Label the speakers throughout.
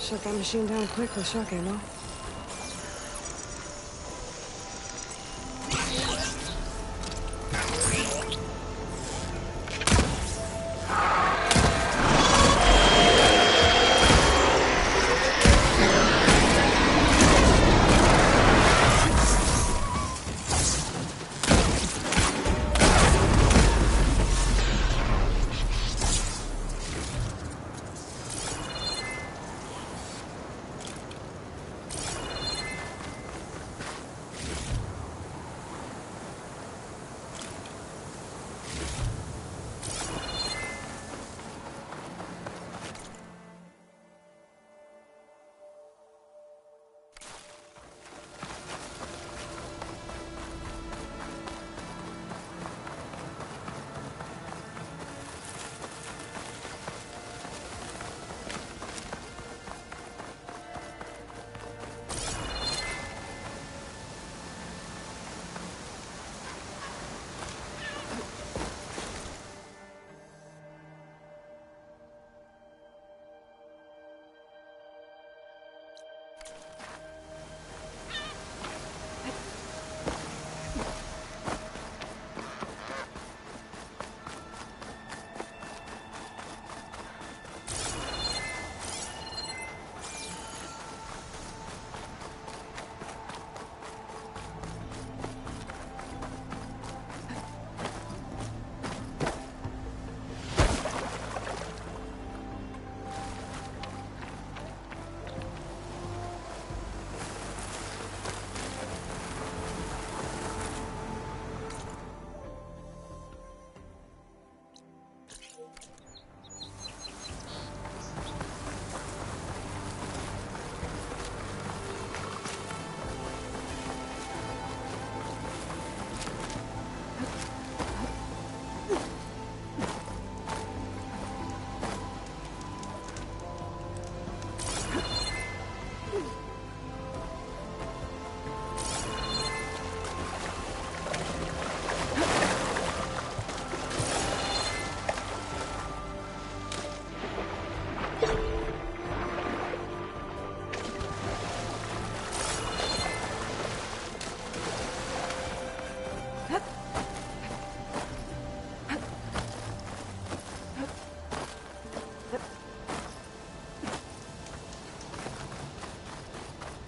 Speaker 1: Shut that machine down quick with shock ammo.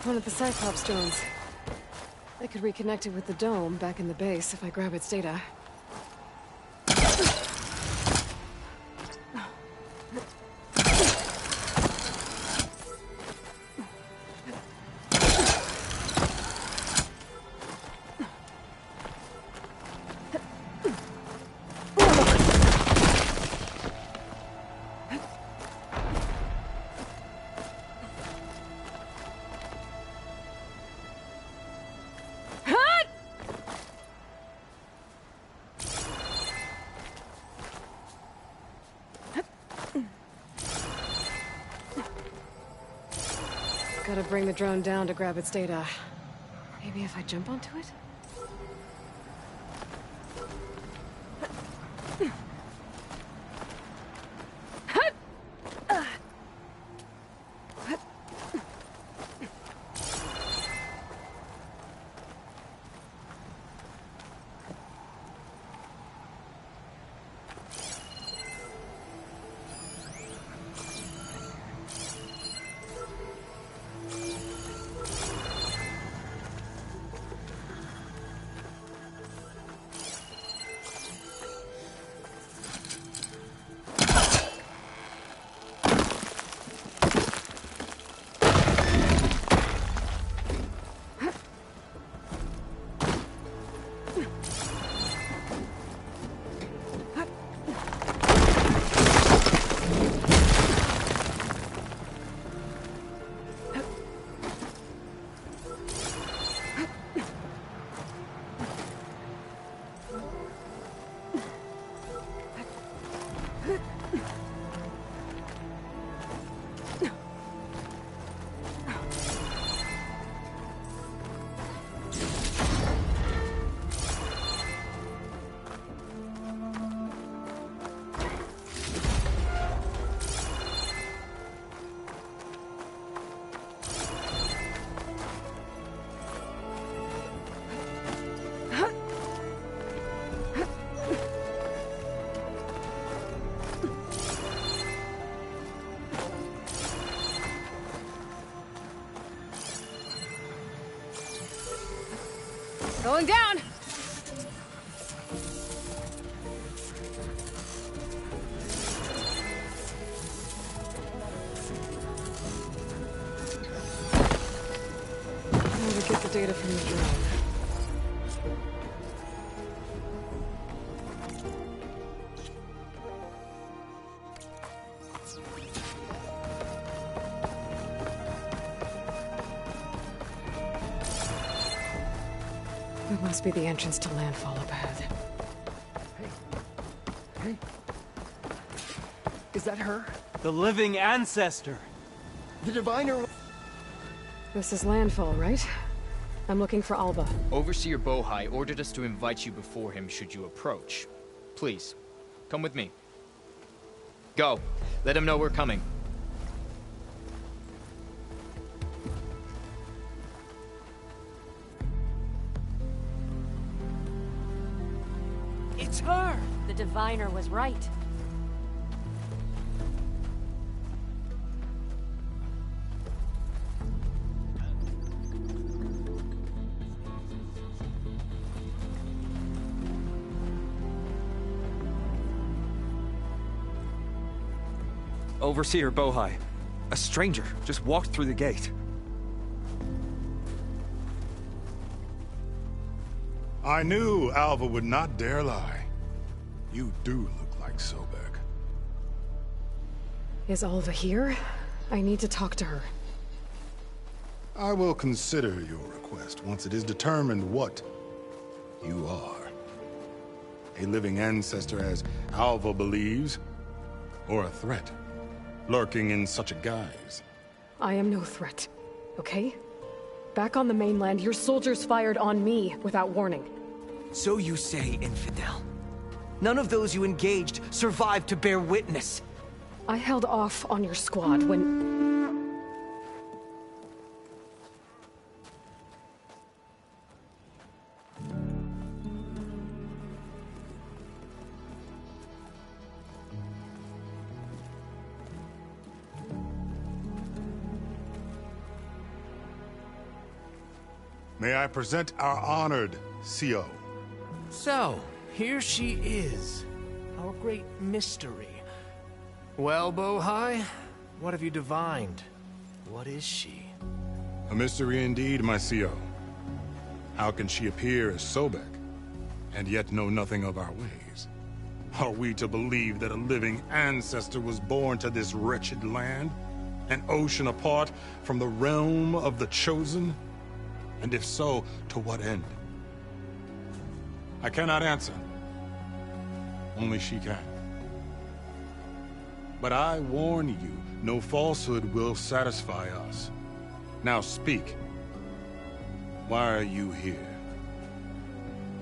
Speaker 1: One of the Cyclops drones. I could reconnect it with the dome back in the base if I grab its data. Gotta bring the drone down to grab its data. Maybe if I jump onto it? Going down! Now to get the data from the drone. That must be the entrance to landfall up ahead.
Speaker 2: Hey. Is that her?
Speaker 3: The living ancestor!
Speaker 2: The diviner?
Speaker 1: This is landfall, right? I'm looking for Alva.
Speaker 4: Overseer Bohai ordered us to invite you before him should you approach. Please, come with me. Go. Let him know we're coming.
Speaker 5: It's her! The diviner was right.
Speaker 2: Overseer Bohai. A stranger just walked through the gate.
Speaker 6: I knew Alva would not dare lie. You do look like Sobek.
Speaker 1: Is Alva here? I need to talk to her.
Speaker 6: I will consider your request once it is determined what you are. A living ancestor, as Alva believes, or a threat, lurking in such a guise.
Speaker 1: I am no threat, okay? Back on the mainland, your soldiers fired on me without warning.
Speaker 7: So you say, Infidel. None of those you engaged survived to bear witness.
Speaker 1: I held off on your squad when...
Speaker 6: May I present our honored CO.
Speaker 8: So, here she is. Our great mystery. Well, Bohai, what have you divined? What is she?
Speaker 6: A mystery indeed, my CO. How can she appear as Sobek, and yet know nothing of our ways? Are we to believe that a living ancestor was born to this wretched land? An ocean apart from the realm of the Chosen? And if so, to what end? I cannot answer. Only she can. But I warn you, no falsehood will satisfy us. Now speak. Why are you here?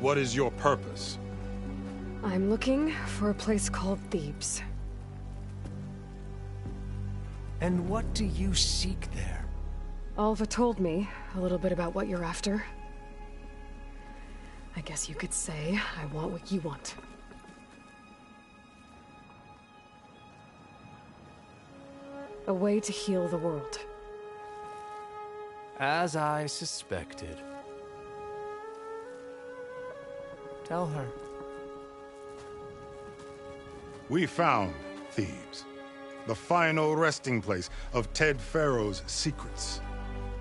Speaker 6: What is your purpose?
Speaker 1: I'm looking for a place called Thebes.
Speaker 8: And what do you seek there?
Speaker 1: Alva told me a little bit about what you're after. I guess you could say I want what you want. A way to heal the world.
Speaker 8: As I suspected. Tell her.
Speaker 6: We found Thebes, the final resting place of Ted Pharaoh's secrets.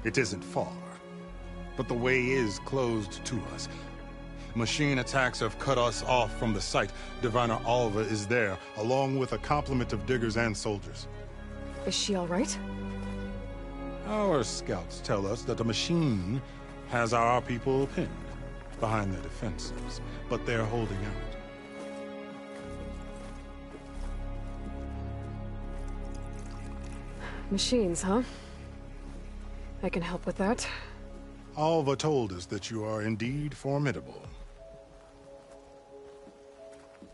Speaker 6: It isn't far, but the way is closed to us. Machine attacks have cut us off from the site. Diviner Alva is there, along with a complement of diggers and soldiers.
Speaker 1: Is she all right?
Speaker 6: Our scouts tell us that the machine has our people pinned behind their defenses, but they're holding out.
Speaker 1: Machines, huh? I can help with that.
Speaker 6: Alva told us that you are indeed formidable.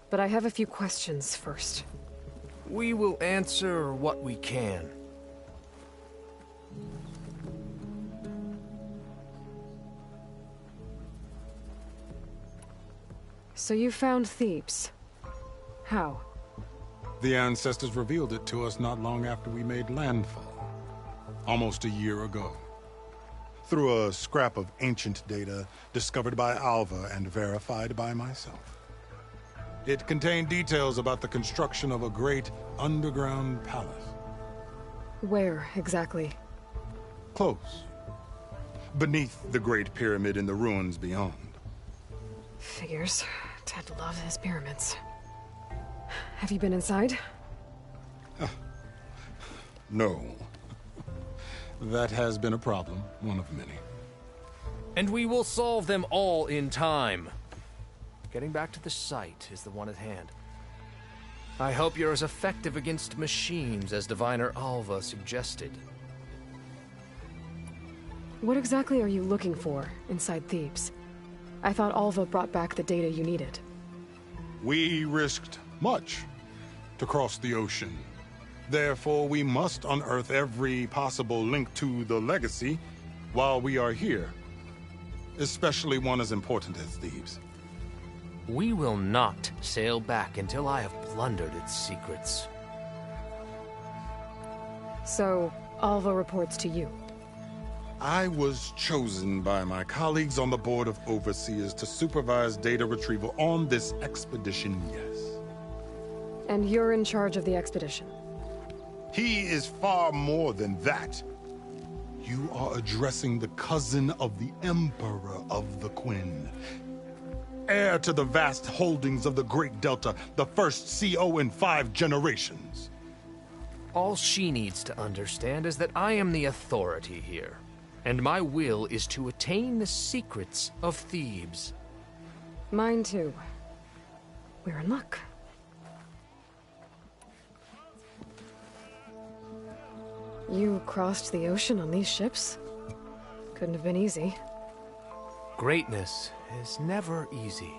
Speaker 1: But I have a few questions first.
Speaker 8: We will answer what we can.
Speaker 1: So you found Thebes. How?
Speaker 6: The ancestors revealed it to us not long after we made landfall. Almost a year ago. through a scrap of ancient data discovered by Alva and verified by myself. It contained details about the construction of a great underground palace.
Speaker 1: Where, exactly?
Speaker 6: Close. Beneath the Great Pyramid in the ruins beyond.
Speaker 1: Figures. Ted loves his pyramids. Have you been inside?
Speaker 6: No. That has been a problem, one of many.
Speaker 8: And we will solve them all in time. Getting back to the site is the one at hand. I hope you're as effective against machines as Diviner Alva suggested.
Speaker 1: What exactly are you looking for inside Thebes? I thought Alva brought back the data you needed.
Speaker 6: We risked much to cross the ocean. Therefore, we must unearth every possible link to the legacy while we are here. Especially one as important as Thebes.
Speaker 8: We will not sail back until I have plundered its secrets.
Speaker 1: So, Alva reports to you.
Speaker 6: I was chosen by my colleagues on the Board of Overseers to supervise data retrieval on this expedition, yes.
Speaker 1: And you're in charge of the expedition.
Speaker 6: He is far more than that. You are addressing the cousin of the Emperor of the Quen. Heir to the vast holdings of the Great Delta, the first CO in 5 generations.
Speaker 8: All she needs to understand is that I am the authority here, and my will is to attain the secrets of Thebes.
Speaker 1: Mine too. We're in luck. You crossed the ocean on these ships? Couldn't have been easy.
Speaker 8: Greatness is never easy.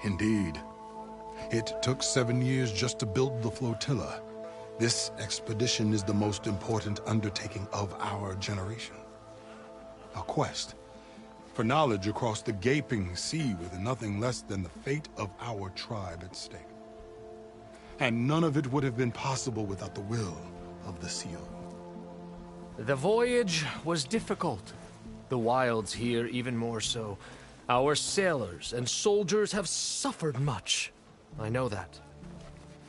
Speaker 6: Indeed. It took 7 years just to build the flotilla. This expedition is the most important undertaking of our generation. A quest for knowledge across the gaping sea with nothing less than the fate of our tribe at stake. And none of it would have been possible without the will of the CO.
Speaker 8: The voyage was difficult. The wilds here even more so. Our sailors and soldiers have suffered much. I know that.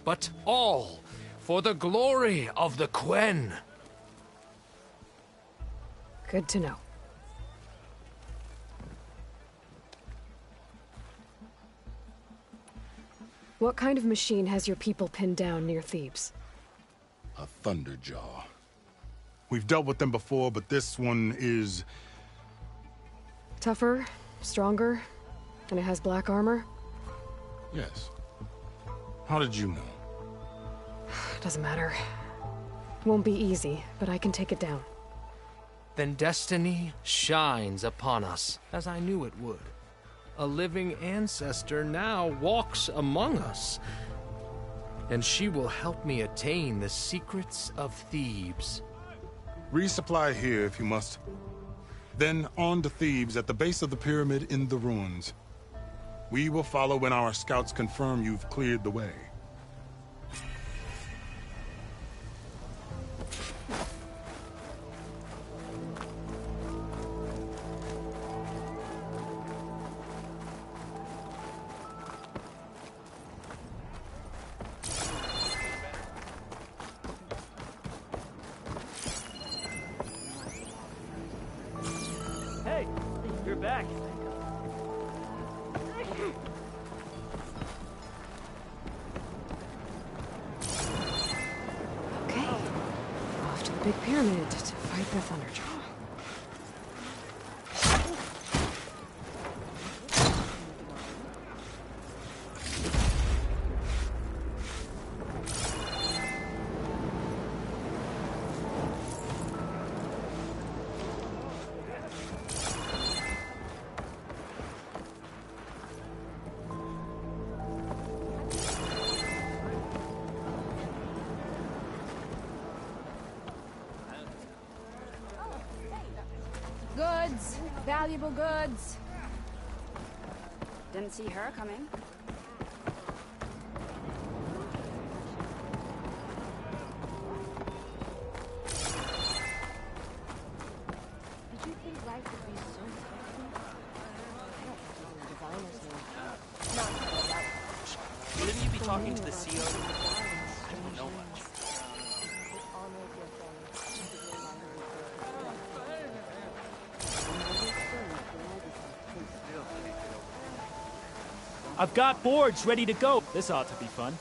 Speaker 8: But all for the glory of the Quen.
Speaker 1: Good to know. What kind of machine has your people pinned down near Thebes?
Speaker 6: A Thunderjaw. We've dealt with them before, but this one is...
Speaker 1: Tougher, stronger, and it has black armor?
Speaker 6: Yes. How did you know?
Speaker 1: Doesn't matter. Won't be easy, but I can take it down.
Speaker 8: Then destiny shines upon us, as I knew it would. A living ancestor now walks among us, and she will help me attain the secrets of Thebes.
Speaker 6: Resupply here if you must. Then on to Thebes at the base of the pyramid in the ruins. We will follow when our scouts confirm you've cleared the way.
Speaker 3: Hey, you're back.
Speaker 1: Okay. Off to the big pyramid to fight the Thunderjaw.
Speaker 9: Goods. Valuable goods. Didn't see her coming. Did you think
Speaker 10: talking to the CO, I don't know much.
Speaker 3: I've got boards ready to go. This ought to be fun.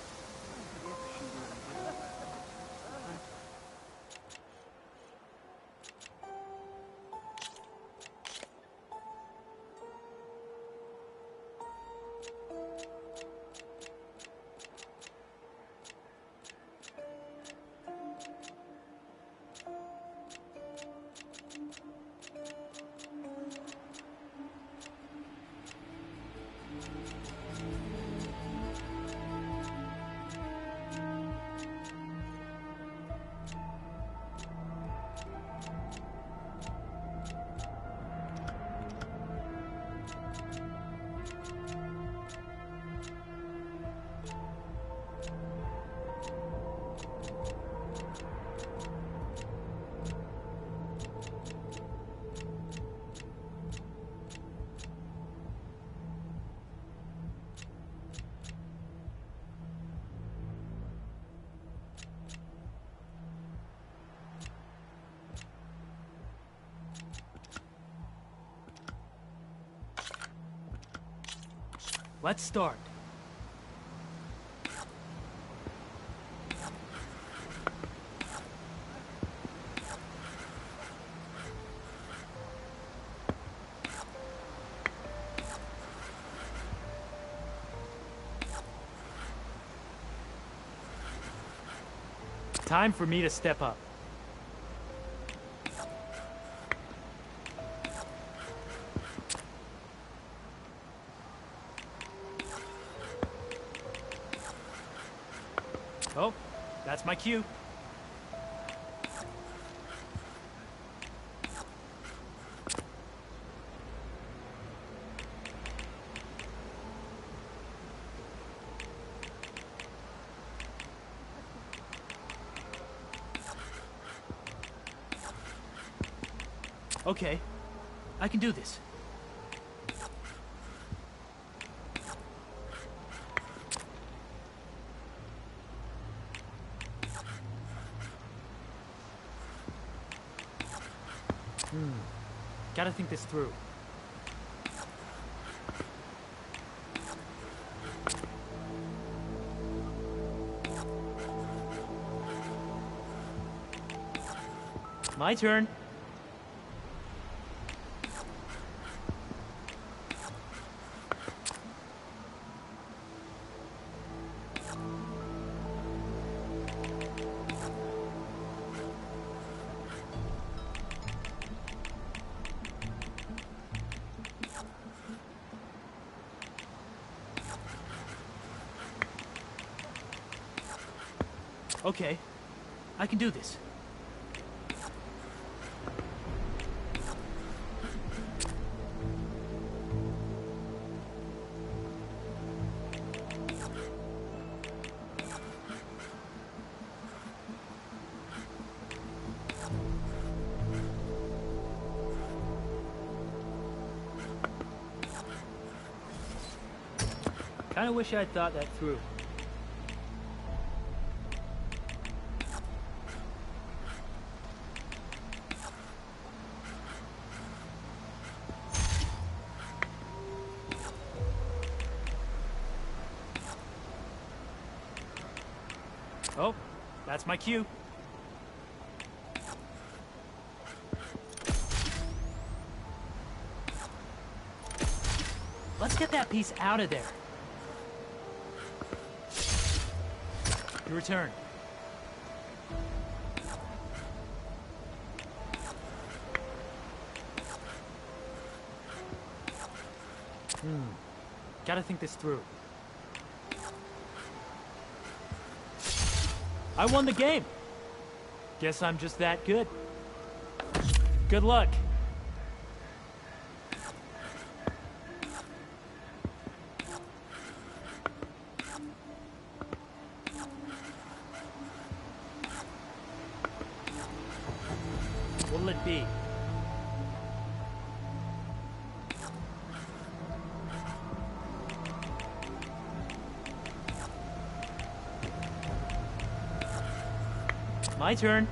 Speaker 3: Let's start. Time for me to step up. Oh, that's my cue. Okay, I can do this. Gotta think this through. My turn. Okay, I can do this. Kinda wish I'd thought that through. Oh, that's my cue. Let's get that piece out of there. Your turn. Gotta think this through. I won the game. Guess I'm just that good. Good luck. What'll it be? My turn.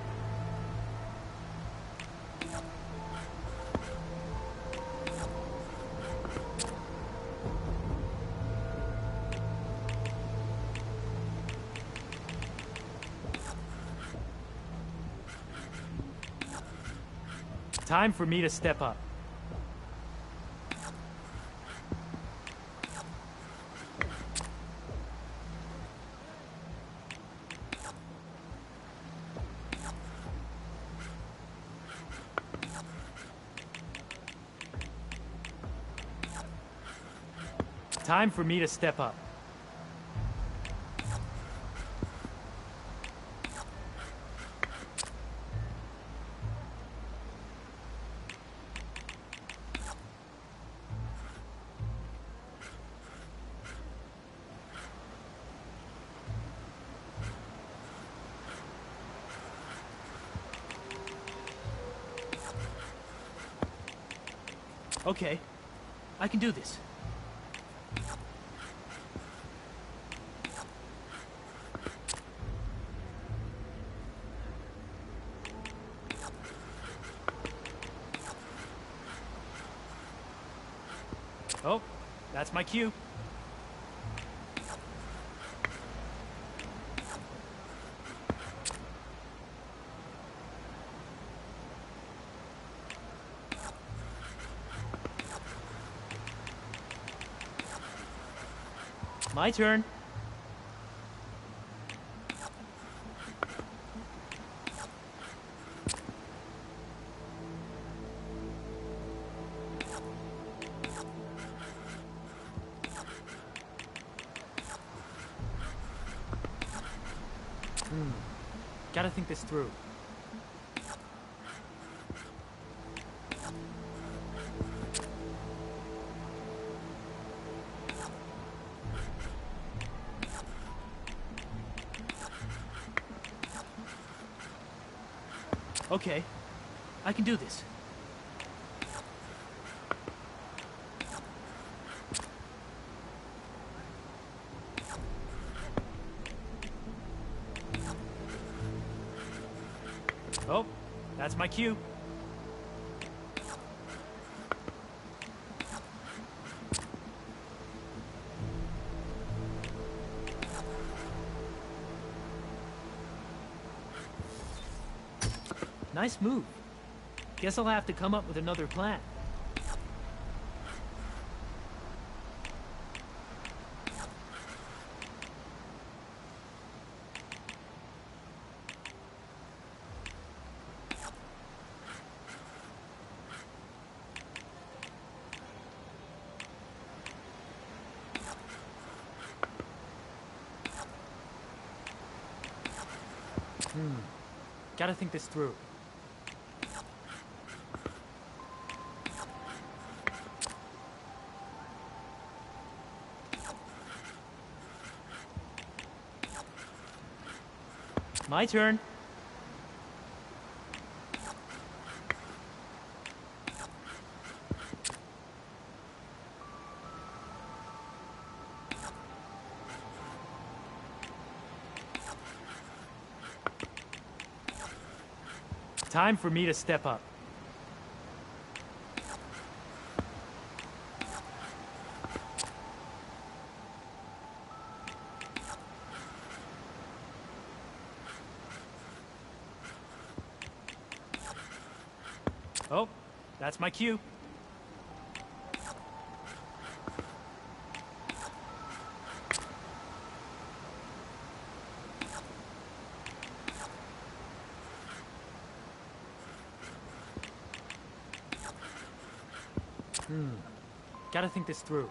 Speaker 3: Time for me to step up. Time for me to step up. Okay, I can do this. Oh, that's my cue. My turn. Gotta think this through. Okay, I can do this. Oh, that's my cue. Nice move. Guess I'll have to come up with another plan. Gotta think this through. My turn. Time for me to step up. Oh, that's my cue. Gotta think this through.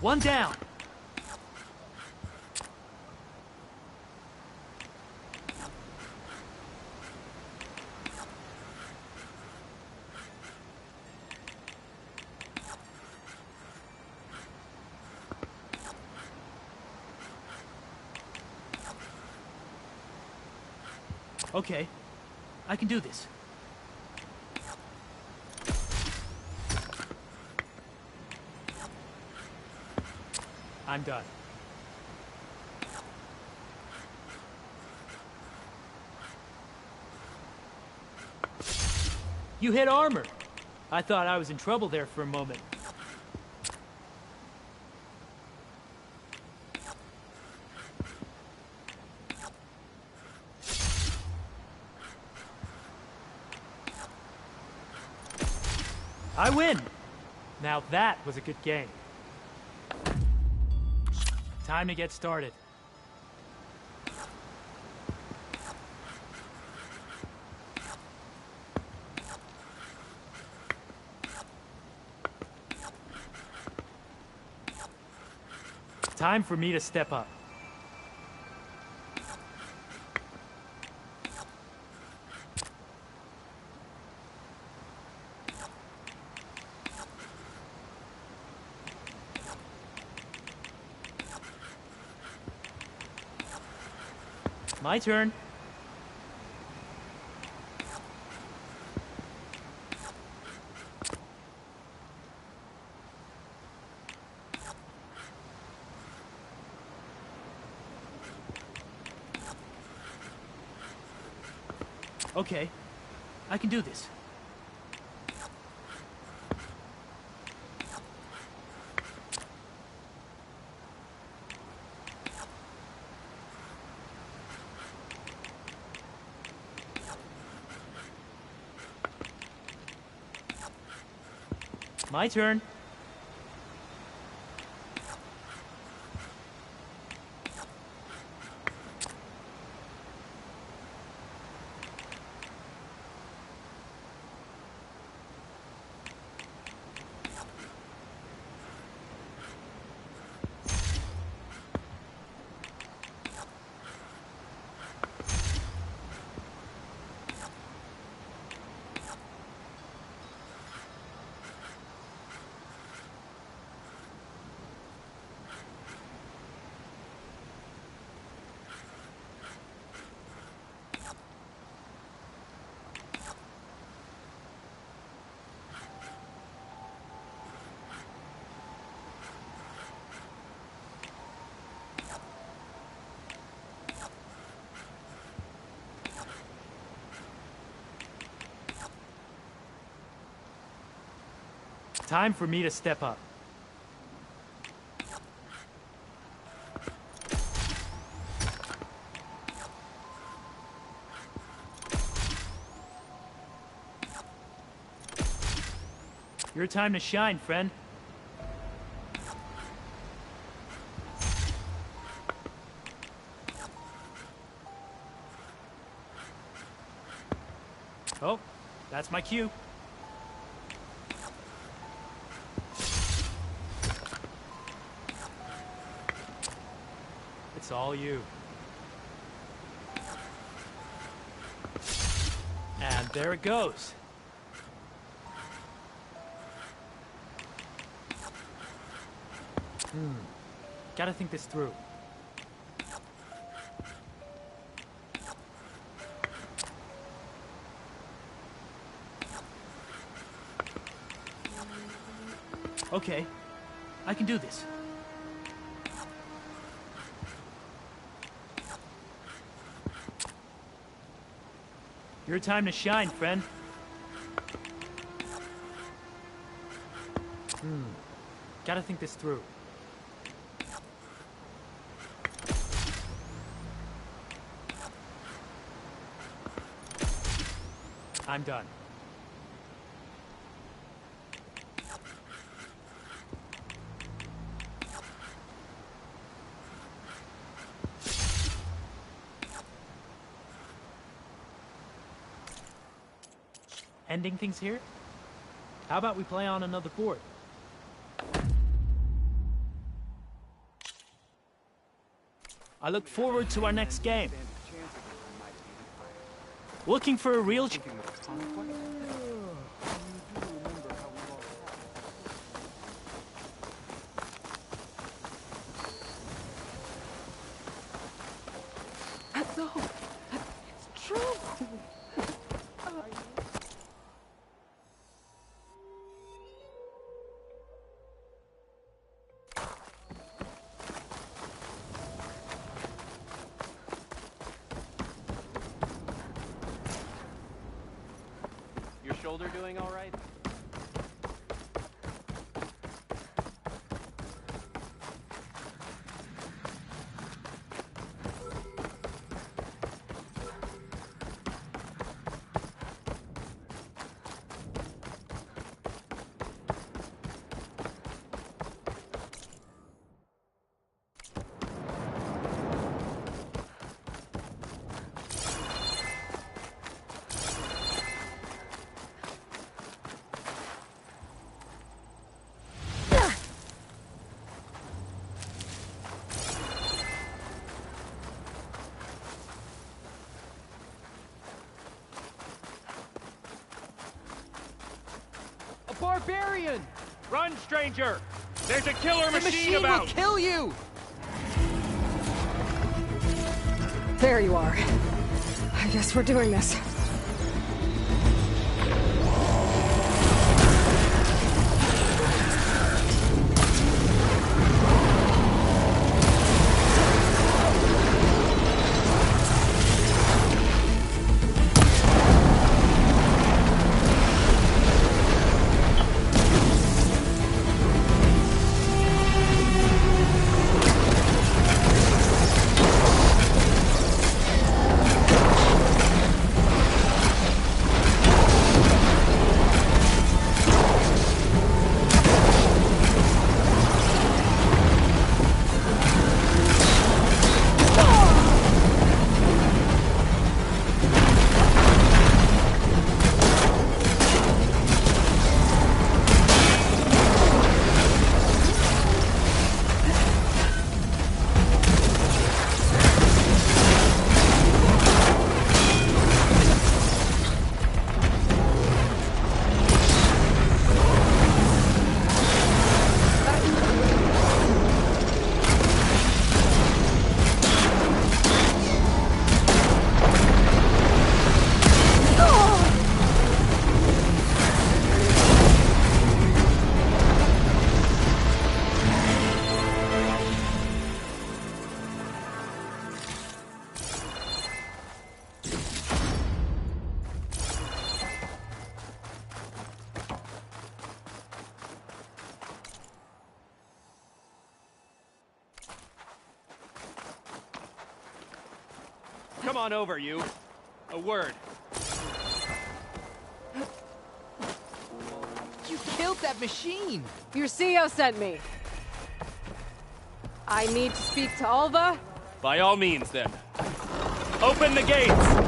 Speaker 3: One down. Okay, I can do this. I'm done. You hit armor. I thought I was in trouble there for a moment. I win! Now that was a good game. Time to get started. Time for me to step up. My turn. Okay, I can do this. My turn. Time for me to step up. Your time to shine, friend. Oh, that's my cue. It's all you. And there it goes. Gotta think this through. Okay, I can do this. Your time to shine, friend. Gotta think this through. I'm done. Ending things here? How about we play on another board? I look forward to our next game. Looking for a real
Speaker 1: No, it's true.
Speaker 10: shoulder doing all right?
Speaker 3: Barbarian! Run, stranger! There's a killer
Speaker 10: The
Speaker 3: machine
Speaker 10: will
Speaker 3: about!
Speaker 10: kill you!
Speaker 1: There you are. I guess we're doing this.
Speaker 3: Come on over, you. A word.
Speaker 10: You killed that machine!
Speaker 1: Your CEO sent me. I need to speak to Alva.
Speaker 3: By all means, then. Open the gates!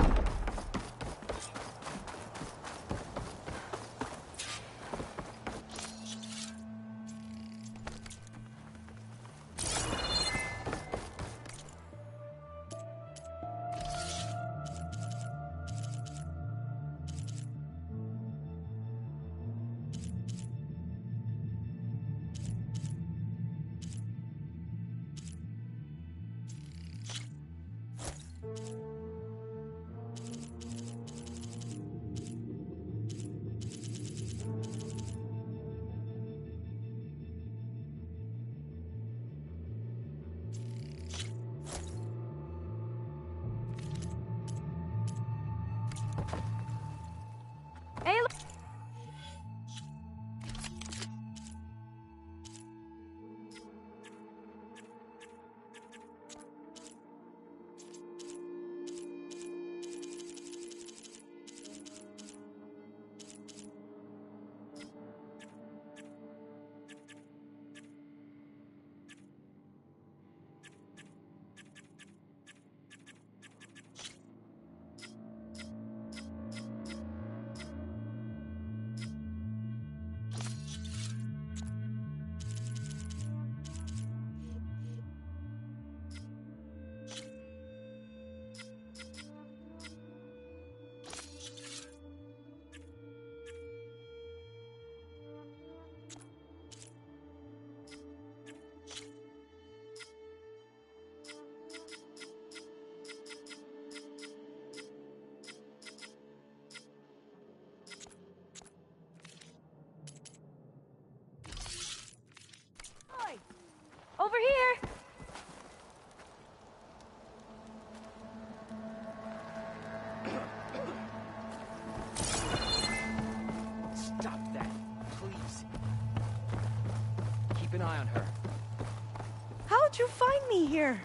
Speaker 11: you find me here?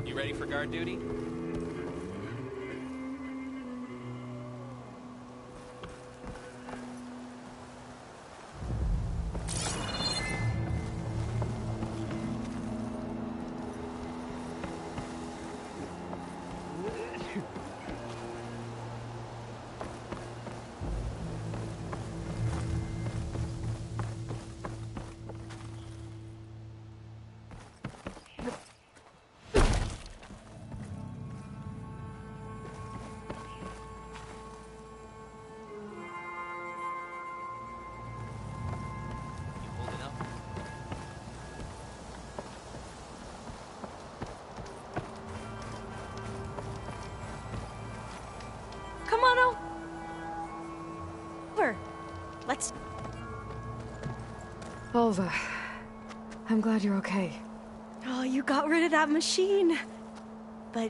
Speaker 10: You ready for guard duty?
Speaker 11: Come on over. Let's...
Speaker 1: Alva, I'm glad you're okay.
Speaker 11: Oh, you got rid of that machine. But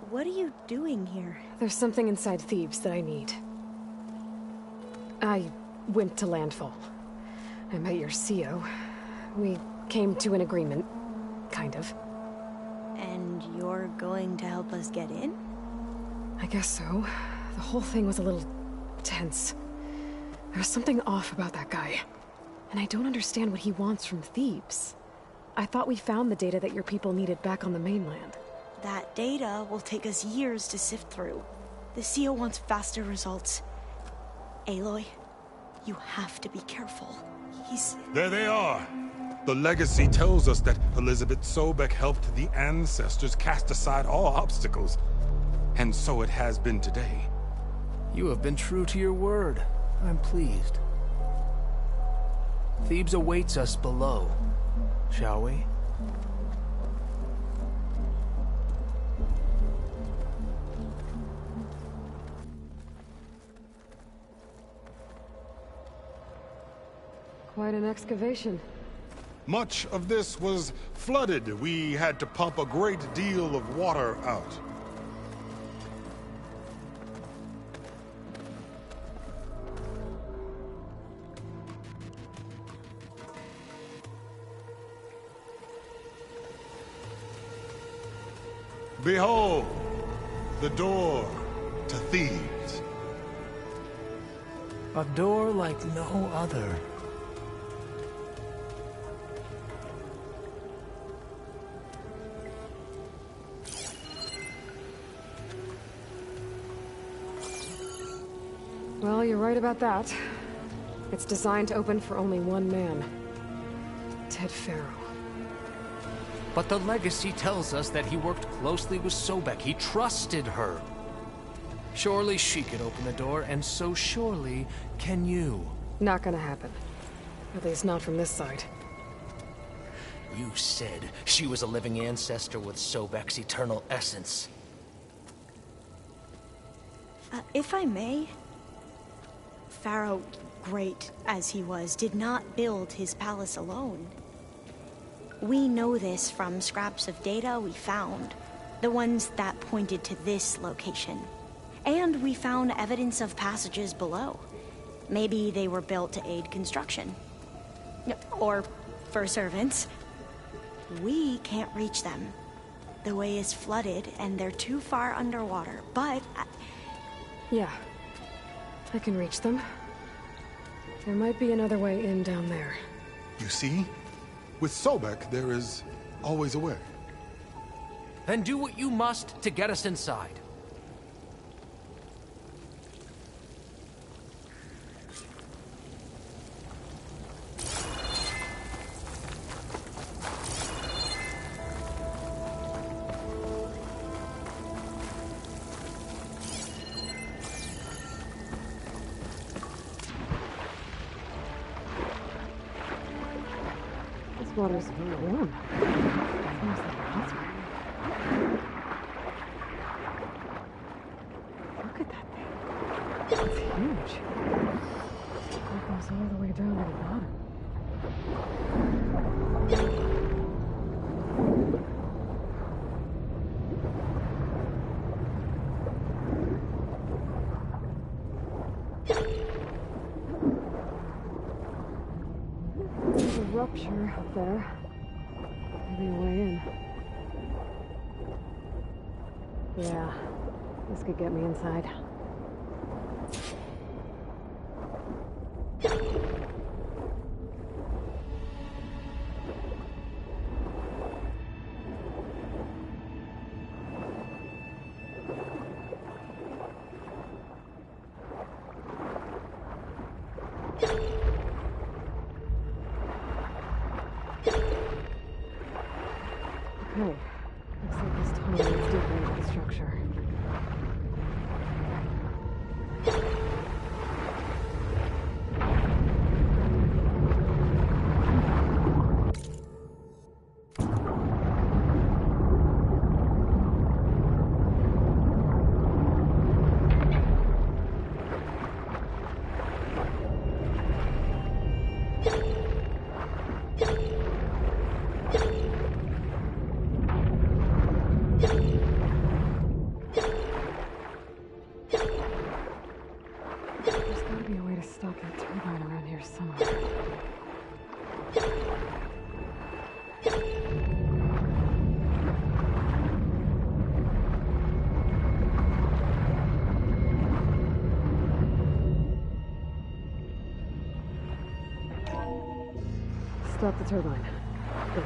Speaker 11: what are you doing here?
Speaker 1: There's something inside Thebes that I need. I went to Landfall. I met your CO. We came to an agreement, kind of.
Speaker 11: And you're going to help us get in?
Speaker 1: I guess so. The whole thing was a little tense. There was something off about that guy. And I don't understand what he wants from Thebes. I thought we found the data that your people needed back on the mainland.
Speaker 11: That data will take us years to sift through. The CO wants faster results. Aloy, you have to be careful. He's...
Speaker 6: There they are! The legacy tells us that Elizabeth Sobek helped the ancestors cast aside all obstacles. And so it has been today.
Speaker 8: You have been true to your word. I'm pleased. Thebes awaits us below, shall we?
Speaker 1: Quite an excavation.
Speaker 6: Much of this was flooded. We had to pump a great deal of water out. Behold, the door to Thebes.
Speaker 8: A door like no other.
Speaker 1: Well, you're right about that. It's designed to open for only one man. Ted Faro.
Speaker 8: But the legacy tells us that he worked closely with Sobek. He trusted her. Surely she could open the door, and so surely can you.
Speaker 1: Not gonna happen. At least not from this side.
Speaker 8: You said she was a living ancestor with Sobek's eternal essence.
Speaker 11: If I may, Pharaoh, great as he was, did not build his palace alone. We know this from scraps of data we found, the ones that pointed to this location. And we found evidence of passages below. Maybe they were built to aid construction. Or for servants. We can't reach them. The way is flooded and they're too far underwater, but...
Speaker 1: Yeah. I can reach them. There might be another way in down there.
Speaker 6: You see? With Sobek, there is always a way.
Speaker 8: Then do what you must to get us inside.
Speaker 1: This water's warm. Seems like hot water. Look at that thing. It's huge. It goes all the way down to the bottom. There's a rupture up there. Maybe a way in. Yeah, this could get me inside. Okay, looks like this tunnel leads deeper into the structure. There's gotta be a way to stop that turbine around here somewhere. Stop the turbine. Good.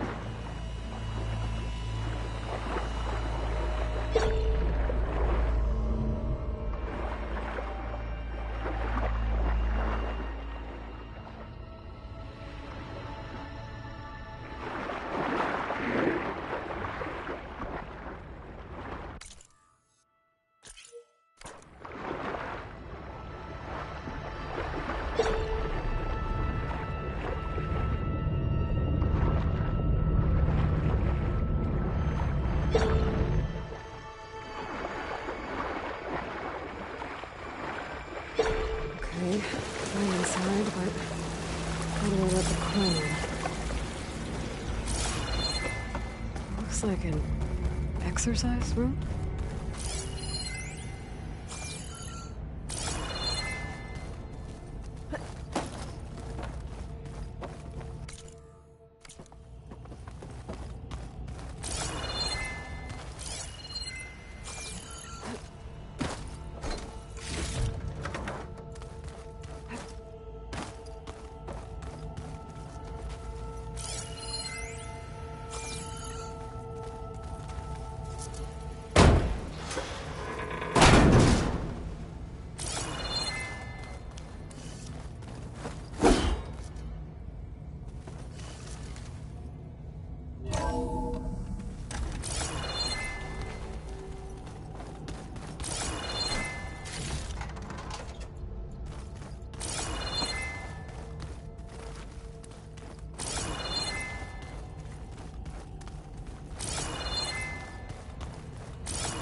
Speaker 1: Okay, I'm inside, but how do I let the Queen in? Looks like an exercise room?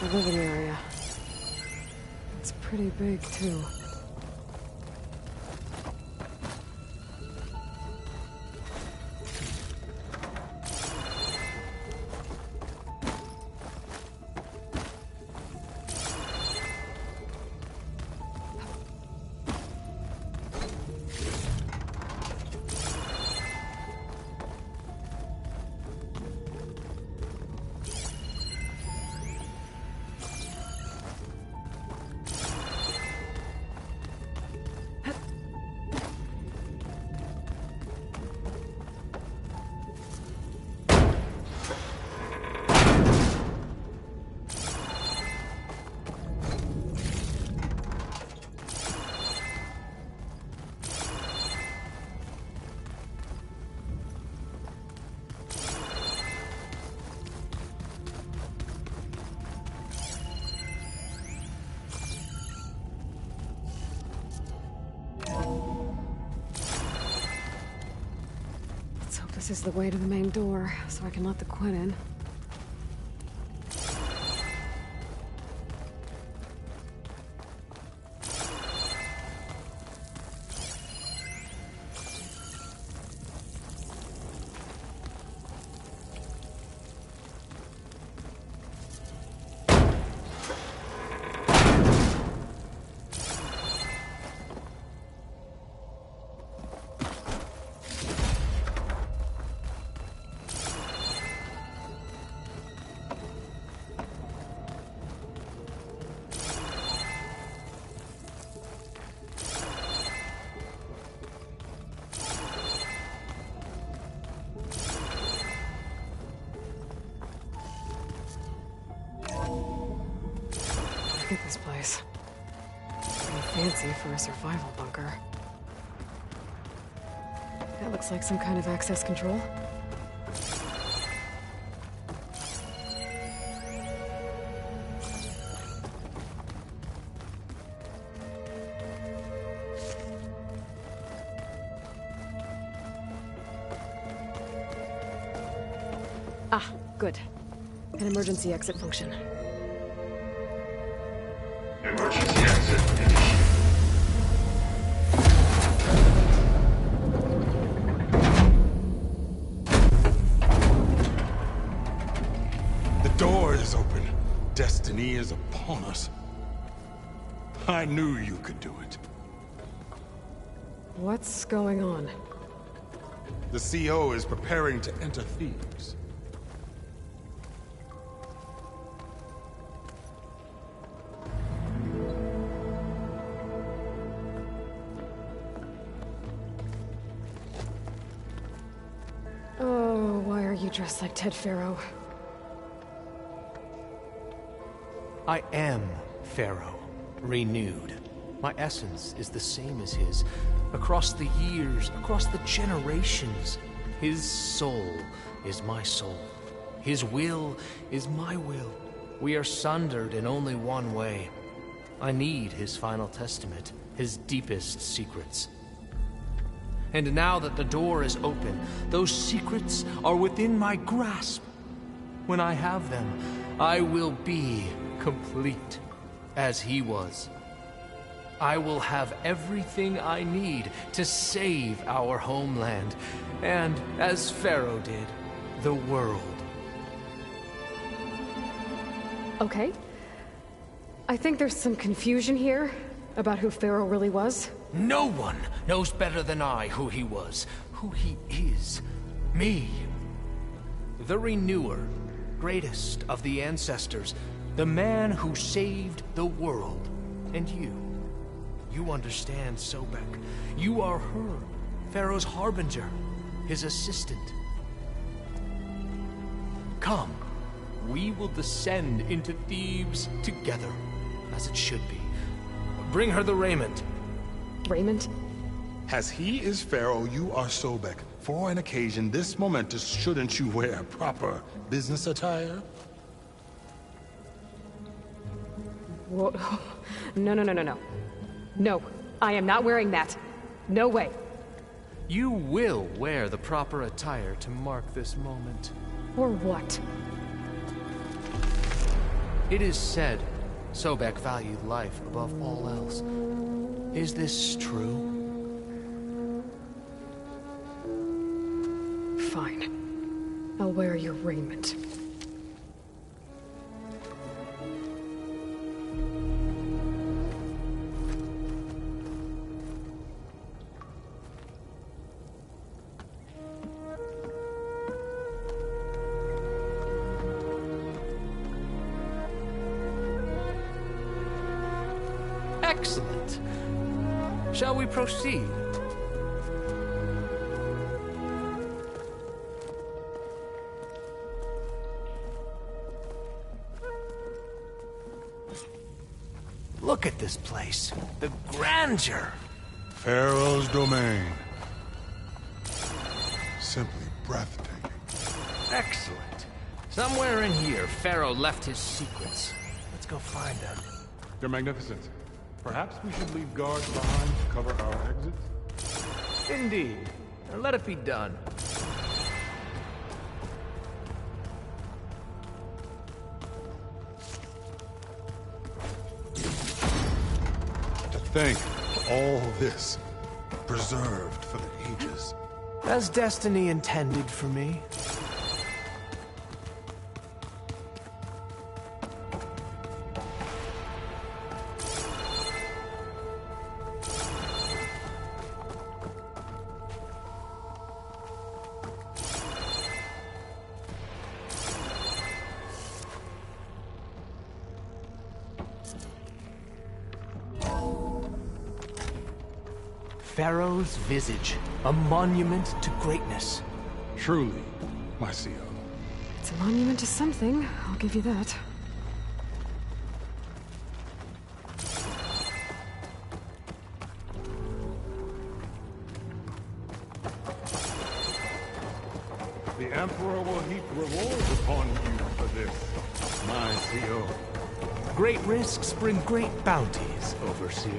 Speaker 1: The living area. It's pretty big, too. This is the way to the main door, so I can let the Quinn in. fancy for a survival bunker. That looks like some kind of access control. Ah, good. An emergency exit function.
Speaker 6: Emergency exit initiated. The door is open. Destiny is upon us. I knew you could do it.
Speaker 1: What's going on?
Speaker 6: The CO is preparing to enter Thebes.
Speaker 1: Oh, why are you dressed like Ted Faro?
Speaker 8: I am Pharaoh, renewed. My essence is the same as his. Across the years, across the generations, his soul is my soul. His will is my will. We are sundered in only one way. I need his final testament, his deepest secrets. And now that the door is open, those secrets are within my grasp. When I have them, I will be complete, as he was. I will have everything I need to save our homeland, and, as Pharaoh did, the world.
Speaker 1: Okay. I think there's some confusion here about who Pharaoh really was.
Speaker 8: No one knows better than I who he was, who he is. Me. The Renewer, greatest of the ancestors, the man who saved the world. And you. You understand Sobek. You are her, Pharaoh's harbinger, his assistant. Come, we will descend into Thebes together, as it should be. Bring her the raiment.
Speaker 1: Raiment?
Speaker 6: As he is Pharaoh, you are Sobek. For an occasion this momentous, shouldn't you wear proper business attire?
Speaker 1: Whoa. No, no, no, no, no. No, I am not wearing that. No way.
Speaker 8: You will wear the proper attire to mark this moment.
Speaker 1: Or what?
Speaker 8: It is said Sobek valued life above all else. Is this true?
Speaker 1: Fine. I'll wear your raiment.
Speaker 8: Excellent. Shall we proceed? Look at this place. The grandeur.
Speaker 6: Pharaoh's domain. Simply breathtaking.
Speaker 8: Excellent. Somewhere in here, Pharaoh left his secrets. Let's go find them.
Speaker 6: Your Magnificence, perhaps we should leave guards behind to cover our exits?
Speaker 8: Indeed. Now let it be done.
Speaker 6: To think all this preserved for the ages.
Speaker 8: As destiny intended for me. Pharaoh's visage, a monument to greatness.
Speaker 6: Truly, my CO.
Speaker 1: It's a monument to something, I'll give you that.
Speaker 6: The Emperor will heap rewards upon you for this, my CO.
Speaker 8: Great risks bring great bounties, Overseer.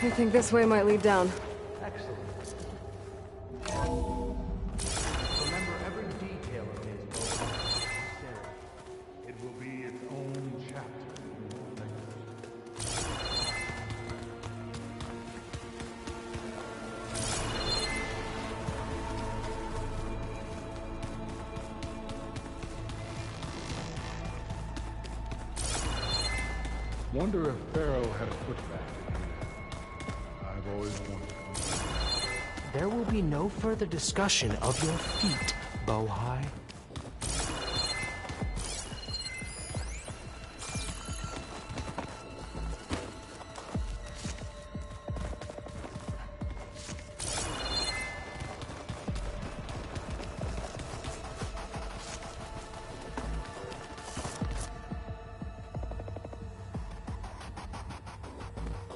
Speaker 1: I think this way might lead down.
Speaker 8: Excellent. Remember every detail of his bow.
Speaker 6: It will be its own chapter. Wonder if Pharaoh had a foot back. I've always wondered.
Speaker 8: There will be no further discussion of your feat, Bohai.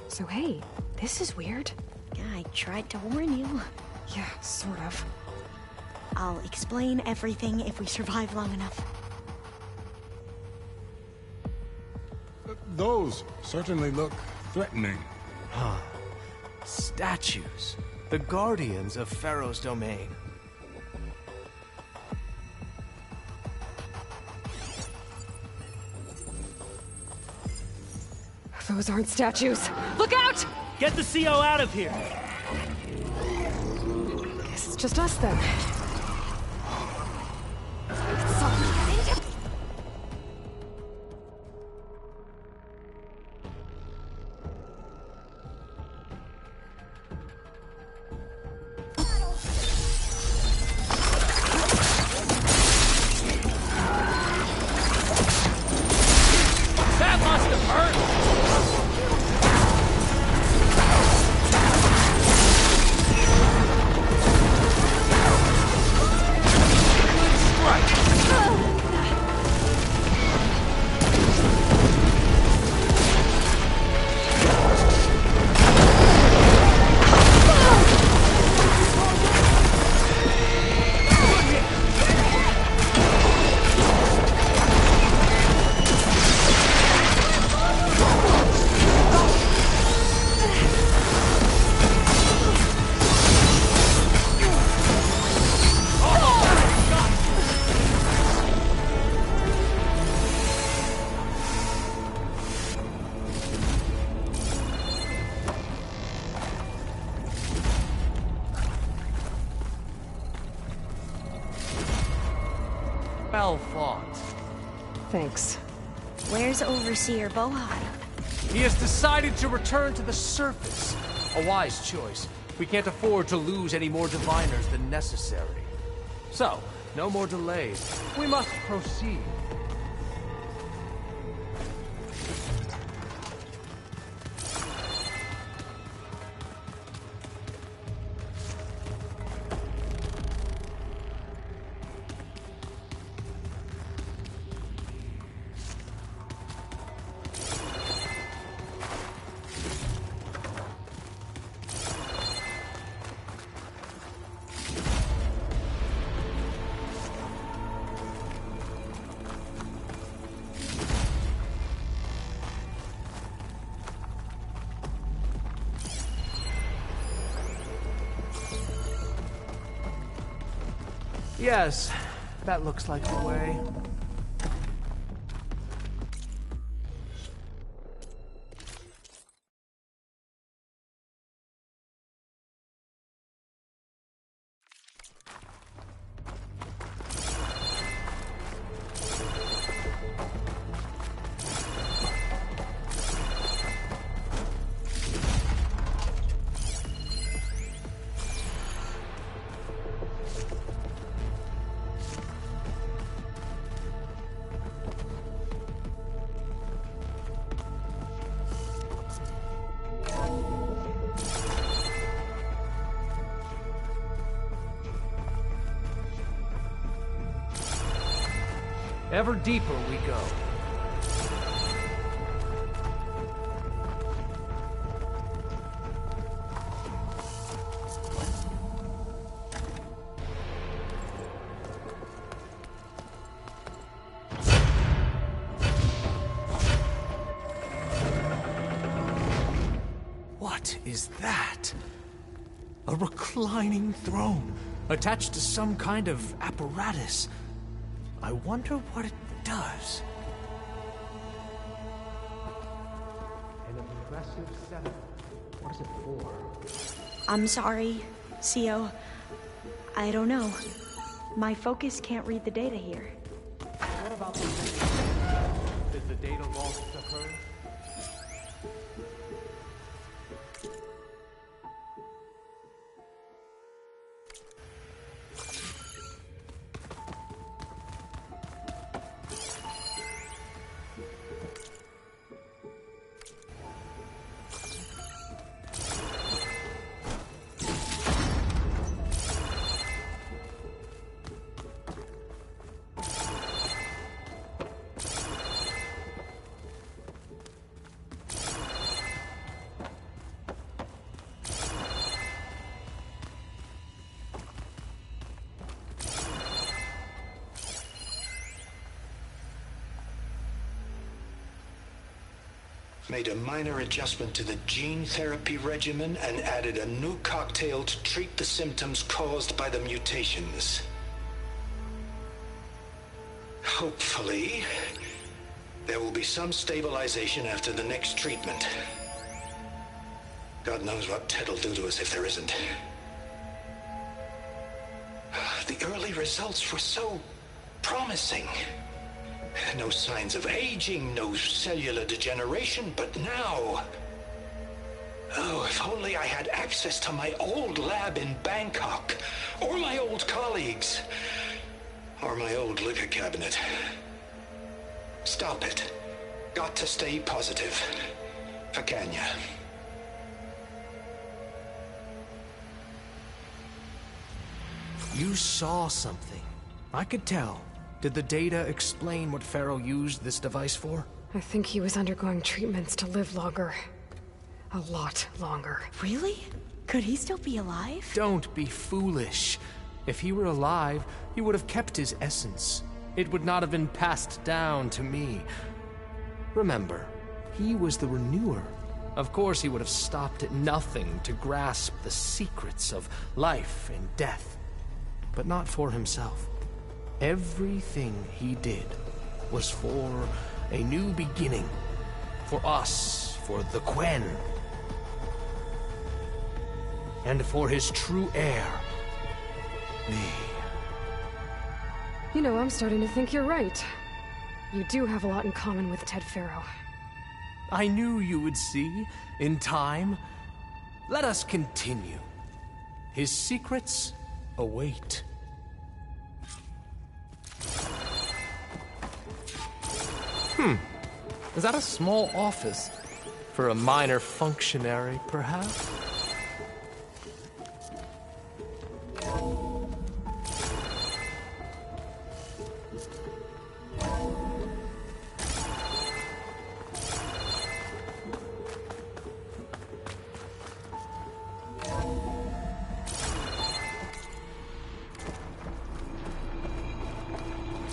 Speaker 1: So hey, this is weird.
Speaker 11: I tried to warn you.
Speaker 1: Yeah, sort of.
Speaker 11: I'll explain everything if we survive long enough.
Speaker 6: Those certainly look threatening.
Speaker 8: Huh. Statues. The guardians of Pharaoh's domain.
Speaker 1: Those aren't statues. Look out!
Speaker 3: Get the CO out of here!
Speaker 1: Guess it's just us then.
Speaker 3: That must have hurt!
Speaker 8: Well fought.
Speaker 1: Thanks.
Speaker 11: Where's Overseer Bohai?
Speaker 8: He has decided to return to the surface. A wise choice. We can't afford to lose any more diviners than necessary. So, no more delays. We must proceed. Yes, that looks like the way. Ever deeper we go. What is that? A reclining throne, attached to some kind of apparatus. I wonder what it does. An impressive setup. What is it for?
Speaker 11: I'm sorry, CO. I don't know. My focus can't read the data here.
Speaker 8: What about the data? Is the data lost to her?
Speaker 12: Made a minor adjustment to the gene therapy regimen and added a new cocktail to treat the symptoms caused by the mutations. Hopefully, there will be some stabilization after the next treatment. God knows what Ted'll do to us if there isn't. The early results were so promising. No signs of aging, no cellular degeneration, but now... Oh, if only I had access to my old lab in Bangkok, or my old colleagues, or my old liquor cabinet. Stop it. Got to stay positive. For Kenya.
Speaker 8: You saw something. I could tell. Did the data explain what Pharaoh used this device for?
Speaker 1: I think he was undergoing treatments to live longer. A lot longer.
Speaker 11: Really? Could he still be alive?
Speaker 8: Don't be foolish. If he were alive, he would have kept his essence. It would not have been passed down to me. Remember, he was the renewer. Of course he would have stopped at nothing to grasp the secrets of life and death. But not for himself. Everything he did was for a new beginning. For us, for the Quen. And for his true heir, me.
Speaker 1: You know, I'm starting to think you're right. You do have a lot in common with Ted Pharaoh.
Speaker 8: I knew you would see, in time. Let us continue. His secrets await. Is that a small office? For a minor functionary, perhaps?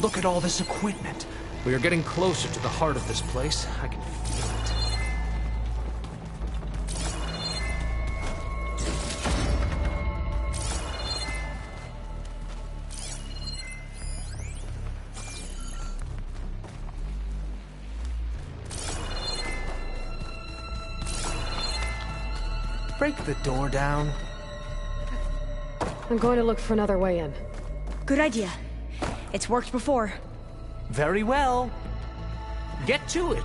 Speaker 8: Look at all this equipment. We are getting closer to the heart of this place. I can feel it. Break the door down.
Speaker 1: I'm going to look for another way in.
Speaker 11: Good idea. It's worked before.
Speaker 8: Very well. Get to it.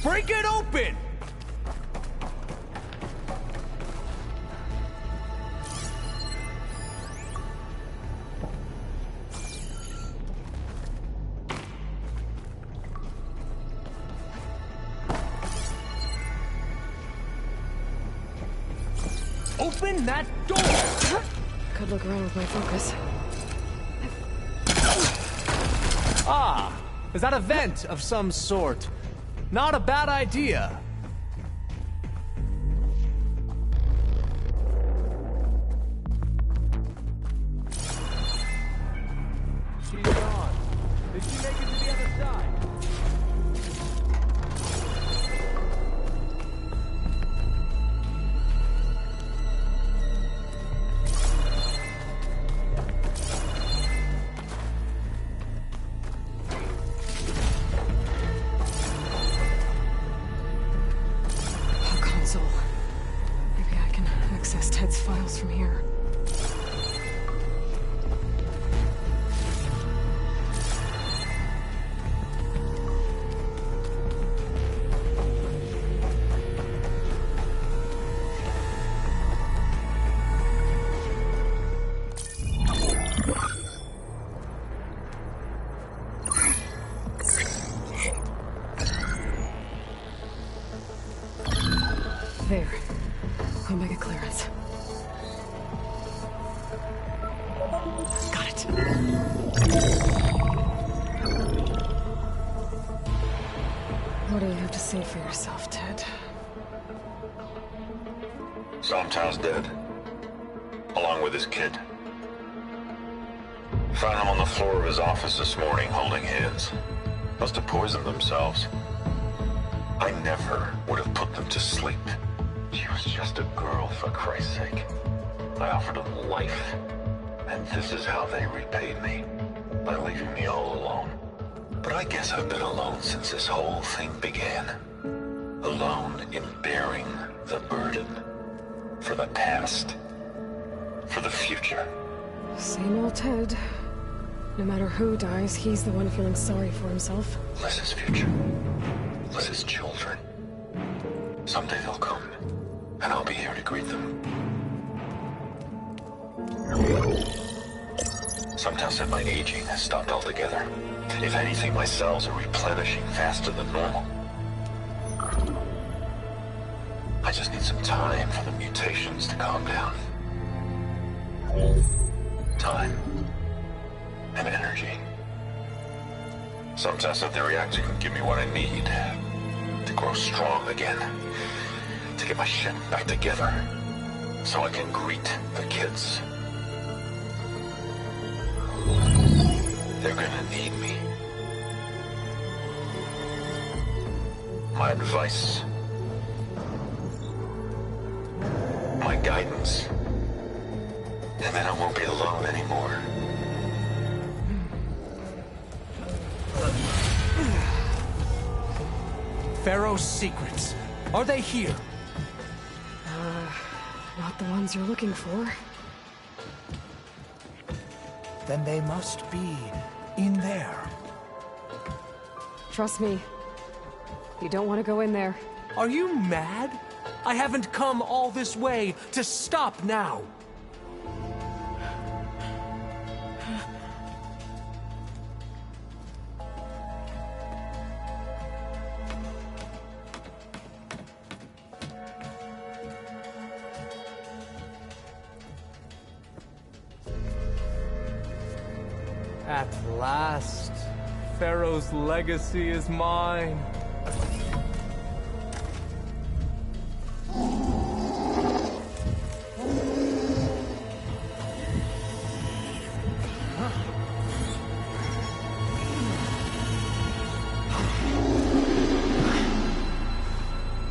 Speaker 8: Break it open! Open that door!
Speaker 1: Could look around with my focus.
Speaker 8: Ah, is that a vent of some sort? Not a bad idea. She's gone. Did she make it to the other side?
Speaker 1: Maybe I can access Ted's files from here. There. Omega clearance. Got it. What do you have to say for yourself, Ted?
Speaker 12: Somtow's dead. Along with his kid. Found him on the floor of his office this morning, holding hands. Must have poisoned themselves. I never would have put them to sleep. She was just a girl, for Christ's sake. I offered them life, and this is how they repaid me, by leaving me all alone. But I guess I've been alone since this whole thing began. Alone in bearing the burden. For the past. For the future.
Speaker 1: Same old Ted. No matter who dies, he's the one feeling sorry for himself.
Speaker 12: Liz's future. Liz's children. Someday they'll come. And I'll be here to greet them. Sometimes said my aging has stopped altogether. If anything, my cells are replenishing faster than normal. I just need some time for the mutations to calm down. Time. And energy. Sometimes said the reactor can give me what I need to grow strong again. To get my shit back together, so I can greet the kids. They're gonna need me. My advice. My guidance. And then I won't be alone anymore.
Speaker 8: Pharaoh's secrets. Are they here?
Speaker 1: Not the ones you're looking for.
Speaker 8: Then they must be in there.
Speaker 1: Trust me. You don't want to go in there.
Speaker 8: Are you mad? I haven't come all this way to stop now. At last, Pharaoh's legacy is mine.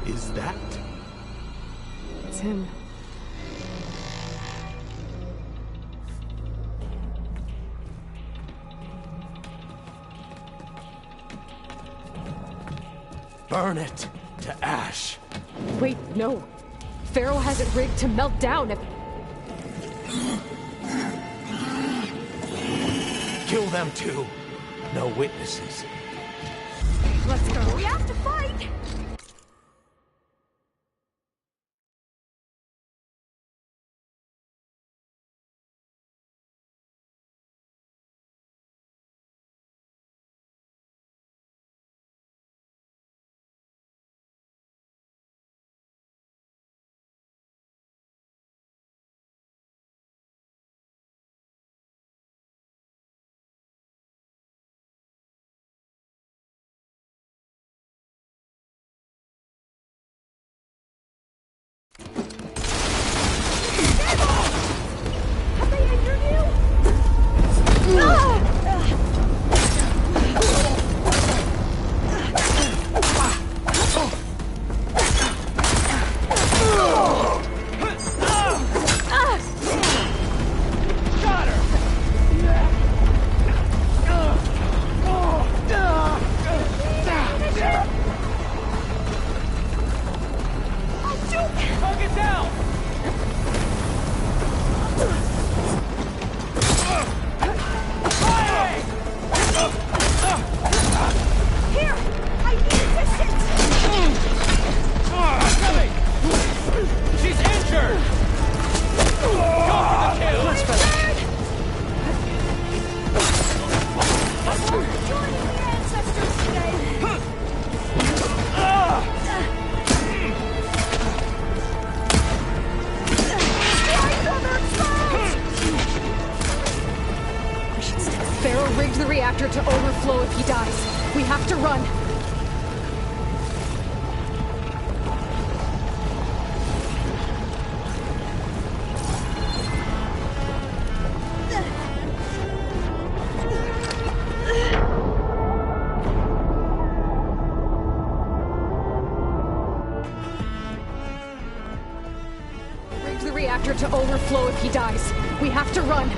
Speaker 8: Is that?
Speaker 1: It's him.
Speaker 8: Burn it to ash.
Speaker 1: Wait, no. Pharaoh has it rigged to melt down if...
Speaker 8: Kill them too. No witnesses.
Speaker 9: Let's go. We have to fight!
Speaker 1: Pharaoh rigged the reactor to overflow if he dies. We have to run. Rigged the reactor to overflow if he dies. We have to run.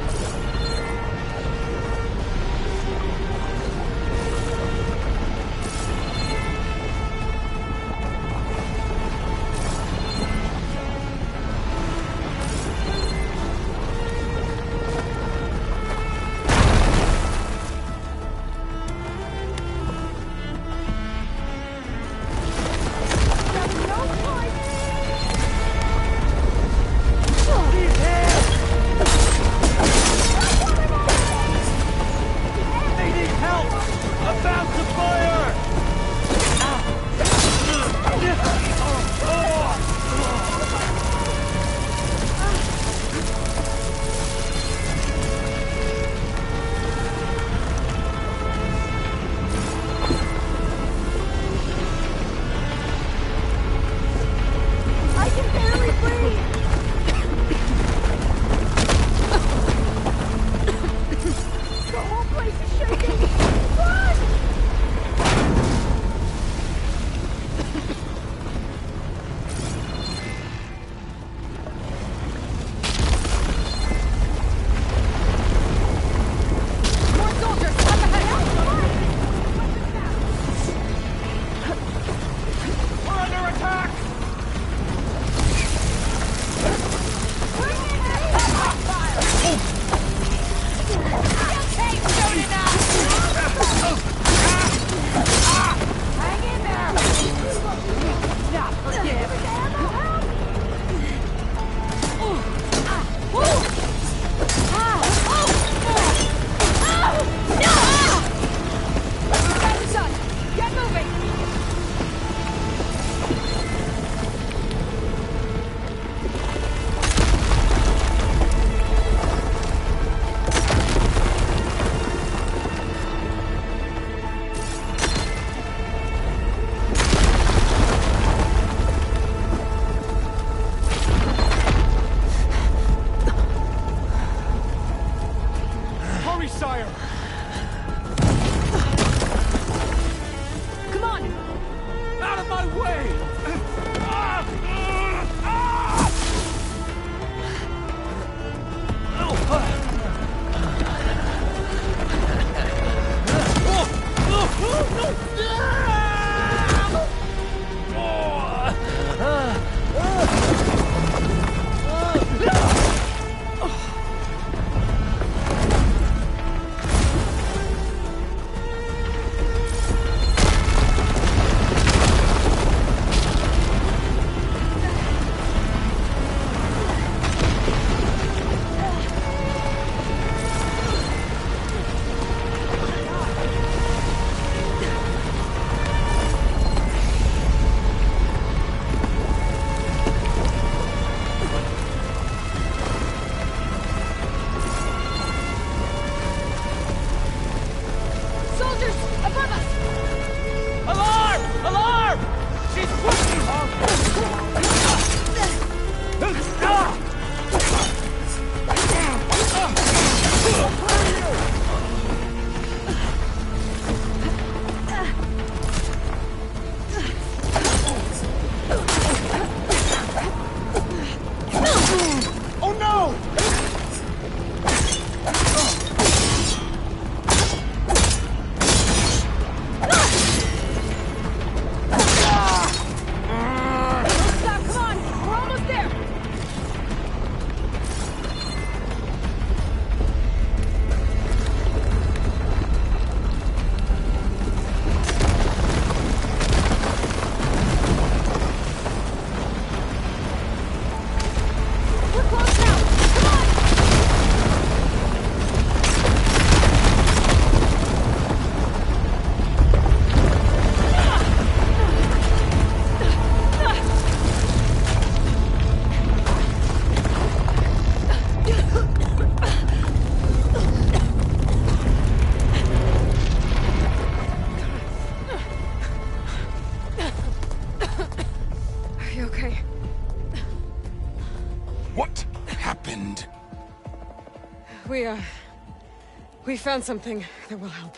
Speaker 1: We found something that will help.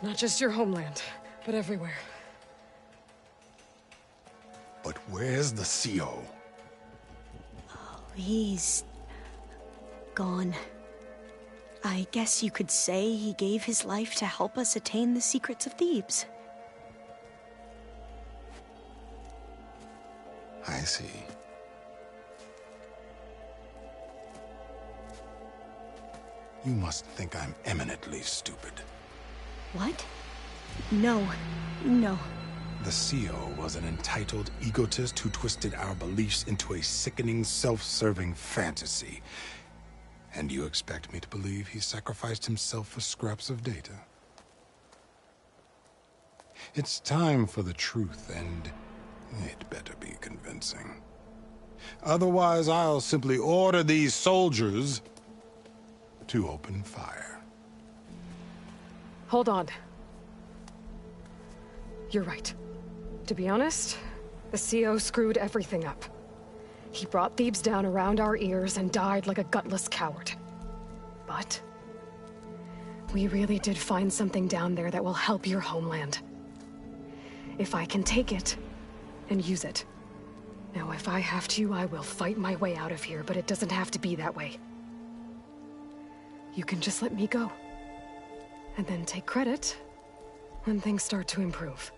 Speaker 1: Not just your homeland, but everywhere.
Speaker 6: But where's the CO?
Speaker 11: He's gone. I guess you could say he gave his life to help us attain the secrets of Thebes.
Speaker 6: I see. You must think I'm eminently stupid.
Speaker 11: What? No. No.
Speaker 6: The CO was an entitled egotist who twisted our beliefs into a sickening, self-serving fantasy. And you expect me to believe he sacrificed himself for scraps of data? It's time for the truth, and it better be convincing. Otherwise, I'll simply order these soldiers to open fire.
Speaker 1: Hold on. You're right. To be honest, the CO screwed everything up. He brought Thebes down around our ears and died like a gutless coward. But we really did find something down there that will help your homeland. If I can take it and use it. Now, if I have to, I will fight my way out of here, but it doesn't have to be that way. You can just let me go. And then take credit when things start to improve.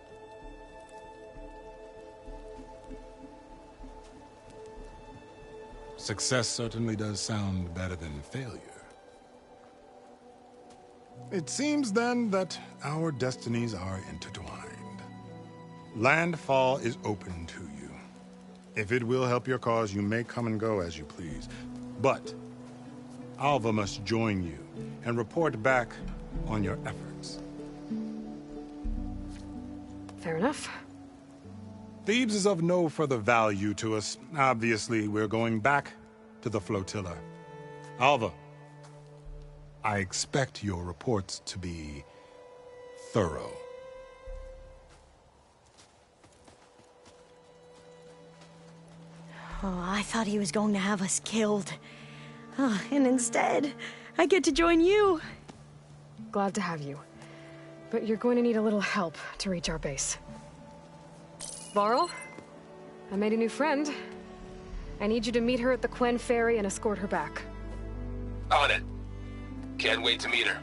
Speaker 6: Success certainly does sound better than failure. It seems then that our destinies are intertwined. Landfall is open to you. If it will help your cause, you may come and go as you please. But Alva must join you and report back on your efforts.
Speaker 1: Fair enough.
Speaker 6: Thebes is of no further value to us. Obviously, we're going back to the flotilla. Alva, I expect your reports to be thorough.
Speaker 11: Oh, I thought he was going to have us killed. Oh, and instead, I get to join you.
Speaker 1: Glad to have you. But you're going to need a little help to reach our base. Varl, I made a new friend. I need you to meet her at the Quen Ferry and escort her back.
Speaker 13: On it. Can't wait to meet her.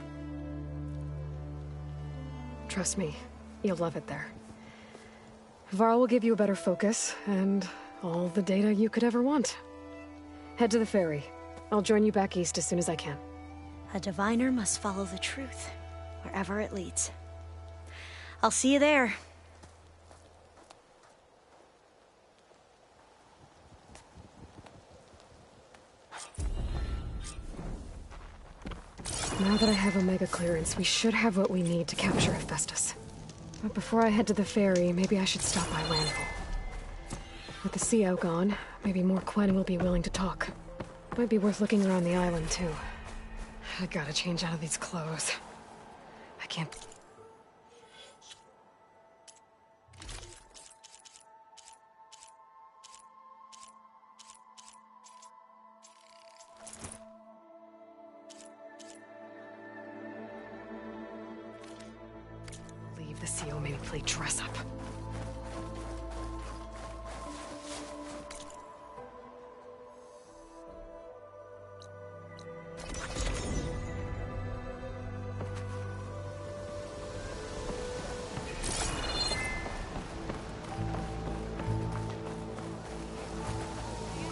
Speaker 1: Trust me, you'll love it there. Varl will give you a better focus, and all the data you could ever want. Head to the ferry. I'll join you back east as soon as I can.
Speaker 11: A diviner must follow the truth, wherever it leads. I'll see you there.
Speaker 1: Now that I have Omega clearance, we should have what we need to capture Hephaestus. But before I head to the ferry, maybe I should stop by Landfall. With the CO gone, maybe more Quen will be willing to talk. Might be worth looking around the island, too. I gotta change out of these clothes. I can't... Believe the CO made me play dress up.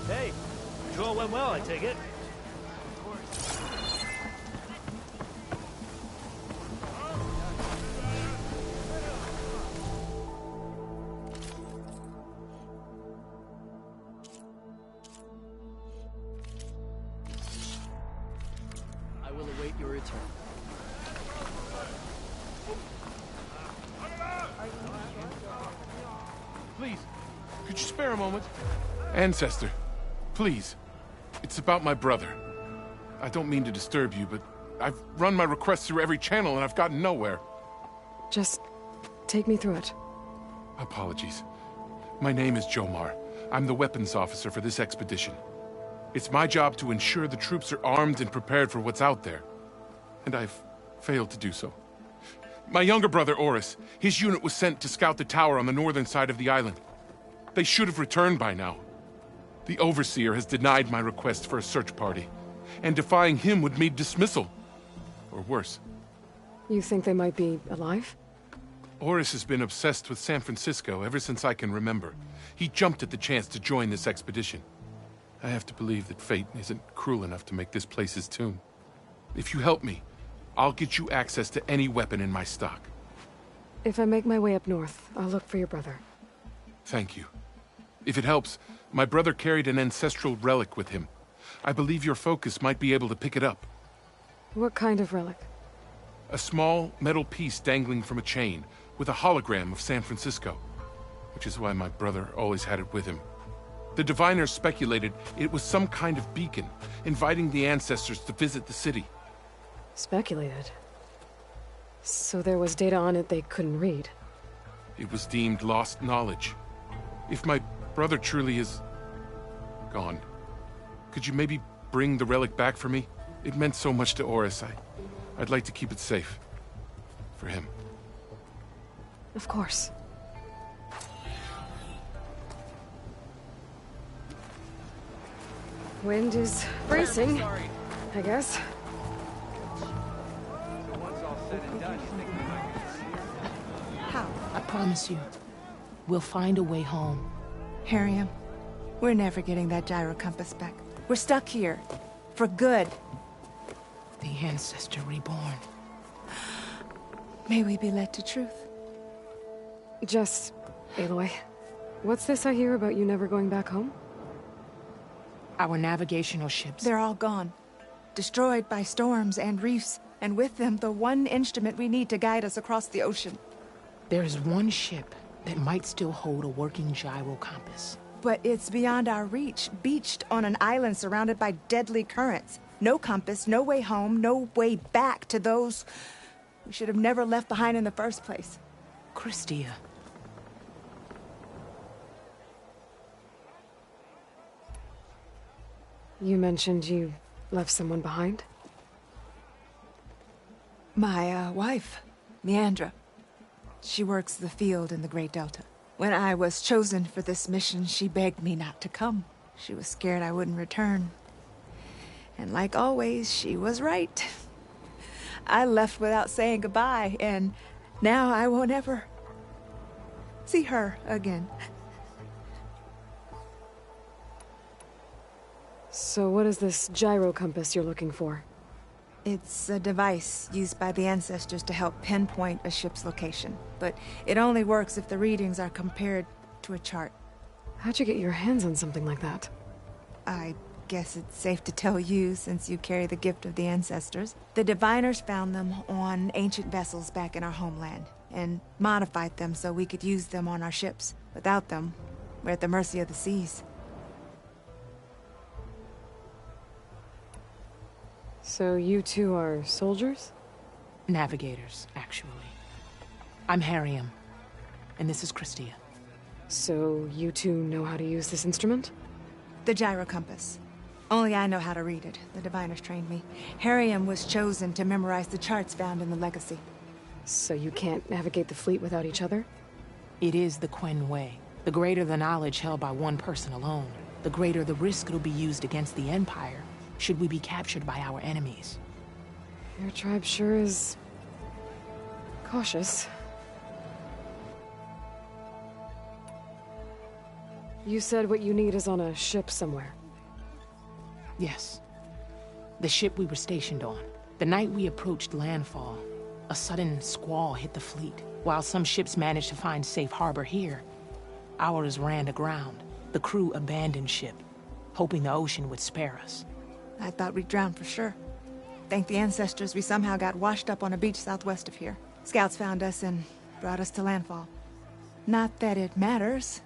Speaker 3: Hey, patrol went well, I take it.
Speaker 14: I will await your return.
Speaker 15: Please, could you spare a moment? Ancestor, please. It's about my brother. I don't mean to disturb you, but I've run my requests through every channel and I've gotten nowhere.
Speaker 1: Just take me through it.
Speaker 15: Apologies. My name is Jomar. I'm the weapons officer for this expedition. It's my job to ensure the troops are armed and prepared for what's out there. And I've failed to do so. My younger brother, Oris, his unit was sent to scout the tower on the northern side of the island. They should have returned by now. The Overseer has denied my request for a search party, and defying him would mean dismissal. Or worse.
Speaker 1: You think they might be alive?
Speaker 15: Oris has been obsessed with San Francisco ever since I can remember. He jumped at the chance to join this expedition. I have to believe that fate isn't cruel enough to make this place his tomb. If you help me, I'll get you access to any weapon in my stock.
Speaker 1: If I make my way up north, I'll look for your brother.
Speaker 15: Thank you. If it helps, my brother carried an ancestral relic with him. I believe your focus might be able to pick it up.
Speaker 1: What kind of relic?
Speaker 15: A small metal piece dangling from a chain, with a hologram of San Francisco. Which is why my brother always had it with him. The diviners speculated it was some kind of beacon, inviting the ancestors to visit the city.
Speaker 1: Speculated? So there was data on it they couldn't read?
Speaker 15: It was deemed lost knowledge. If my brother truly is gone, could you maybe bring the relic back for me? It meant so much to Oris. I'd like to keep it safe. For him.
Speaker 1: Of course. Wind is bracing, I guess.
Speaker 16: How? I promise you, we'll find a way home.
Speaker 17: Harriam, we're never getting that gyro compass back. We're stuck here. For good.
Speaker 16: The Ancestor reborn.
Speaker 17: May we be led to truth.
Speaker 1: Just, Aloy, what's this I hear about you never going back home?
Speaker 16: Our navigational ships.
Speaker 17: They're all gone. Destroyed by storms and reefs, and with them the one instrument we need to guide us across the ocean.
Speaker 16: There is one ship that might still hold a working gyro compass.
Speaker 17: But it's beyond our reach, beached on an island surrounded by deadly currents. No compass, no way home, no way back to those we should have never left behind in the first place.
Speaker 16: Christia.
Speaker 1: You mentioned you left someone behind?
Speaker 17: My, wife, Meandra. She works the field in the Great Delta. When I was chosen for this mission, she begged me not to come. She was scared I wouldn't return. And like always, she was right. I left without saying goodbye, and now I won't ever see her again.
Speaker 1: So what is this gyro compass you're looking for?
Speaker 17: It's a device used by the ancestors to help pinpoint a ship's location. But it only works if the readings are compared to a chart.
Speaker 1: How'd you get your hands on something like that?
Speaker 17: I guess it's safe to tell you, since you carry the gift of the ancestors. The diviners found them on ancient vessels back in our homeland, and modified them so we could use them on our ships. Without them, we're at the mercy of the seas.
Speaker 1: So you two are soldiers?
Speaker 16: Navigators, actually. I'm Harriam, and this is Christia.
Speaker 1: So you two know how to use this instrument?
Speaker 17: The gyro compass. Only I know how to read it. The diviners trained me. Harriam was chosen to memorize the charts found in the Legacy.
Speaker 1: So you can't navigate the fleet without each other?
Speaker 16: It is the Quen way. The greater the knowledge held by one person alone, the greater the risk it'll be used against the Empire, should we be captured by our enemies.
Speaker 1: Your tribe sure is cautious. You said what you need is on a ship somewhere.
Speaker 16: Yes. The ship we were stationed on. The night we approached landfall, a sudden squall hit the fleet. While some ships managed to find safe harbor here, ours ran aground. The crew abandoned ship, hoping the ocean would spare us.
Speaker 17: I thought we'd drown for sure. Thank the ancestors we somehow got washed up on a beach southwest of here. Scouts found us and brought us to landfall. Not that it matters.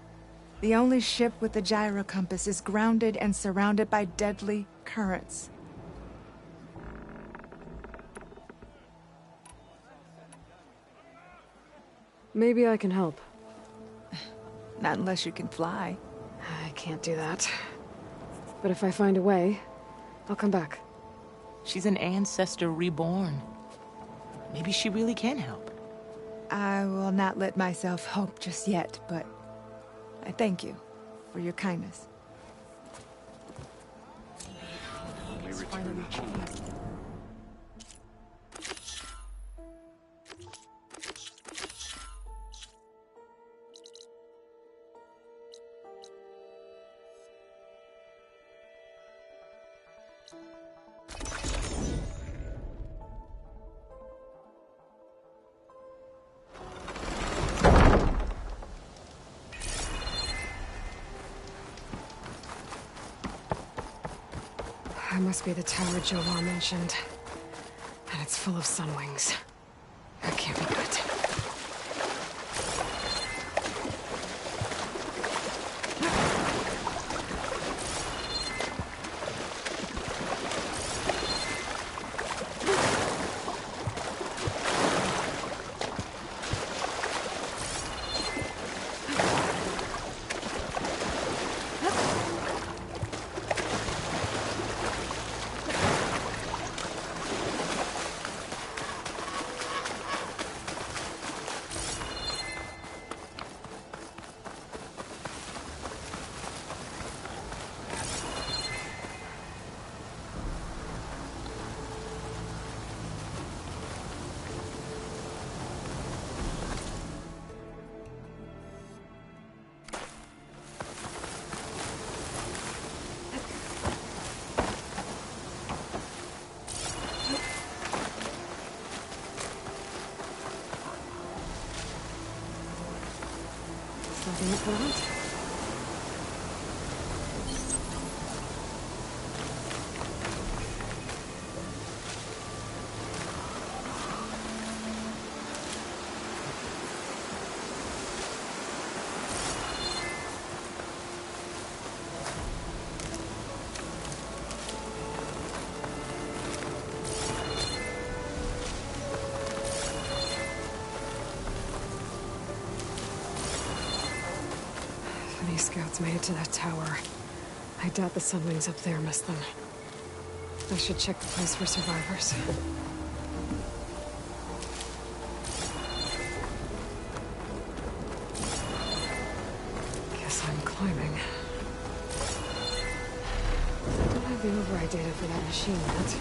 Speaker 17: The only ship with the gyro compass is grounded and surrounded by deadly currents.
Speaker 1: Maybe I can help.
Speaker 17: Not unless you can fly.
Speaker 1: I can't do that. But if I find a way, I'll come back.
Speaker 16: She's an ancestor reborn. Maybe she really can help.
Speaker 17: I will not let myself hope just yet, but I thank you for your kindness.
Speaker 15: We return home.
Speaker 1: That must be the tower Jovar mentioned. And it's full of sunwings. That can't be good. Nothing to put out. Any scouts made it to that tower. I doubt the Sunwings up there missed them. I should check the place for survivors. Guess I'm climbing. I don't have the override data for that machine yet.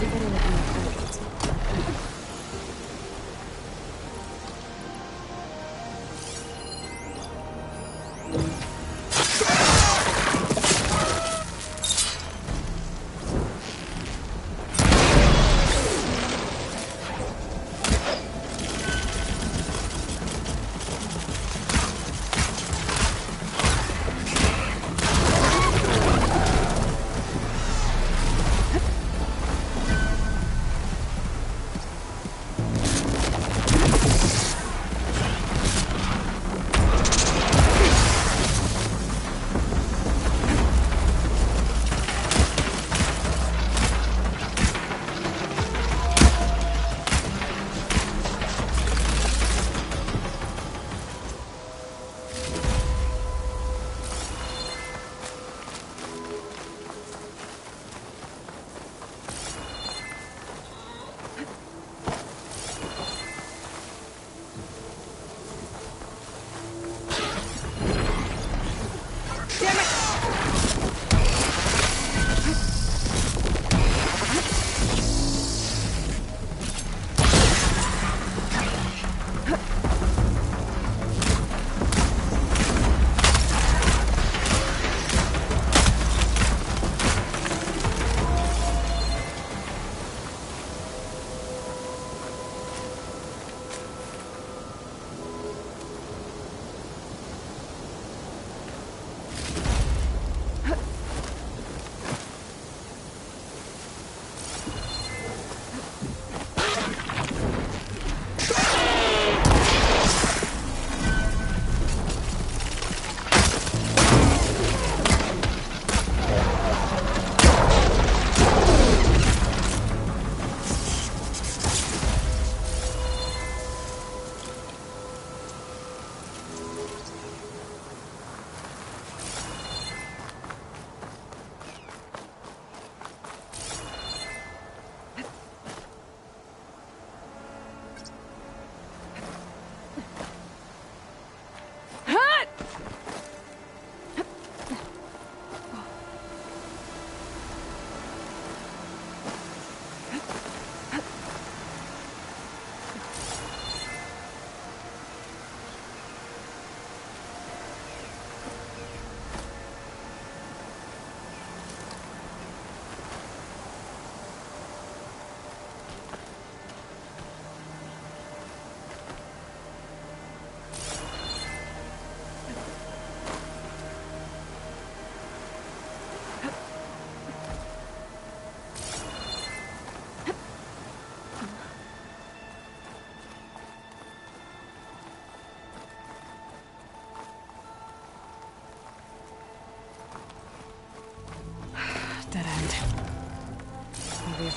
Speaker 1: We better look in the targets.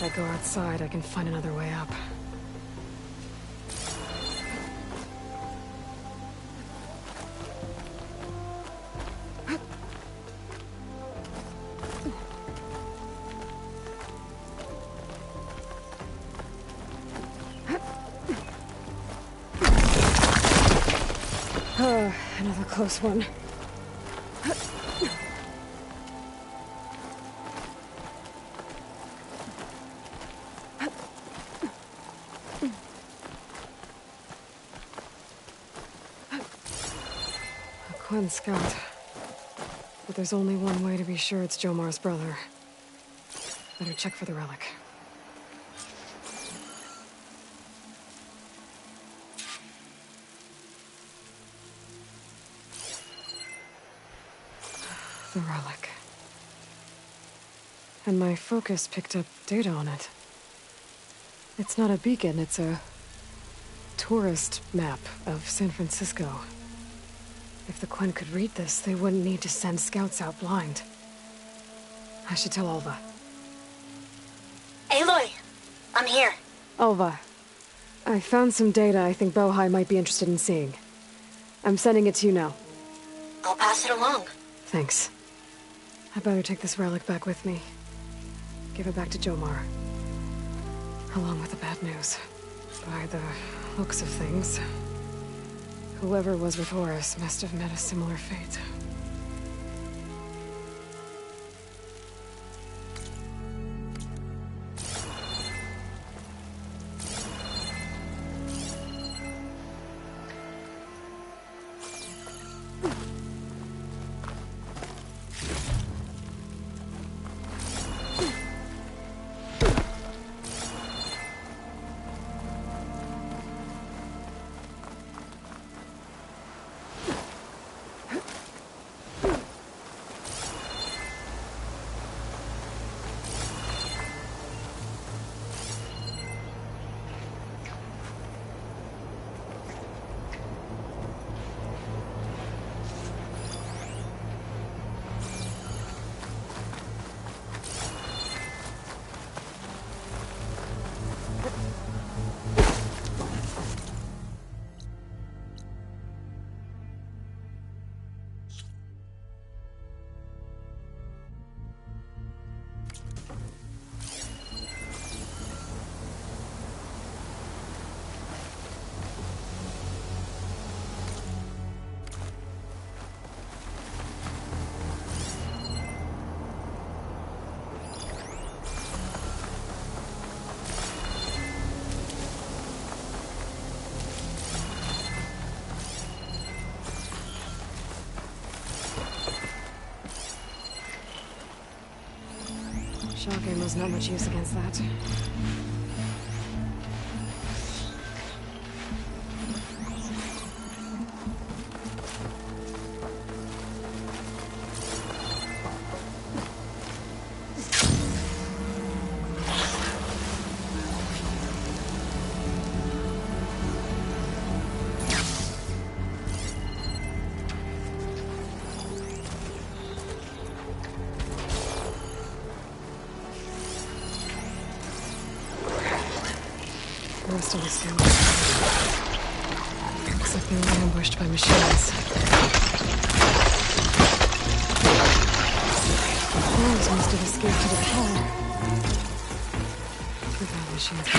Speaker 1: If I go outside, I can find another way up. Another close one. A Quen scout. But there's only one way to be sure it's Jomar's brother. Better check for the relic. The relic. And my focus picked up data on it. It's not a beacon, it's a tourist map of San Francisco. If the Quen could read this, they wouldn't need to send scouts out blind. I should tell Alva.
Speaker 11: Aloy! I'm here.
Speaker 1: Alva, I found some data I think Bohai might be interested in seeing. I'm sending it to you now.
Speaker 11: I'll pass it along.
Speaker 1: Thanks. I better take this relic back with me. Give it back to Jomar. Along with the bad news. By the looks of things, whoever was with Horus must have met a similar fate. Shock ammo's not much use against that. The rest of the scout. Looks like they were ambushed by machines. Horus must have escaped to the hall. Too bad machines.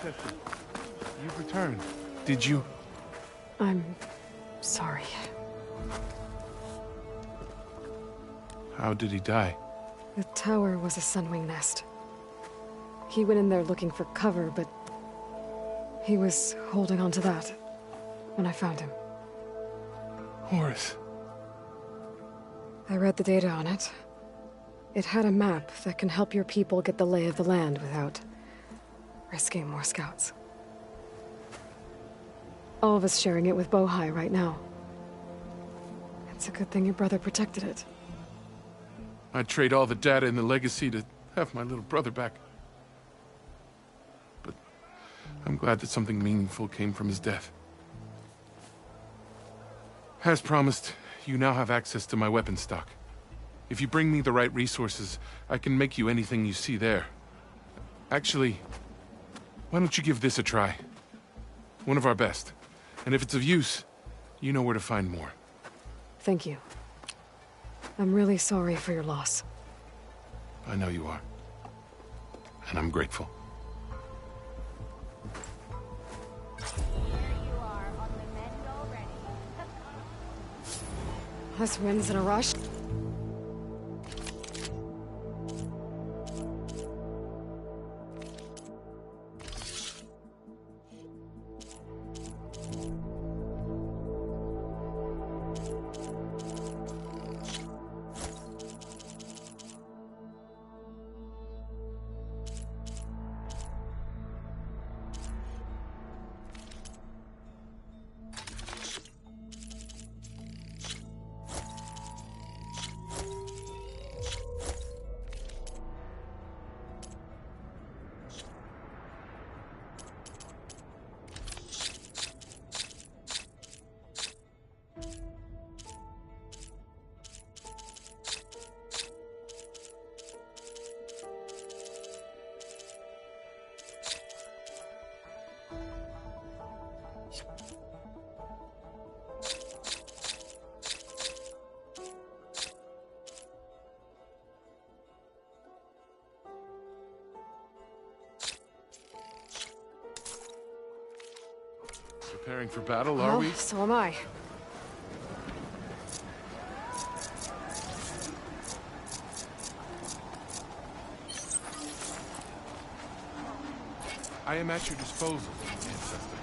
Speaker 15: Ancestor, you've returned. Did you?
Speaker 1: I'm sorry.
Speaker 15: How did he die?
Speaker 1: The tower was a sunwing nest. He went in there looking for cover, but he was holding on to that when I found him.
Speaker 15: Horus.
Speaker 1: I read the data on it. It had a map that can help your people get the lay of the land without risking more scouts. All of us sharing it with Bohai right now. It's a good thing your brother protected it.
Speaker 15: I'd trade all the data in the legacy to have my little brother back. But I'm glad that something meaningful came from his death. As promised, you now have access to my weapon stock. If you bring me the right resources, I can make you anything you see there. Actually, why don't you give this a try? One of our best. And if it's of use, you know where to find more.
Speaker 1: Thank you. I'm really sorry for your loss.
Speaker 15: I know you are. And I'm grateful.
Speaker 1: This wind's in a rush.
Speaker 15: Preparing for battle, are we?
Speaker 1: So am I.
Speaker 15: I am at your disposal, Ancestor.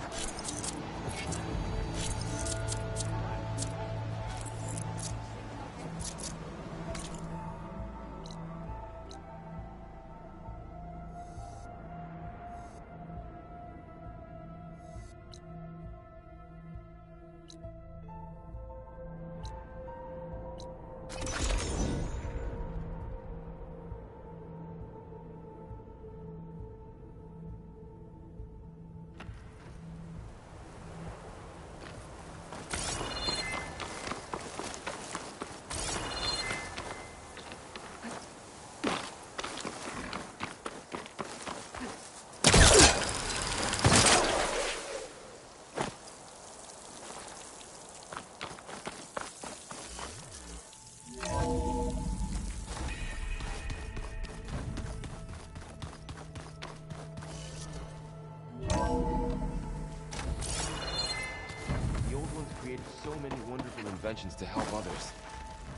Speaker 13: Inventions to help others.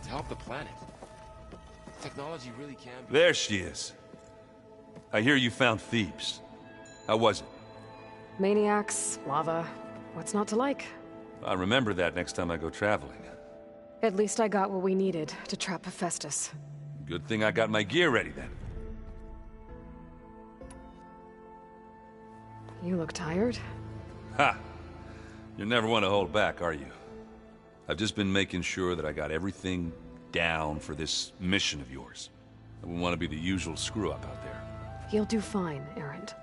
Speaker 13: To help the planet. Technology really can be...
Speaker 18: There she is. I hear you found Thebes. How was it?
Speaker 1: Maniacs, lava, what's not to like?
Speaker 18: I'll remember that next time I go traveling.
Speaker 1: At least I got what we needed to trap Hephaestus.
Speaker 18: Good thing I got my gear ready then.
Speaker 1: You look tired.
Speaker 18: Ha! You never want to hold back, are you? I've just been making sure that I got everything down for this mission of yours. I wouldn't want to be the usual screw-up out there.
Speaker 1: You'll do fine, Erend.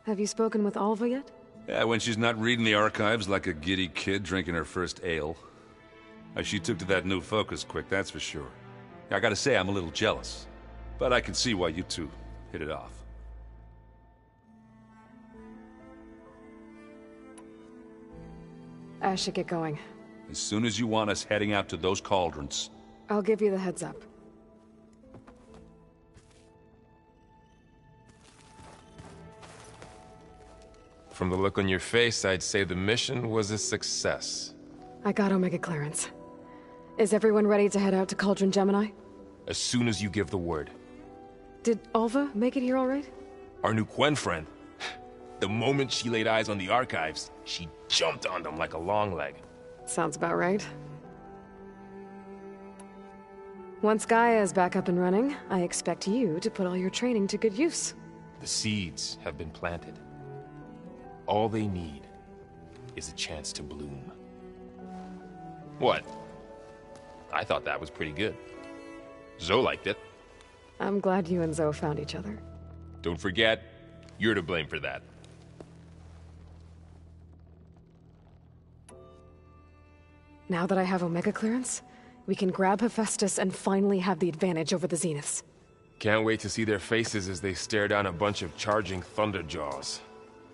Speaker 1: Have you spoken with Alva yet?
Speaker 18: Yeah, when she's not reading the archives like a giddy kid drinking her first ale. She took to that new focus quick, that's for sure. I gotta say, I'm a little jealous. But I can see why you two hit it off.
Speaker 1: I should get going.
Speaker 18: As soon as you want us heading out to those cauldrons.
Speaker 1: I'll give you the heads up.
Speaker 13: From the look on your face, I'd say the mission was a success.
Speaker 1: I got Omega clearance. Is everyone ready to head out to Cauldron Gemini?
Speaker 13: As soon as you give the word.
Speaker 1: Did Alva make it here all right?
Speaker 13: Our new Quen friend. The moment she laid eyes on the archives, she jumped on them like a long leg.
Speaker 1: Sounds about right. Once Gaia is back up and running, I expect you to put all your training to good use.
Speaker 13: The seeds have been planted. All they need is a chance to bloom. What? I thought that was pretty good. Zoe liked it.
Speaker 1: I'm glad you and Zoe found each other.
Speaker 13: Don't forget, you're to blame for that.
Speaker 1: Now that I have Omega clearance, we can grab Hephaestus and finally have the advantage over the Zeniths.
Speaker 13: Can't wait to see their faces as they stare down a bunch of charging Thunderjaws.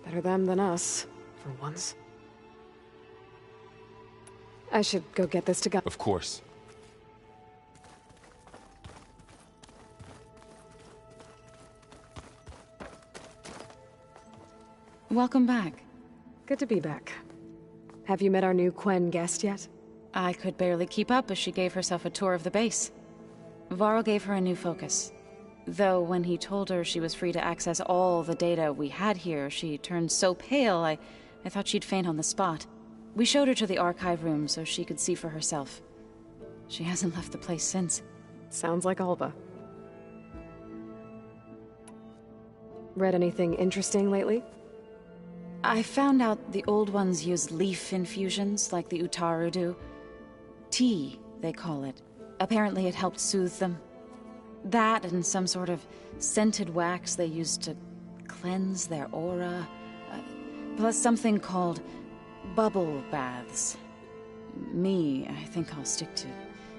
Speaker 1: Better them than us, for once. I should go get this to go.
Speaker 13: Of course.
Speaker 19: Welcome back.
Speaker 1: Good to be back. Have you met our new Quen guest yet?
Speaker 19: I could barely keep up as she gave herself a tour of the base. Varl gave her a new focus. Though when he told her she was free to access all the data we had here, she turned so pale I thought she'd faint on the spot. We showed her to the archive room so she could see for herself. She hasn't left the place since.
Speaker 1: Sounds like Alva. Read anything interesting lately?
Speaker 19: I found out the old ones use leaf infusions like the Utaru do. Tea, they call it. Apparently it helped soothe them. That and some sort of scented wax they used to cleanse their aura. Plus something called bubble baths. I think I'll stick to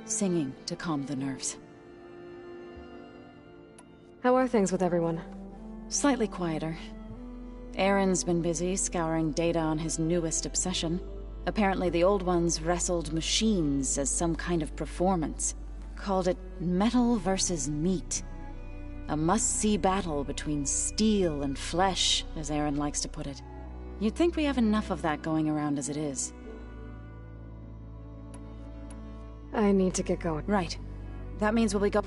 Speaker 19: singing to calm the nerves.
Speaker 1: How are things with everyone?
Speaker 19: Slightly quieter. Aaron's been busy scouring data on his newest obsession. Apparently the old ones wrestled machines as some kind of performance. Called it metal versus meat. A must-see battle between steel and flesh, as Aaron likes to put it. You'd think we have enough of that going around as it is.
Speaker 1: I need to get going.
Speaker 19: Right. That means we'll be go-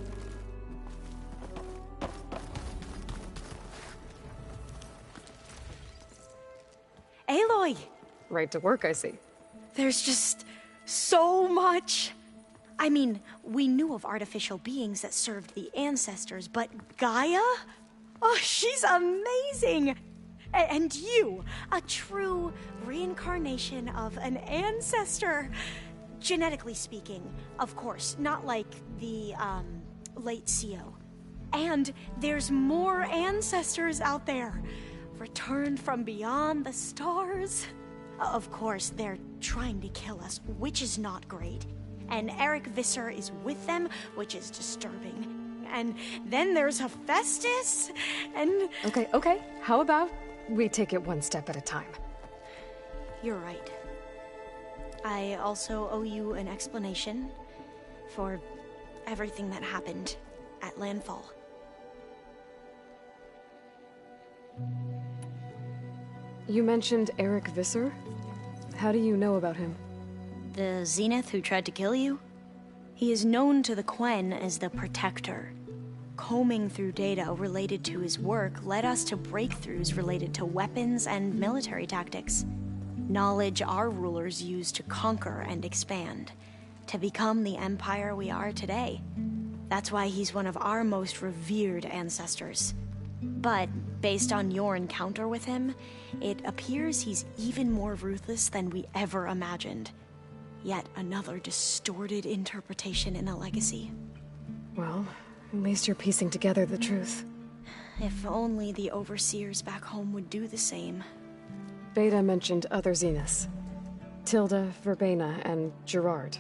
Speaker 11: Aloy!
Speaker 1: Right to work, I see.
Speaker 11: There's just so much. I mean, we knew of artificial beings that served the ancestors, but Gaia? Oh, she's amazing! And you, a true reincarnation of an ancestor. Genetically speaking, of course, not like the, late CO. And there's more ancestors out there, returned from beyond the stars. Of course, they're trying to kill us, which is not great. And Eric Visser is with them, which is disturbing. And then there's Hephaestus, and...
Speaker 1: Okay. How about we take it one step at a time?
Speaker 11: You're right. I also owe you an explanation for everything that happened at Landfall.
Speaker 1: You mentioned Eric Visser? How do you know about him?
Speaker 11: The Zenith who tried to kill you? He is known to the Quen as the Protector. Combing through data related to his work led us to breakthroughs related to weapons and military tactics. Knowledge our rulers used to conquer and expand, to become the empire we are today. That's why he's one of our most revered ancestors. But based on your encounter with him, it appears he's even more ruthless than we ever imagined. Yet another distorted interpretation in a legacy.
Speaker 1: Well, at least you're piecing together the truth.
Speaker 11: If only the overseers back home would do the same.
Speaker 1: Beta mentioned other Zeniths. Tilda, Verbena, and Gerard.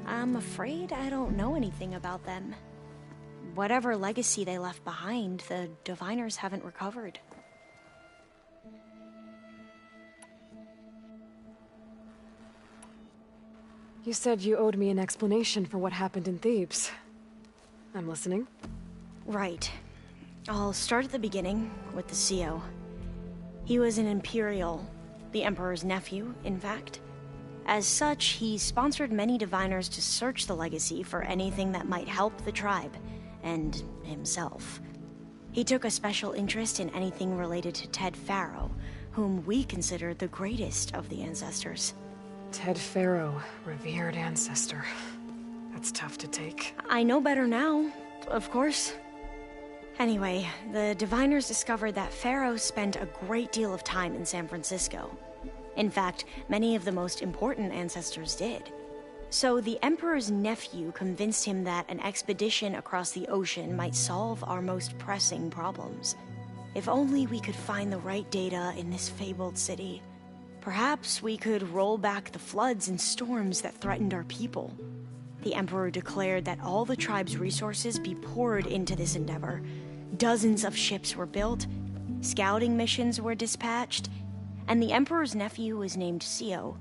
Speaker 11: I'm afraid I don't know anything about them. Whatever legacy they left behind, the Diviners haven't recovered.
Speaker 1: You said you owed me an explanation for what happened in Thebes. I'm listening.
Speaker 11: Right. I'll start at the beginning, with the CO. He was an Imperial, the Emperor's nephew, in fact. As such, he sponsored many diviners to search the legacy for anything that might help the tribe, and himself. He took a special interest in anything related to Ted Faro, whom we consider the greatest of the ancestors.
Speaker 1: Ted Faro, revered ancestor. That's tough to take.
Speaker 11: I know better now, of course. Anyway, the diviners discovered that Faro spent a great deal of time in San Francisco. In fact, many of the most important ancestors did. So the Emperor's nephew convinced him that an expedition across the ocean might solve our most pressing problems. If only we could find the right data in this fabled city. Perhaps we could roll back the floods and storms that threatened our people. The Emperor declared that all the tribe's resources be poured into this endeavor. Dozens of ships were built, scouting missions were dispatched, and the Emperor's nephew was named Sio,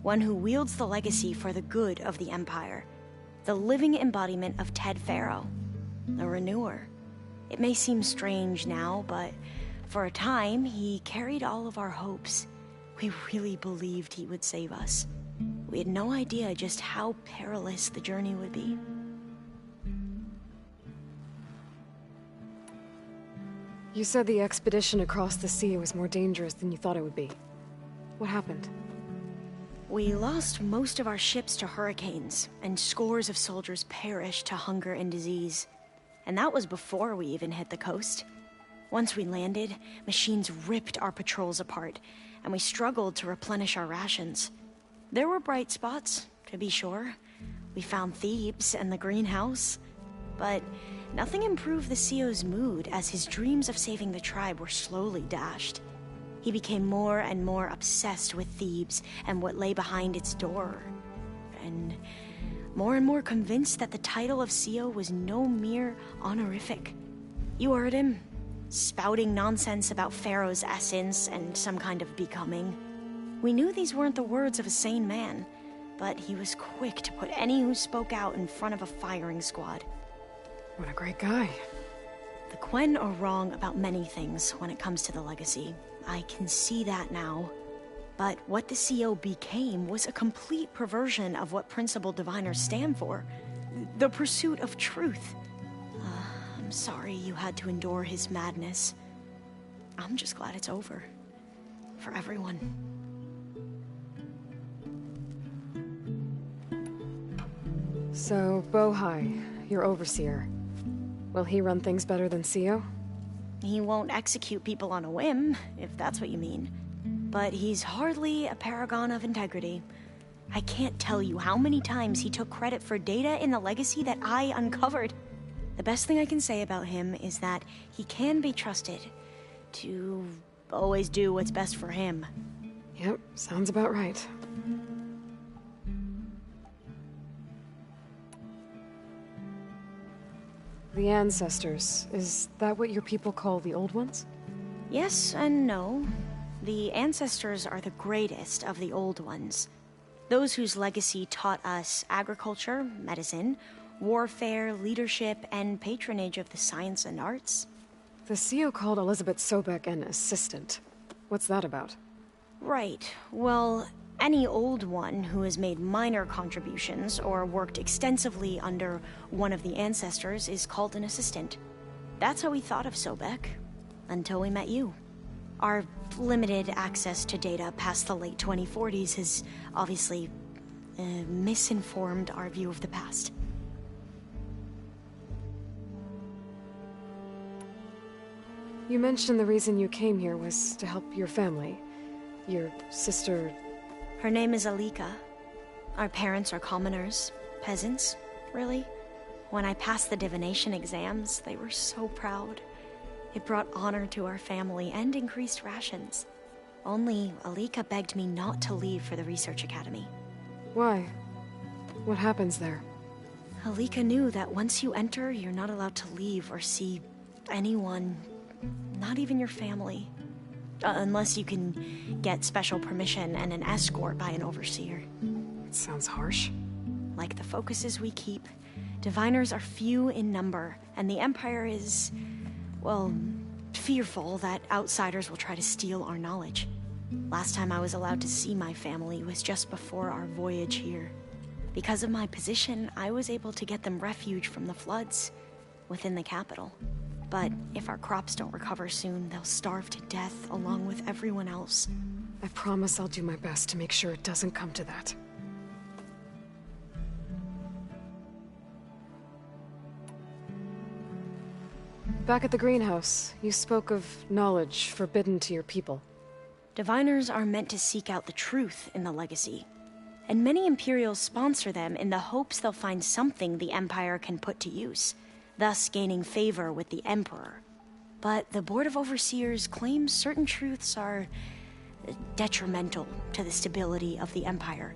Speaker 11: one who wields the legacy for the good of the Empire, the living embodiment of Ted Faro, the Renewer. It may seem strange now, but for a time, he carried all of our hopes. We really believed he would save us. We had no idea just how perilous the journey would be.
Speaker 1: You said the expedition across the sea was more dangerous than you thought it would be. What happened?
Speaker 11: We lost most of our ships to hurricanes, and scores of soldiers perished to hunger and disease. And that was before we even hit the coast. Once we landed, machines ripped our patrols apart, and we struggled to replenish our rations. There were bright spots, to be sure. We found Thebes and the greenhouse, but nothing improved the CEO's mood as his dreams of saving the tribe were slowly dashed. He became more and more obsessed with Thebes and what lay behind its door, and more convinced that the title of CEO was no mere honorific. You heard him, spouting nonsense about Pharaoh's essence and some kind of becoming. We knew these weren't the words of a sane man, but he was quick to put any who spoke out in front of a firing squad.
Speaker 1: What a great guy.
Speaker 11: The Quen are wrong about many things when it comes to the legacy. I can see that now. But what the CO became was a complete perversion of what principal diviners stand for. The pursuit of truth. I'm sorry you had to endure his madness. I'm just glad it's over. For everyone.
Speaker 1: So, Bohai, your overseer. Will he run things better than CEO?
Speaker 11: He won't execute people on a whim, if that's what you mean. But he's hardly a paragon of integrity. I can't tell you how many times he took credit for data in the legacy that I uncovered. The best thing I can say about him is that he can be trusted to always do what's best for him.
Speaker 1: Yep, sounds about right. The ancestors, is that what your people call the old ones?
Speaker 11: Yes and no. The ancestors are the greatest of the old ones. Those whose legacy taught us agriculture, medicine, warfare, leadership, and patronage of the science and arts.
Speaker 1: The CEO called Elizabeth Sobek an assistant. What's that about?
Speaker 11: Right. Well, any old one who has made minor contributions or worked extensively under one of the ancestors is called an assistant. That's how we thought of Sobek, until we met you. Our limited access to data past the late 2040s has obviously misinformed our view of the past.
Speaker 1: You mentioned the reason you came here was to help your family. Your sister...
Speaker 11: Her name is Alika. Our parents are commoners. Peasants, really. When I passed the divination exams, they were so proud. It brought honor to our family and increased rations. Only Alika begged me not to leave for the Research Academy.
Speaker 1: Why? What happens there?
Speaker 11: Alika knew that once you enter, you're not allowed to leave or see anyone, not even your family. Unless you can get special permission and an escort by an overseer.
Speaker 1: It sounds harsh.
Speaker 11: Like the focuses we keep, diviners are few in number, and the Empire is, well, fearful that outsiders will try to steal our knowledge. Last time I was allowed to see my family was just before our voyage here. Because of my position, I was able to get them refuge from the floods within the capital. But if our crops don't recover soon, they'll starve to death along with everyone else.
Speaker 1: I promise I'll do my best to make sure it doesn't come to that. Back at the greenhouse, you spoke of knowledge forbidden to your people.
Speaker 11: Diviners are meant to seek out the truth in the legacy, and many Imperials sponsor them in the hopes they'll find something the Empire can put to use, thus gaining favor with the Emperor. But the Board of Overseers claims certain truths are detrimental to the stability of the Empire,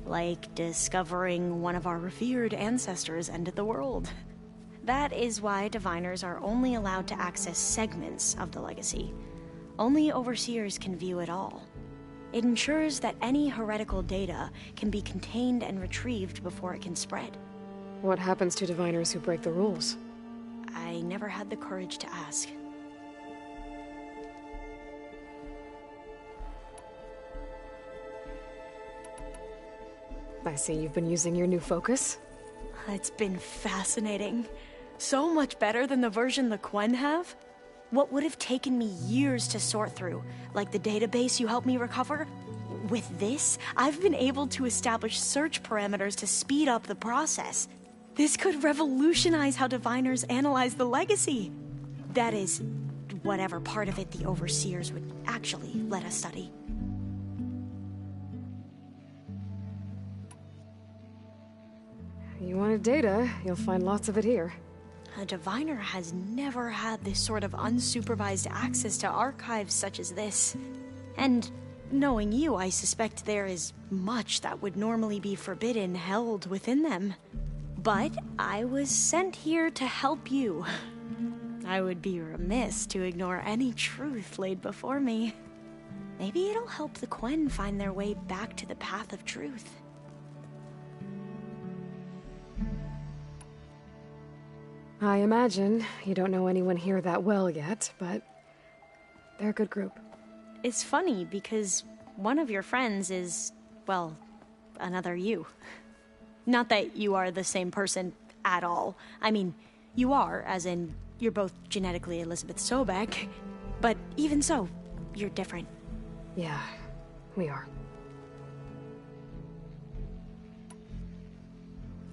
Speaker 11: like discovering one of our revered ancestors ended the world. That is why Diviners are only allowed to access segments of the legacy. Only Overseers can view it all. It ensures that any heretical data can be contained and retrieved before it can spread.
Speaker 1: What happens to Diviners who break the rules?
Speaker 11: I never had the courage to ask.
Speaker 1: I see you've been using your new focus.
Speaker 11: It's been fascinating. So much better than the version the Quen have. What would have taken me years to sort through, like the database you helped me recover? With this, I've been able to establish search parameters to speed up the process. This could revolutionize how Diviners analyze the legacy. That is, whatever part of it the Overseers would actually let us study.
Speaker 1: You wanted data, you'll find lots of it here.
Speaker 11: A Diviner has never had this sort of unsupervised access to archives such as this. And knowing you, I suspect there is much that would normally be forbidden held within them. But I was sent here to help you. I would be remiss to ignore any truth laid before me. Maybe it'll help the Quen find their way back to the path of truth.
Speaker 1: I imagine you don't know anyone here that well yet, but they're a good group.
Speaker 11: It's funny because one of your friends is, well, another you. Not that you are the same person at all. I mean, you are, as in, you're both genetically Elizabeth Sobek, but even so, you're different.
Speaker 1: Yeah, we are.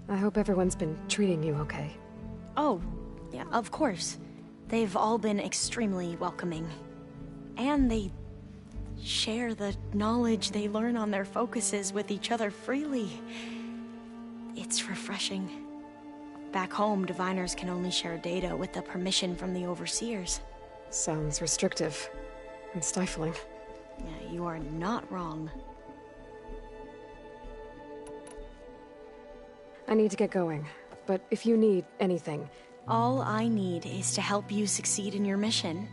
Speaker 1: I hope everyone's been treating you okay.
Speaker 11: Oh, yeah, of course. They've all been extremely welcoming. And they share the knowledge they learn on their focuses with each other freely. It's refreshing. Back home, Diviners can only share data with the permission from the Overseers.
Speaker 1: Sounds restrictive and stifling.
Speaker 11: Yeah, you are not wrong.
Speaker 1: I need to get going. But if you need anything...
Speaker 11: All I need is to help you succeed in your mission.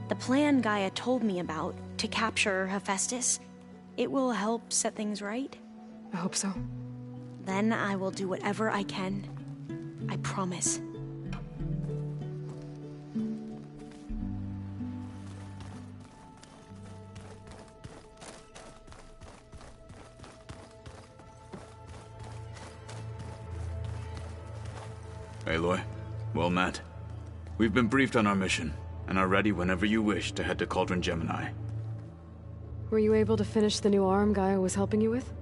Speaker 11: The plan Gaia told me about, to capture Hephaestus, it will help set things right.
Speaker 1: I hope so.
Speaker 11: Then I will do whatever I can. I promise.
Speaker 20: Aloy, well met. We've been briefed on our mission, and are ready whenever you wish to head to Cauldron Gemini.
Speaker 1: Were you able to finish the new arm Gaia was helping you with?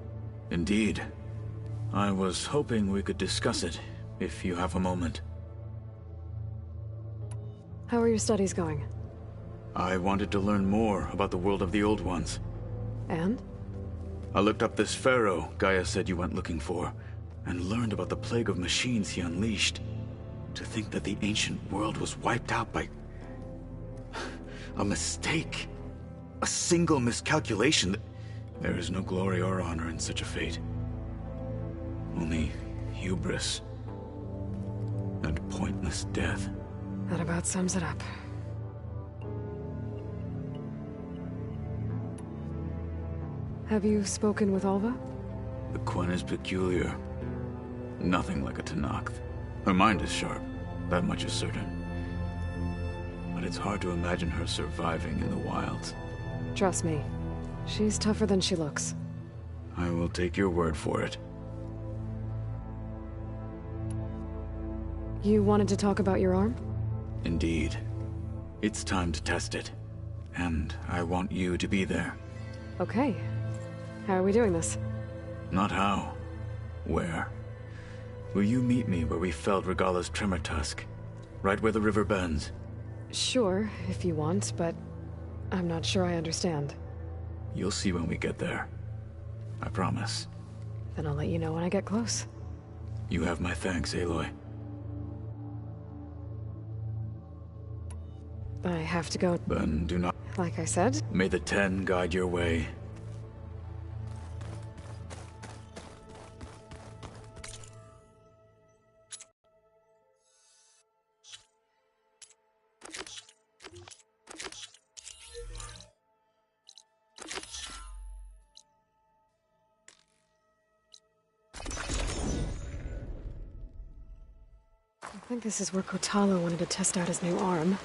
Speaker 20: Indeed. I was hoping we could discuss it, if you have a moment.
Speaker 1: How are your studies going?
Speaker 20: I wanted to learn more about the world of the Old Ones.
Speaker 1: And?
Speaker 20: I looked up this pharaoh Gaia said you went looking for, and learned about the plague of machines he unleashed. To think that the ancient world was wiped out by... a mistake. A single miscalculation. There is no glory or honor in such a fate. Only hubris. And pointless death.
Speaker 1: That about sums it up. Have you spoken with Alva?
Speaker 20: The Quen is peculiar. Nothing like a Tenakth. Her mind is sharp, that much is certain. But but it's hard to imagine her surviving in the wilds.
Speaker 1: Trust me, she's tougher than she looks.
Speaker 20: I will take your word for it.
Speaker 1: You wanted to talk about your arm?
Speaker 20: Indeed. It's time to test it. And I want you to be there.
Speaker 1: Okay. How are we doing this?
Speaker 20: Not how. Where? Will you meet me where we felled Regalla's tremor tusk? Right where the river bends?
Speaker 1: Sure, if you want, but I'm not sure I understand.
Speaker 20: You'll see when we get there. I promise.
Speaker 1: Then I'll let you know when I get close.
Speaker 20: You have my thanks, Aloy.
Speaker 1: I have to go.
Speaker 20: Then do not...
Speaker 1: Like I said.
Speaker 20: May the Ten guide your way.
Speaker 1: I think this is where Kotallo wanted to test out his new arm.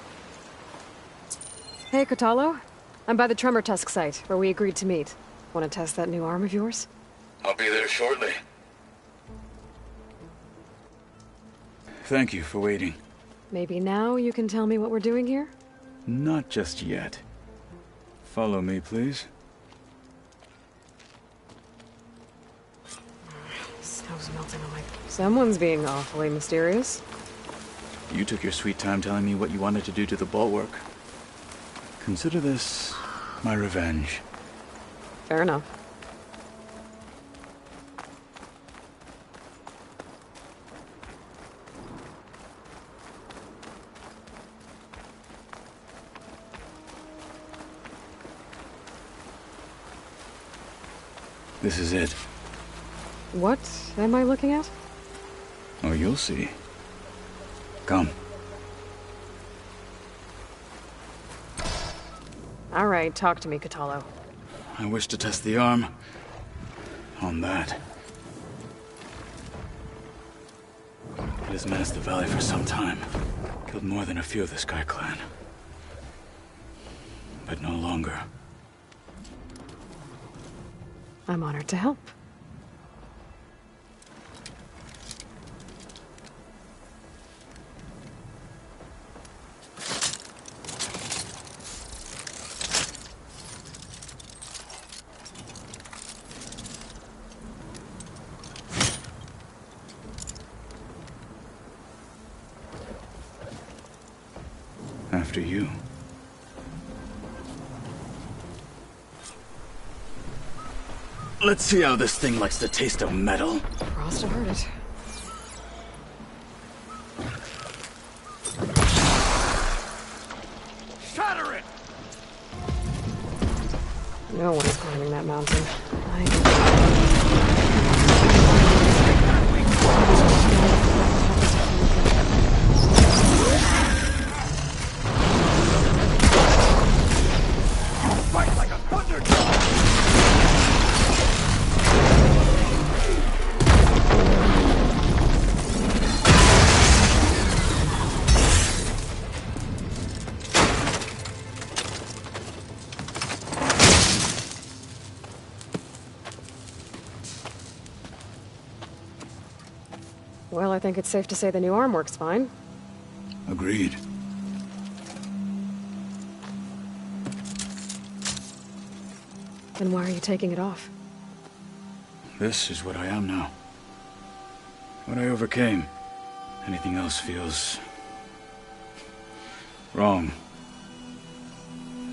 Speaker 1: Hey, Kotallo. I'm by the Tremor Tusk site, where we agreed to meet. Want to test that new arm of yours?
Speaker 20: I'll be there shortly. Thank you for waiting.
Speaker 1: Maybe now you can tell me what we're doing here?
Speaker 20: Not just yet. Follow me, please.
Speaker 1: Snow's melting on my... Someone's being awfully mysterious.
Speaker 20: You took your sweet time telling me what you wanted to do to the bulwark. Consider this my revenge.
Speaker 1: Fair enough.
Speaker 20: This is it.
Speaker 1: What am I looking at?
Speaker 20: Oh, you'll see. Come.
Speaker 1: All right, talk to me, Kotallo.
Speaker 20: I wish to test the arm on that. It has menaced the valley for some time. Killed more than a few of the Sky Clan. But no longer.
Speaker 1: I'm honored to help.
Speaker 20: After you. Let's see how this thing likes the taste of metal.
Speaker 1: Frost heard it.
Speaker 2: Shatter it!
Speaker 1: No one's climbing that mountain.
Speaker 2: Fight like a thunderdog!
Speaker 1: Well, I think it's safe to say the new arm works fine.
Speaker 20: Agreed.
Speaker 1: Then why are you taking it off?
Speaker 20: This is what I am now. What I overcame. Anything else feels... wrong.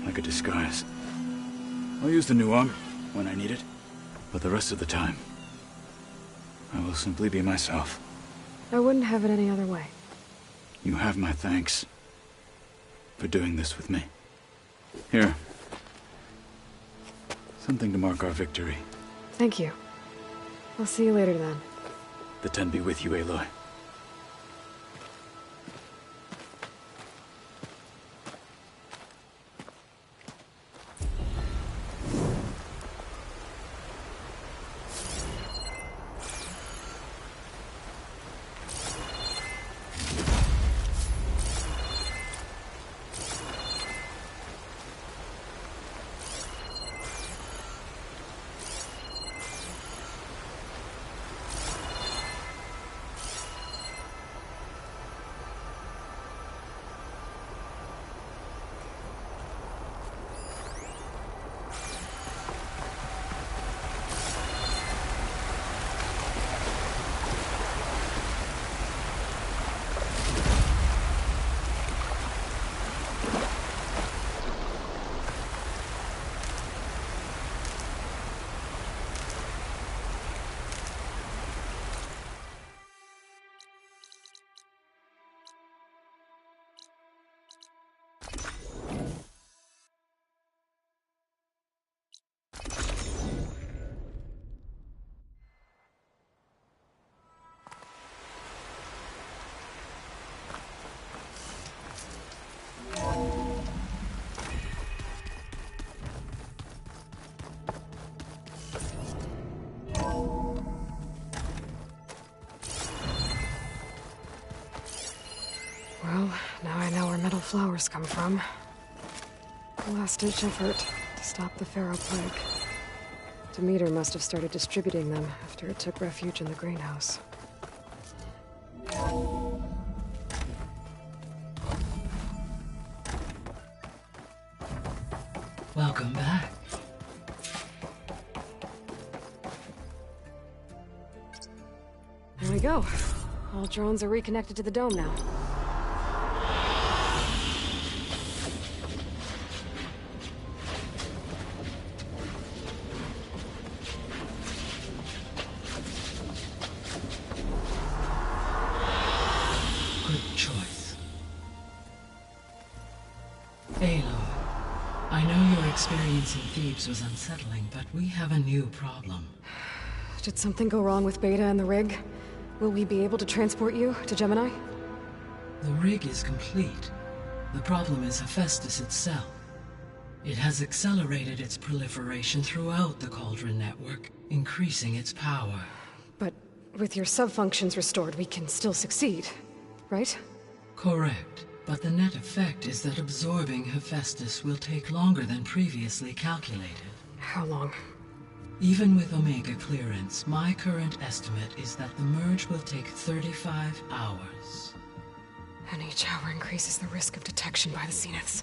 Speaker 20: Like a disguise. I'll use the new arm when I need it, but the rest of the time, I will simply be myself.
Speaker 1: I wouldn't have it any other way.
Speaker 20: You have my thanks for doing this with me. Here. Something to mark our victory.
Speaker 1: Thank you. I'll see you later then.
Speaker 20: The Ten be with you, Aloy.
Speaker 1: flowers come from. A last-ditch effort to stop the Pharaoh plague. Demeter must have started distributing them after it took refuge in the greenhouse.
Speaker 21: Welcome back.
Speaker 1: There we go. All drones are reconnected to the dome now.
Speaker 21: Good choice. Aloy, I know your experience in Thebes was unsettling, but we have a new problem.
Speaker 1: Did something go wrong with Beta and the rig? Will we be able to transport you to Gemini?
Speaker 21: The rig is complete. The problem is Hephaestus itself. It has accelerated its proliferation throughout the Cauldron network, increasing its power.
Speaker 1: But with your sub-functions restored, we can still succeed, right?
Speaker 21: Correct. But the net effect is that absorbing Hephaestus will take longer than previously calculated.
Speaker 1: How long?
Speaker 21: Even with Omega clearance, my current estimate is that the merge will take 35 hours.
Speaker 1: And each hour increases the risk of detection by the Zeniths.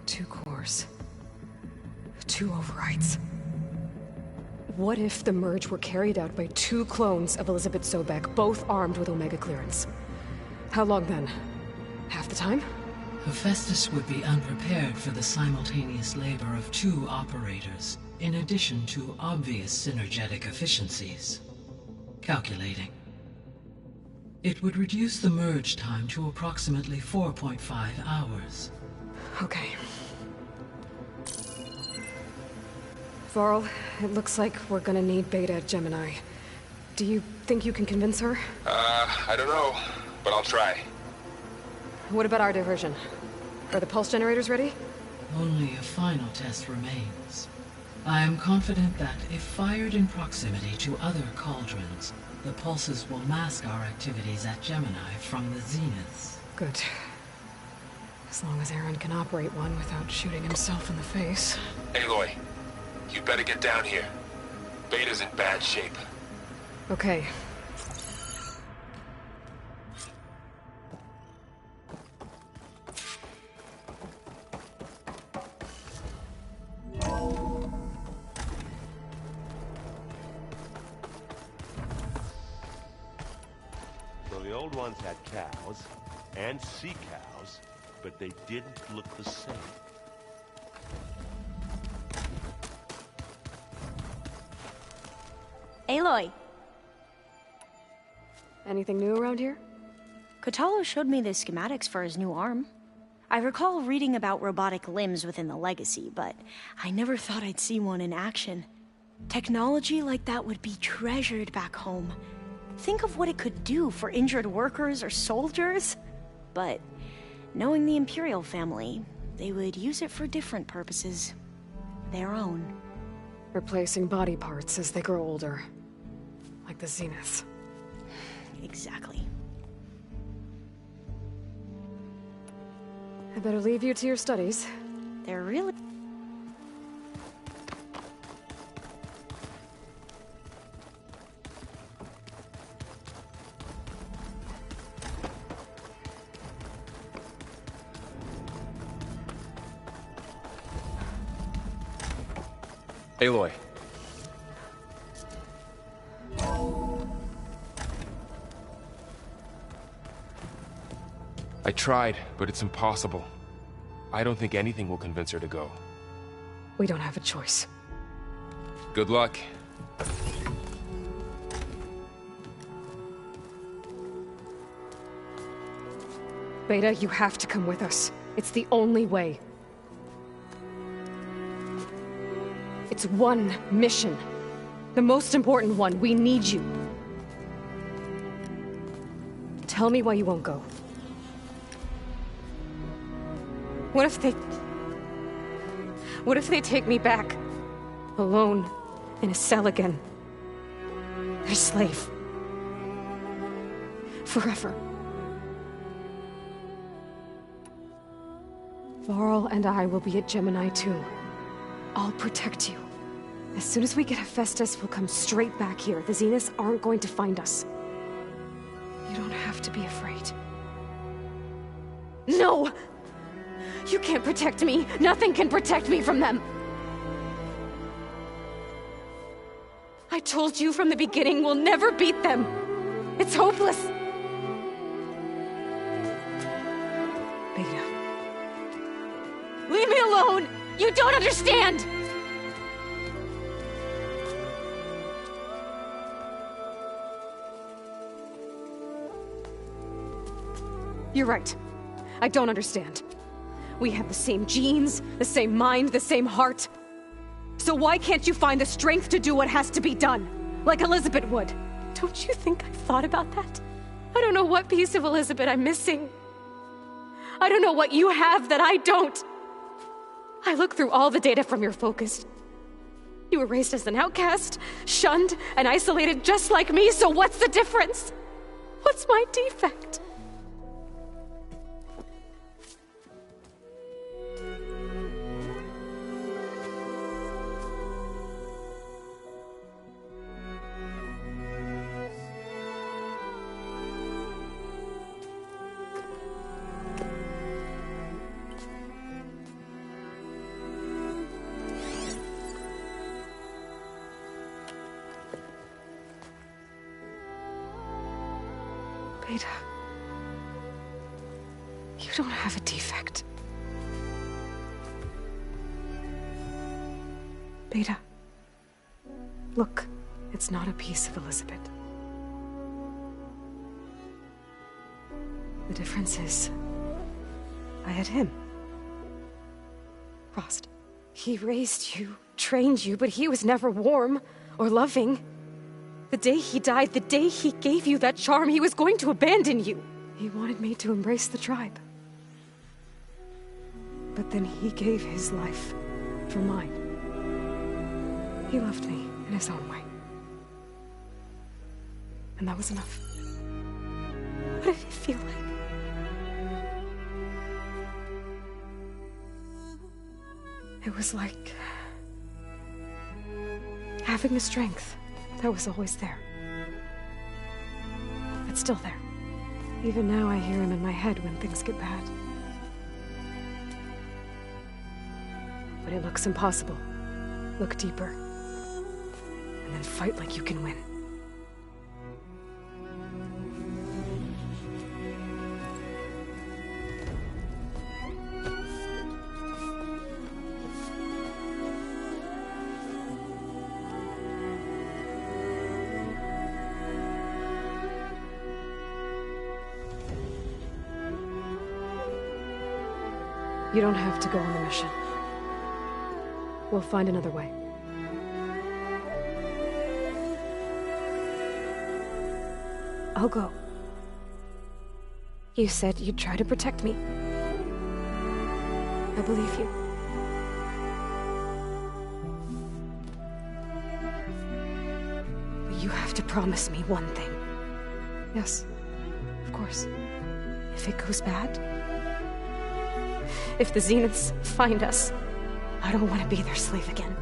Speaker 1: Two cores. 2 overrides. What if the merge were carried out by 2 clones of Elizabeth Sobek, both armed with Omega clearance? How long then? Half the time?
Speaker 21: Hephaestus would be unprepared for the simultaneous labor of 2 operators, in addition to obvious synergetic efficiencies. Calculating. It would reduce the merge time to approximately 4.5 hours.
Speaker 1: Okay. Varl, it looks like we're gonna need Beta at Gemini. Do you think you can convince her?
Speaker 13: I don't know, but I'll try.
Speaker 1: What about our diversion? Are the pulse generators ready?
Speaker 21: Only a final test remains. I am confident that if fired in proximity to other cauldrons, the pulses will mask our activities at Gemini from the Zeniths.
Speaker 1: Good. As long as Aaron can operate one without shooting himself in the face.
Speaker 13: Aloy, you better get down here. Beta's in bad shape.
Speaker 1: Okay.
Speaker 22: So the old ones had cows and sea cows, but they didn't look the same.
Speaker 11: Aloy!
Speaker 1: Anything new around here?
Speaker 11: Kotallo showed me the schematics for his new arm. I recall reading about robotic limbs within the Legacy, but I never thought I'd see one in action. Technology like that would be treasured back home. Think of what it could do for injured workers or soldiers. But knowing the Imperial family, they would use it for different purposes. Their own.
Speaker 1: Replacing body parts as they grow older. Like the Zeniths.
Speaker 11: Exactly.
Speaker 1: I better leave you to your studies.
Speaker 11: They're really...
Speaker 13: Aloy. I tried, but it's impossible. I don't think anything will convince her to go.
Speaker 1: We don't have a choice.
Speaker 13: Good luck.
Speaker 1: Beta, you have to come with us. It's the only way. It's one mission. The most important one. We need you. Tell me why you won't go. What if they take me back? Alone, in a cell again. Their slave. Forever. Varl and I will be at Gemini too. I'll protect you. As soon as we get Hephaestus, we'll come straight back here. The Zeniths aren't going to find us. You don't have to be afraid. No! You can't protect me. Nothing can protect me from them. I told you from the beginning we'll never beat them. It's hopeless. Beta. Leave me alone! You don't understand! You're right. I don't understand. We have the same genes, the same mind, the same heart. So why can't you find the strength to do what has to be done? Like Elizabeth would. Don't you think I've thought about that? I don't know what piece of Elizabeth I'm missing. I don't know what you have that I don't. I look through all the data from your focus. You were raised as an outcast, shunned, and isolated just like me, so what's the difference? What's my defect? Beta, you don't have a defect. Beta, look, it's not a piece of Elizabeth. The difference is, I had him. Rost. He raised you, trained you, but he was never warm or loving. The day he died, the day he gave you that charm, he was going to abandon you. He wanted me to embrace the tribe. But then he gave his life for mine. He loved me in his own way. And that was enough. What did it feel like? It was like having the strength that was always there. It's still there. Even now I hear him in my head when things get bad. When it looks impossible, look deeper. And then fight like you can win. You don't have to go on the mission. We'll find another way. I'll go. You said you'd try to protect me. I believe you. But you have to promise me one thing. Yes, of course. If it goes bad, if the Zeniths find us, I don't want to be their slave again.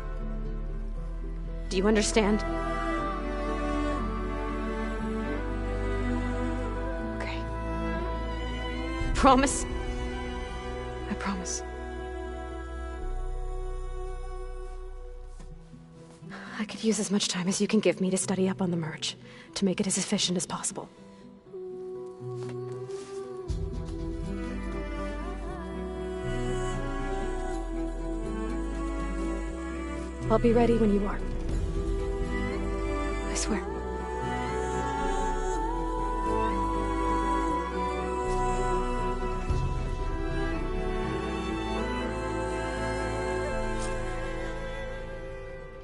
Speaker 1: Do you understand? Okay. Promise? I promise. I could use as much time as you can give me to study up on the merge, to make it as efficient as possible. I'll be ready when you are. I swear.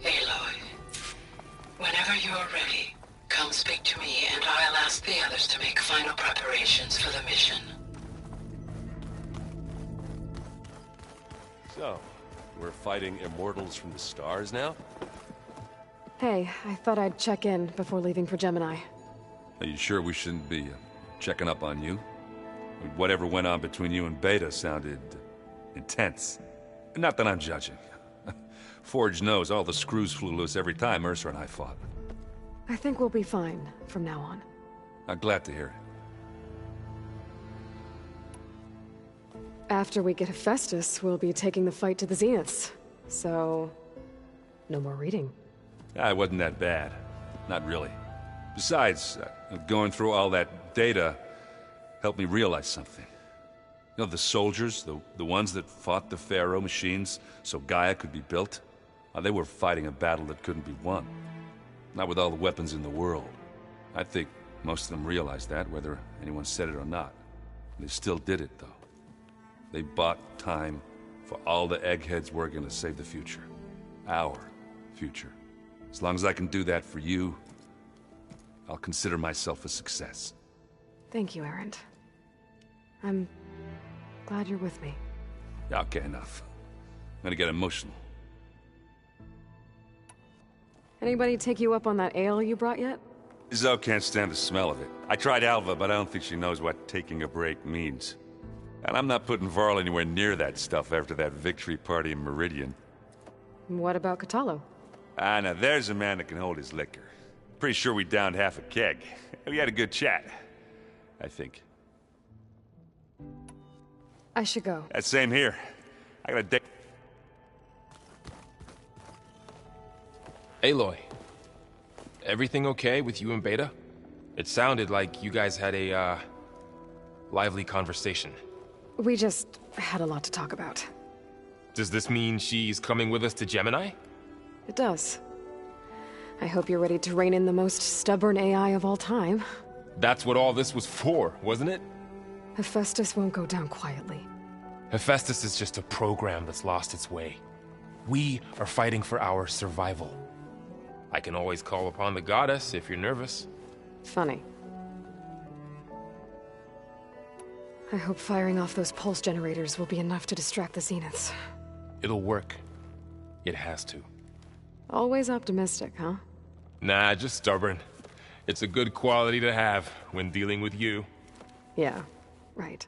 Speaker 4: Aloy, whenever you're ready, come speak to me and I'll ask the others to make final preparations for the mission.
Speaker 22: So, we're fighting immortals from the stars now?
Speaker 1: Hey, I thought I'd check in before leaving for Gemini.
Speaker 18: Are you sure we shouldn't be checking up on you. Whatever went on between you and Beta sounded intense. Not that I'm judging. Forge knows all the screws flew loose every time Mercer and I fought.
Speaker 1: I think we'll be fine from now on.
Speaker 18: I'm glad to hear it.
Speaker 1: After we get Hephaestus, we'll be taking the fight to the Zeniths. So, no more reading.
Speaker 18: It wasn't that bad. Not really. Besides, going through all that data helped me realize something. You know, the soldiers, the ones that fought the Pharaoh machines so Gaia could be built, they were fighting a battle that couldn't be won. Not with all the weapons in the world. I think most of them realized that, whether anyone said it or not. They still did it, though. They bought time for all the eggheads working to save the future. Our future. As long as I can do that for you, I'll consider myself a success.
Speaker 1: Thank you, Erend. I'm glad you're with me.
Speaker 18: Okay, enough. I'm gonna get emotional.
Speaker 1: Anybody take you up on that ale you brought yet?
Speaker 18: Zoe can't stand the smell of it. I tried Alva, but I don't think she knows what taking a break means. And I'm not putting Varl anywhere near that stuff after that victory party in Meridian.
Speaker 1: What about Kotallo?
Speaker 18: Now there's a man that can hold his liquor. Pretty sure we downed half a keg. We had a good chat, I think.
Speaker 1: I should go.
Speaker 18: Same here. I got a date.
Speaker 13: Aloy, everything okay with you and Beta? It sounded like you guys had a, lively conversation.
Speaker 1: We just had a lot to talk about.
Speaker 13: Does this mean she's coming with us to Gemini?
Speaker 1: It does. I hope you're ready to rein in the most stubborn AI of all time.
Speaker 13: That's what all this was for, wasn't it?
Speaker 1: Hephaestus won't go down quietly.
Speaker 13: Hephaestus is just a program that's lost its way. We are fighting for our survival. I can always call upon the goddess if you're nervous.
Speaker 1: Funny. I hope firing off those pulse generators will be enough to distract the Zeniths.
Speaker 13: It'll work. It has to.
Speaker 1: Always optimistic, huh?
Speaker 13: Nah, just stubborn. It's a good quality to have when dealing with you.
Speaker 1: Yeah, right.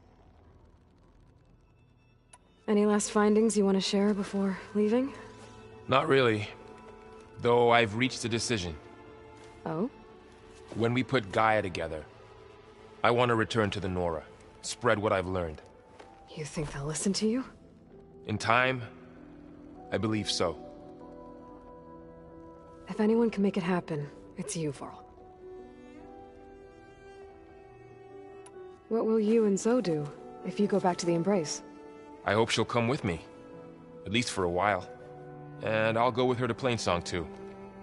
Speaker 1: Any last findings you want to share before leaving?
Speaker 13: Not really. Though I've reached a decision.
Speaker 1: Oh?
Speaker 13: When we put Gaia together, I want to return to the Nora. Spread what I've learned.
Speaker 1: You think they'll listen to you?
Speaker 13: In time, I believe so.
Speaker 1: If anyone can make it happen, it's you, Varl. What will you and Zoe do if you go back to the Embrace?
Speaker 13: I hope she'll come with me. At least for a while. And I'll go with her to Plainsong too.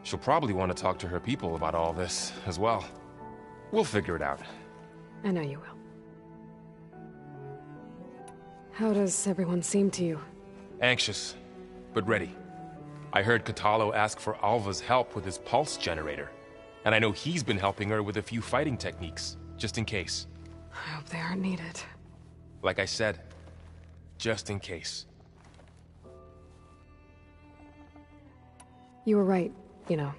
Speaker 13: She'll probably want to talk to her people about all this as well. We'll figure it out.
Speaker 1: I know you will. How does everyone seem to you?
Speaker 13: Anxious, but ready. I heard Kotallo ask for Alva's help with his pulse generator. And I know he's been helping her with a few fighting techniques, just in case.
Speaker 1: I hope they aren't needed.
Speaker 13: Like I said, just in case.
Speaker 1: You were right, you know,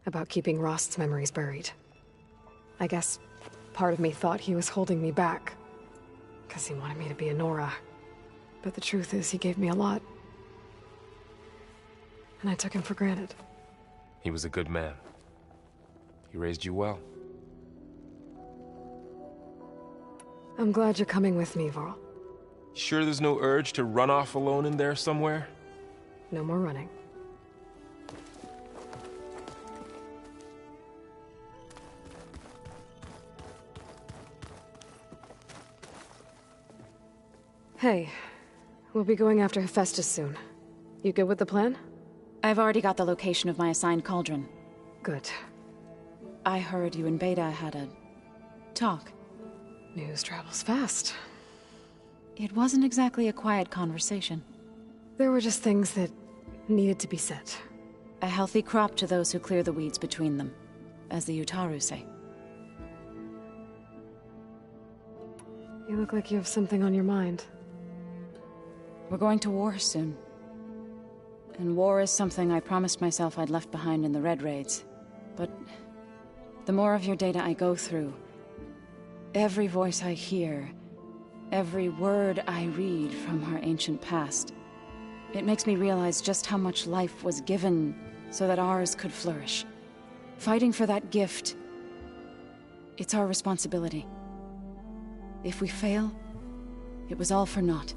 Speaker 1: about keeping Rost's memories buried. I guess part of me thought he was holding me back, because he wanted me to be a Nora. But the truth is, he gave me a lot. And I took him for granted.
Speaker 13: He was a good man. He raised you well.
Speaker 1: I'm glad you're coming with me, Varl.
Speaker 13: Sure there's no urge to run off alone in there somewhere?
Speaker 1: No more running. Hey, we'll be going after Hephaestus soon. You good with the plan?
Speaker 19: I've already got the location of my assigned cauldron.
Speaker 1: Good.
Speaker 19: I heard you and Beta had a talk.
Speaker 1: News travels fast.
Speaker 19: It wasn't exactly a quiet conversation.
Speaker 1: There were just things that needed to be said.
Speaker 19: A healthy crop to those who clear the weeds between them, as the Utaru say.
Speaker 1: You look like you have something on your mind.
Speaker 19: We're going to war soon. And war is something I promised myself I'd left behind in the Red Raids. But the more of your data I go through, Every voice I hear, every word I read from our ancient past, it makes me realize just how much life was given so that ours could flourish. Fighting for that gift, it's our responsibility. If we fail, it was all for naught.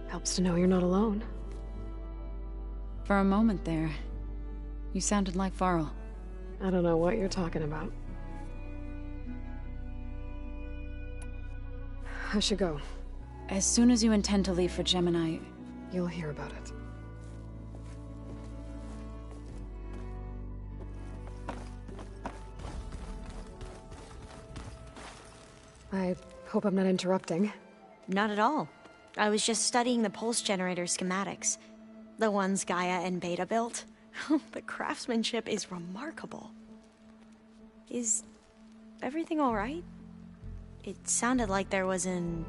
Speaker 1: Helps to know you're not alone.
Speaker 19: For a moment there, you sounded like Varl.
Speaker 1: I don't know what you're talking about. I should go.
Speaker 19: As soon as you intend to leave for Gemini,
Speaker 1: you'll hear about it. I hope I'm not interrupting.
Speaker 11: Not at all. I was just studying the pulse generator schematics. The ones Gaia and Beta built. The craftsmanship is remarkable. Is everything all right? It sounded like there was an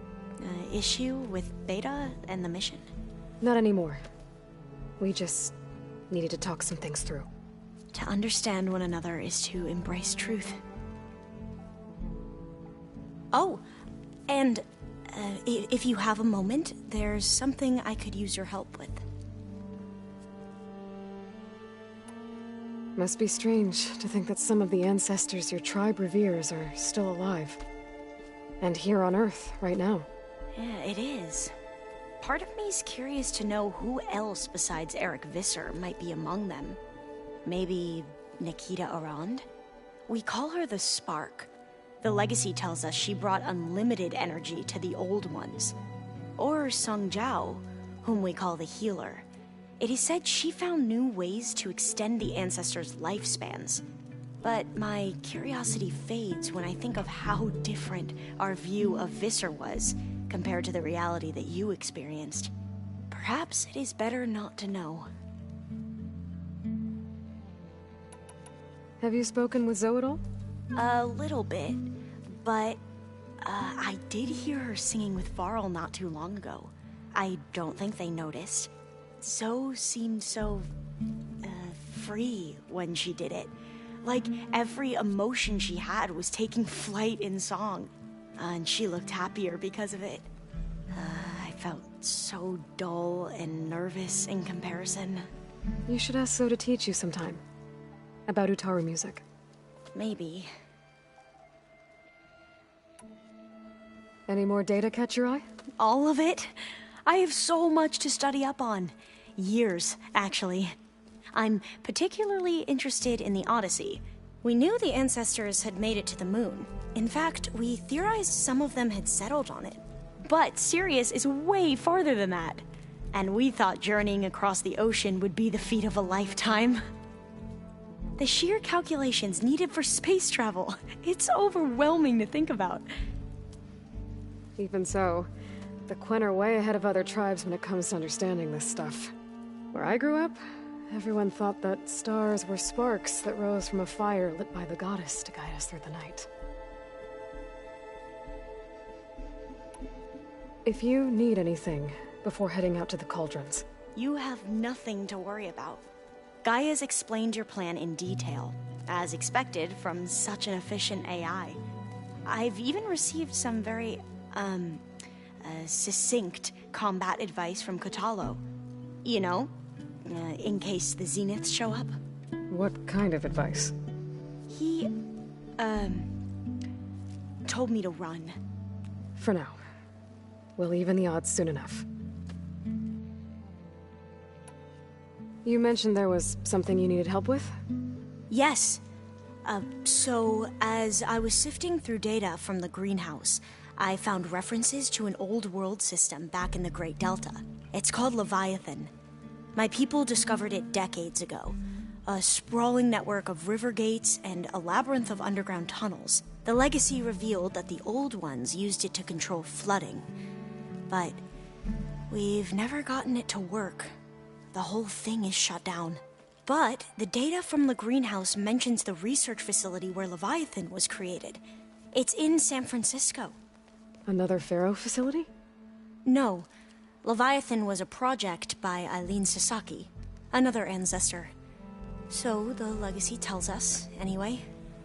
Speaker 11: issue with Beta and the mission.
Speaker 1: Not anymore. We just needed to talk some things through.
Speaker 11: To understand one another is to embrace truth. Oh, and if you have a moment, there's something I could use your help with.
Speaker 1: Must be strange to think that some of the ancestors your tribe reveres are still alive. And here on Earth, right now.
Speaker 11: Yeah, it is. Part of me's curious to know who else besides Eric Visser might be among them. Maybe Nikita Arand? We call her the Spark. The legacy tells us she brought unlimited energy to the Old Ones. Or Sung Jiao, whom we call the Healer. It is said she found new ways to extend the ancestors' lifespans. But my curiosity fades when I think of how different our view of Visser was compared to the reality that you experienced. Perhaps it is better not to know.
Speaker 1: Have you spoken with Zoe at all?
Speaker 11: A little bit, but I did hear her singing with Varl not too long ago. I don't think they noticed. Zoe seemed so free when she did it. Like every emotion she had was taking flight in song. And she looked happier because of it. I felt so dull and nervous in comparison.
Speaker 1: You should ask Zoe to teach you sometime. About Utaru music.
Speaker 11: Maybe.
Speaker 1: Any more data catch your eye?
Speaker 11: All of it? I have so much to study up on. Years, actually. I'm particularly interested in the Odyssey. We knew the ancestors had made it to the moon. In fact, we theorized some of them had settled on it. But Sirius is way farther than that. And we thought journeying across the ocean would be the feat of a lifetime. The sheer calculations needed for space travel, it's overwhelming to think about.
Speaker 1: Even so, the Quen are way ahead of other tribes when it comes to understanding this stuff. Where I grew up, everyone thought that stars were sparks that rose from a fire lit by the goddess to guide us through the night. If you need anything before heading out to the cauldrons...
Speaker 11: You have nothing to worry about. Gaia's explained your plan in detail, as expected from such an efficient AI. I've even received some very, succinct combat advice from Kotallo. You know, in case the Zeniths show up.
Speaker 1: What kind of advice?
Speaker 11: He, told me to run.
Speaker 1: For now. We'll even the odds soon enough. You mentioned there was something you needed help with?
Speaker 11: Yes. So, as I was sifting through data from the greenhouse, I found references to an old world system back in the Great Delta. It's called Leviathan. My people discovered it decades ago. A sprawling network of river gates and a labyrinth of underground tunnels. The legacy revealed that the Old Ones used it to control flooding. But we've never gotten it to work. The whole thing is shut down. But the data from the greenhouse mentions the research facility where Leviathan was created. It's in San Francisco.
Speaker 1: Another Pharaoh facility?
Speaker 11: No. Leviathan was a project by Eileen Sasaki, another ancestor. So the legacy tells us, anyway.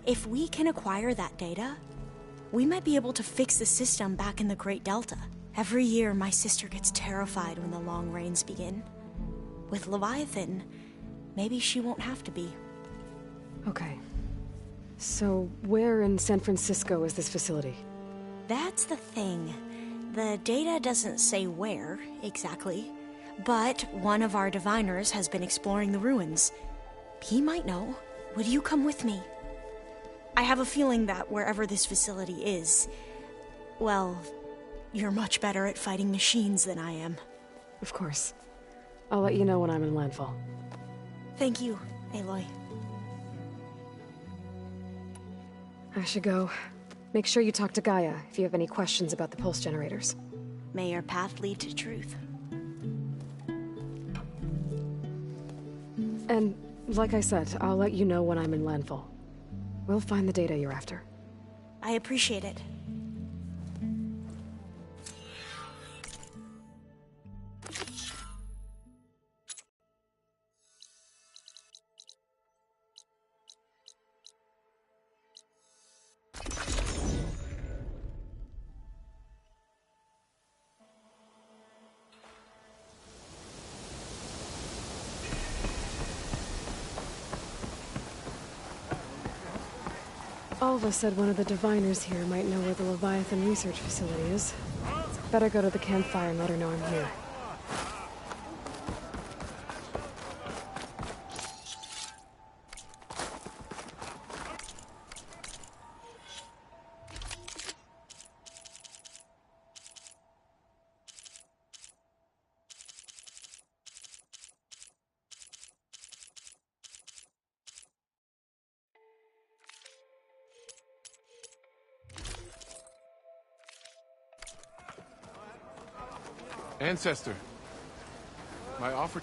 Speaker 11: If we can acquire that data, we might be able to fix the system back in the Great Delta. Every year, my sister gets terrified when the long rains begin. With Leviathan, maybe she won't have to be.
Speaker 1: Okay. So, where in San Francisco is this facility?
Speaker 11: That's the thing. The data doesn't say where, exactly. But one of our diviners has been exploring the ruins. He might know. Would you come with me? I have a feeling that wherever this facility is, well, you're much better at fighting machines than I am.
Speaker 1: Of course. I'll let you know when I'm in landfall.
Speaker 11: Thank you, Aloy.
Speaker 1: I should go. Make sure you talk to Gaia if you have any questions about the pulse generators.
Speaker 11: May your path lead to truth.
Speaker 1: And, like I said, I'll let you know when I'm in landfall. We'll find the data you're after.
Speaker 11: I appreciate it.
Speaker 1: Alva said one of the diviners here might know where the Leviathan research facility is. Better go to the campfire and let her know I'm here.
Speaker 15: Ancestor, my offer...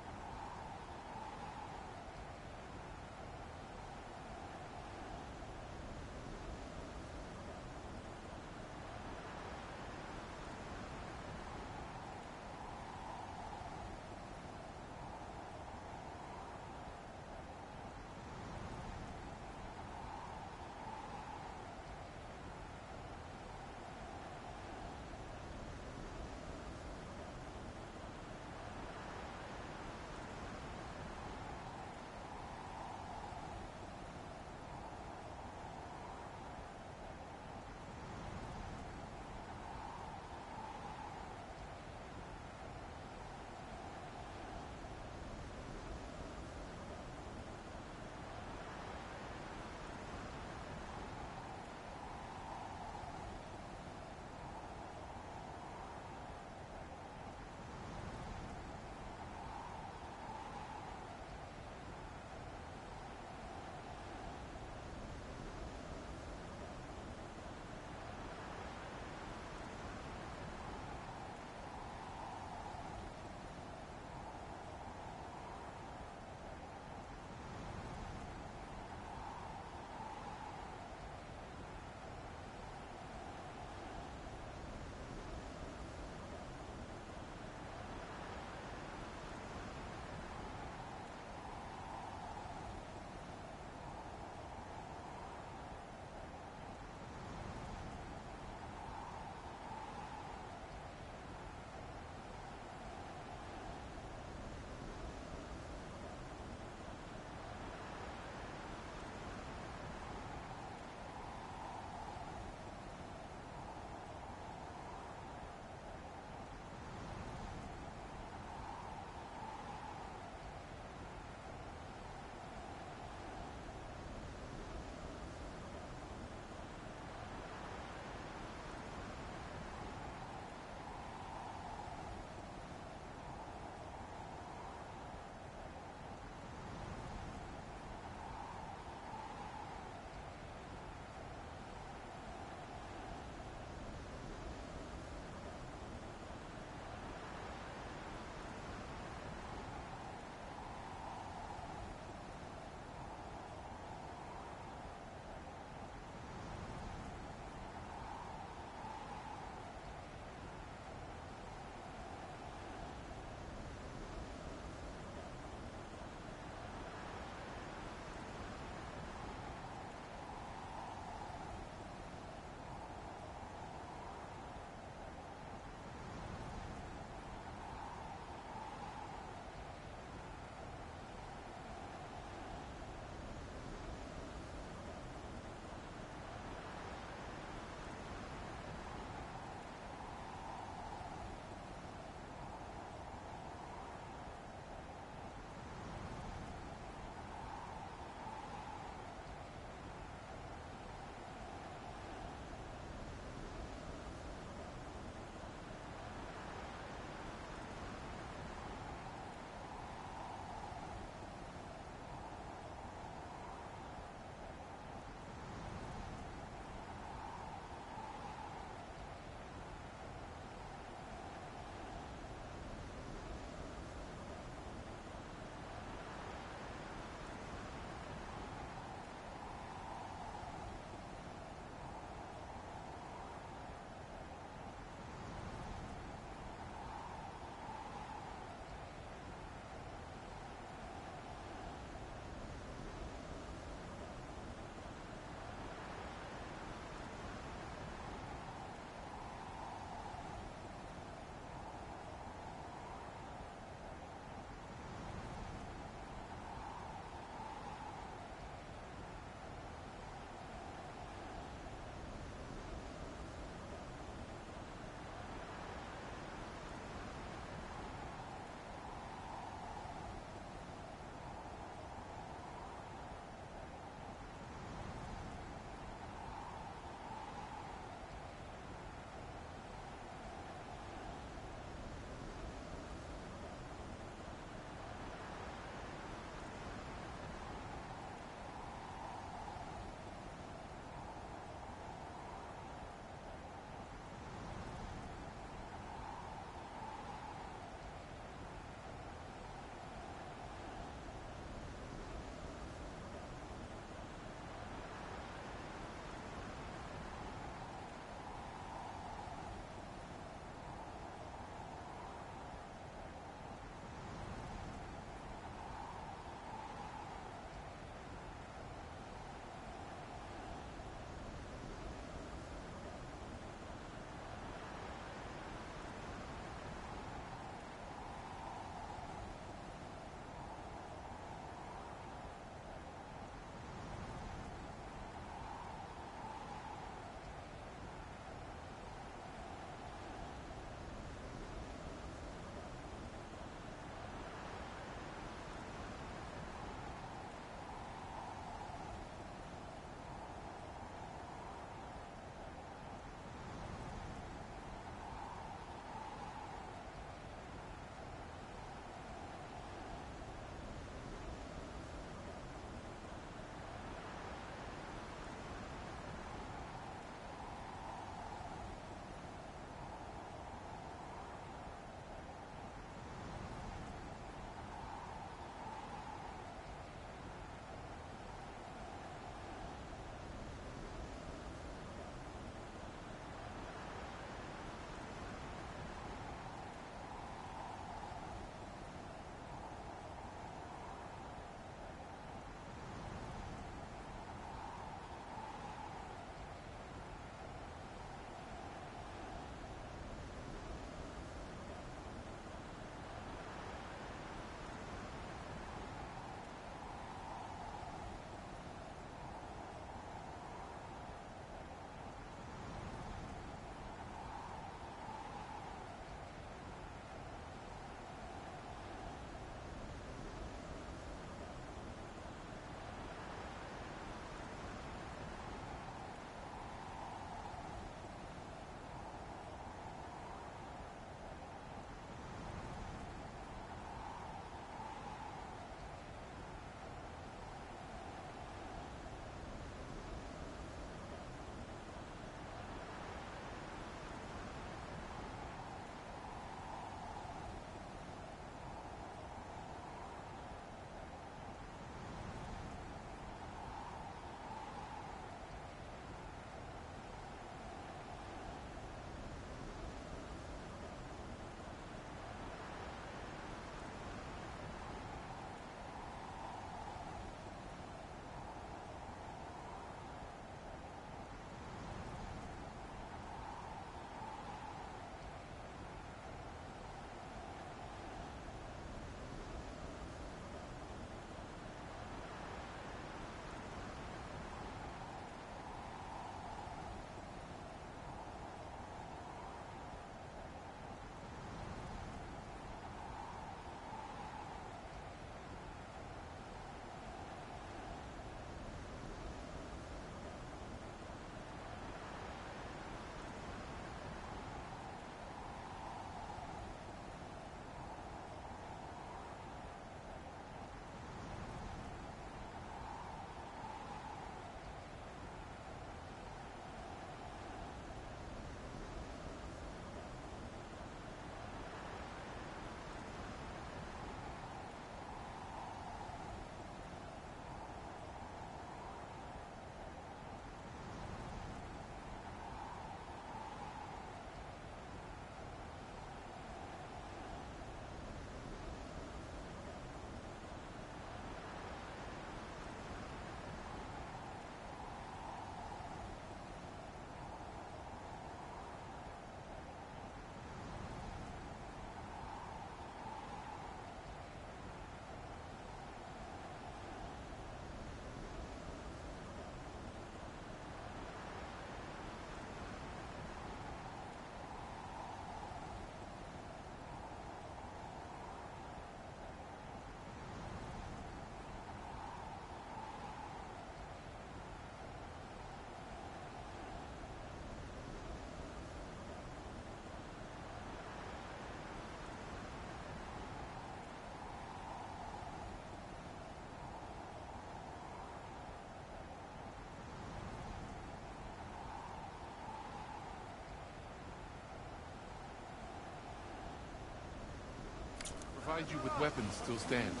Speaker 15: provide you with weapons still stands.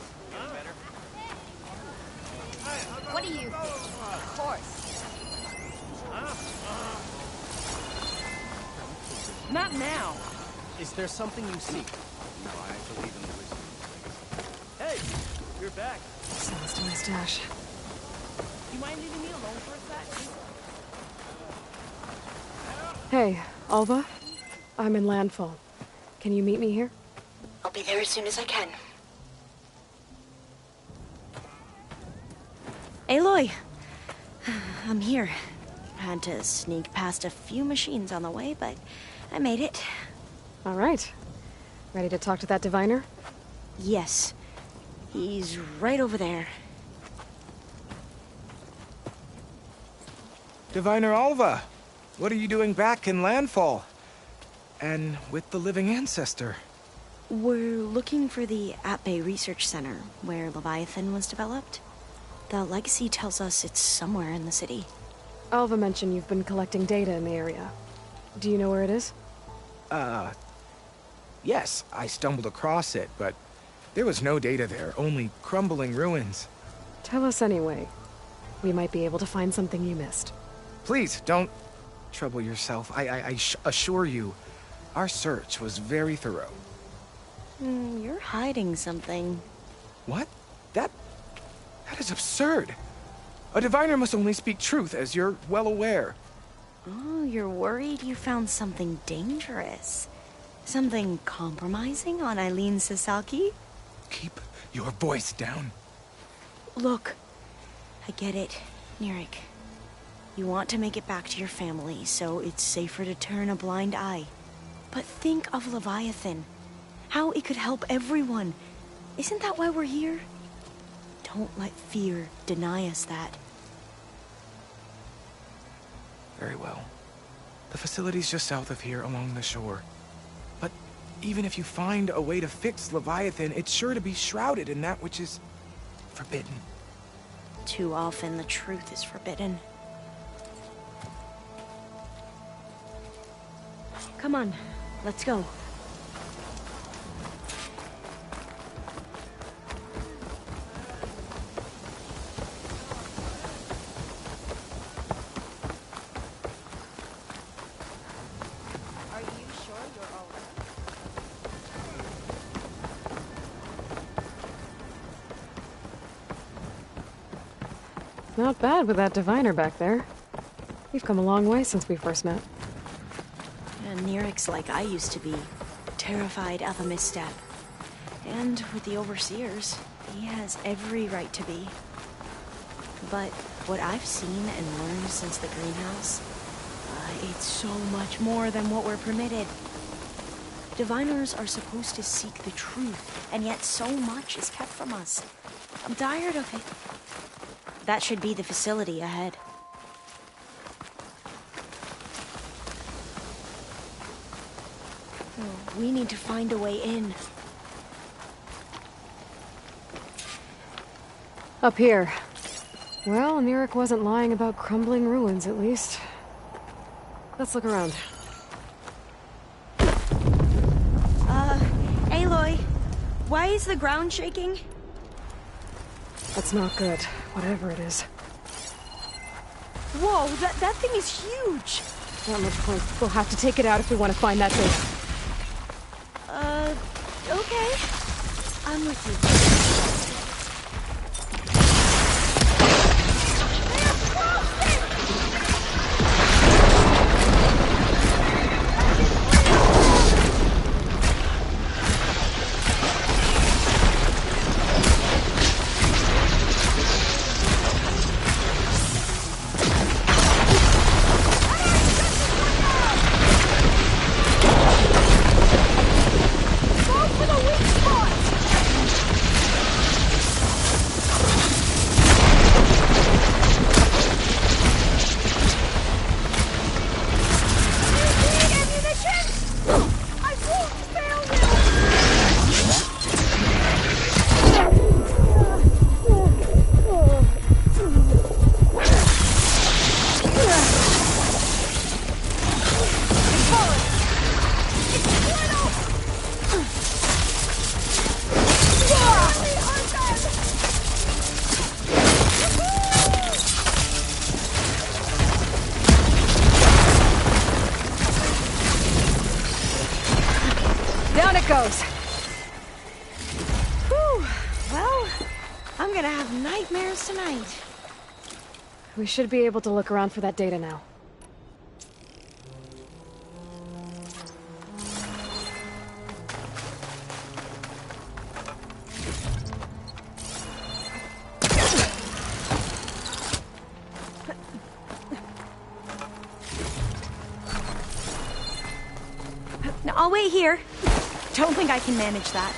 Speaker 9: What do you think? Of course.
Speaker 14: Not now. Is there something you seek?
Speaker 5: No, I believe in the wisdom of
Speaker 14: Hey, you're back.
Speaker 1: Sounds to my stash.
Speaker 14: You mind leaving me alone for a sec?
Speaker 1: Hey, Alva. I'm in Landfall. Can you meet me here?
Speaker 11: I'll be there as soon as I can. Aloy! I'm here. Had to sneak past a few machines on the way, but I made it.
Speaker 1: All right. Ready to talk to that diviner?
Speaker 11: Yes. He's right over there.
Speaker 7: Diviner Alva, what are you doing back in Landfall? And with the living ancestor?
Speaker 11: We're looking for the Atbay Research Center, where Leviathan was developed. The legacy tells us it's somewhere in the city.
Speaker 1: Alva mentioned you've been collecting data in the area. Do you know where it is?
Speaker 7: Yes, I stumbled across it, but there was no data there, only crumbling ruins.
Speaker 1: Tell us anyway. We might be able to find something you missed.
Speaker 7: Please, don't trouble yourself. I assure you, our search was very thorough.
Speaker 11: You're hiding something.
Speaker 7: What? That is absurd. A diviner must only speak truth, as you're well aware.
Speaker 11: Oh, you're worried you found something dangerous. Something compromising on Eileen Sasaki?
Speaker 7: Keep your voice down.
Speaker 11: Look, I get it, Nirik. You want to make it back to your family, so it's safer to turn a blind eye. But think of Leviathan. How it could help everyone. Isn't that why we're here? Don't let fear deny us that.
Speaker 7: Very well. The facility's just south of here, along the shore. But even if you find a way to fix Leviathan, it's sure to be shrouded in that which is forbidden.
Speaker 11: Too often the truth is forbidden. Come on, let's go.
Speaker 1: Not bad with that diviner back there. We've come a long way since we first met.
Speaker 11: And Nirik's like I used to be, terrified of a misstep. And with the Overseers, he has every right to be. But what I've seen and learned since the greenhouse, it's so much more than what we're permitted. Diviners are supposed to seek the truth, and yet so much is kept from us. I'm tired of it. That should be the facility ahead. Oh, we need to find a way in.
Speaker 1: Up here. Well, Nirik wasn't lying about crumbling ruins, at least. Let's look around.
Speaker 11: Aloy, why is the ground shaking?
Speaker 1: That's not good, whatever it is.
Speaker 11: Whoa, that thing is huge!
Speaker 1: Not much point. We'll have to take it out if we want to find that thing.
Speaker 11: Okay. I'm with you.
Speaker 1: that goes.
Speaker 11: Whew. Well, I'm gonna have nightmares tonight.
Speaker 1: We should be able to look around for that data now.
Speaker 11: Now, I'll wait here. Don't think I can manage that.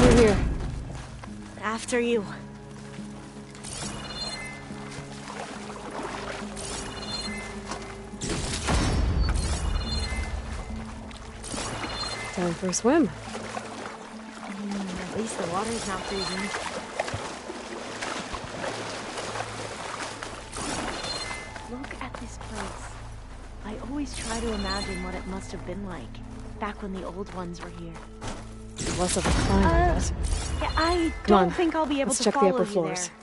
Speaker 1: We're here.
Speaker 11: After you.
Speaker 1: Time for a swim.
Speaker 11: At least the water's not freezing. Look at this place. I always try to imagine what it must have been like back when the old ones were here.
Speaker 1: It's less of a climb, I bet.
Speaker 11: Yeah, I
Speaker 1: Come on,
Speaker 11: don't think I'll be able
Speaker 1: let's
Speaker 11: to
Speaker 1: check the
Speaker 11: follow
Speaker 1: upper
Speaker 11: you
Speaker 1: floors.
Speaker 11: there.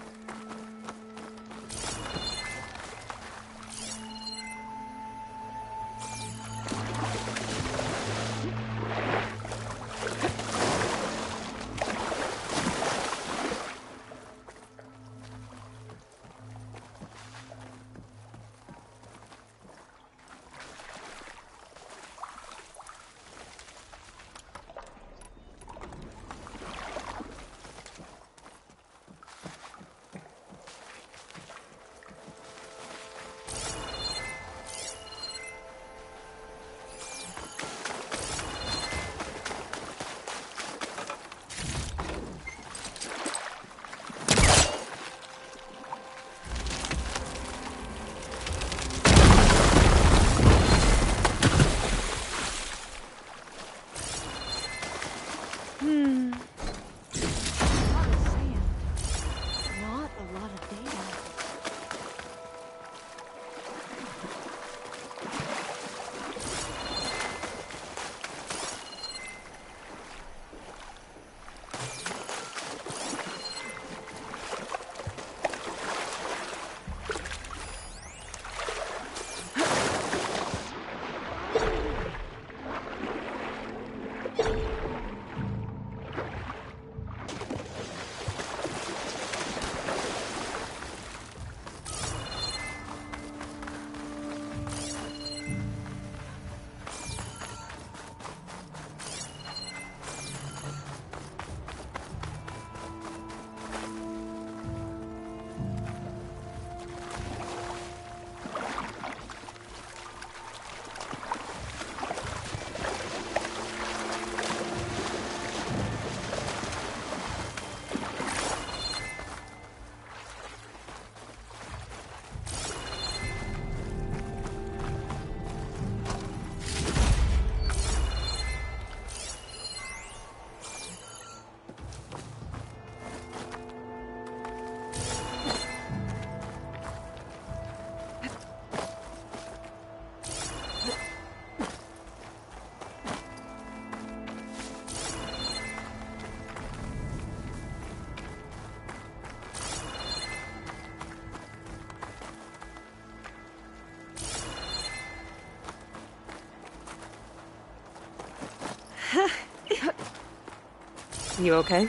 Speaker 1: You okay?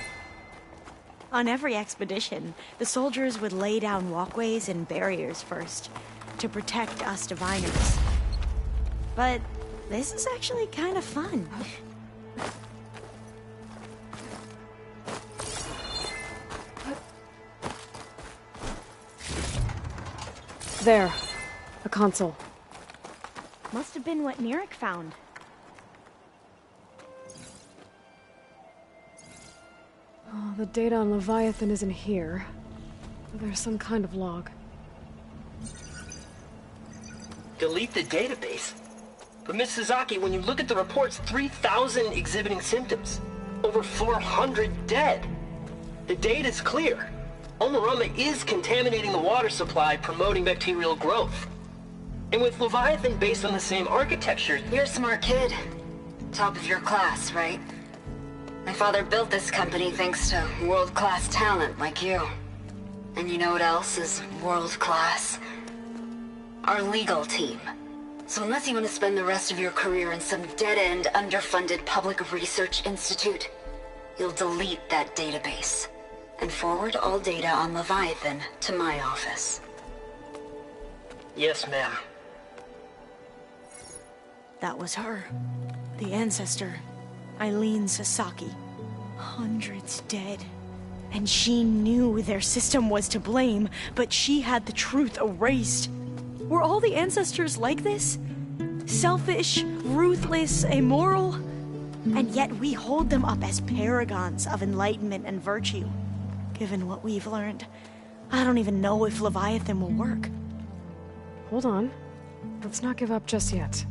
Speaker 11: On every expedition, the soldiers would lay down walkways and barriers first, to protect us diviners. But this is actually kind of fun.
Speaker 1: There. A console.
Speaker 11: Must have been what Nirek found.
Speaker 1: the data on Leviathan isn't here. But there's some kind of log.
Speaker 10: Delete the database? But Miss Sasaki, when you look at the reports, 3,000 exhibiting symptoms. Over 400 dead. The data's clear. Omarama is contaminating the water supply, promoting bacterial growth. And with Leviathan based on the same architecture...
Speaker 12: You're a smart kid. Top of your class, right? My father built this company thanks to world-class talent like you. And you know what else is world-class? Our legal team. So unless you want to spend the rest of your career in some dead-end, underfunded public research institute, you'll delete that database and forward all data on Leviathan to my office.
Speaker 10: Yes, ma'am.
Speaker 11: That was her. The ancestor. Eileen Sasaki. Hundreds dead. And she knew their system was to blame, but she had the truth erased. Were all the ancestors like this? Selfish, ruthless, immoral? And yet we hold them up as paragons of enlightenment and virtue. Given what we've learned, I don't even know if Leviathan will work.
Speaker 1: Hold on. Let's not give up just yet.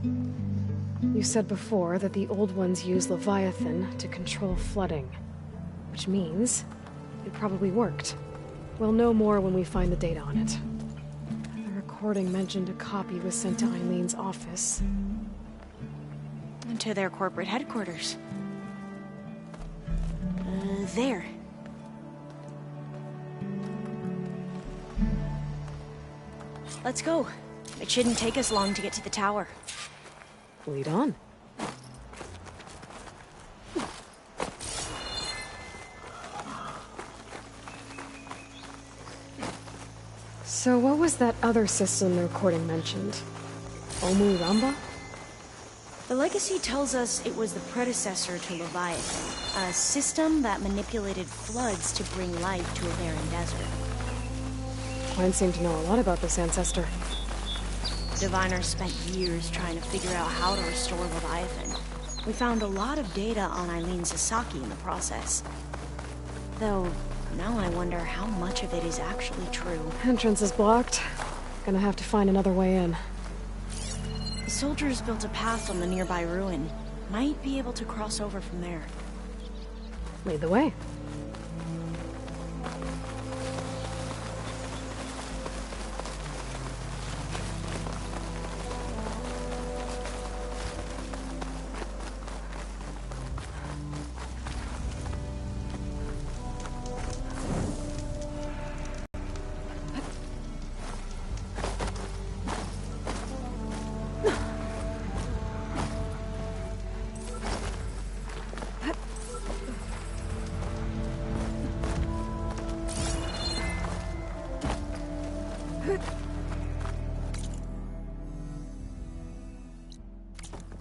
Speaker 1: You said before that the Old Ones use Leviathan to control flooding. Which means it probably worked. We'll know more when we find the data on it. The recording mentioned a copy was sent to Eileen's office.
Speaker 11: And to their corporate headquarters. There. Let's go. It shouldn't take us long to get to the tower.
Speaker 1: Lead on. So what was that other system the recording mentioned? Omuramba?
Speaker 11: The legacy tells us it was the predecessor to Leviathan, a system that manipulated floods to bring life to a barren desert.
Speaker 1: Mine seemed to know a lot about this ancestor.
Speaker 11: Diviners spent years trying to figure out how to restore Leviathan. We found a lot of data on Eileen Sasaki in the process. Though, now I wonder how much of it is actually true.
Speaker 1: Entrance is blocked. Gonna have to find another way in.
Speaker 11: The soldiers built a path on the nearby ruin. Might be able to cross over from there.
Speaker 1: Lead the way.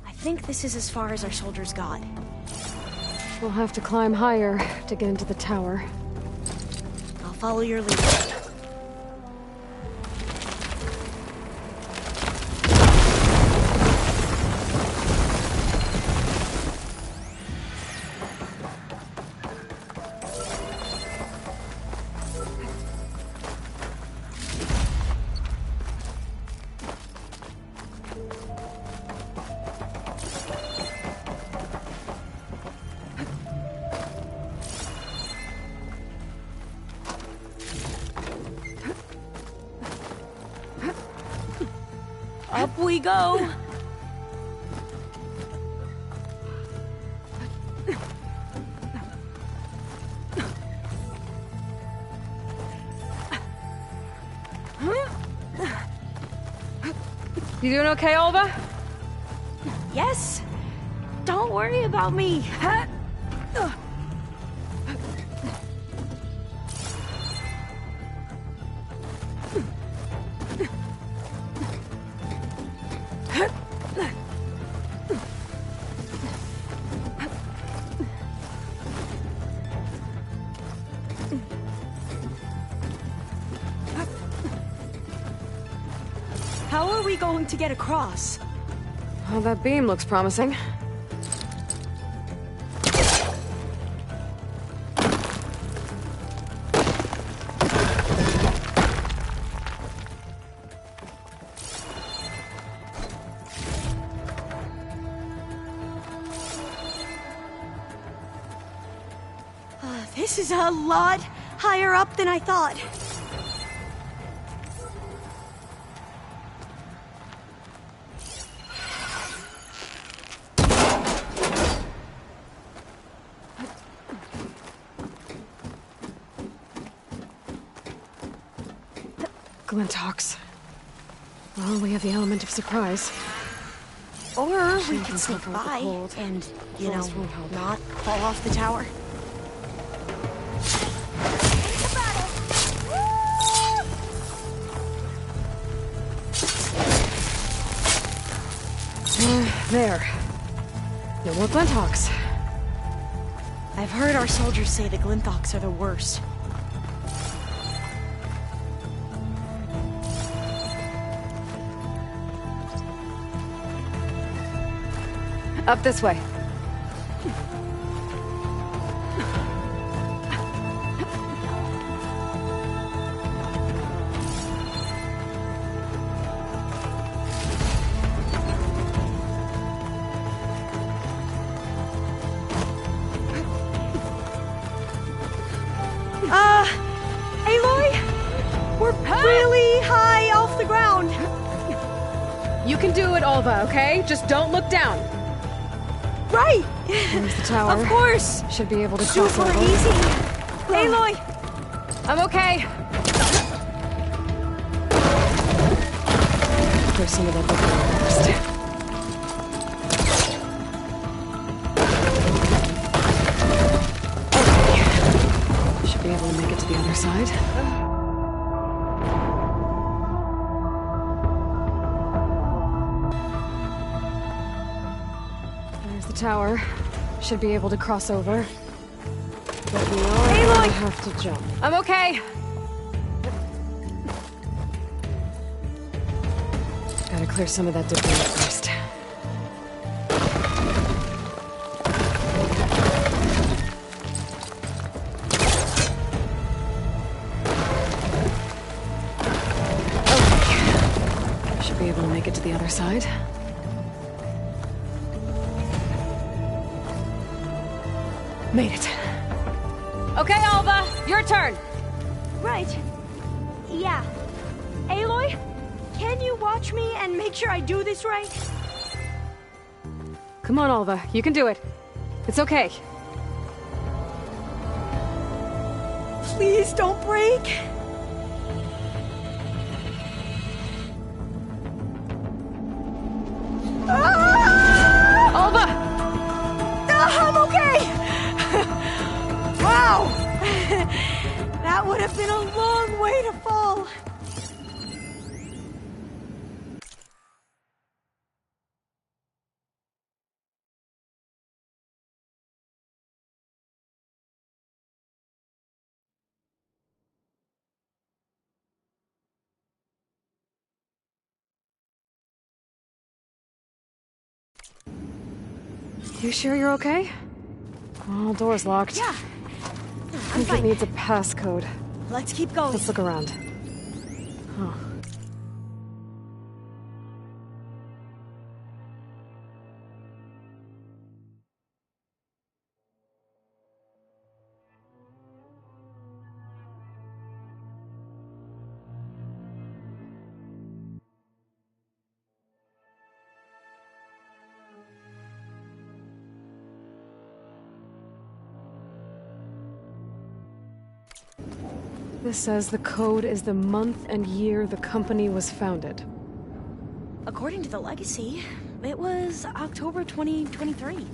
Speaker 11: I think this is as far as our soldiers got.
Speaker 1: We'll have to climb higher to get into the tower.
Speaker 11: I'll follow your lead. Up we go!
Speaker 1: You doing okay, Olva?
Speaker 11: Yes! Don't worry about me! How are we going to get across?
Speaker 1: Oh, that beam looks promising.
Speaker 11: This is a lot higher up than I thought.
Speaker 1: Glintox. Well, we have the element of surprise.
Speaker 11: Or we
Speaker 1: Shield
Speaker 11: can
Speaker 1: and
Speaker 11: sneak
Speaker 1: cover with the
Speaker 11: by
Speaker 1: cold.
Speaker 11: and, you know,
Speaker 1: Frost won't help.
Speaker 11: not fall off the tower.
Speaker 1: There. No more Glintox.
Speaker 11: I've heard our soldiers say the Glintox are the worst.
Speaker 1: Up this way.
Speaker 11: Aloy? We're really high off the ground.
Speaker 1: You can do it, Alva, okay? Just don't look down.
Speaker 11: Right!
Speaker 1: There's the tower.
Speaker 11: Of course!
Speaker 1: Should be able to cross
Speaker 11: Super
Speaker 1: over.
Speaker 11: easy! Aloy!
Speaker 1: I'm okay! There's some of that before first. Okay. Should be able to make it to the other side. Tower. Should be able to cross over. But we are going to have to jump. I'm okay! Gotta clear some of that debris first. Okay. Should be able to make it to the other side. Made it. Okay, Alva, your turn.
Speaker 11: Right. Yeah. Aloy, can you watch me and make sure I do this right?
Speaker 1: Come on, Alva, you can do it. It's okay.
Speaker 11: Please don't break.
Speaker 1: Alva!
Speaker 11: I'm okay! Wow! That would have been a long way to fall.
Speaker 1: You sure you're okay? Oh, door's locked.
Speaker 11: Yeah.
Speaker 1: I think it needs a passcode.
Speaker 11: Let's keep going.
Speaker 1: Let's look around. Huh. This says the code is the month and year the company was founded.
Speaker 11: According to the legacy, it was October 2023.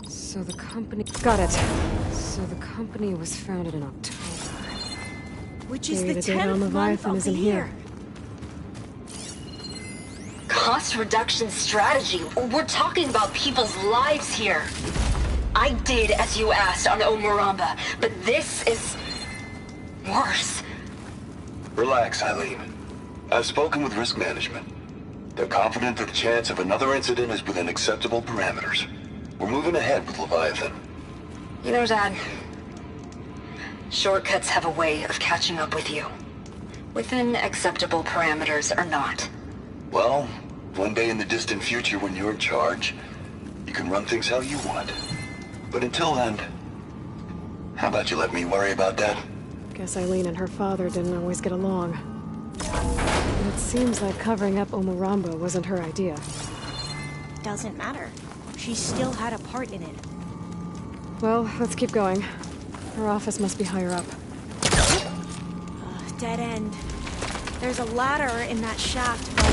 Speaker 1: So the company... Got it. So the company was founded in October.
Speaker 11: Which is
Speaker 1: Maybe
Speaker 11: the
Speaker 1: date on
Speaker 11: 10th month
Speaker 1: Leviathan
Speaker 11: of the
Speaker 1: isn't
Speaker 11: year.
Speaker 1: here.
Speaker 12: Cost reduction strategy. We're talking about people's lives here. I did as you asked on Omuramba, but this is worse.
Speaker 6: Relax, Eileen. I've spoken with risk management. They're confident that the chance of another incident is within acceptable parameters. We're moving ahead with Leviathan.
Speaker 12: You know, Dad, shortcuts have a way of catching up with you. Within acceptable parameters or not.
Speaker 6: Well, one day in the distant future when you're in charge, you can run things how you want. But until then, how about you let me worry about that?
Speaker 1: Guess Eileen and her father didn't always get along. And it seems like covering up Umurambo wasn't her idea.
Speaker 11: Doesn't matter. She still had a part in it.
Speaker 1: Well, let's keep going. Her office must be higher up.
Speaker 11: Dead end. There's a ladder in that shaft, but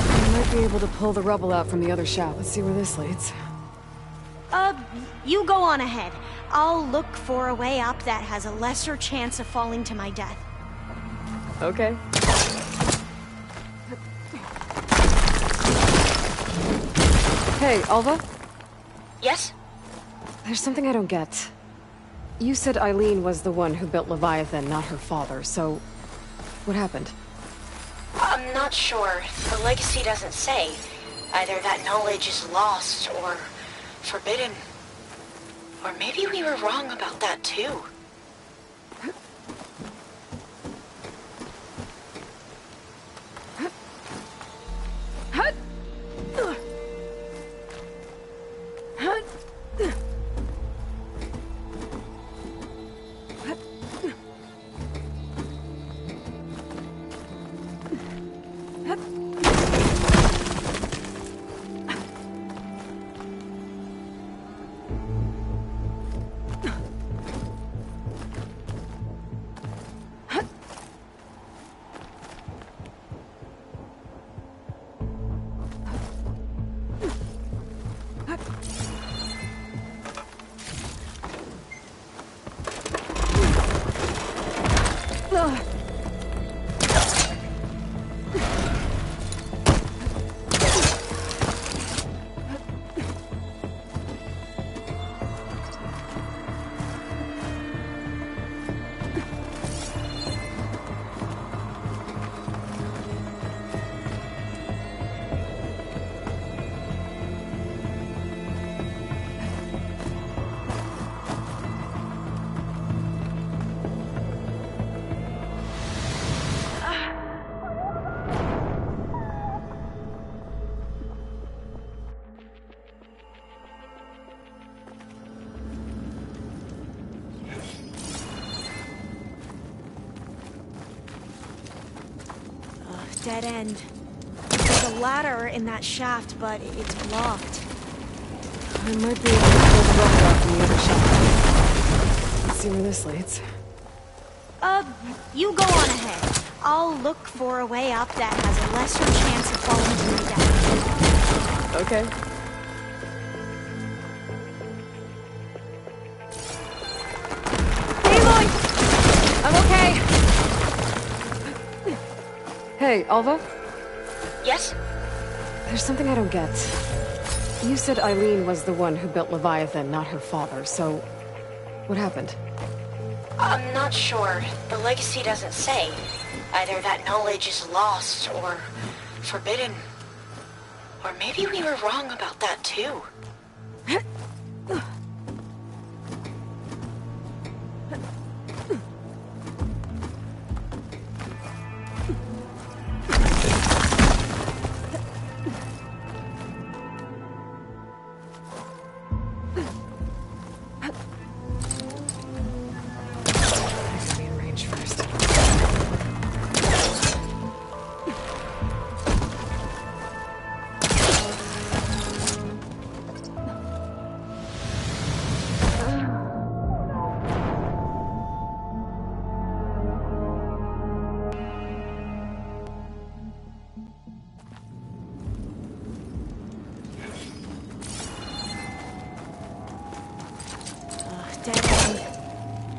Speaker 1: I might be able to pull the rubble out from the other shaft. Let's see where this leads.
Speaker 11: You go on ahead. I'll look for a way up that has a lesser chance of falling to my death.
Speaker 1: Okay. Hey, Alva?
Speaker 11: Yes?
Speaker 1: There's something I don't get. You said Eileen was the one who built Leviathan, not her father, so... what happened?
Speaker 11: I'm not sure. The legacy doesn't say. Either that knowledge is lost or forbidden. Or maybe we were wrong about that too. Dead end. There's a ladder in that shaft, but it's blocked.
Speaker 1: I might be able to pull the rubble out from the other shaft. Let's see where this leads.
Speaker 11: You go on ahead. I'll look for a way up that has a lesser chance of falling to my death.
Speaker 1: Okay. Aloy! I'm okay! Hey, Alva?
Speaker 11: Yes?
Speaker 1: There's something I don't get. You said Eileen was the one who built Leviathan, not her father, so... what happened?
Speaker 11: I'm not sure. The legacy doesn't say. Either that knowledge is lost or forbidden. Or maybe we were wrong about that too.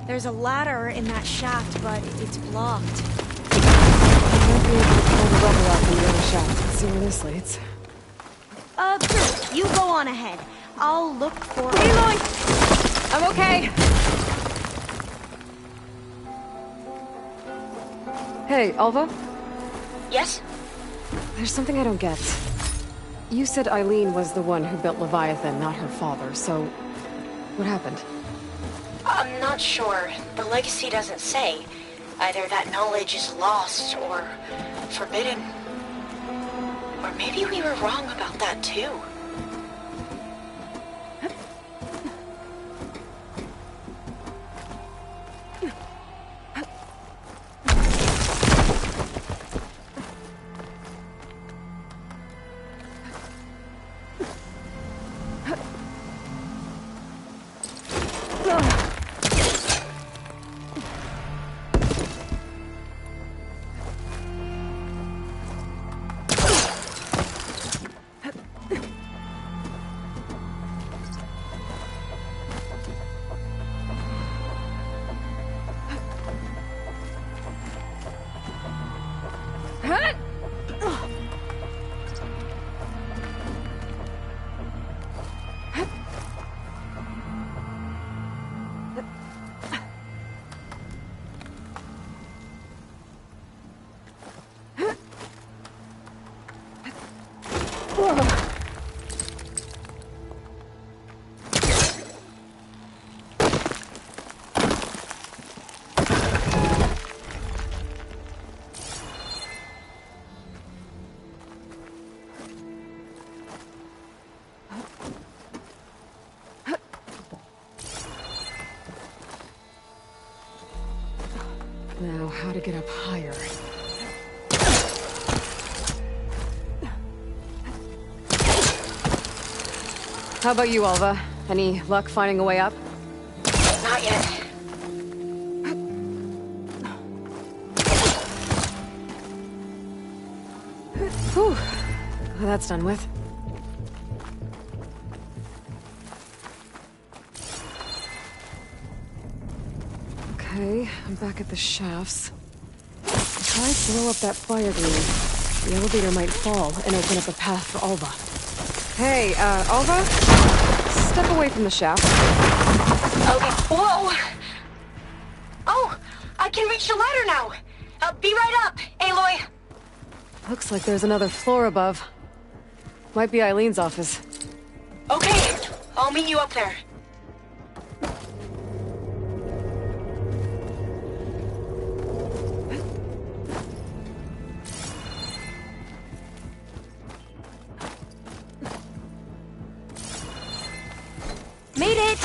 Speaker 11: There's a ladder in that shaft, but it's blocked.
Speaker 1: I might be able to pull the rubble out from the other shaft. Let's see where this leads.
Speaker 11: You go on ahead. I'll look for...
Speaker 1: Aloy! I'm okay! Hey, Alva?
Speaker 11: Yes?
Speaker 1: There's something I don't get. You said Eileen was the one who built Leviathan, not her father, so... what happened?
Speaker 11: I'm not sure. The legacy doesn't say. Either that knowledge is lost or
Speaker 19: forbidden. Or maybe we were wrong about that too.
Speaker 1: Now, how to get up higher. How about you, Alva? Any luck finding a way up?
Speaker 19: Not yet.
Speaker 1: Whew. Well, that's done with. Okay, I'm back at the shafts. If I blow up that fire green, the elevator might fall and open up a path for Alva. Hey, Alva? Step away from the shaft.
Speaker 19: Okay. Whoa! Oh! I can reach the ladder now! I'll be right up, Aloy!
Speaker 1: Looks like there's another floor above. Might be Eileen's office.
Speaker 19: Okay, I'll meet you up there.
Speaker 11: Made it!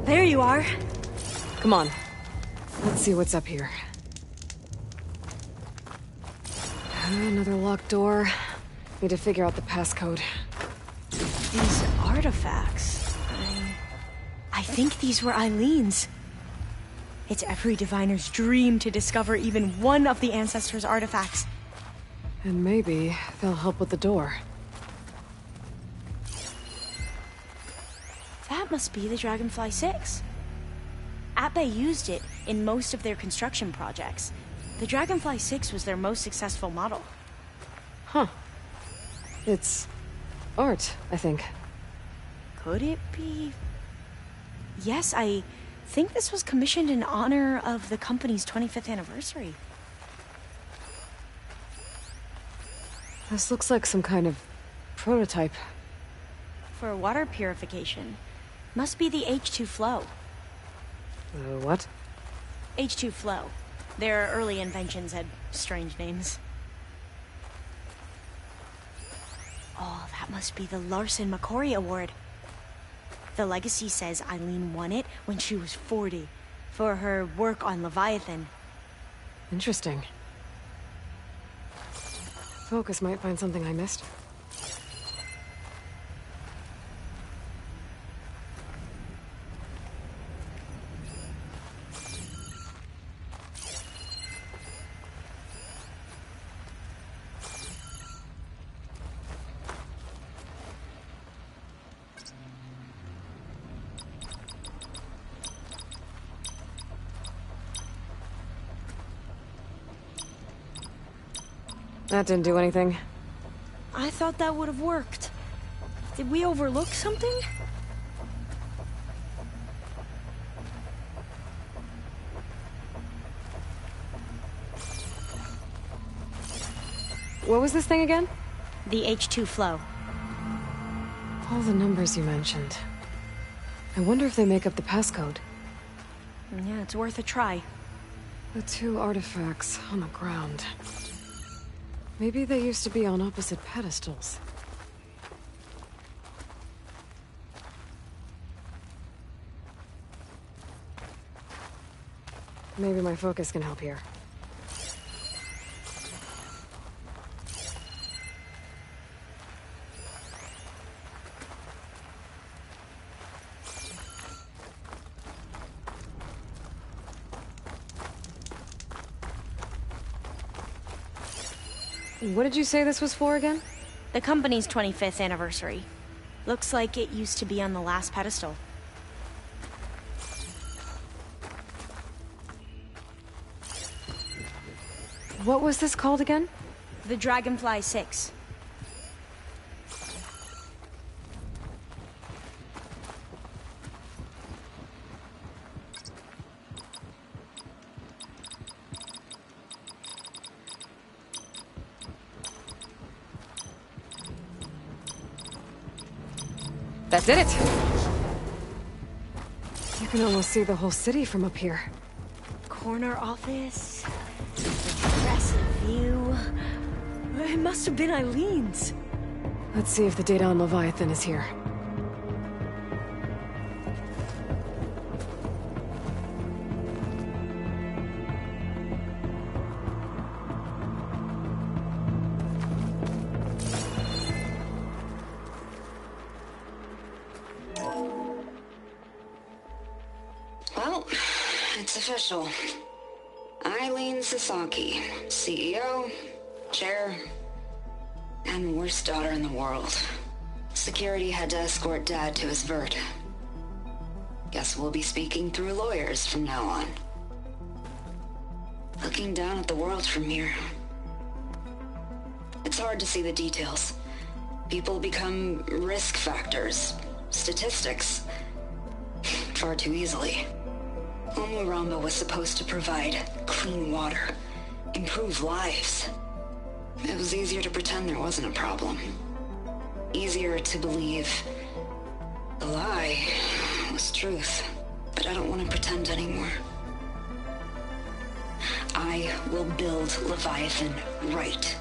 Speaker 11: There you are.
Speaker 1: Come on. Let's see what's up here. Another locked door. Need to figure out the passcode.
Speaker 11: These artifacts... I think these were Eileen's. It's every diviner's dream to discover even one of the Ancestors' artifacts.
Speaker 1: And maybe they'll help with the door.
Speaker 11: That must be the Dragonfly 6. Atbay used it in most of their construction projects. The Dragonfly 6 was their most successful model.
Speaker 1: Huh. It's art, I think.
Speaker 11: Could it be? Yes, I think this was commissioned in honor of the company's 25th anniversary.
Speaker 1: This looks like some kind of prototype.
Speaker 11: For water purification. Must be the H2 Flow.
Speaker 1: What?
Speaker 11: H2 Flow. Their early inventions had strange names. That must be the Larson McCory Award. The legacy says Eileen won it when she was 40 for her work on Leviathan.
Speaker 1: Interesting. Focus might find something I missed. That didn't do anything.
Speaker 11: I thought that would have worked. Did we overlook something?
Speaker 1: What was this thing again?
Speaker 11: The H2 flow.
Speaker 1: All the numbers you mentioned. I wonder if they make up the passcode.
Speaker 11: Yeah, it's worth a try.
Speaker 1: The two artifacts on the ground. Maybe they used to be on opposite pedestals. Maybe my focus can help here. What did you say this was for again?
Speaker 11: The company's 25th anniversary. Looks like it used to be on the last pedestal.
Speaker 1: What was this called again?
Speaker 11: The Dragonfly 6.
Speaker 1: That did it! You can almost see the whole city from up here.
Speaker 11: Corner office. Impressive view. It must have been Eileen's.
Speaker 1: Let's see if the data on Leviathan is here.
Speaker 12: Well, it's official. Eileen Sasaki, CEO, chair, and worst daughter in the world. Security had to escort Dad to his vert. Guess we'll be speaking through lawyers from now on. Looking down at the world from here. It's hard to see the details. People become risk factors, statistics, far too easily. Omuramba was supposed to provide clean water, improve lives. It was easier to pretend there wasn't a problem. Easier to believe the lie was truth. But I don't want to pretend anymore. I will build Leviathan right.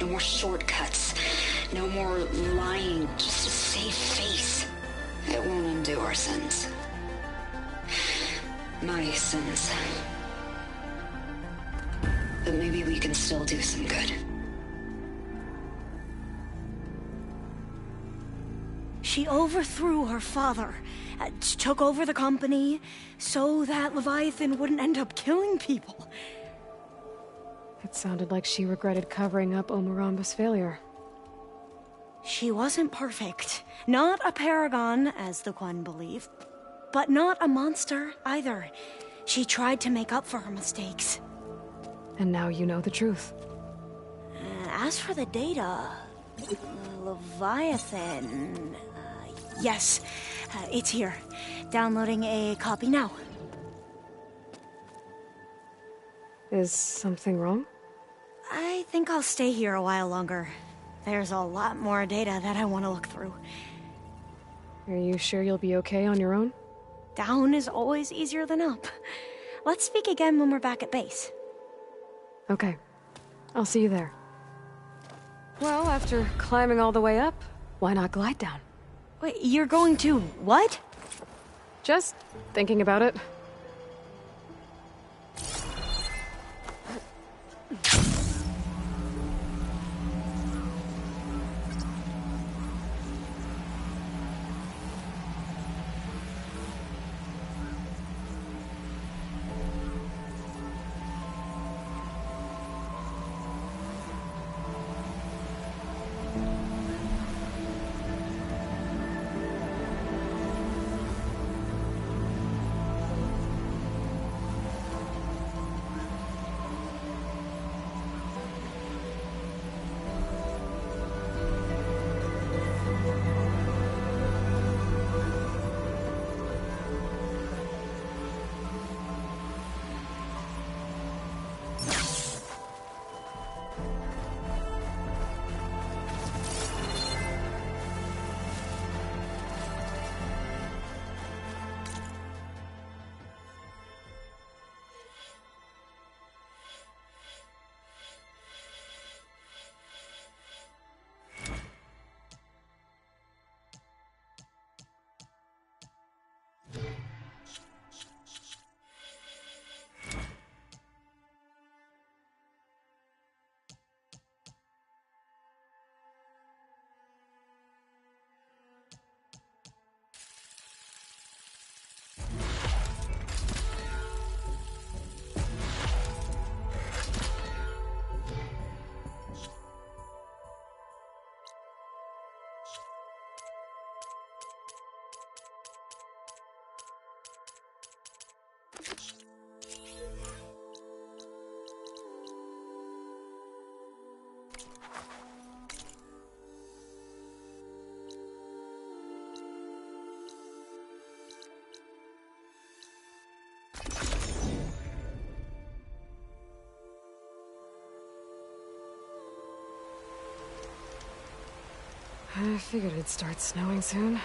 Speaker 12: No more shortcuts. No more lying just to save face. It won't undo our sins. My sins. But maybe we can still do some good.
Speaker 11: She overthrew her father, took over the company, so that Leviathan wouldn't end up killing people.
Speaker 1: It sounded like she regretted covering up Omuramba's failure.
Speaker 11: She wasn't perfect. Not a paragon, as the Quan believe. But not a monster, either. She tried to make up for her mistakes.
Speaker 1: And now you know the truth.
Speaker 11: As for the data... Leviathan... yes, it's here. Downloading a copy now.
Speaker 1: Is something wrong?
Speaker 11: I think I'll stay here a while longer. There's a lot more data that I want to look through.
Speaker 1: Are you sure you'll be okay on your own?
Speaker 11: Down is always easier than up. Let's speak again when we're back at base.
Speaker 1: Okay. I'll see you there. Well, after climbing all the way up, why not glide down?
Speaker 11: Wait, you're going to what?
Speaker 1: Just thinking about it. I figured it'd start snowing soon.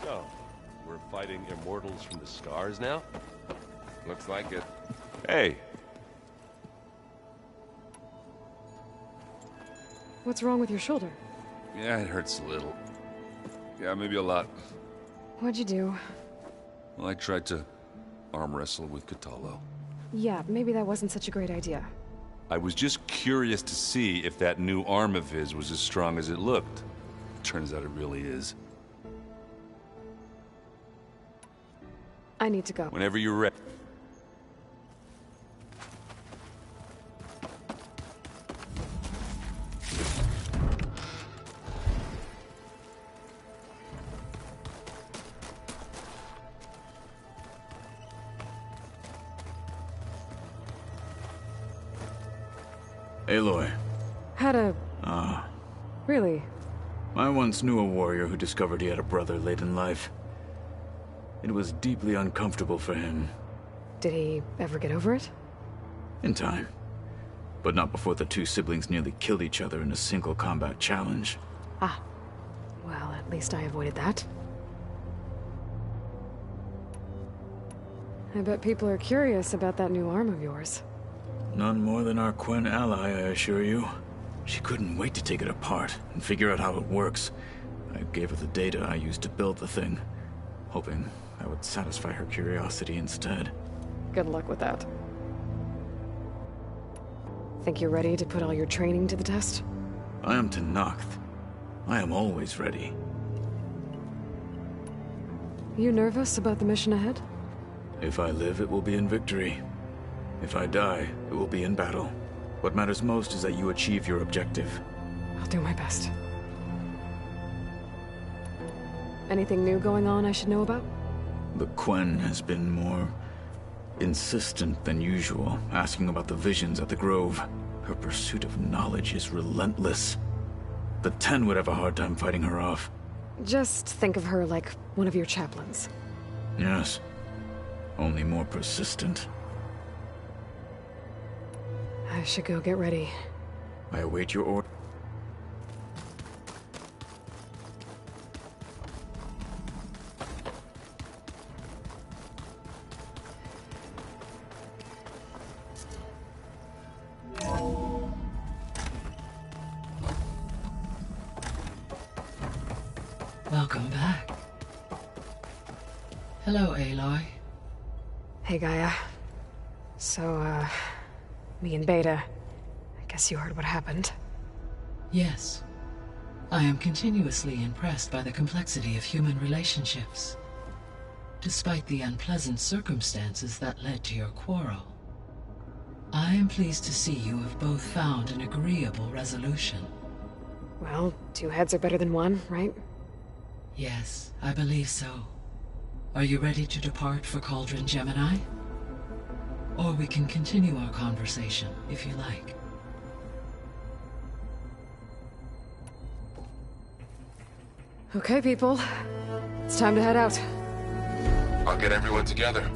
Speaker 22: So, we're fighting immortals from the stars now?
Speaker 13: Looks like it.
Speaker 22: Hey!
Speaker 1: What's wrong with your shoulder?
Speaker 18: Yeah, it hurts a little. Yeah, maybe a lot.
Speaker 1: What'd you do?
Speaker 18: Well, I tried to arm wrestle with Kotallo.
Speaker 1: Yeah, maybe that wasn't such a great idea.
Speaker 18: I was just curious to see if that new arm of his was as strong as it looked. Turns out it really is.
Speaker 1: I need to go.
Speaker 18: Whenever you're ready.
Speaker 20: Aloy.
Speaker 1: Had a...
Speaker 20: Ah.
Speaker 1: Really?
Speaker 20: I once knew a warrior who discovered he had a brother late in life. It was deeply uncomfortable for him.
Speaker 1: Did he ever get over it?
Speaker 20: In time. but not before the two siblings nearly killed each other in a single combat challenge.
Speaker 1: Ah. Well, at least I avoided that. I bet people are curious about that new arm of yours.
Speaker 20: None more than our Quen ally, I assure you. She couldn't wait to take it apart and figure out how it works. I gave her the data I used to build the thing, hoping that would satisfy her curiosity instead.
Speaker 1: Good luck with that. Think you're ready to put all your training to the test?
Speaker 20: I am Tenakth. I am always ready.
Speaker 1: You nervous about the mission ahead?
Speaker 20: If I live, it will be in victory. If I die, it will be in battle. What matters most is that you achieve your objective.
Speaker 1: I'll do my best. Anything new going on I should know about?
Speaker 20: The Quen has been more insistent than usual, asking about the visions at the Grove. Her pursuit of knowledge is relentless. The Ten would have a hard time fighting her off.
Speaker 1: Just think of her like one of your chaplains.
Speaker 20: Yes. Only more persistent.
Speaker 1: I should go get ready.
Speaker 20: I await your order.
Speaker 21: Welcome back. Hello, Aloy.
Speaker 1: Hey, Gaia. So, me and Beta, I guess you heard what happened.
Speaker 21: Yes. I am continuously impressed by the complexity of human relationships. Despite the unpleasant circumstances that led to your quarrel, I am pleased to see you have both found an agreeable resolution.
Speaker 1: Well, two heads are better than one, right?
Speaker 21: Yes, I believe so. Are you ready to depart for Cauldron Gemini? Or we can continue our conversation, if you like.
Speaker 1: Okay, people. It's time to head out.
Speaker 3: I'll get everyone together.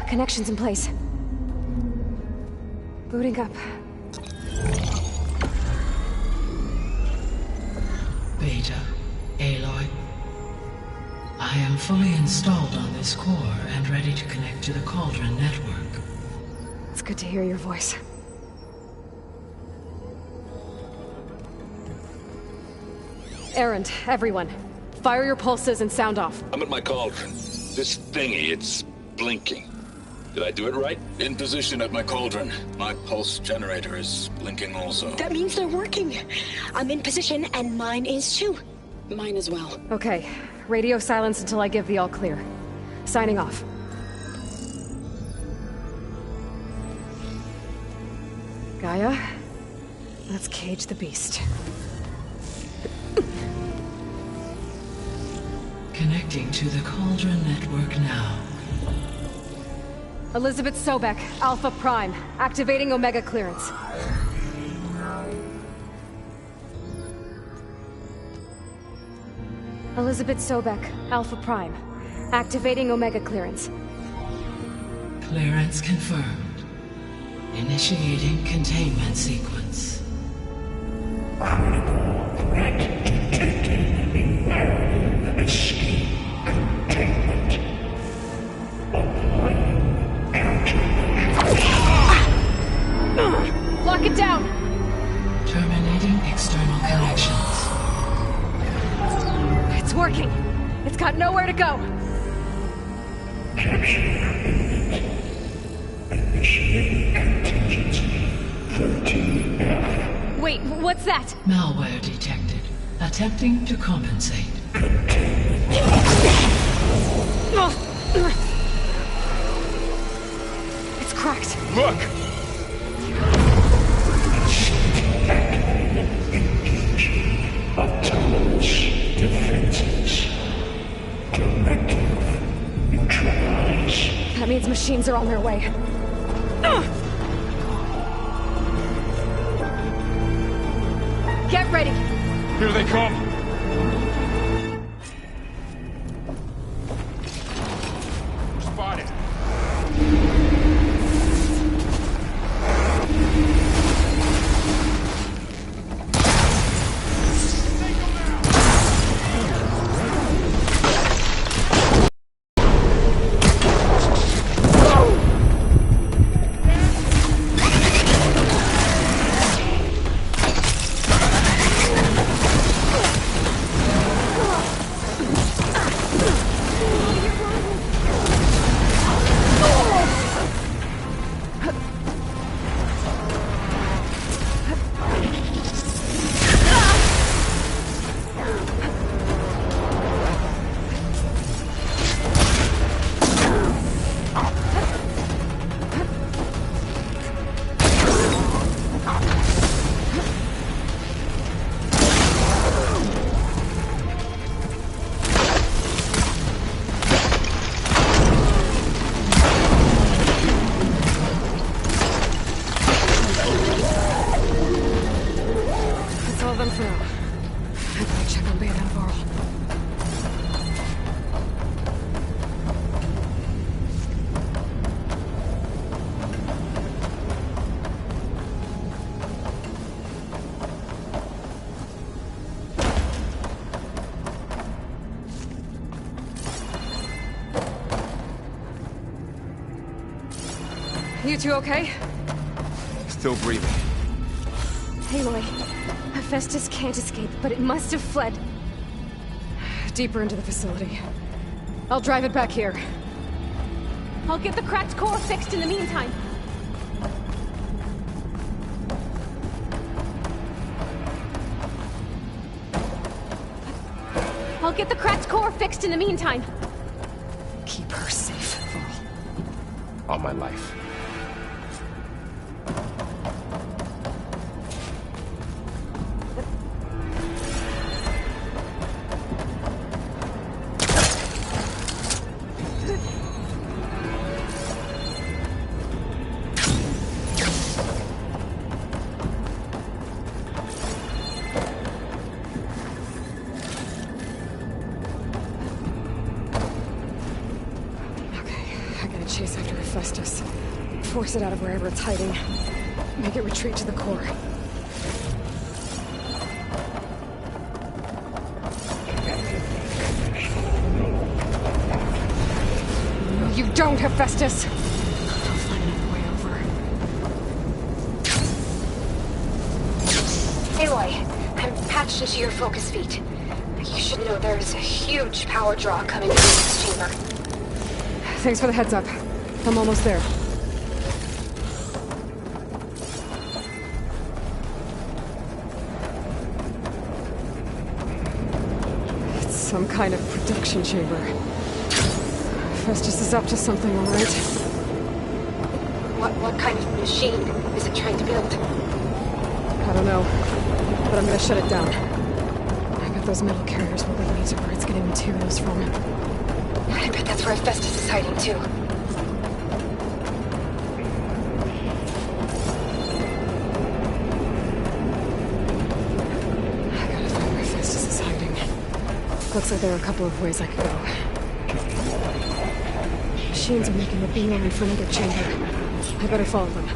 Speaker 1: Connections in place. Booting up.
Speaker 21: Beta, Aloy. I am fully installed on this core and ready to connect to the Cauldron network.
Speaker 1: It's good to hear your voice. Erend, everyone. Fire your pulses and sound off.
Speaker 8: I'm at my cauldron. This thingy, it's blinking. Did I do it right?
Speaker 20: In position at my cauldron. My pulse generator is blinking also.
Speaker 11: That means they're working. I'm in position, and mine is too.
Speaker 19: Mine as well.
Speaker 1: Okay. Radio silence until I give the all clear. Signing off. Gaia, let's cage the beast.
Speaker 21: Connecting to the Cauldron network now.
Speaker 1: Elizabeth Sobek, Alpha Prime, activating Omega clearance. Elizabeth Sobek, Alpha Prime, activating Omega clearance.
Speaker 21: Clearance confirmed. Initiating containment sequence.
Speaker 16: Escape containment.
Speaker 1: Lock it down!
Speaker 21: Terminating external connections.
Speaker 1: It's working. It's got nowhere to go.
Speaker 16: Initiating contingency 13F.
Speaker 1: Wait, what's that?
Speaker 21: Malware detected. Attempting to compensate.
Speaker 1: It's cracked.
Speaker 15: Look!
Speaker 16: Autonomous defenses. Directive neutralize.
Speaker 1: That means machines are on their way. Get ready!
Speaker 15: Here they come! We're spotted.
Speaker 1: You two okay?
Speaker 15: Still breathing.
Speaker 1: Aloy, Hephaestus can't escape, but it must have fled deeper into the facility. I'll drive it back here. I'll get the cracked core fixed in the meantime. I'll get the cracked core fixed in the meantime. Keep her safe, Varl.
Speaker 13: All my life.
Speaker 1: Chase after Hephaestus. Force it out of wherever it's hiding. Make it retreat to the core. No, you don't, Hephaestus! I'll find another way over.
Speaker 17: Aloy, I'm patched into your focus feet. You should know there is a huge power draw coming from this chamber.
Speaker 1: Thanks for the heads up. I'm almost there. It's some kind of production chamber. Festus is up to something, all right.
Speaker 17: What kind of machine is it trying to build?
Speaker 1: I don't know, but I'm gonna shut it down. I bet those metal carriers will lead me to where it's getting materials from.
Speaker 17: I bet that's where Hephaestus is hiding, too.
Speaker 1: I gotta find where Hephaestus is hiding. Looks like there are a couple of ways I could go. Machines are making a beeline for another chamber. I better follow them.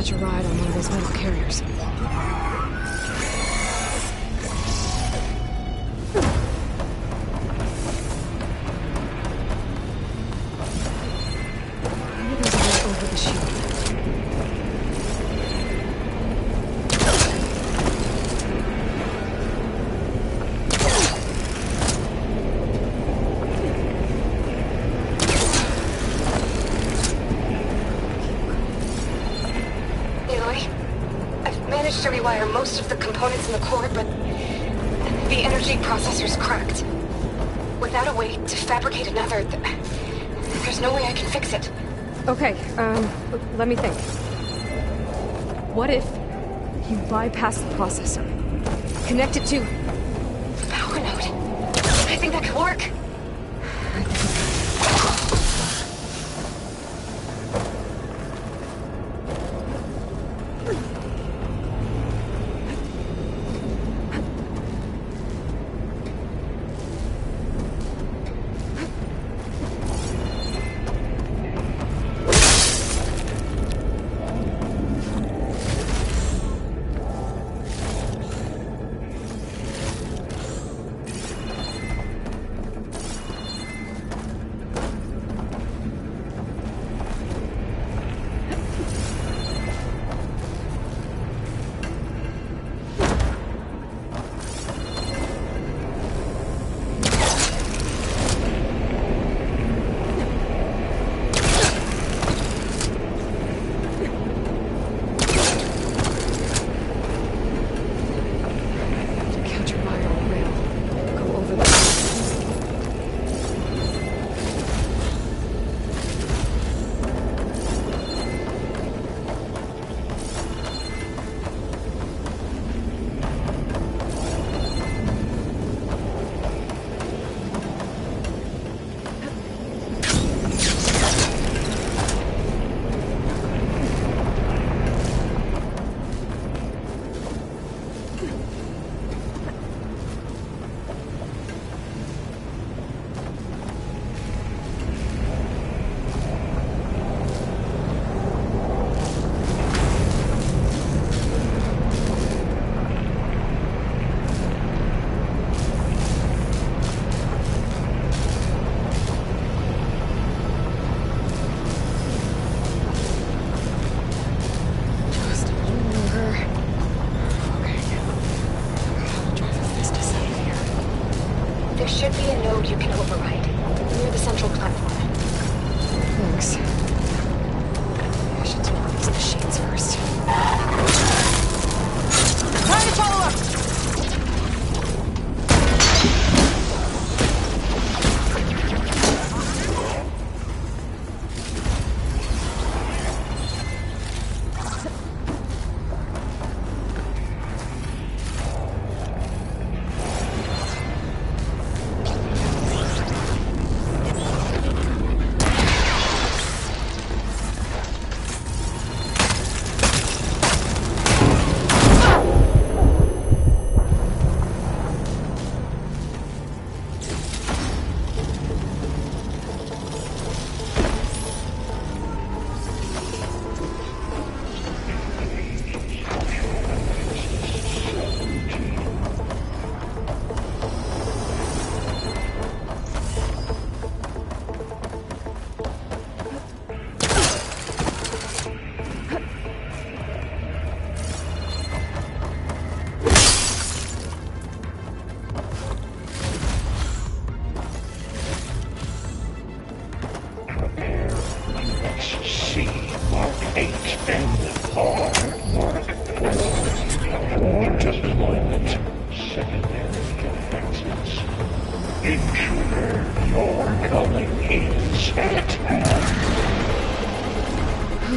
Speaker 1: catch a ride on one of those metal carriers. Maybe there's a way over the shield.
Speaker 17: To rewire most of the components in the core, but the energy processor's cracked. Without a way to fabricate another, there's no way I can fix it.
Speaker 1: Okay, let me think. What if you bypass the processor? Connect it to...
Speaker 17: the power node. I think that could work. There should be a node you can override, near the central platform.
Speaker 1: Thanks. I should take out these machines first.
Speaker 14: Time to follow up!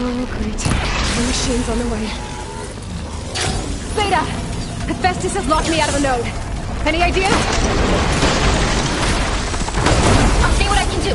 Speaker 1: Oh, great. The machine's on the way. Beta! Hephaestus has locked me out of the node. Any ideas?
Speaker 17: I'll see what I can do.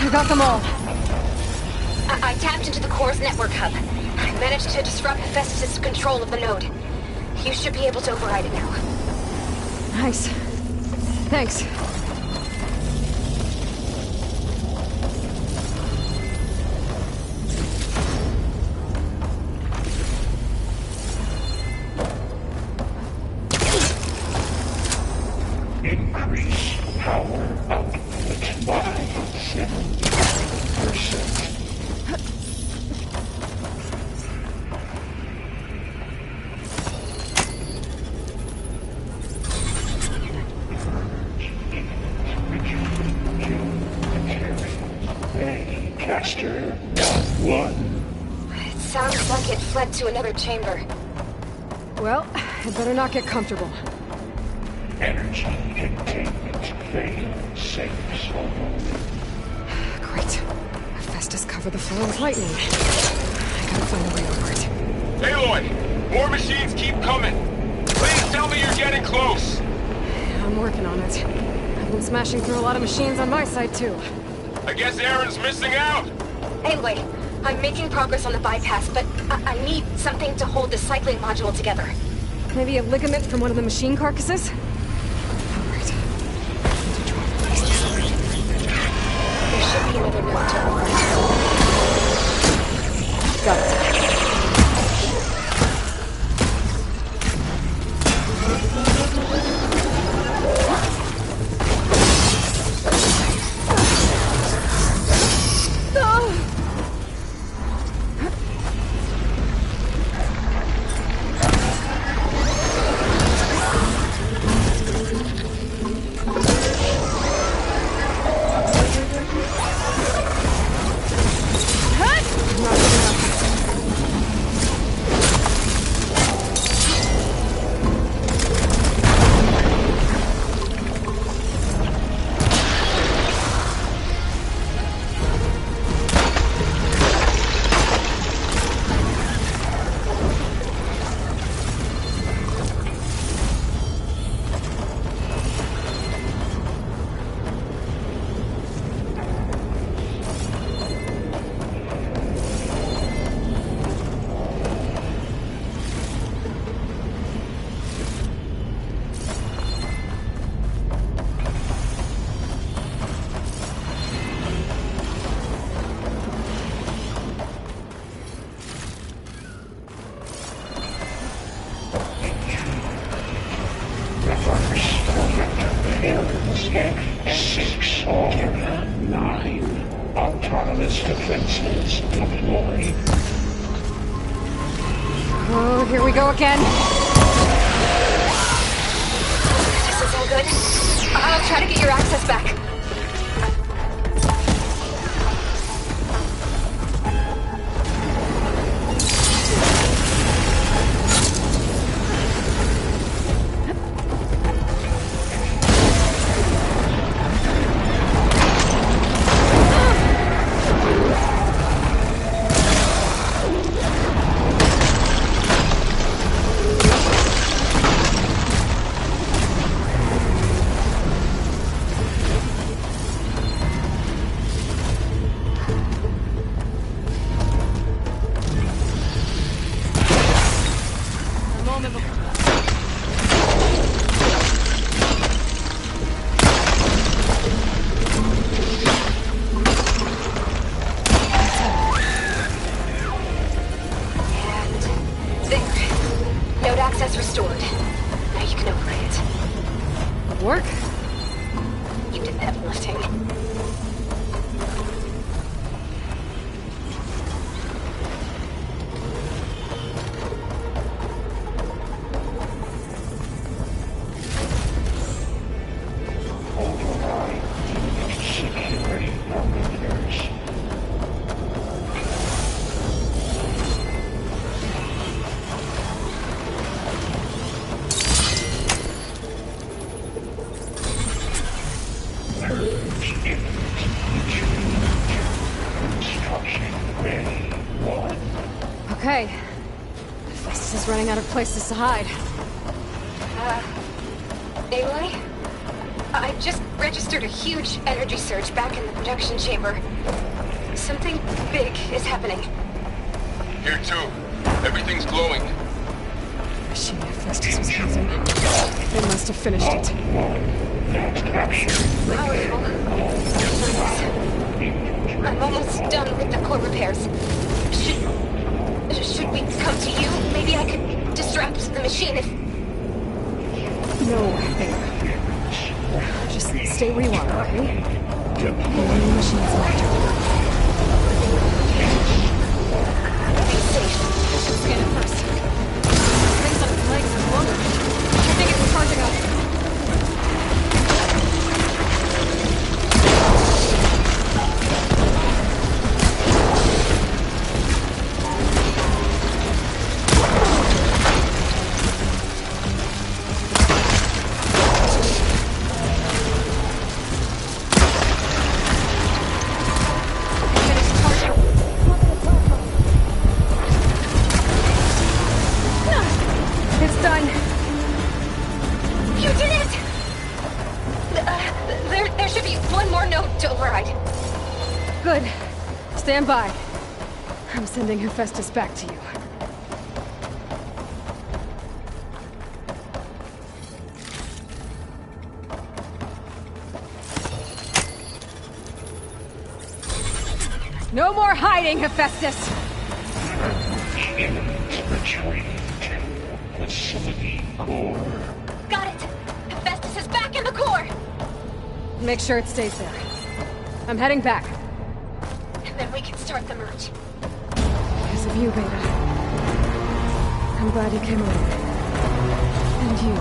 Speaker 1: I got them all.
Speaker 17: I tapped into the core's network hub. I managed to disrupt Hephaestus' control of the node. You should be able to override it now.
Speaker 1: Nice. Thanks.
Speaker 16: Increase power output by 70%. Caster, one.
Speaker 17: It sounds like it fled to another chamber.
Speaker 1: Well, I'd better not get comfortable.
Speaker 16: Energy containment failed. Safe zone.
Speaker 1: Great. Hephaestus covered the floor with lightning. I gotta find a way over it.
Speaker 3: Aloy! More machines keep coming! Please tell me you're getting close!
Speaker 1: I'm working on it. I've been smashing through a lot of machines on my side, too.
Speaker 3: I guess Aaron's missing out!
Speaker 17: Anyway, I'm making progress on the bypass, but I need something to hold the cycling module together.
Speaker 1: Maybe a ligament from one of the machine carcasses? Alright.
Speaker 17: There should be another note to open.
Speaker 1: Got it.
Speaker 16: Six or 9 autonomous defenses deployed.
Speaker 1: Oh, here we go again.
Speaker 17: This is all good. I'll try to get your access back.
Speaker 1: Work?
Speaker 17: You did the heavy lifting.
Speaker 16: Security parameters.
Speaker 1: Okay. Festus is running out of places to hide.
Speaker 17: Aloy? I just registered a huge energy surge back in the production chamber. Something big is happening.
Speaker 3: Here too. Everything's glowing.
Speaker 1: Machine Hephaestus was using. They must have finished it.
Speaker 17: Powerful. I'm almost done with the core repairs. Should we come to you? Maybe I could distract the machine if...
Speaker 1: No, just stay where you are, okay? The only machines left.
Speaker 17: Be safe.
Speaker 1: Scan it first. Things on its legs is longer. I think it's charging up. Stand by. I'm sending Hephaestus back to you. No more hiding, Hephaestus!
Speaker 16: Retreat to facility core.
Speaker 17: Got it! Hephaestus is back in the core!
Speaker 1: Make sure it stays there. I'm heading back.
Speaker 17: Then we can start the merge.
Speaker 1: Because of you, Beta. I'm glad you came along. And you,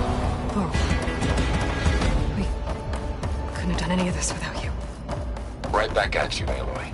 Speaker 1: both. We couldn't have done any of this without you.
Speaker 6: Right back at you, Aloy.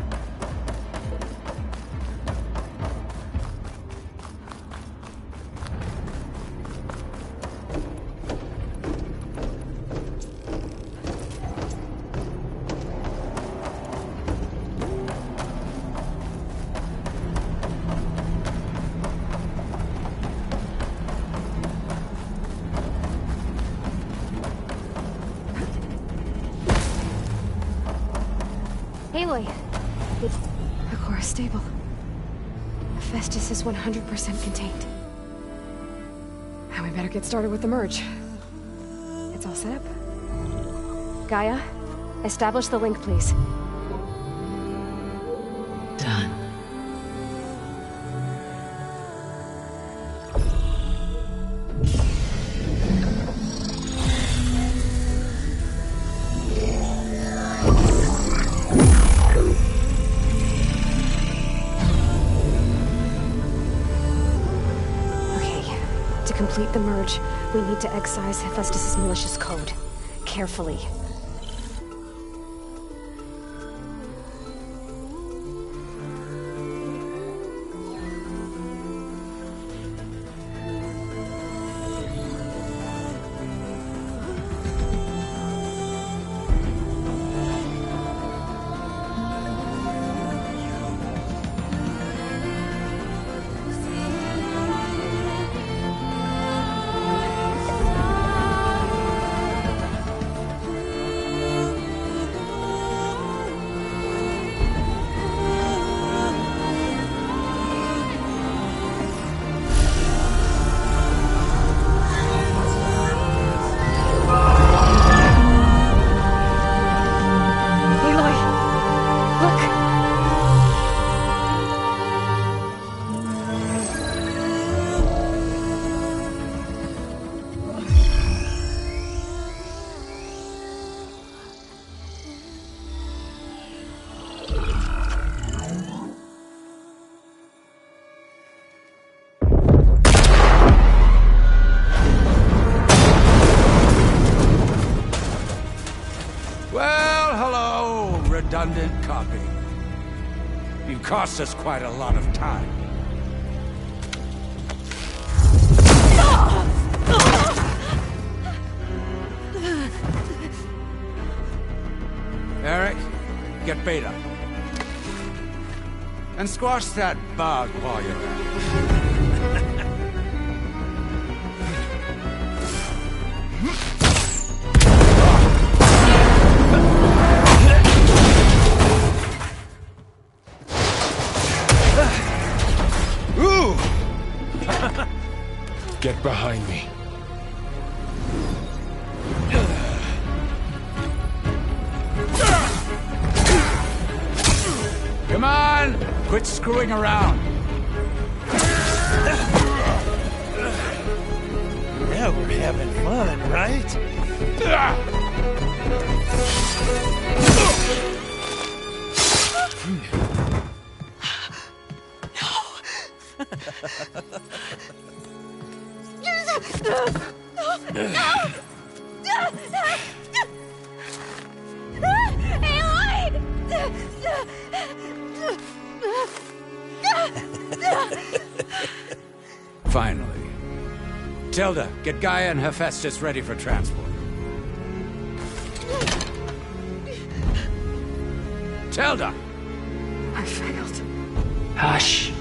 Speaker 1: Aloy, the core is stable. Hephaestus is 100% contained. And we better get started with the merge. It's all set up. Gaia, establish the link, please.
Speaker 21: Done.
Speaker 1: To complete the merge, we need to excise Hephaestus' malicious code. Carefully.
Speaker 2: Redundant copy. You cost us quite a lot of time. Eric, get Beta. And squash that bug while you're at it. find me.
Speaker 4: Come on! Quit screwing around.
Speaker 9: Now we're having fun, right?
Speaker 4: Finally. Tilda, get Gaia and Hephaestus ready for transport. Tilda!
Speaker 1: I failed.
Speaker 21: Hush.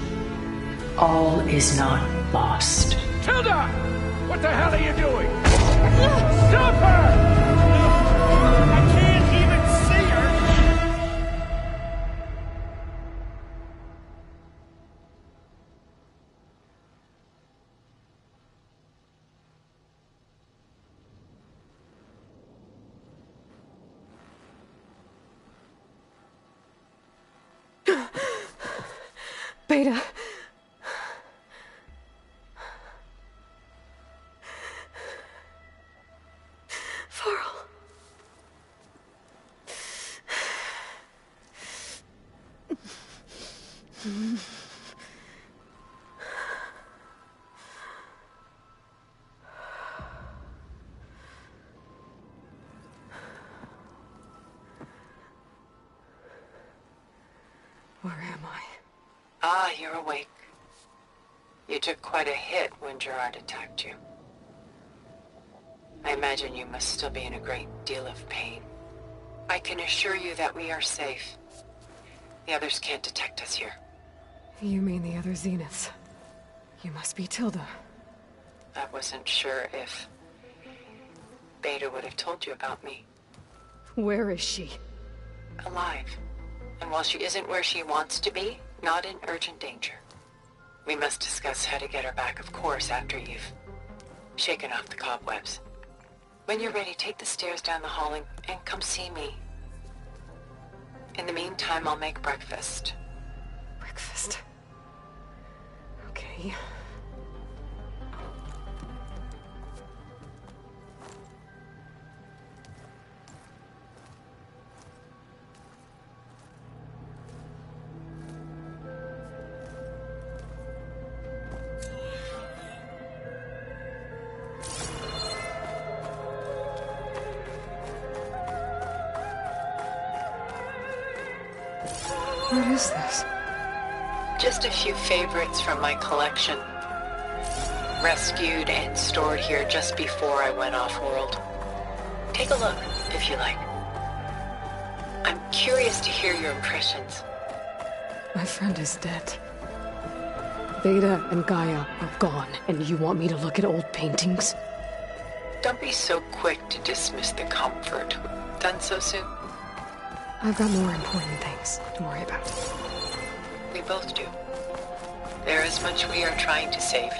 Speaker 21: All is not lost.
Speaker 4: Tilda! What the hell are you doing? Stop her!
Speaker 9: I can't even see her!
Speaker 1: Beta. Farrell. Where am I?
Speaker 23: Ah, you're awake. You took quite a hit when Gerard attacked you. I imagine you must still be in a great deal of pain. I can assure you that we are safe. The others can't detect us here.
Speaker 1: You mean the other Zeniths? You must be Tilda.
Speaker 23: I wasn't sure if Beta would have told you about me.
Speaker 1: Where is she?
Speaker 23: Alive. And while she isn't where she wants to be, not in urgent danger. We must discuss how to get her back, of course, after you've shaken off the cobwebs. When you're ready, take the stairs down the hall and come see me. In the meantime, I'll make breakfast.
Speaker 1: Breakfast. Okay. What is this?
Speaker 23: Just a few favorites from my collection. Rescued and stored here just before I went off-world. Take a look, if you like. I'm curious to hear your impressions.
Speaker 1: My friend is dead. Beta and Gaia are gone, and you want me to look at old paintings?
Speaker 23: Don't be so quick to dismiss the comfort. Done so soon?
Speaker 1: I've got more important things to worry about.
Speaker 23: We both do. There is much we are trying to save.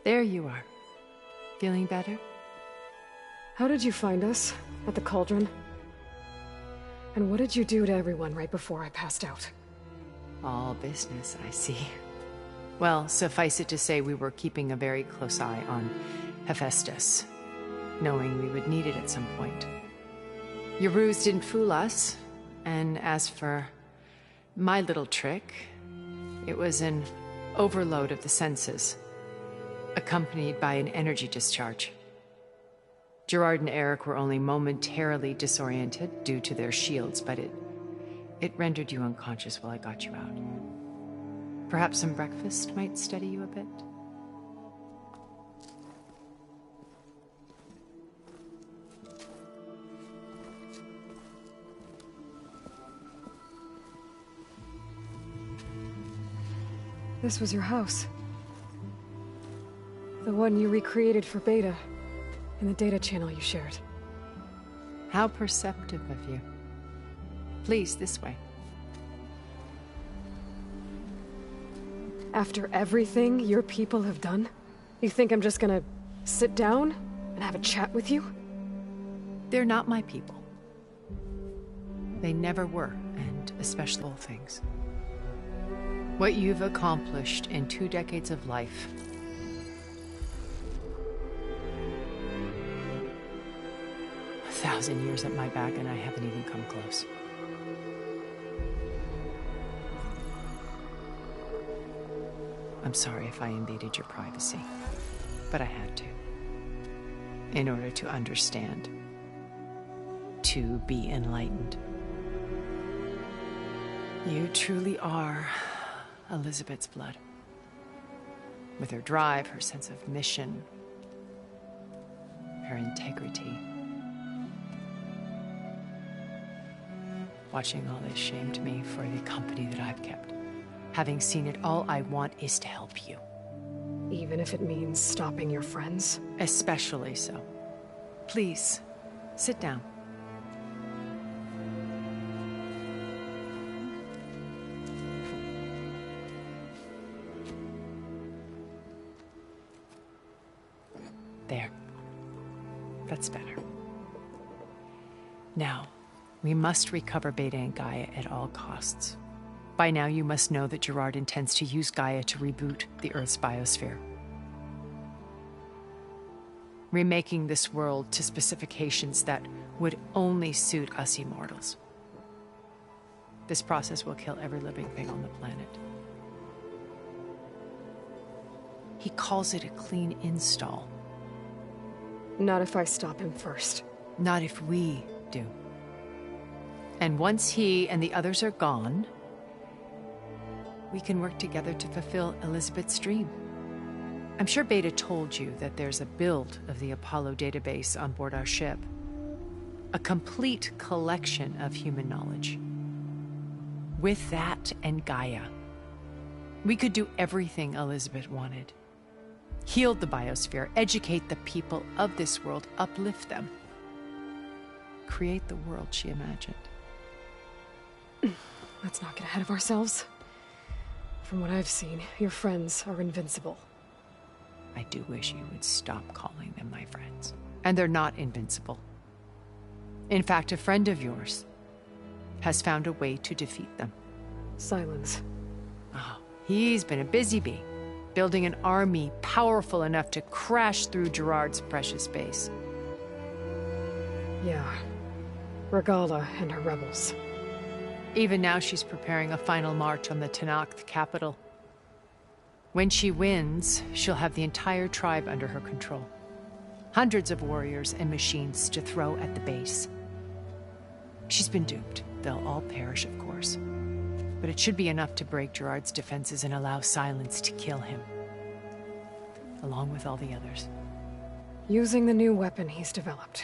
Speaker 24: There you are. Feeling better?
Speaker 1: How did you find us? At the cauldron? And what did you do to everyone right before I passed out?
Speaker 24: All business, I see. Well, suffice it to say we were keeping a very close eye on Hephaestus, knowing we would need it at some point. Your ruse didn't fool us, and as for my little trick, it was an overload of the senses, accompanied by an energy discharge. Gerard and Eric were only momentarily disoriented due to their shields, but it rendered you unconscious while I got you out. Perhaps some breakfast might steady you a bit?
Speaker 1: this was your house. The one you recreated for Beta, in the data channel you shared.
Speaker 24: How perceptive of you. Please, this way.
Speaker 1: After everything your people have done, you think I'm just gonna sit down and have a chat with you?
Speaker 24: They're not my people. They never were, and especially all things. What you've accomplished in 2 decades of life. A 1,000 years at my back, and I haven't even come close. I'm sorry if I invaded your privacy, but I had to. In order to understand. To be enlightened. You truly are Elizabeth's blood. With her drive, her sense of mission, her integrity. Watching all this shamed me for the company that I've kept. Having seen it, all I want is to help you.
Speaker 1: Even if it means stopping your friends?
Speaker 24: Especially so. Please, sit down. There. That's better. Now, we must recover Beta and Gaia at all costs. By now, you must know that Gerard intends to use Gaia to reboot the Earth's biosphere. Remaking this world to specifications that would only suit us immortals. This process will kill every living thing on the planet. He calls it a clean install.
Speaker 1: Not if I stop him first.
Speaker 24: Not if we do. And once he and the others are gone, we can work together to fulfill Elizabeth's dream. I'm sure Beta told you that there's a build of the Apollo database on board our ship. A complete collection of human knowledge. With that and Gaia, we could do everything Elizabeth wanted. Heal the biosphere, educate the people of this world, uplift them. Create the world she imagined.
Speaker 1: Let's not get ahead of ourselves. From what I've seen, your friends are invincible.
Speaker 24: I do wish you would stop calling them my friends. And they're not invincible. In fact, a friend of yours has found a way to defeat them.
Speaker 1: Silence.
Speaker 24: Oh, he's been a busy bee, building an army powerful enough to crash through Gerard's precious base.
Speaker 1: Yeah. Regala and her rebels.
Speaker 24: Even now she's preparing a final march on the Tenakth capital. When she wins, she'll have the entire tribe under her control. Hundreds of warriors and machines to throw at the base. She's been duped. They'll all perish, of course. But it should be enough to break Gerard's defenses and allow Silence to kill him. Along with all the others.
Speaker 1: Using the new weapon he's developed.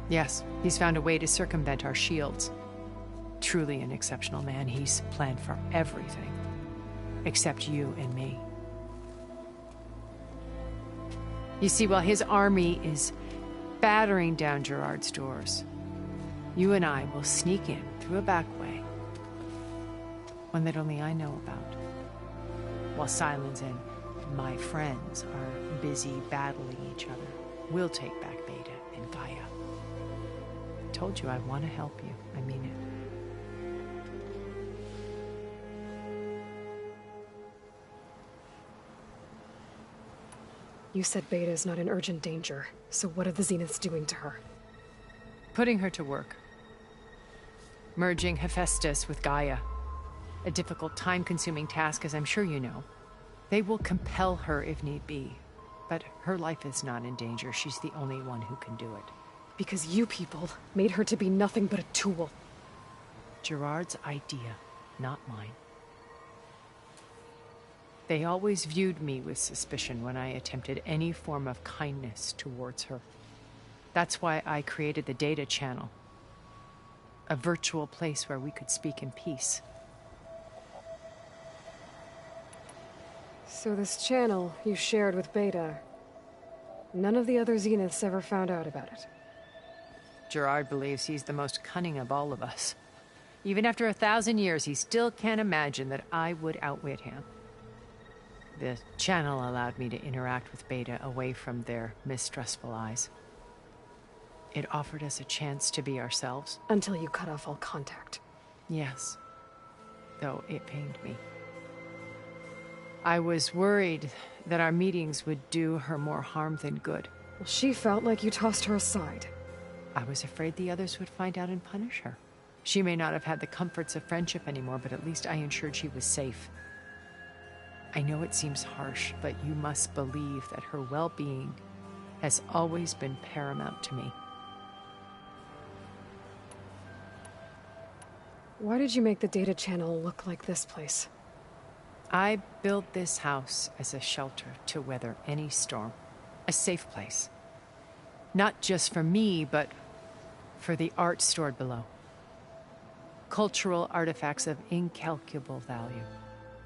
Speaker 24: Yes, he's found a way to circumvent our shields. Truly an exceptional man. He's planned for everything. Except you and me. You see, while his army is battering down Gerard's doors, you and I will sneak in through a back way. One that only I know about. While Silence and my friends are busy battling each other, we'll take back Beta and Gaia. I told you I want to help you. I mean it.
Speaker 1: You said Beta is not in urgent danger, so what are the Zeniths doing to her?
Speaker 24: Putting her to work. Merging Hephaestus with Gaia. A difficult, time-consuming task, as I'm sure you know. They will compel her if need be. But her life is not in danger. She's the only one who can do it.
Speaker 1: Because you people made her to be nothing but a tool.
Speaker 24: Gerard's idea, not mine. They always viewed me with suspicion when I attempted any form of kindness towards her. That's why I created the data channel. A virtual place where we could speak in peace.
Speaker 1: So this channel you shared with Beta, none of the other Zeniths ever found out about it?
Speaker 24: Gerard believes he's the most cunning of all of us. Even after 1,000 years, he still can't imagine that I would outwit him. The channel allowed me to interact with Beta away from their mistrustful eyes. It offered us a chance to be ourselves.
Speaker 1: Until you cut off all contact.
Speaker 24: Yes. Though it pained me. I was worried that our meetings would do her more harm than good.
Speaker 1: Well, she felt like you tossed her aside.
Speaker 24: I was afraid the others would find out and punish her. She may not have had the comforts of friendship anymore, but at least I ensured she was safe. I know it seems harsh, but you must believe that her well-being has always been paramount to me.
Speaker 1: Why did you make the data channel look like this place?
Speaker 24: I built this house as a shelter to weather any storm. A safe place. Not just for me, but for the art stored below. Cultural artifacts of incalculable value.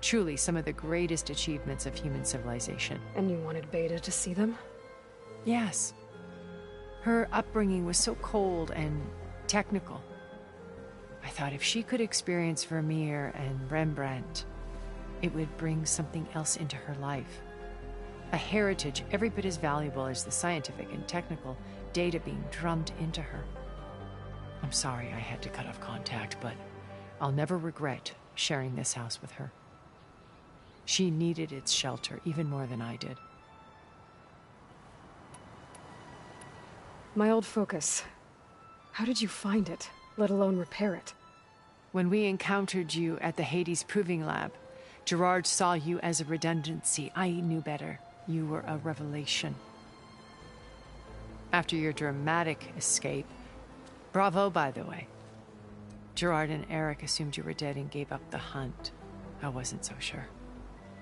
Speaker 24: Truly some of the greatest achievements of human civilization.
Speaker 1: And you wanted Beta to see them?
Speaker 24: Yes. Her upbringing was so cold and technical. I thought if she could experience Vermeer and Rembrandt, it would bring something else into her life. A heritage every bit as valuable as the scientific and technical data being drummed into her. I'm sorry I had to cut off contact, but I'll never regret sharing this house with her. She needed its shelter even more than I did.
Speaker 1: My old focus. How did you find it, let alone repair it?
Speaker 24: When we encountered you at the Hades Proving Lab, Gerard saw you as a redundancy. I knew better. You were a revelation. After your dramatic escape, bravo, by the way. Gerard and Eric assumed you were dead and gave up the hunt. I wasn't so sure.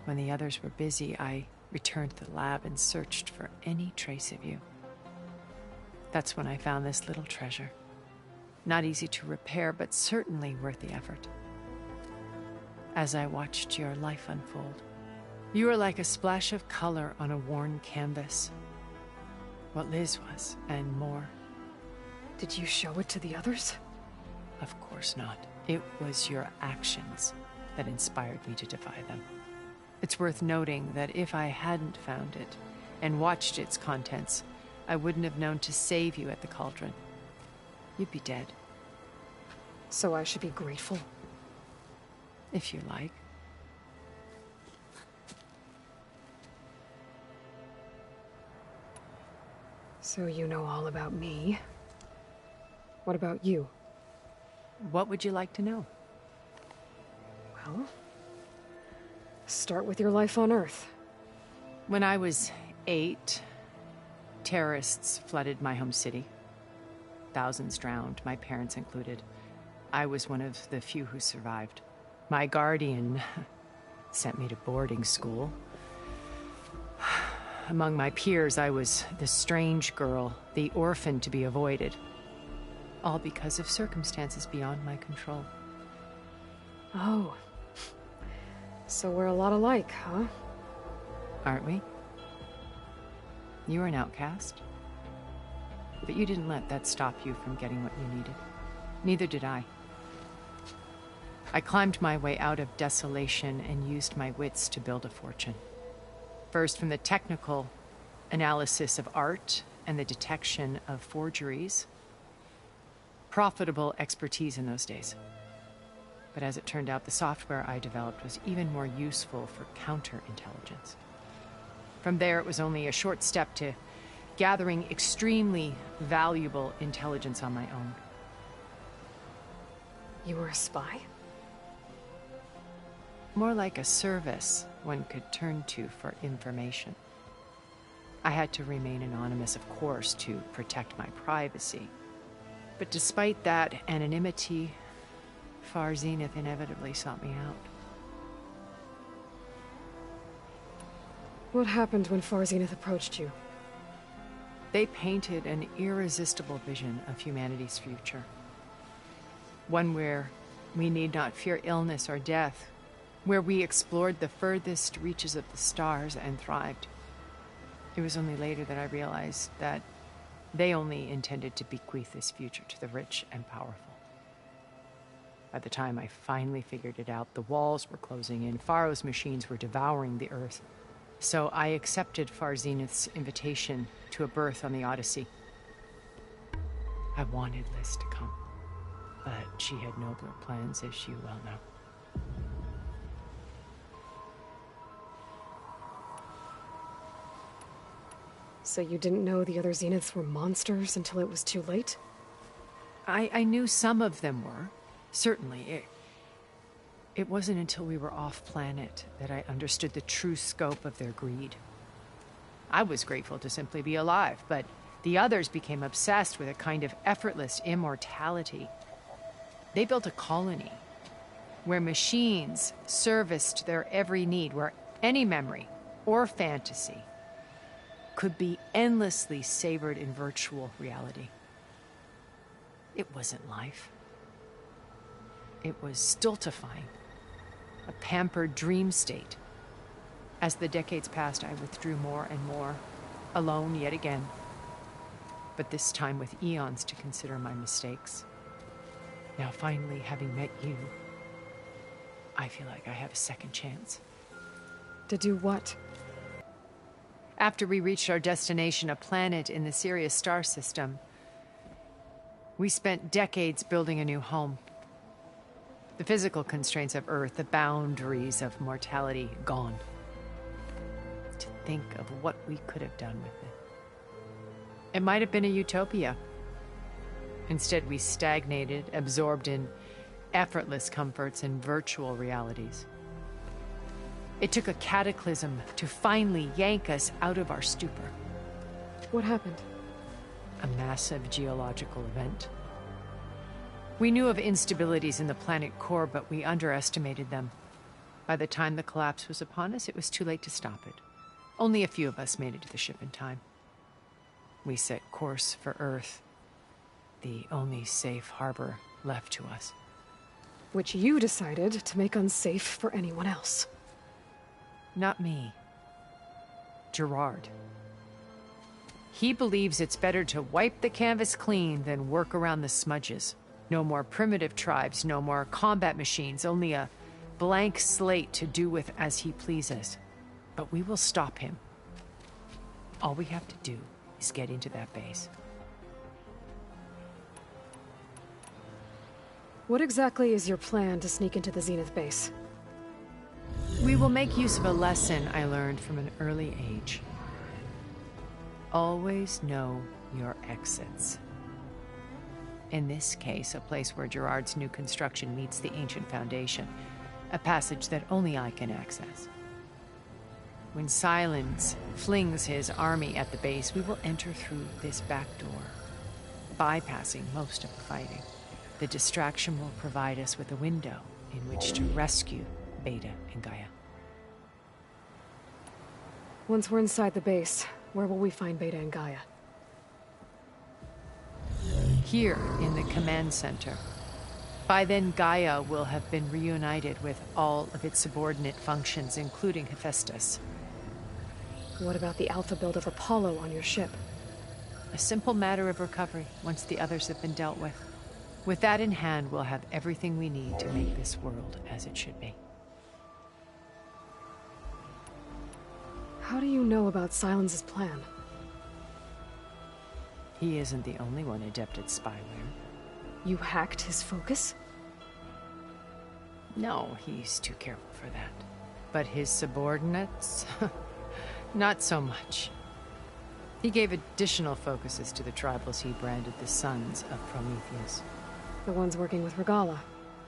Speaker 24: When the others were busy, I returned to the lab and searched for any trace of you. That's when I found this little treasure. Not easy to repair, but certainly worth the effort. As I watched your life unfold, you were like a splash of color on a worn canvas. What Liz was, and more.
Speaker 1: Did you show it to the others?
Speaker 24: Of course not. It was your actions that inspired me to defy them. It's worth noting that if I hadn't found it and watched its contents, I wouldn't have known to save you at the cauldron. You'd be dead.
Speaker 1: So I should be grateful?
Speaker 24: If you like.
Speaker 1: So you know all about me. What about you?
Speaker 24: What would you like to know?
Speaker 1: Well, start with your life on Earth.
Speaker 24: When I was 8, terrorists flooded my home city. Thousands drowned, my parents included. I was one of the few who survived. My guardian sent me to boarding school. Among my peers, I was the strange girl, the orphan to be avoided. All because of circumstances beyond my control.
Speaker 1: Oh. So we're a lot alike, huh?
Speaker 24: Aren't we? You were an outcast. But you didn't let that stop you from getting what you needed. Neither did I. I climbed my way out of desolation and used my wits to build a fortune. First, from the technical analysis of art and the detection of forgeries. Profitable expertise in those days. But as it turned out, the software I developed was even more useful for counterintelligence. From there, it was only a short step to gathering extremely valuable intelligence on my own.
Speaker 1: You were a spy?
Speaker 24: More like a service one could turn to for information. I had to remain anonymous, of course, to protect my privacy. But despite that anonymity, Far Zenith inevitably sought me out.
Speaker 1: What happened when Far Zenith approached you?
Speaker 24: They painted an irresistible vision of humanity's future. One where we need not fear illness or death, where we explored the furthest reaches of the stars and thrived. It was only later that I realized that they only intended to bequeath this future to the rich and powerful. By the time I finally figured it out, the walls were closing in, Pharaoh's machines were devouring the Earth. So I accepted Far Zenith's invitation to a berth on the Odyssey. I wanted Liz to come, but she had nobler plans, as you well know.
Speaker 1: So you didn't know the other Zeniths were monsters until it was too late?
Speaker 24: I knew some of them were, certainly. It wasn't until we were off-planet that I understood the true scope of their greed. I was grateful to simply be alive, but the others became obsessed with a kind of effortless immortality. They built a colony where machines serviced their every need, where any memory or fantasy could be endlessly savored in virtual reality. It wasn't life. It was stultifying, a pampered dream state. As the decades passed, I withdrew more and more, alone yet again, but this time with eons to consider my mistakes. Now finally, having met you, I feel like I have a second chance.
Speaker 1: To do what?
Speaker 24: After we reached our destination, a planet in the Sirius star system, we spent decades building a new home. The physical constraints of Earth, the boundaries of mortality, gone. To think of what we could have done with it. It might have been a utopia. Instead, we stagnated, absorbed in effortless comforts and virtual realities. It took a cataclysm to finally yank us out of our stupor.
Speaker 1: What happened?
Speaker 24: A massive geological event. We knew of instabilities in the planet core, but we underestimated them. By the time the collapse was upon us, it was too late to stop it. Only a few of us made it to the ship in time. We set course for Earth, the only safe harbor left to us.
Speaker 1: Which you decided to make unsafe for anyone else.
Speaker 24: Not me. Gerard. He believes it's better to wipe the canvas clean than work around the smudges. No more primitive tribes, no more combat machines, only a blank slate to do with as he pleases. But we will stop him. All we have to do is get into that base.
Speaker 1: What exactly is your plan to sneak into the Zenith base?
Speaker 24: We will make use of a lesson I learned from an early age. Always know your exits. In this case, a place where Gerard's new construction meets the ancient foundation, a passage that only I can access. When Silence flings his army at the base, we will enter through this back door, bypassing most of the fighting. The distraction will provide us with a window in which to rescue Beta and Gaia.
Speaker 1: Once we're inside the base, where will we find Beta and Gaia?
Speaker 24: Here in the command center. By then, Gaia will have been reunited with all of its subordinate functions, including Hephaestus.
Speaker 1: What about the alpha build of Apollo on your ship?
Speaker 24: A simple matter of recovery once the others have been dealt with. With that in hand, we'll have everything we need to make this world as it should be.
Speaker 1: How do you know about Silence's plan?
Speaker 24: He isn't the only one adept at spyware.
Speaker 1: You hacked his focus?
Speaker 24: No, he's too careful for that. But his subordinates? Not so much. He gave additional focuses to the tribals he branded the Sons of Prometheus.
Speaker 1: The ones working with Regalla.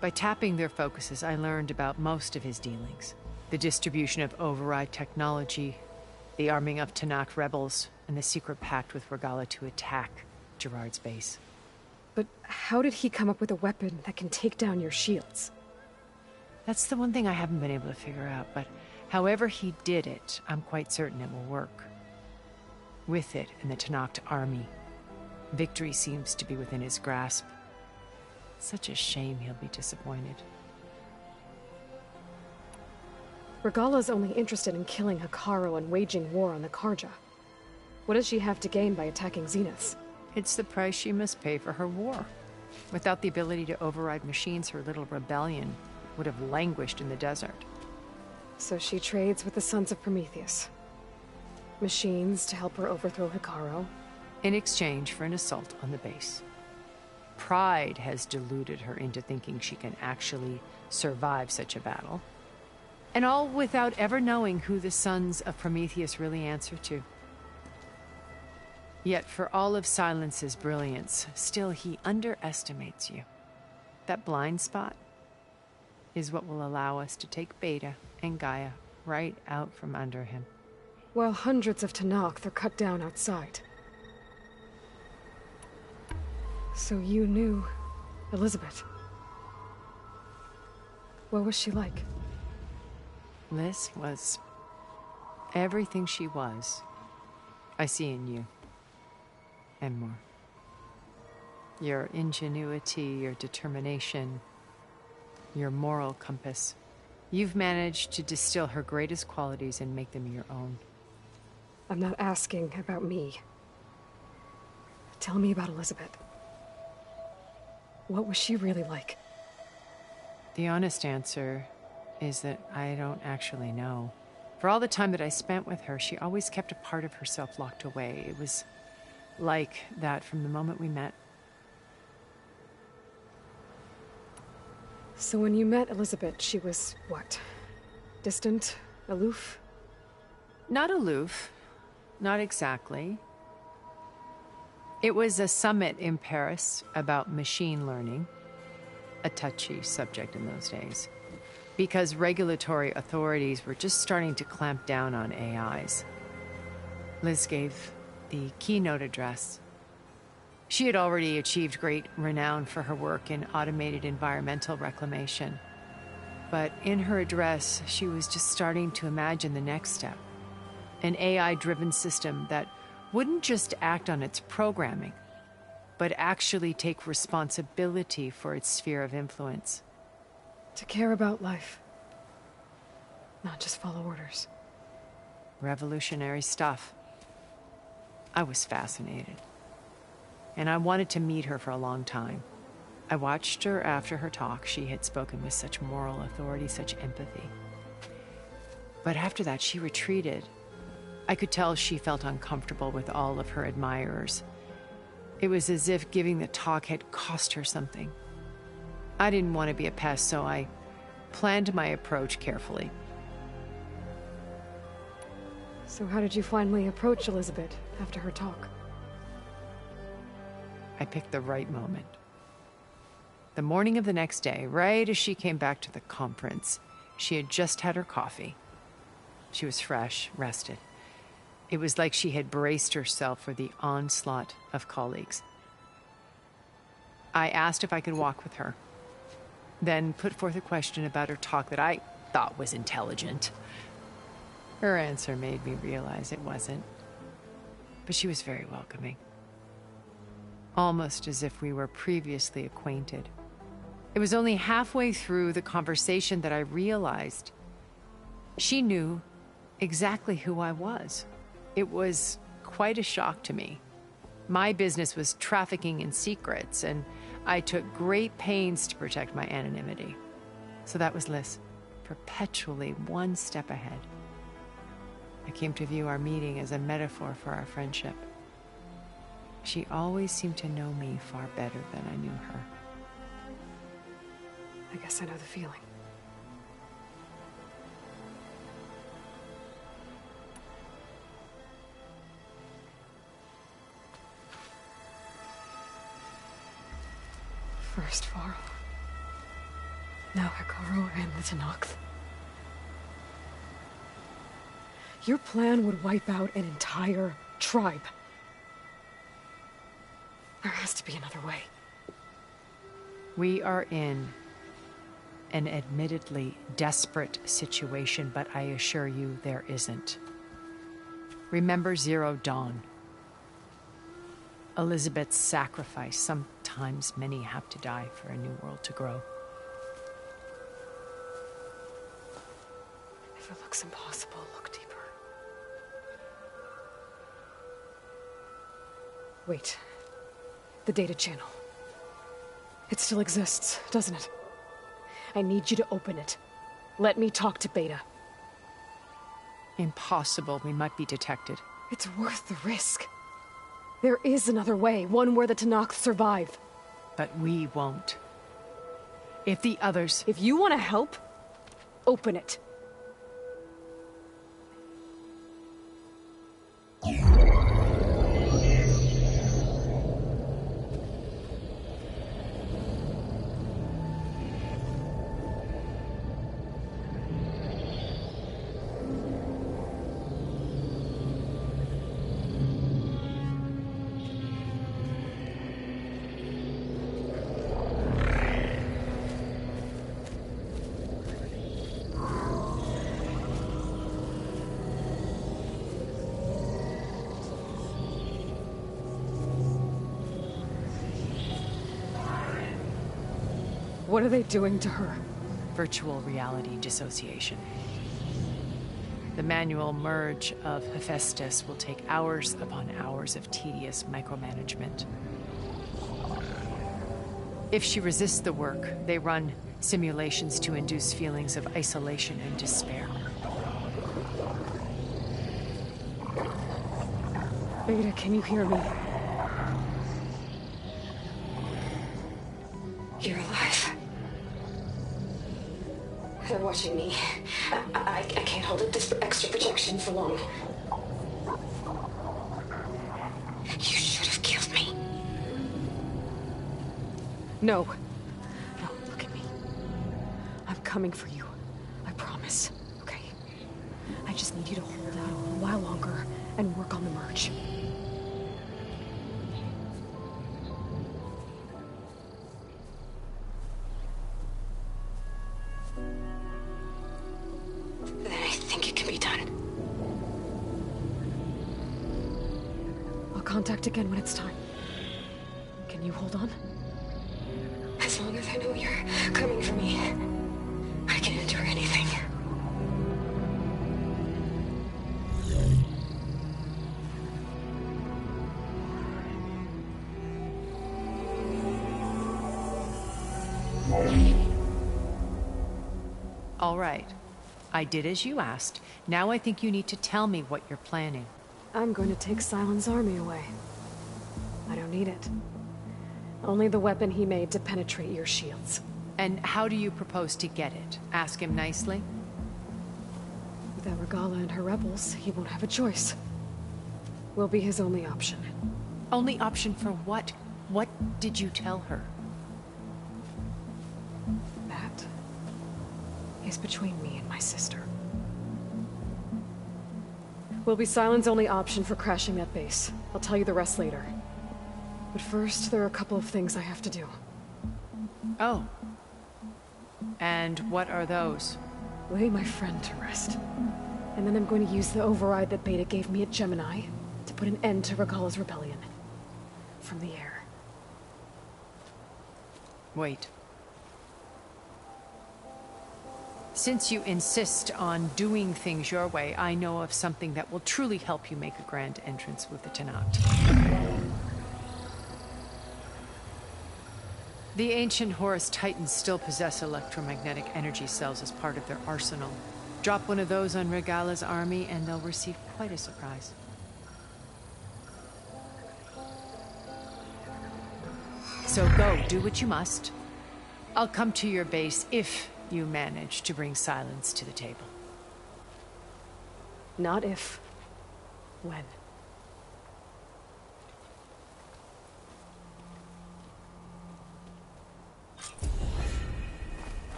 Speaker 24: By tapping their focuses, I learned about most of his dealings. The distribution of override technology, the arming of Tanakh rebels, and the secret pact with Regalla to attack Gerard's base.
Speaker 1: But how did he come up with a weapon that can take down your shields?
Speaker 24: That's the one thing I haven't been able to figure out, but however he did it, I'm quite certain it will work. With it and the Tanakh army, victory seems to be within his grasp. Such a shame he'll be disappointed.
Speaker 1: Regala's only interested in killing Hekarro and waging war on the Karja. What does she have to gain by attacking Zeniths?
Speaker 24: It's the price she must pay for her war. Without the ability to override machines, her little rebellion would have languished in the desert.
Speaker 1: So she trades with the Sons of Prometheus. Machines to help her overthrow Hekarro.
Speaker 24: In exchange for an assault on the base. Pride has deluded her into thinking she can actually survive such a battle. And all without ever knowing who the Sons of Prometheus really answer to. Yet for all of Silence's brilliance, still he underestimates you. That blind spot is what will allow us to take Beta and Gaia right out from under him.
Speaker 1: While hundreds of Tenakth are cut down outside. So you knew Elizabeth. What was she like?
Speaker 24: Liz was everything she was. I see in you. And more. Your ingenuity, your determination, your moral compass. You've managed to distill her greatest qualities and make them your own.
Speaker 1: I'm not asking about me. Tell me about Elizabeth. What was she really like?
Speaker 24: The honest answer is that I don't actually know. For all the time that I spent with her, she always kept a part of herself locked away. It was like that from the moment we met.
Speaker 1: So when you met Elizabeth, she was what? Distant? Aloof?
Speaker 24: Not aloof. Not exactly. It was a summit in Paris about machine learning, a touchy subject in those days, because regulatory authorities were just starting to clamp down on AIs. Liz gave the keynote address. She had already achieved great renown for her work in automated environmental reclamation. But in her address, she was just starting to imagine the next step. An AI-driven system that wouldn't just act on its programming, but actually take responsibility for its sphere of influence.
Speaker 1: To care about life. Not just follow orders.
Speaker 24: Revolutionary stuff. I was fascinated. And I wanted to meet her for a long time. I watched her after her talk. She had spoken with such moral authority, such empathy. But after that, she retreated. I could tell she felt uncomfortable with all of her admirers. It was as if giving the talk had cost her something. I didn't want to be a pest, so I planned my approach carefully.
Speaker 1: So how did you finally approach Elizabeth after her talk?
Speaker 24: I picked the right moment. The morning of the next day, right as she came back to the conference, she had just had her coffee. She was fresh, rested. It was like she had braced herself for the onslaught of colleagues. I asked if I could walk with her, then put forth a question about her talk that I thought was intelligent. Her answer made me realize it wasn't, but she was very welcoming. Almost as if we were previously acquainted. It was only halfway through the conversation that I realized she knew exactly who I was. It was quite a shock to me. My business was trafficking in secrets, and I took great pains to protect my anonymity. So that was Liz, perpetually one step ahead. I came to view our meeting as a metaphor for our friendship. She always seemed to know me far better than I knew her.
Speaker 1: I guess I know the feeling. First Varl. Now Hekarro and the Tenakth. Your plan would wipe out an entire tribe. There has to be another way.
Speaker 24: We are in an admittedly desperate situation, but I assure you there isn't. Remember Zero Dawn. Elizabeth's sacrifice. Sometimes many have to die for a new world to grow.
Speaker 1: If it looks impossible, look deeper. Wait. The data channel. It still exists, doesn't it? I need you to open it. Let me talk to Beta.
Speaker 24: Impossible. We might be detected.
Speaker 1: It's worth the risk. There is another way, one where the Tenakth survive.
Speaker 24: But we won't. If the others...
Speaker 1: If you want to help, open it. What are they doing to her?
Speaker 24: Virtual reality dissociation. The manual merge of Hephaestus will take hours upon hours of tedious micromanagement. If she resists the work, they run simulations to induce feelings of isolation and despair.
Speaker 1: Beta, can you hear me?
Speaker 17: You're alive. They're watching me. I can't hold up this extra projection for long. You should have killed me.
Speaker 1: No. No, look at me. I'm coming for you. I promise. Okay? I just need you to hold out a little while longer and work on the merge. Contact again when it's time. Can you hold on?
Speaker 17: As long as I know you're coming for me, I can endure anything.
Speaker 24: All right. I did as you asked. Now I think you need to tell me what you're planning.
Speaker 1: I'm going to take Sylens' army away. I don't need it. Only the weapon he made to penetrate your shields.
Speaker 24: And how do you propose to get it? Ask him nicely?
Speaker 1: Without Regalla and her rebels, he won't have a choice. We'll be his only option.
Speaker 24: Only option for what? What did you tell her?
Speaker 1: That is between me and my sister. Will be Sylens' only option for crashing that base. I'll tell you the rest later. But first, there are a couple of things I have to do.
Speaker 24: Oh. And what are those?
Speaker 1: Lay my friend to rest. And then I'm going to use the override that Beta gave me at Gemini to put an end to Regalla's rebellion. From the air.
Speaker 24: Wait. Since you insist on doing things your way, I know of something that will truly help you make a grand entrance with the Tenakth. The ancient Horus Titans still possess electromagnetic energy cells as part of their arsenal. Drop one of those on Regalla's army and they'll receive quite a surprise. So go, do what you must. I'll come to your base if you manage to bring Sylens to the table.
Speaker 1: Not if. When.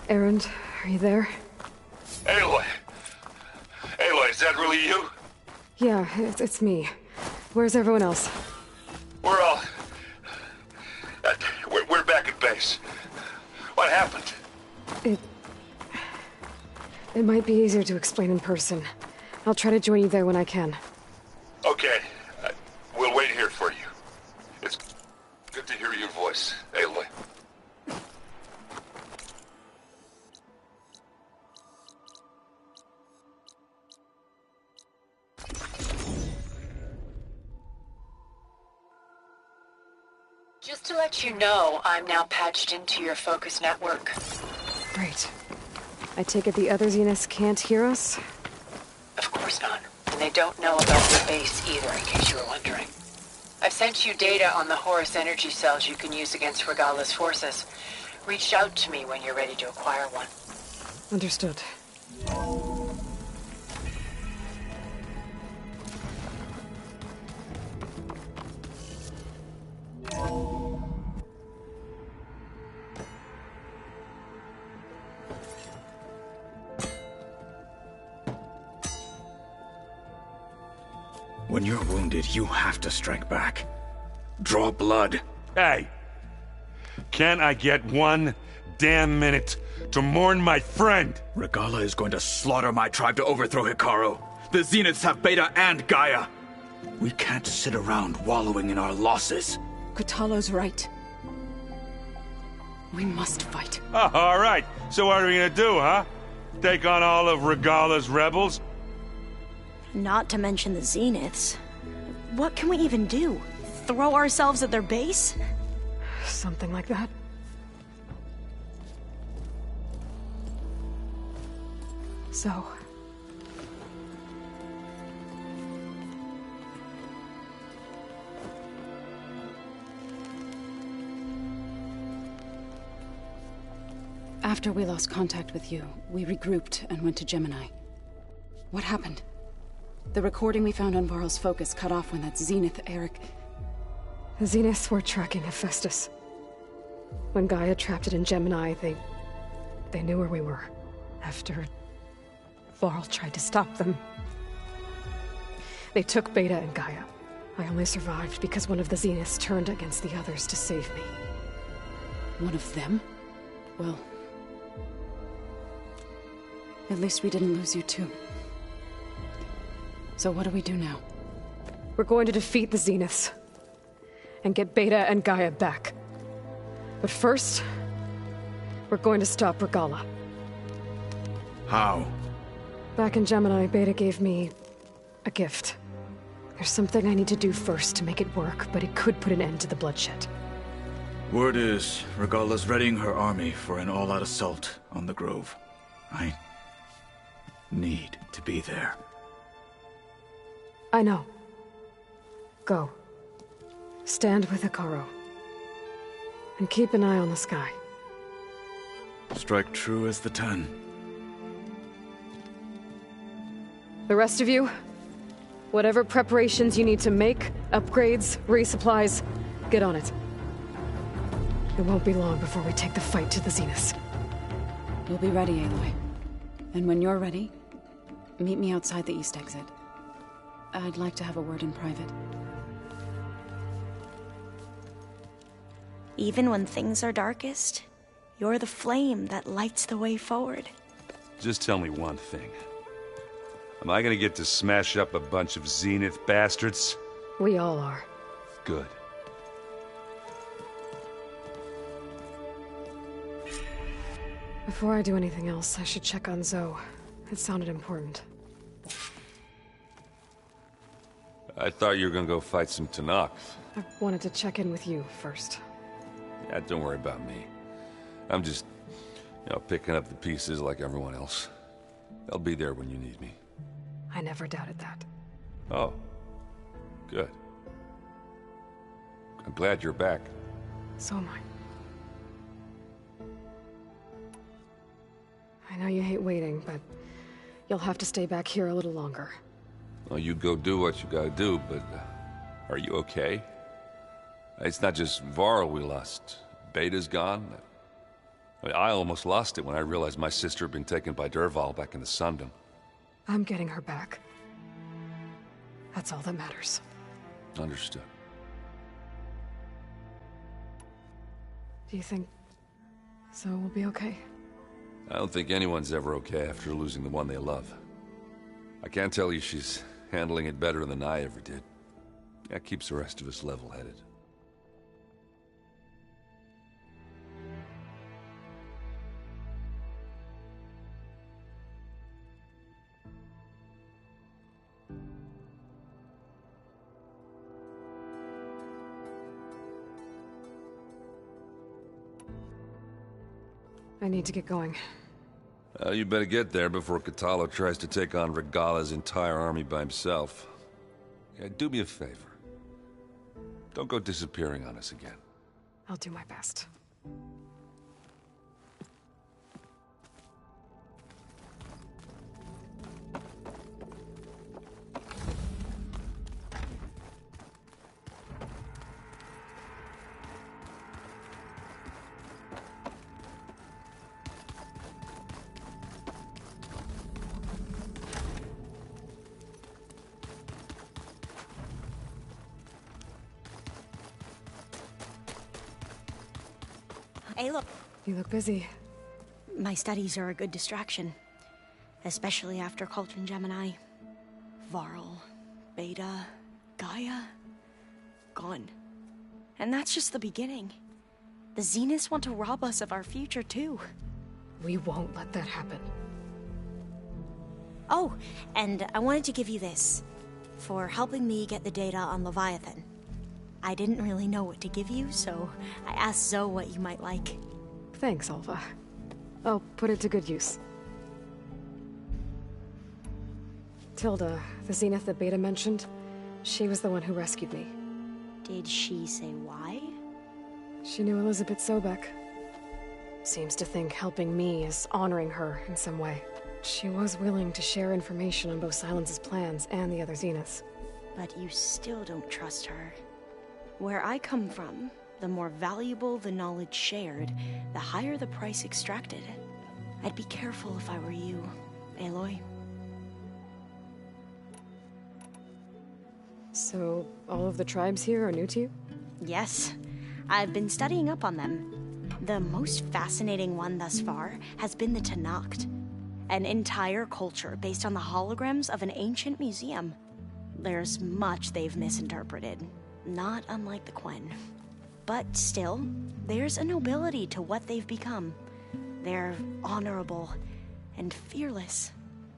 Speaker 1: Erend, are you there?
Speaker 3: Aloy! Aloy, is that really you?
Speaker 1: Yeah, it's me. Where's everyone else?
Speaker 3: We're all... we're back at base. What happened?
Speaker 1: It might be easier to explain in person. I'll try to join you there when I can.
Speaker 3: Okay. We'll wait here for you. It's good to hear your voice, Aloy.
Speaker 23: Just to let you know, I'm now patched into your focus network.
Speaker 1: Great. I take it the other Zeniths can't hear us?
Speaker 23: Of course not. And they don't know about your base either, in case you were wondering. I've sent you data on the Horus energy cells you can use against Regalla's forces. Reach out to me when you're ready to acquire one.
Speaker 1: Understood.
Speaker 20: When you're wounded, you have to strike back. Draw blood.
Speaker 2: Hey! Can't I get one damn minute to mourn my friend?
Speaker 20: Regalla is going to slaughter my tribe to overthrow Hekarro. The Zeniths have Beta and Gaia. We can't sit around wallowing in our losses.
Speaker 1: Kotallo's right. We must fight.
Speaker 2: Oh, all right. So what are we gonna do, huh? Take on all of Regalla's rebels?
Speaker 11: Not to mention the Zeniths. What can we even do? Throw ourselves at their base?
Speaker 1: Something like that. So...
Speaker 19: After we lost contact with you, we regrouped and went to Gemini. What happened? The recording we found on Varl's focus cut off when that Zenith, Eric...
Speaker 1: The Zeniths were tracking Hephaestus. When Gaia trapped it in Gemini, they knew where we were. After... Varl tried to stop them. They took Beta and Gaia. I only survived because one of the Zeniths turned against the others to save me.
Speaker 19: One of them? Well... At least we didn't lose you too. So what do we do now?
Speaker 1: We're going to defeat the Zeniths. And get Beta and Gaia back. But first... we're going to stop Regalla.
Speaker 20: How?
Speaker 1: Back in Gemini, Beta gave me... a gift. There's something I need to do first to make it work, but it could put an end to the bloodshed.
Speaker 20: Word is, Regalla's readying her army for an all-out assault on the Grove. I... need to be there.
Speaker 1: I know. Go. Stand with Hekarro. And keep an eye on the sky.
Speaker 20: Strike true as the 10.
Speaker 1: The rest of you, whatever preparations you need to make, upgrades, resupplies, get on it. It won't be long before we take the fight to the Zeniths.
Speaker 19: We'll be ready, Aloy. And when you're ready, meet me outside the east exit. I'd like to have a word in private.
Speaker 11: Even when things are darkest, you're the flame that lights the way forward.
Speaker 18: Just tell me one thing. Am I gonna get to smash up a bunch of Zenith bastards?
Speaker 1: We all are.
Speaker 18: Good.
Speaker 1: Before I do anything else, I should check on Zoe. It sounded important.
Speaker 18: I thought you were gonna go fight some Tenakth.
Speaker 1: I wanted to check in with you first.
Speaker 18: Yeah, don't worry about me. I'm just, picking up the pieces like everyone else. I'll be there when you need me.
Speaker 1: I never doubted that.
Speaker 18: Oh. Good. I'm glad you're back.
Speaker 1: So am I know you hate waiting, but you'll have to stay back here a little longer.
Speaker 18: Well, you go do what you gotta do, but are you okay? It's not just Varl we lost. Beta's gone. I almost lost it when I realized my sister had been taken by Dervahl back in the Sundom.
Speaker 1: I'm getting her back. That's all that matters.
Speaker 18: Understood.
Speaker 1: Do you think Zoe will be okay?
Speaker 18: I don't think anyone's ever okay after losing the one they love. I can't tell you she's handling it better than I ever did. That keeps the rest of us level-headed.
Speaker 1: I need to get going.
Speaker 18: You better get there before Kotallo tries to take on Regala's entire army by himself. Yeah, do me a favor. Don't go disappearing on us again.
Speaker 1: I'll do my best.
Speaker 11: Aloy.
Speaker 1: You look busy.
Speaker 11: My studies are a good distraction. Especially after Cauldron Gemini. Varl, Beta, Gaia. Gone. And that's just the beginning. The Zeniths want to rob us of our future, too.
Speaker 1: We won't let that happen.
Speaker 11: Oh, and I wanted to give you this. For helping me get the data on Leviathan. I didn't really know what to give you, so I asked Zoe what you might like.
Speaker 1: Thanks, Alva. I'll put it to good use. Tilda, the Zenith that Beta mentioned, she was the one who rescued me.
Speaker 11: Did she say why?
Speaker 1: She knew Elizabeth Sobek. Seems to think helping me is honoring her in some way. She was willing to share information on both Silence's plans and the other Zeniths.
Speaker 11: But you still don't trust her. Where I come from, the more valuable the knowledge shared, the higher the price extracted. I'd be careful if I were you, Aloy.
Speaker 1: So, all of the tribes here are new to you?
Speaker 11: Yes. I've been studying up on them. The most fascinating one thus far has been the Tenakth, an entire culture based on the holograms of an ancient museum. There's much they've misinterpreted. Not unlike the Quen. But still, there's a nobility to what they've become. They're honorable and fearless.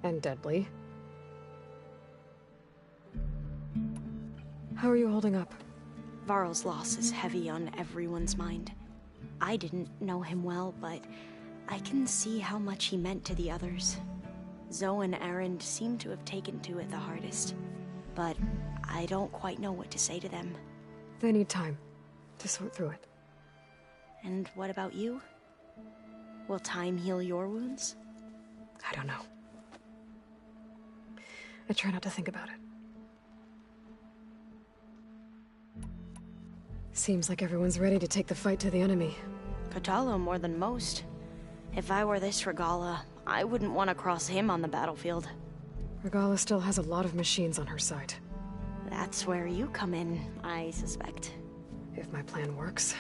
Speaker 1: And deadly. How are you holding up?
Speaker 11: Varl's loss is heavy on everyone's mind. I didn't know him well, but I can see how much he meant to the others. Zoe and Erend seem to have taken to it the hardest. But I don't quite know what to say to them.
Speaker 1: They need time to sort through it.
Speaker 11: And what about you? Will time heal your wounds?
Speaker 1: I don't know. I try not to think about it. Seems like everyone's ready to take the fight to the enemy.
Speaker 11: Kotallo more than most. If I were this Regala, I wouldn't want to cross him on the battlefield.
Speaker 1: Regala still has a lot of machines on her side.
Speaker 11: That's where you come in, I suspect.
Speaker 1: If my plan works.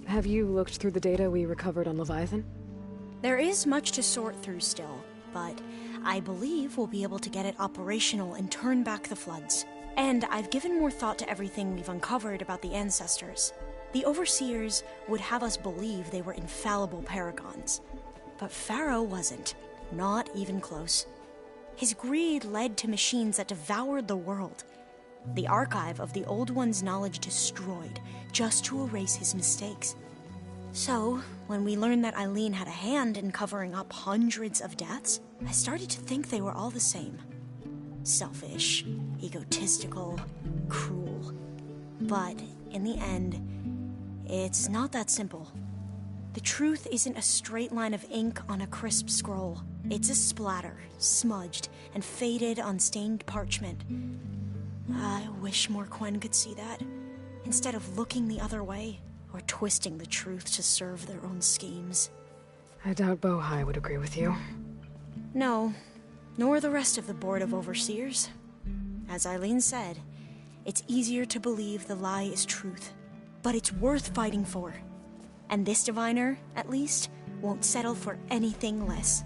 Speaker 1: Have you looked through the data we recovered on Leviathan?
Speaker 11: There is much to sort through still, but I believe we'll be able to get it operational and turn back the floods. And I've given more thought to everything we've uncovered about the ancestors. The Overseers would have us believe they were infallible paragons. But Pharaoh wasn't. Not even close. His greed led to machines that devoured the world. The archive of the Old One's knowledge destroyed, just to erase his mistakes. So, when we learned that Eileen had a hand in covering up hundreds of deaths, I started to think they were all the same. Selfish, egotistical, cruel. But, in the end, it's not that simple. The truth isn't a straight line of ink on a crisp scroll. It's a splatter, smudged, and faded on stained parchment. I wish more Quen could see that, instead of looking the other way, or twisting the truth to serve their own schemes.
Speaker 1: I doubt Bohai would agree with you.
Speaker 11: No, nor the rest of the Board of Overseers. As Eileen said, it's easier to believe the lie is truth, but it's worth fighting for. And this diviner, at least, won't settle for anything less.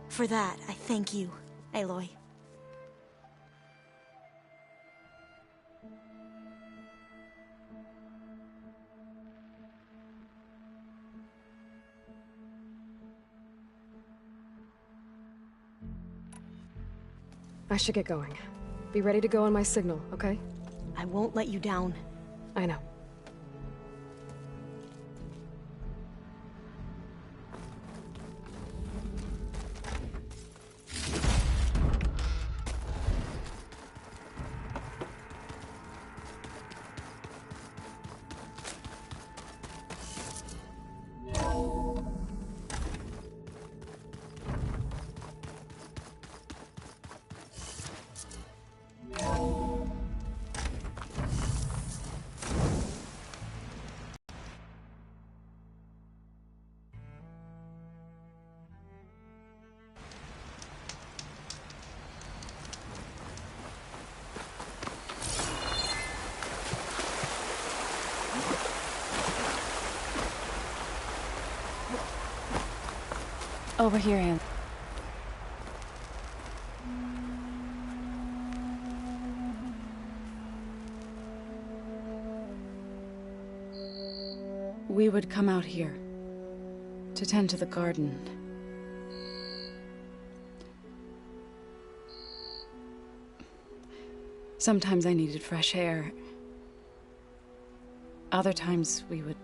Speaker 11: For that, I thank you, Aloy.
Speaker 1: I should get going. Be ready to go on my signal, okay?
Speaker 11: I won't let you down.
Speaker 1: I know.
Speaker 19: Over here, Anne. We would come out here to tend to the garden. Sometimes I needed fresh air. Other times we would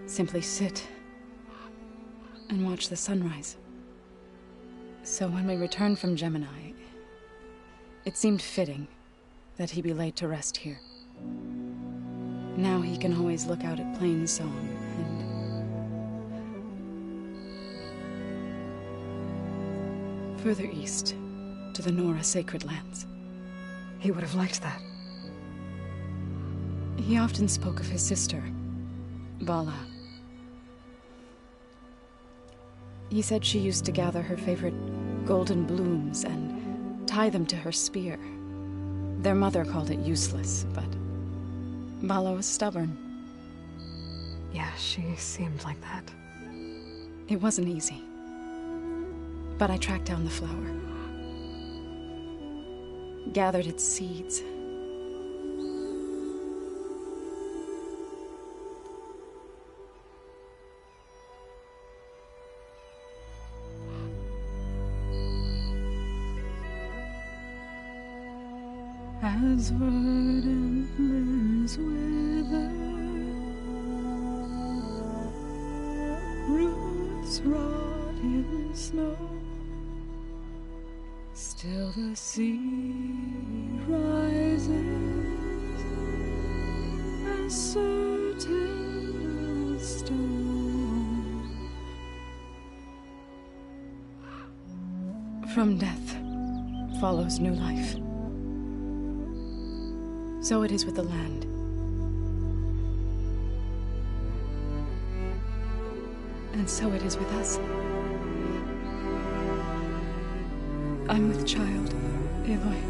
Speaker 19: simply sit and watch the sunrise. So when we returned from Gemini, it seemed fitting that he be laid to rest here. Now he can always look out at Plainsong and further east to the Nora Sacred Lands.
Speaker 1: He would have liked that.
Speaker 19: He often spoke of his sister, Vala. He said she used to gather her favorite golden blooms and tie them to her spear. Their mother called it useless, but Vala was stubborn.
Speaker 1: Yeah, she seemed like that.
Speaker 19: It wasn't easy. But I tracked down the flower. Gathered its seeds. As verdant limbs wither, roots rot in snow, still the sea rises, as certain as stone. From death follows new life. So it is with the land. And so it is with us. I'm with child, Aloy.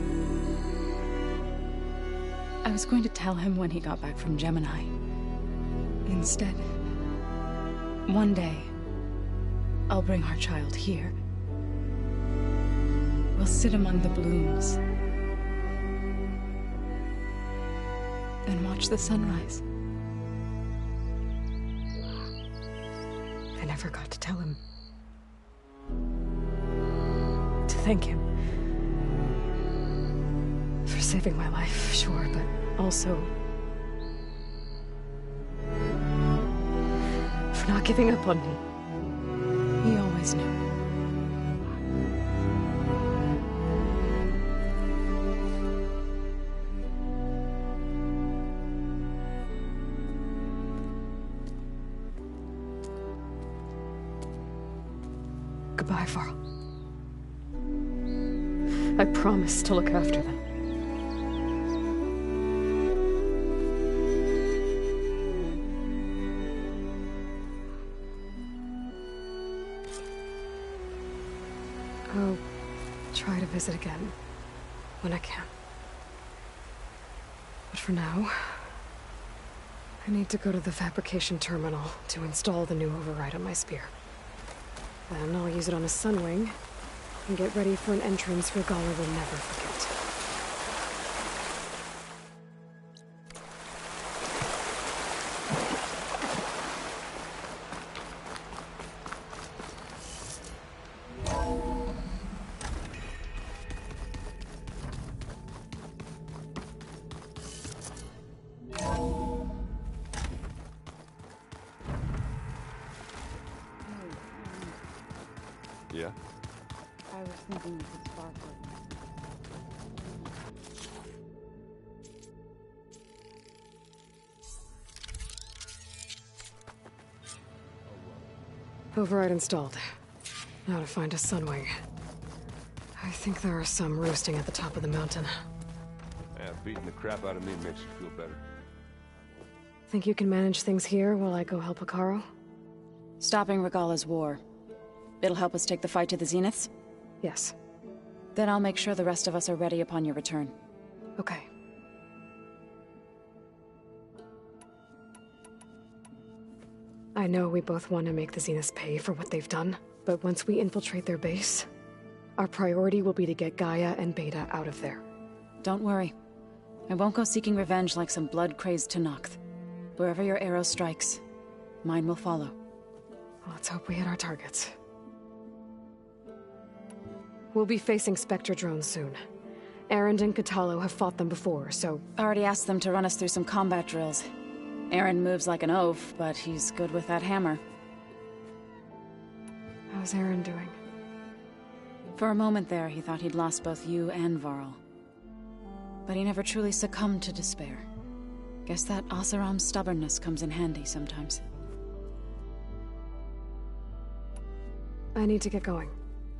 Speaker 19: I was going to tell him when he got back from Gemini. Instead, one day, I'll bring our child here. We'll sit among the blooms and watch the sunrise.
Speaker 1: I never got to tell him. To thank him. For saving my life, sure, but also for not giving up on me.
Speaker 19: He always knew.
Speaker 1: Goodbye, Varl. I promise to look after them. I'll try to visit again when I can. But for now, I need to go to the fabrication terminal to install the new override on my spear. Then I'll use it on a Sunwing and get ready for an entrance Regalla will never forget.
Speaker 22: Yeah?
Speaker 19: I was thinking of the sparkler.
Speaker 1: Override installed. Now to find a Sunwing. I think there are some roosting at the top of the mountain.
Speaker 22: Yeah, beating the crap out of me makes you feel better.
Speaker 1: Think you can manage things here while I go help Hekarro?
Speaker 19: Stopping Regalla's war. It'll help us take the fight to the Zeniths?
Speaker 1: Yes.
Speaker 19: Then I'll make sure the rest of us are ready upon your return.
Speaker 1: Okay. I know we both want to make the Zeniths pay for what they've done. But once we infiltrate their base, our priority will be to get Gaia and Beta out of there.
Speaker 19: Don't worry. I won't go seeking revenge like some blood-crazed Tenakth. Wherever your arrow strikes, mine will follow.
Speaker 1: Let's hope we hit our targets. We'll be facing Spectre drones soon. Erend and Kotallo have fought them before, so...
Speaker 19: Already asked them to run us through some combat drills. Erend moves like an oaf, but he's good with that hammer.
Speaker 1: How's Erend doing?
Speaker 19: For a moment there, he thought he'd lost both you and Varl. But he never truly succumbed to despair. Guess that Oseram's stubbornness comes in handy sometimes.
Speaker 1: I need to get going.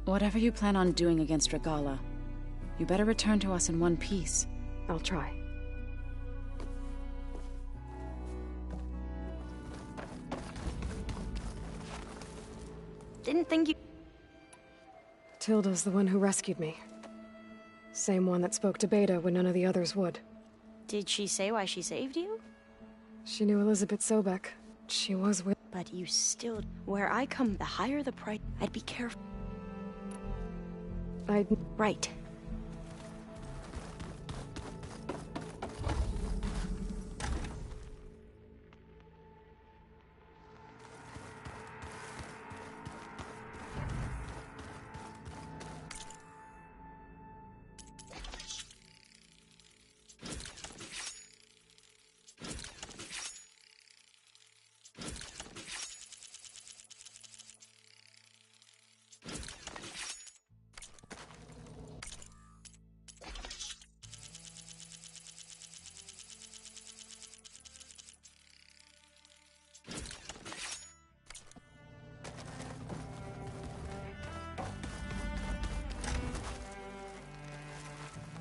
Speaker 19: Whatever you plan on doing against Regalla, you better return to us in one piece.
Speaker 1: I'll try.
Speaker 11: Didn't think you...
Speaker 1: Tilda's the one who rescued me. Same one that spoke to Beta when none of the others would.
Speaker 11: Did she say why she saved you?
Speaker 1: She knew Elizabeth Sobek. She was with...
Speaker 11: But you still... Where I come, the higher the price... I'd be careful. Right.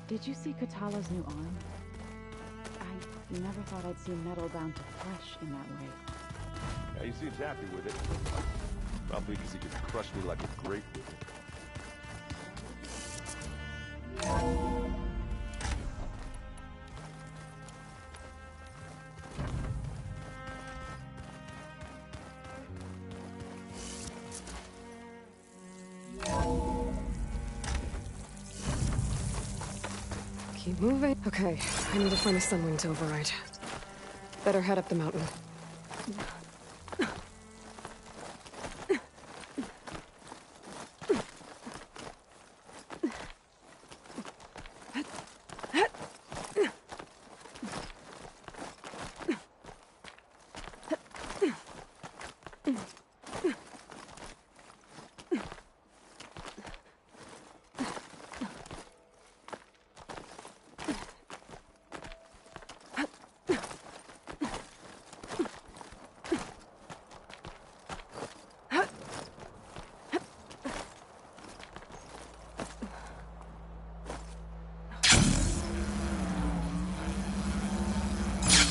Speaker 19: Did you see Kotallo's new arm? I never thought I'd see metal bound to flesh in that way.
Speaker 22: Yeah, he seems happy with it. Probably because he can crush me like a grape.
Speaker 1: Keep moving. Okay, I need to find a Sunwing to override. Better head up the mountain.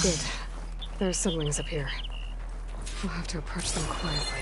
Speaker 1: Good. There's Sunwings up here. We'll have to approach them quietly.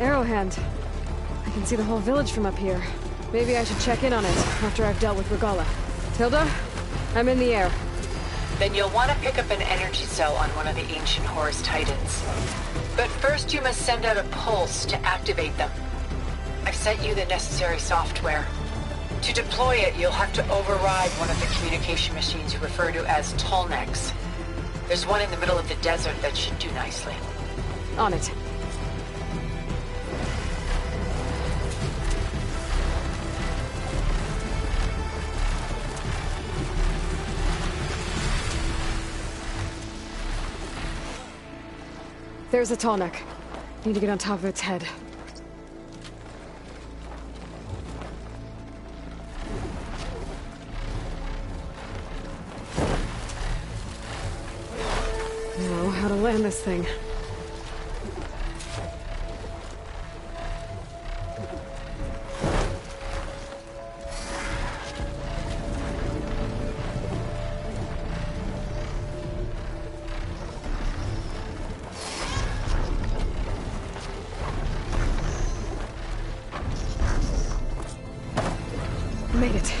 Speaker 1: Arrowhand. I can see the whole village from up here. Maybe I should check in on it after I've dealt with Regalla. Tilda, I'm in the air.
Speaker 23: Then you'll want to pick up an energy cell on one of the ancient Horus Titans. But first you must send out a pulse to activate them. I've sent you the necessary software. To deploy it, you'll have to override one of the communication machines you refer to as Tolnex. There's one in the middle of the desert that should do nicely.
Speaker 1: On it. There's a tall neck. Need to get on top of its head. Know how to land this thing. Made it.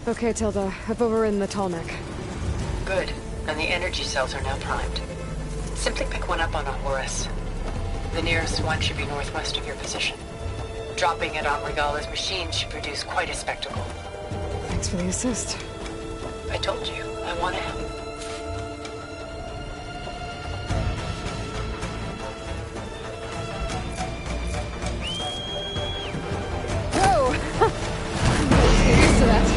Speaker 1: Okay, Tilda. I've overridden the tall neck.
Speaker 23: Good. And the energy cells are now primed. Simply pick one up on a Horus. The nearest one should be northwest of your position. Dropping it on Regala's machine should produce quite a spectacle.
Speaker 1: Thanks for the assist.
Speaker 23: I told you, I want to help.
Speaker 1: Whoa! Get used to that.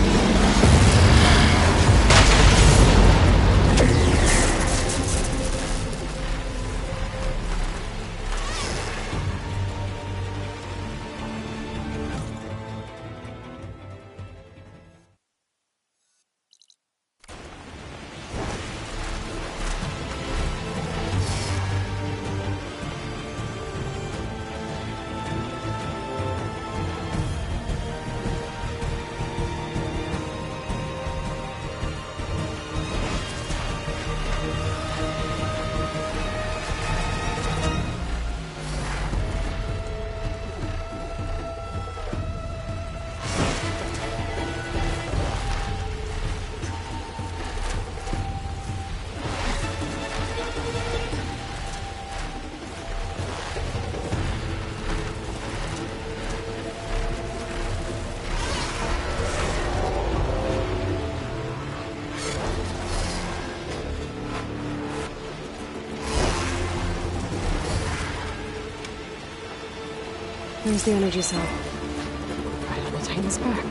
Speaker 1: There's the energy cell. Right on the Titan's back.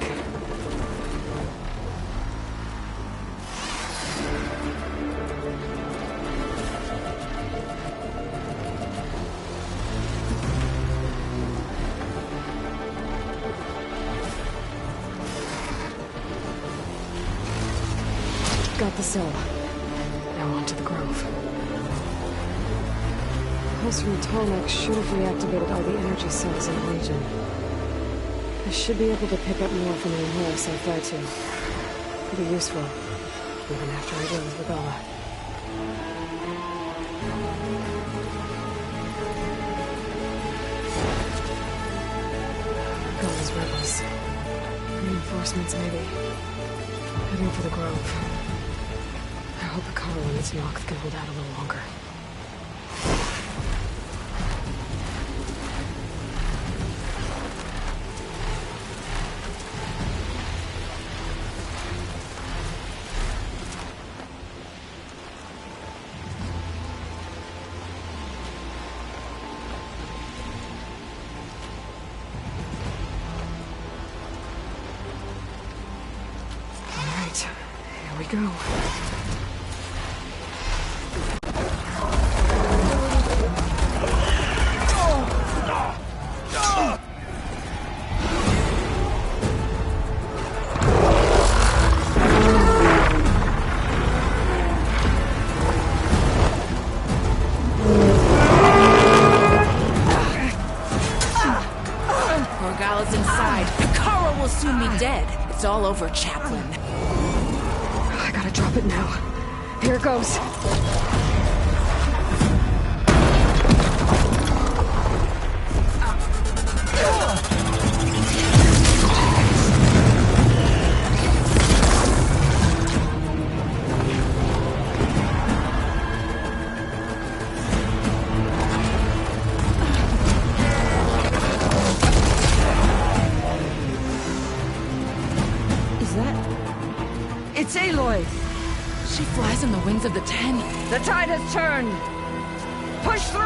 Speaker 1: Got the cell. Now on to the Grove. Pulse from Tallneck should have reactivated all the energy cells in the region. I should be able to pick up more from the Horus I fly to. It'll be useful, even after I deal with Regala. Regala's rebels. Reinforcements, maybe. Heading for the Grove. I hope Hekarro and its Noct can hold out a little longer. Here we go.
Speaker 14: Regala's inside. Hekarro will soon be dead. It's all over, Chaplain.
Speaker 1: I gotta drop it now. Here it goes.
Speaker 5: It's Aloy!
Speaker 14: She flies on the wings of the Ten.
Speaker 5: The tide has turned! Push through!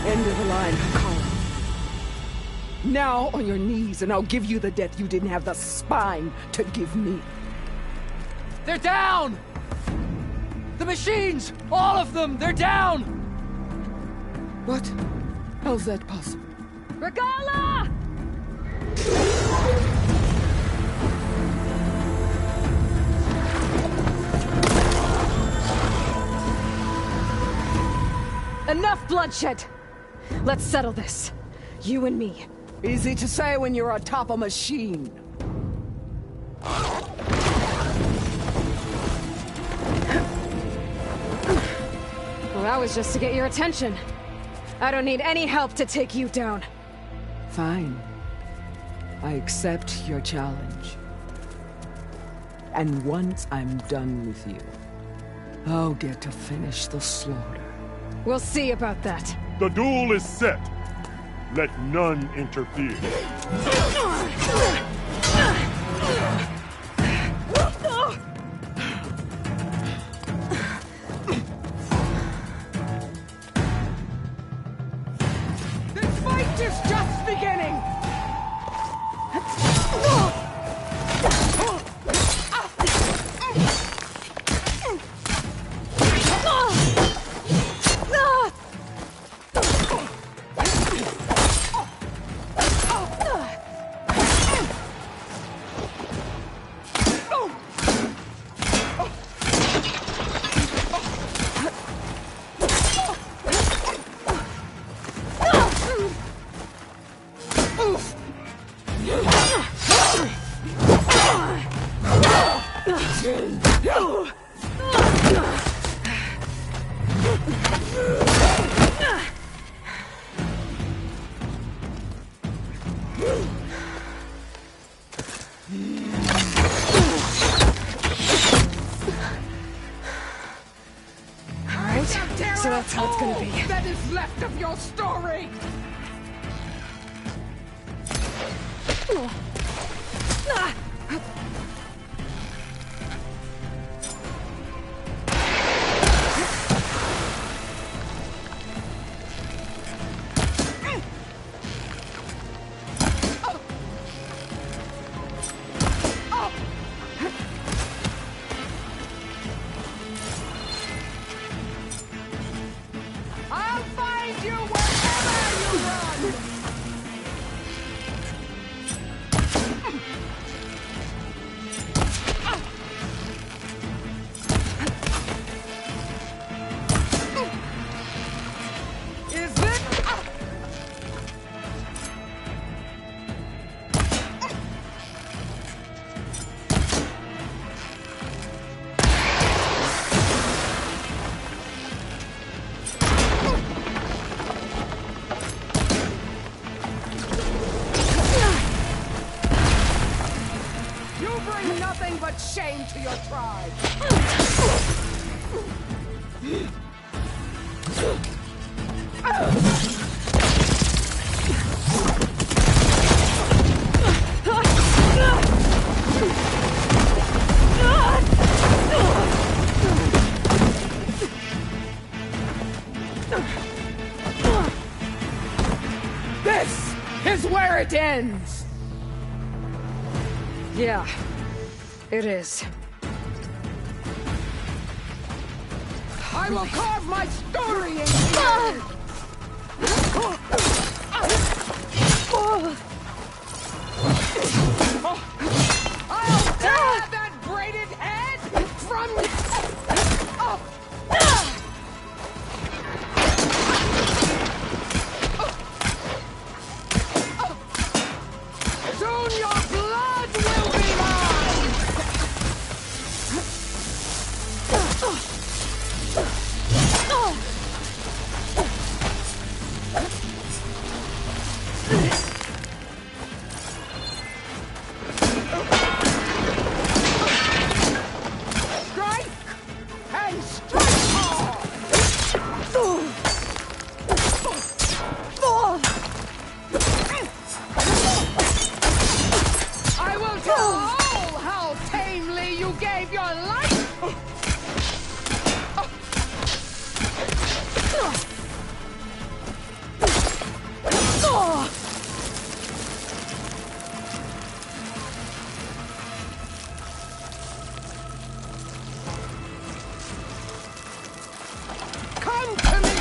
Speaker 7: End of the line, Hakaru. Now on your knees, and I'll give you the death you didn't have the spine to give me.
Speaker 9: They're down! The machines! All of them! They're down!
Speaker 7: What? How's that possible?
Speaker 5: Regala!
Speaker 1: Enough bloodshed! Let's settle this. You and me.
Speaker 7: Easy to say when you're atop a machine.
Speaker 1: Well, that was just to get your attention. I don't need any help to take you down.
Speaker 7: Fine. I accept your challenge. And once I'm done with you, I'll get to finish the slaughter.
Speaker 1: We'll see about that.
Speaker 10: The duel is set. Let none interfere.
Speaker 7: This fight is just beginning!
Speaker 1: So that's how it's gonna be.
Speaker 7: That is left of your story! I'll find you wherever you run! Is it? You bring nothing but shame to your tribe! This is where it ends!
Speaker 1: Yeah, it is.
Speaker 7: I will carve my story in you! I'll tear that braided head from soon your blood will be mine!
Speaker 5: you gave your life! Come to me!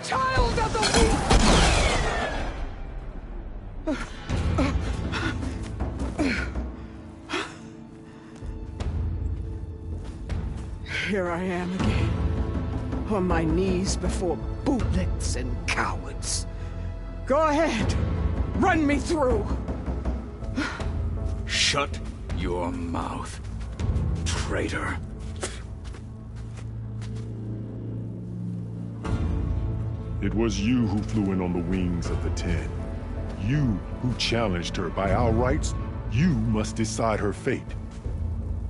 Speaker 5: Child of the weak!
Speaker 7: Here I am again, on my knees before bootlets and cowards. Go ahead, run me through.
Speaker 20: Shut your mouth, traitor.
Speaker 10: It was you who flew in on the wings of the 10. You who challenged her. By our rights, you must decide her fate.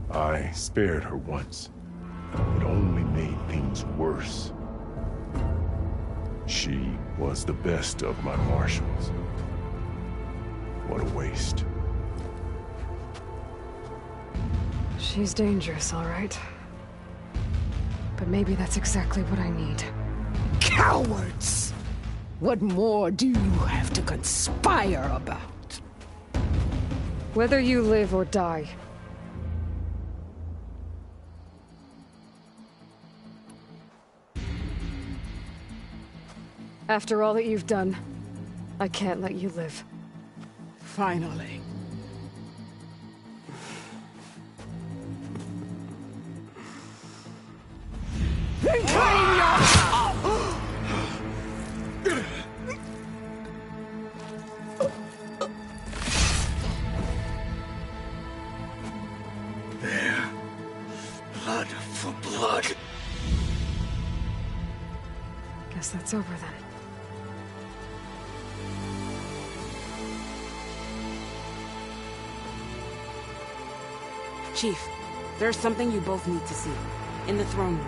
Speaker 10: I spared her once. It only made things worse. She was the best of my marshals. What a waste.
Speaker 1: She's dangerous, all right. But maybe that's exactly what I need.
Speaker 7: Cowards! What more do you have to conspire about?
Speaker 1: Whether you live or die. After all that you've done, I can't let you live.
Speaker 7: Finally. Then claim your...
Speaker 20: There. Blood for blood.
Speaker 1: Guess that's over then.
Speaker 8: Chief, there's something you both need to see. In the throne room.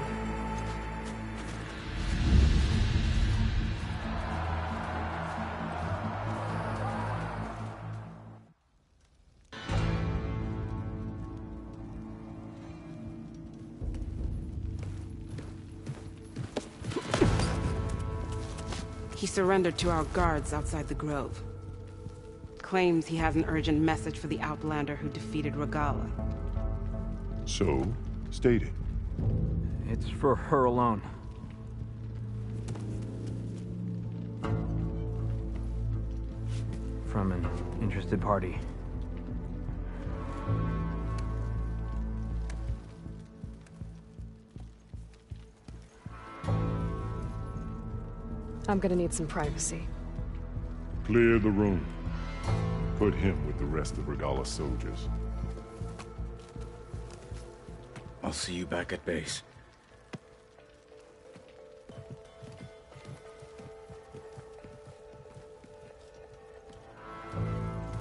Speaker 8: He surrendered to our guards outside the grove. Claims he has an urgent message for the Outlander who defeated Regalla.
Speaker 10: So, state it.
Speaker 12: It's for her alone. From an interested party.
Speaker 1: I'm gonna need some privacy.
Speaker 10: Clear the room. Put him with the rest of Regalla's soldiers.
Speaker 20: I'll see you back at base.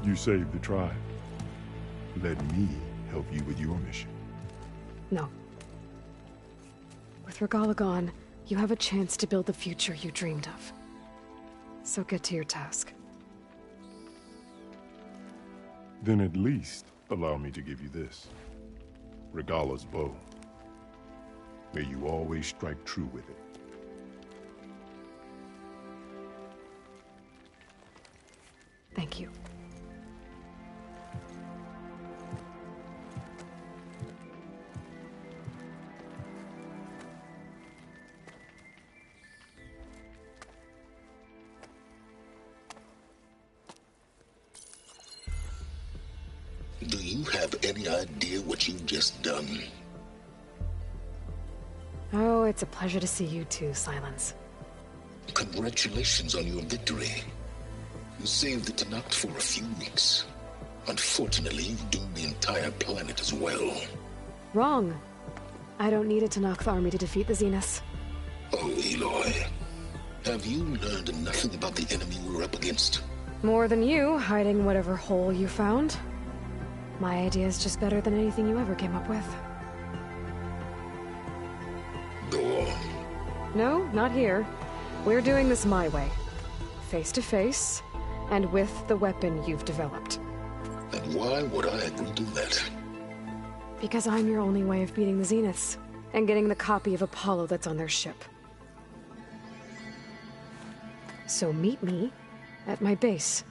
Speaker 10: You saved the tribe. Let me help you with your mission.
Speaker 1: No. With Regalla gone, you have a chance to build the future you dreamed of. So get to your task.
Speaker 10: Then at least allow me to give you this. Regalla's bow. May you always strike true with it.
Speaker 1: Thank you.
Speaker 6: Do you have any idea what you've just done?
Speaker 1: Oh, it's a pleasure to see you too, Silence.
Speaker 6: Congratulations on your victory. You saved the Tenakth for a few weeks. Unfortunately, you've doomed the entire planet as well.
Speaker 1: Wrong. I don't need a Tenakth army to defeat the Zeniths.
Speaker 6: Oh, Aloy. Have you learned nothing about the enemy we're up against?
Speaker 1: More than you, hiding whatever hole you found. My idea is just better than anything you ever came up with.
Speaker 6: Go on.
Speaker 1: No, not here. We're doing this my way. Face to face, and with the weapon you've developed.
Speaker 6: And why would I agree to that?
Speaker 1: Because I'm your only way of beating the Zeniths, and getting the copy of Apollo that's on their ship. So meet me at my base.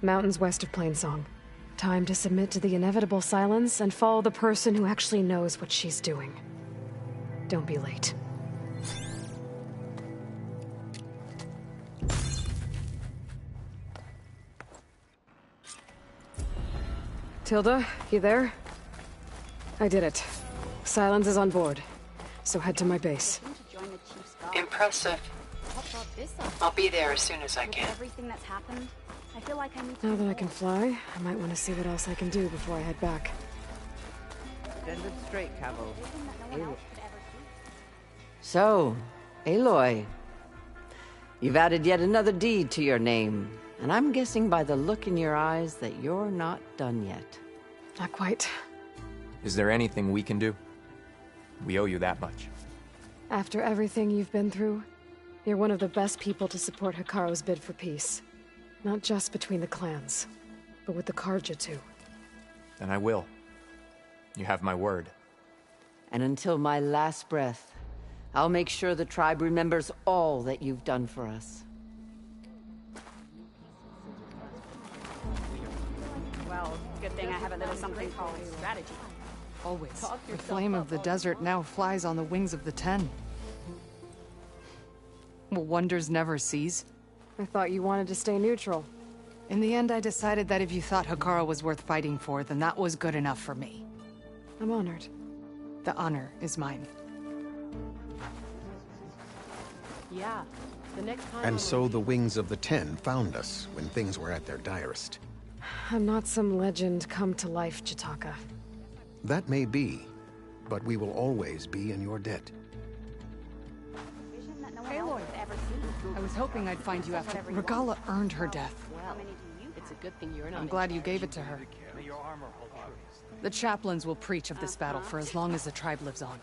Speaker 1: Mountains west of Plainsong. Time to submit to the inevitable silence and follow the person who actually knows what she's doing. Don't be late. Tilda, you there? I did it. Silence is on board. So head to my base.
Speaker 23: Impressive. I'll be there as soon as I can.
Speaker 11: Everything that's happened, I feel like I need
Speaker 1: Now that I can fly, I might want to see what else I can do before I head back.
Speaker 13: Send it straight, Cabo. So, Aloy, you've added yet another deed to your name, and I'm guessing by the look in your eyes that you're not done yet.
Speaker 1: Not quite.
Speaker 12: Is there anything we can do? We owe you that much.
Speaker 1: After everything you've been through, you're one of the best people to support Hekarro's bid for peace. Not just between the clans, but with the Carja too.
Speaker 12: And I will. You have my word.
Speaker 13: And until my last breath, I'll make sure the tribe remembers all that you've done for us.
Speaker 15: Well, good thing I have a little something called strategy.
Speaker 9: Always. The flame of the desert now flies on the wings of the Ten. Will wonders never cease?
Speaker 1: I thought you wanted to stay neutral.
Speaker 9: In the end, I decided that if you thought Hekarro was worth fighting for, then that was good enough for me.
Speaker 1: I'm honored.
Speaker 9: The honor is mine.
Speaker 15: Yeah. The next time.
Speaker 16: And so the Wings of the Ten found us when things were at their direst.
Speaker 1: I'm not some legend come to life, Jataka.
Speaker 16: That may be, but we will always be in your debt.
Speaker 9: Aloy, I was hoping I'd find you after Regalla earned her death.
Speaker 15: Well, it's a good thing you're not.
Speaker 9: I'm glad you gave it to her. The chaplains will preach of this battle for as long as the tribe lives on.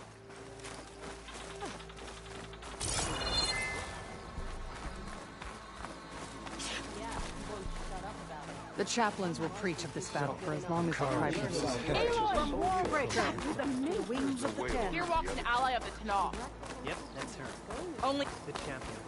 Speaker 9: The chaplains will preach of this battle for as long as the tribe lives on.
Speaker 15: Aloy, Warbreaker, through the new Wings of the Ten. Here walks an ally of the Tenakth.
Speaker 12: Yep, that's her.
Speaker 15: Only
Speaker 12: the champion.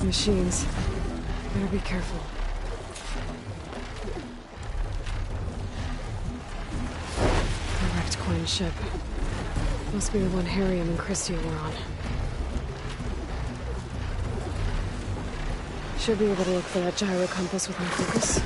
Speaker 1: machines. Better be careful. The wrecked Quinn ship. Must be the one Harriam and Christia were on. Should be able to look for that gyro compass with my focus.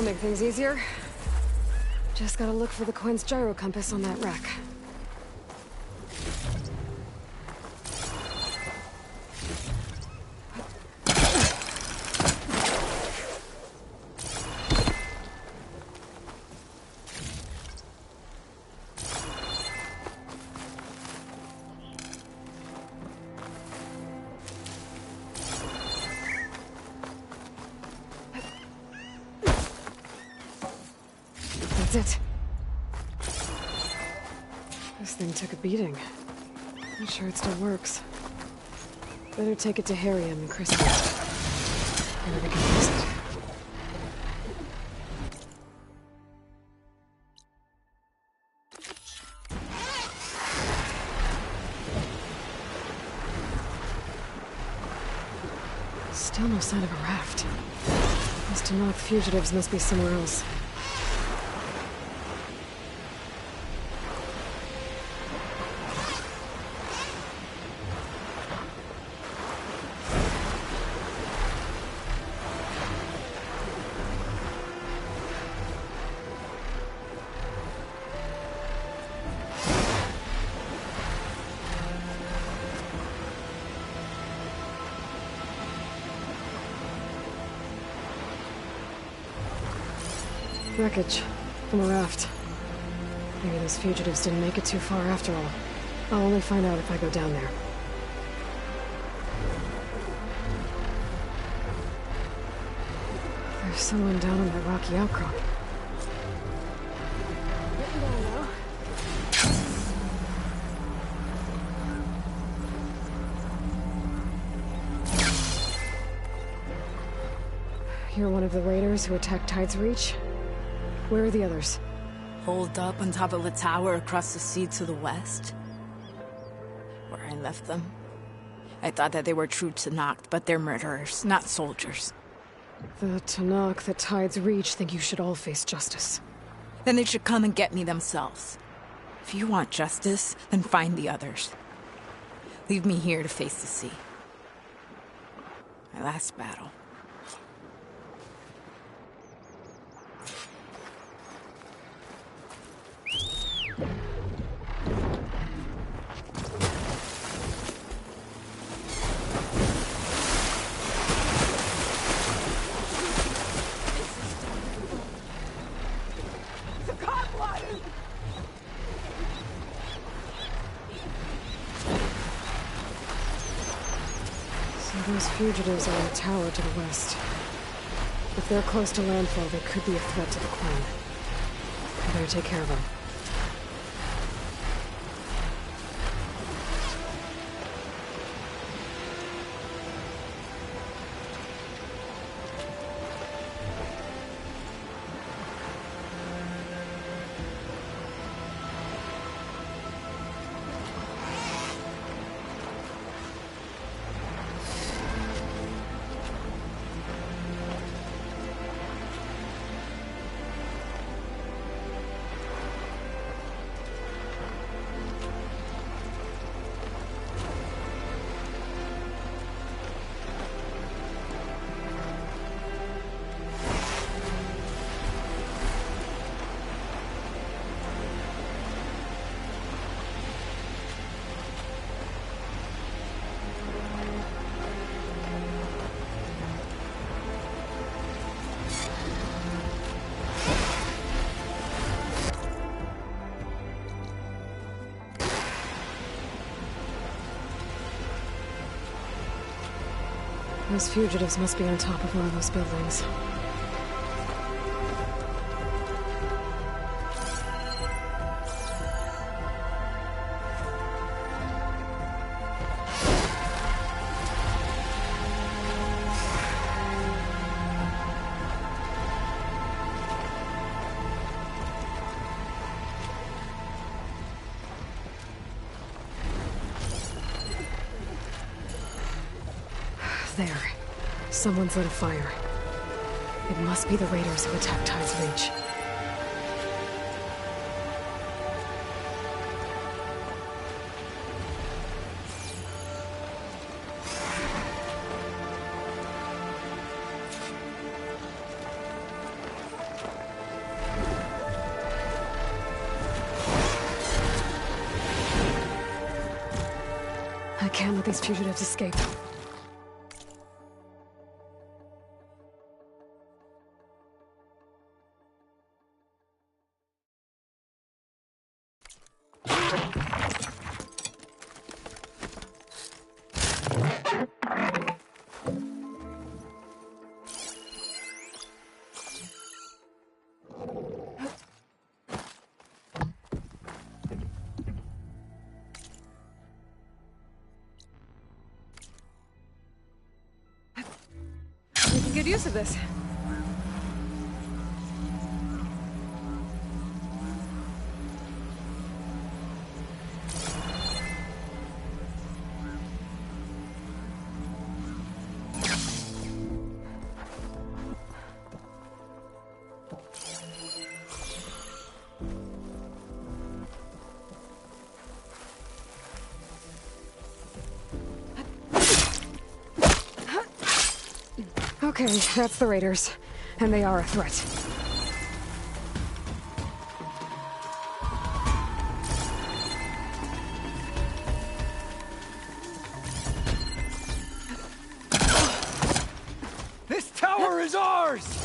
Speaker 1: Make things easier. Just gotta look for the Quinn's gyro compass on that wreck. That's it. This thing took a beating. I'm sure it still works. Better take it to Harriam and Christia. Maybe they can fix it. Still no sign of a raft. Those Tenakth fugitives must be somewhere else. Wreckage from a raft. Maybe those fugitives didn't make it too far after all. I'll only find out if I go down there. There's someone down on that rocky outcrop. Getting down now. You're one of the raiders who attacked Tide's Reach? Where are the others?
Speaker 14: Holed up on top of a tower across the sea to the west. Where I left them. I thought that they were true Tenakth, but they're murderers, not soldiers.
Speaker 1: The Tenakth at Tide's Reach think you should all face justice.
Speaker 14: Then they should come and get me themselves. If you want justice, then find the others. Leave me here to face the sea. My last battle.
Speaker 1: Those fugitives are in a tower to the west. If they're close to landfall, they could be a threat to the Quinn. I better take care of them. Those fugitives must be on top of one of those buildings. There. Someone's lit a fire. It must be the raiders who attacked Tide's Reach. I can't let these fugitives escape. We can get use of this. Okay, that's the raiders. And they are a threat.
Speaker 9: This tower is ours!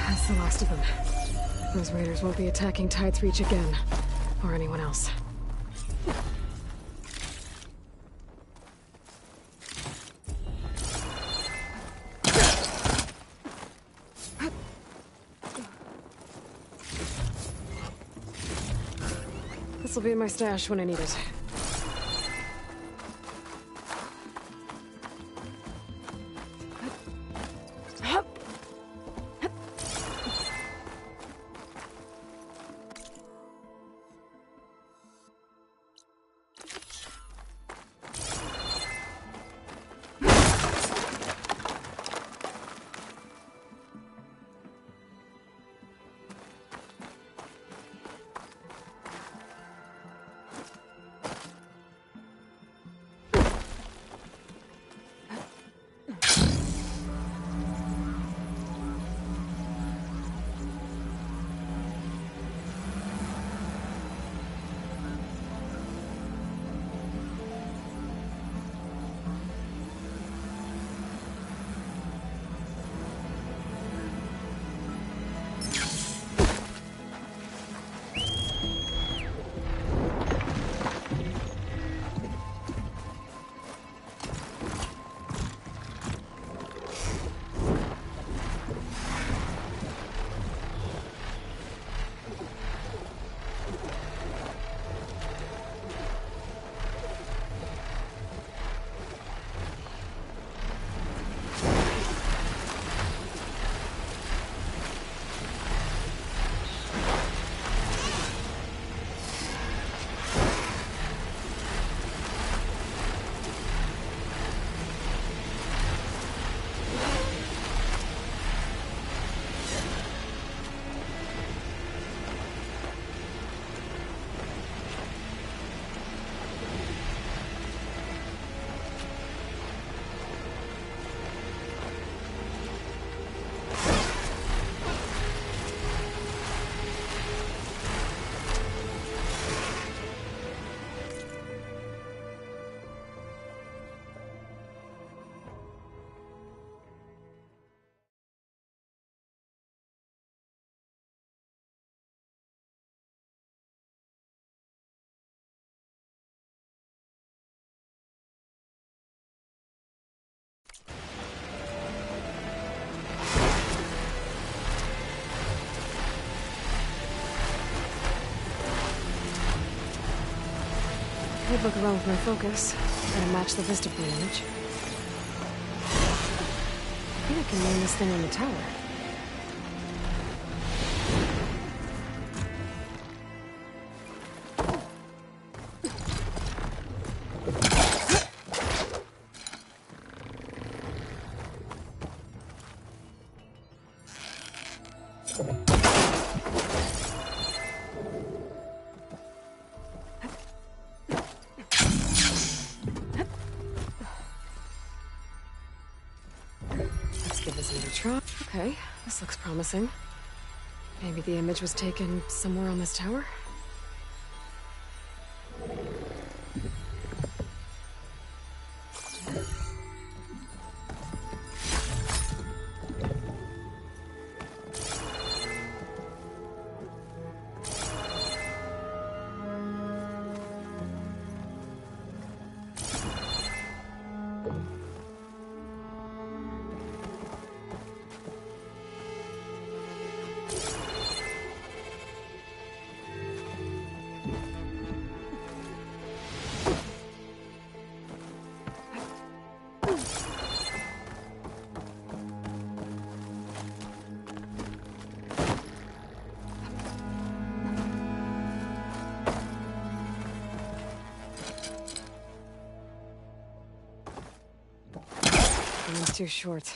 Speaker 1: That's the last of them. Those raiders won't be attacking Tide's Reach again. Or anyone else. This'll be in my stash when I need it. could look around with my focus, try to match the Vistaprint image. I think I can name this thing on the tower. Okay, this looks promising. Maybe the image was taken somewhere on this tower? It's too short.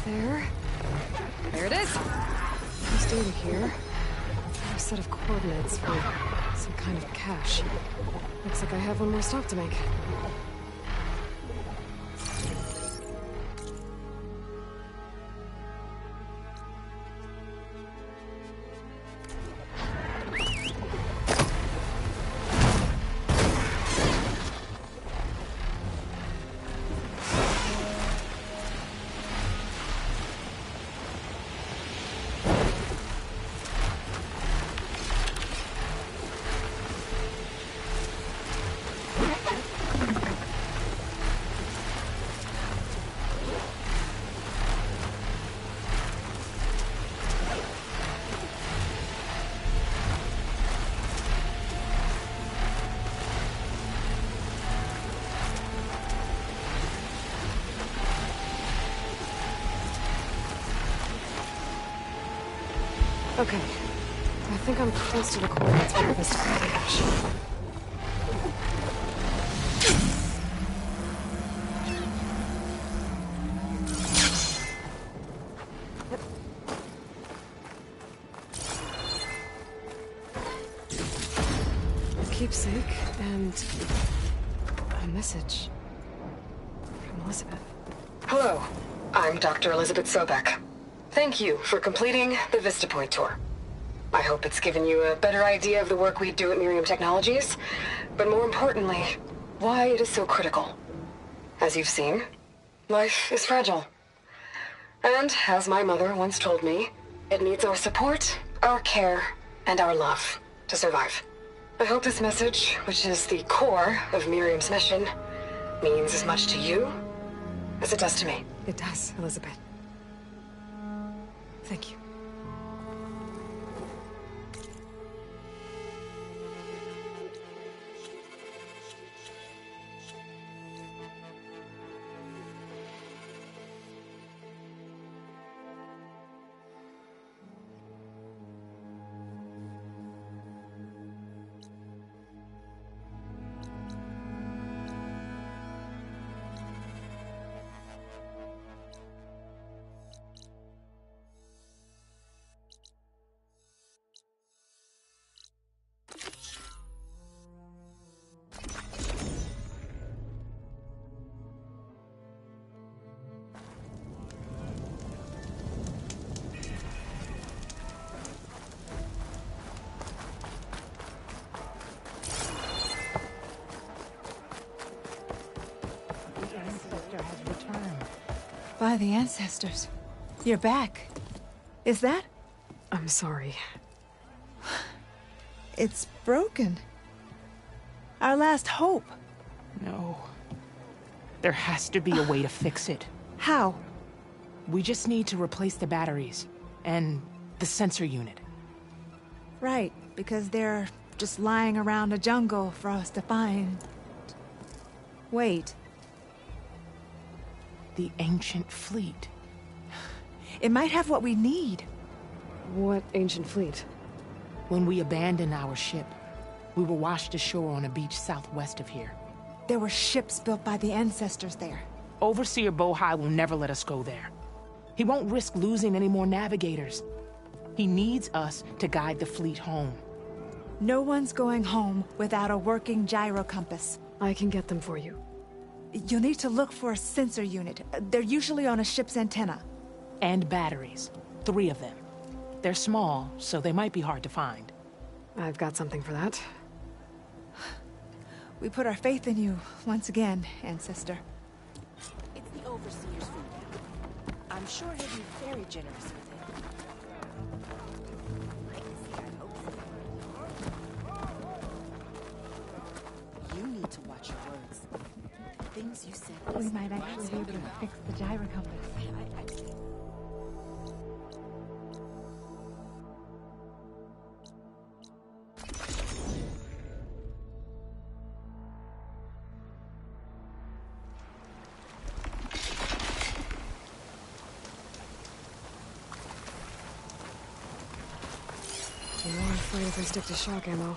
Speaker 1: There. There it is! There's data here. A set of coordinates for some kind of cache. Looks like I have one more stop to make. Okay. I think I'm close to the coordinates for the Vista cache. Keepsake and a message from Elizabeth.
Speaker 4: Hello, I'm Dr. Elizabeth Sobek. Thank you for completing the Vista Point tour. I hope it's given you a better idea of the work we do at Miriam Technologies, but more importantly, why it is so critical. As you've seen, life is fragile. And, as my mother once told me, it needs our support, our care, and our love to survive. I hope this message, which is the core of Miriam's mission, means as much to you as it does to me.
Speaker 1: It does, Elizabeth. Thank you.
Speaker 17: By the ancestors. You're back. Is that?
Speaker 1: I'm sorry.
Speaker 17: It's broken. Our last hope.
Speaker 21: No. There has to be a way to fix it.
Speaker 17: How?
Speaker 21: We just need to replace the batteries. And the sensor unit.
Speaker 17: Right, because they're just lying around a jungle for us to find. Wait.
Speaker 21: The ancient fleet.
Speaker 17: It might have what we need.
Speaker 1: What ancient fleet?
Speaker 21: When we abandoned our ship, we were washed ashore on a beach southwest of here.
Speaker 17: There were ships built by the ancestors there.
Speaker 21: Overseer Bohai will never let us go there. He won't risk losing any more navigators. He needs us to guide the fleet home.
Speaker 17: No one's going home without a working gyro compass.
Speaker 1: I can get them for you.
Speaker 17: You'll need to look for a sensor unit. They're usually on a ship's antenna.
Speaker 21: And batteries. 3 of them. They're small, so they might be hard to find.
Speaker 1: I've got something for that.
Speaker 17: We put our faith in you once again, Ancestor.
Speaker 24: It's the Overseer's food. I'm sure he'll be very generous with it. You need to watch your words. Things you said.
Speaker 17: We might actually be able to fix the gyro compass.
Speaker 1: I'm more afraid if I stick to shock ammo.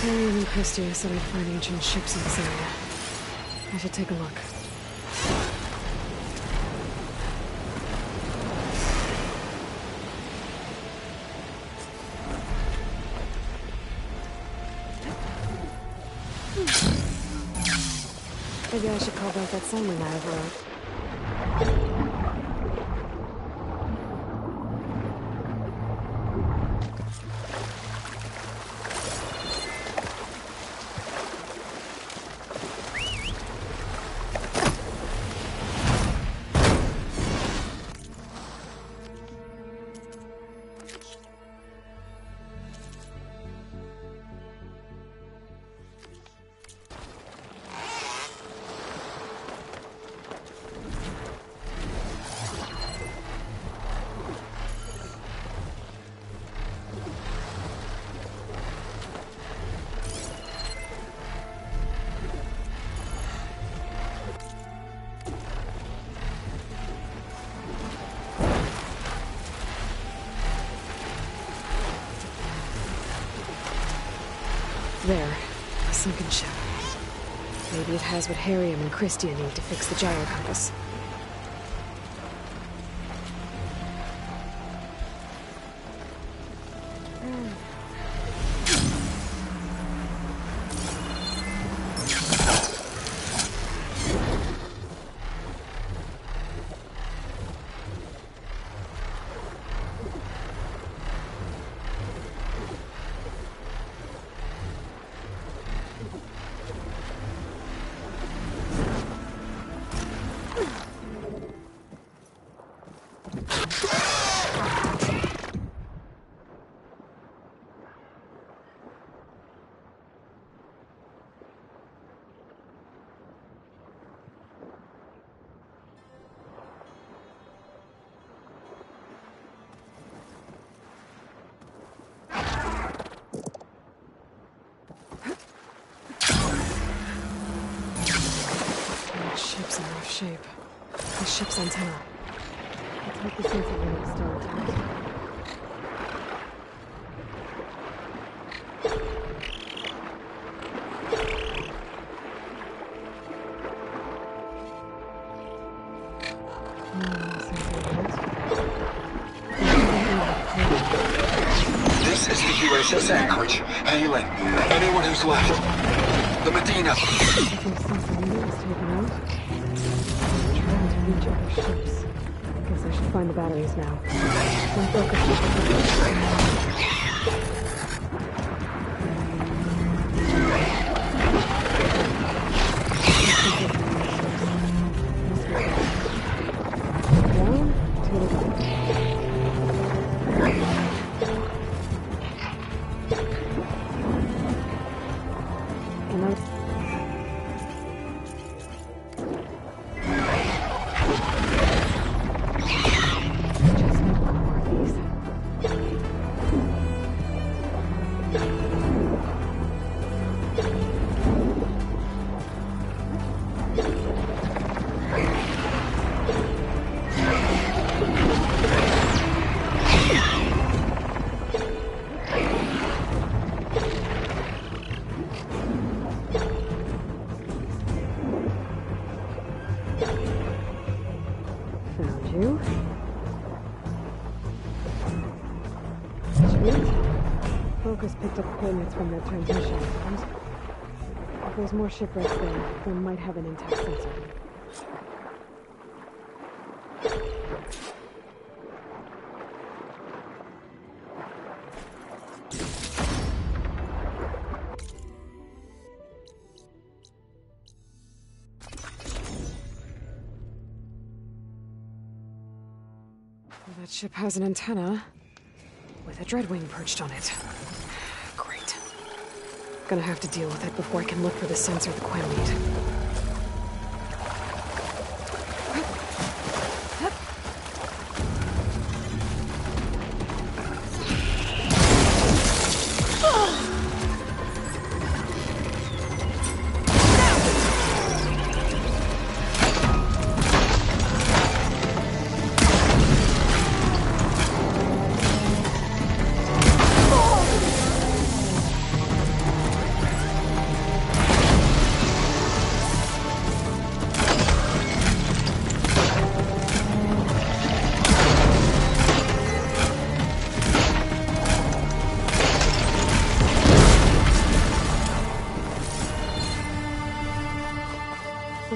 Speaker 1: Harry and Christie said I'd find ancient ships in this area. I should take a look. Maybe I should call back that signing I overwrote. There, a sunken ship. Maybe it has what Harriam and Christia need to fix the gyro compass. Ship's in rough shape. The ship's antenna. Let's hope the sensor unit's still intact.
Speaker 2: This is the USS Anchorage. Hailing anyone who's left. The Medina.
Speaker 1: Reach other ships. Guess I should find the batteries now. Don't focus. Focus picked up coordinates from their transmission. If there's more shipwrecks there, they might have an intact sensor. Well, that ship has an antenna with a Dreadwing perched on it. Great. Gonna have to deal with it before I can look for the sensor the Quen need.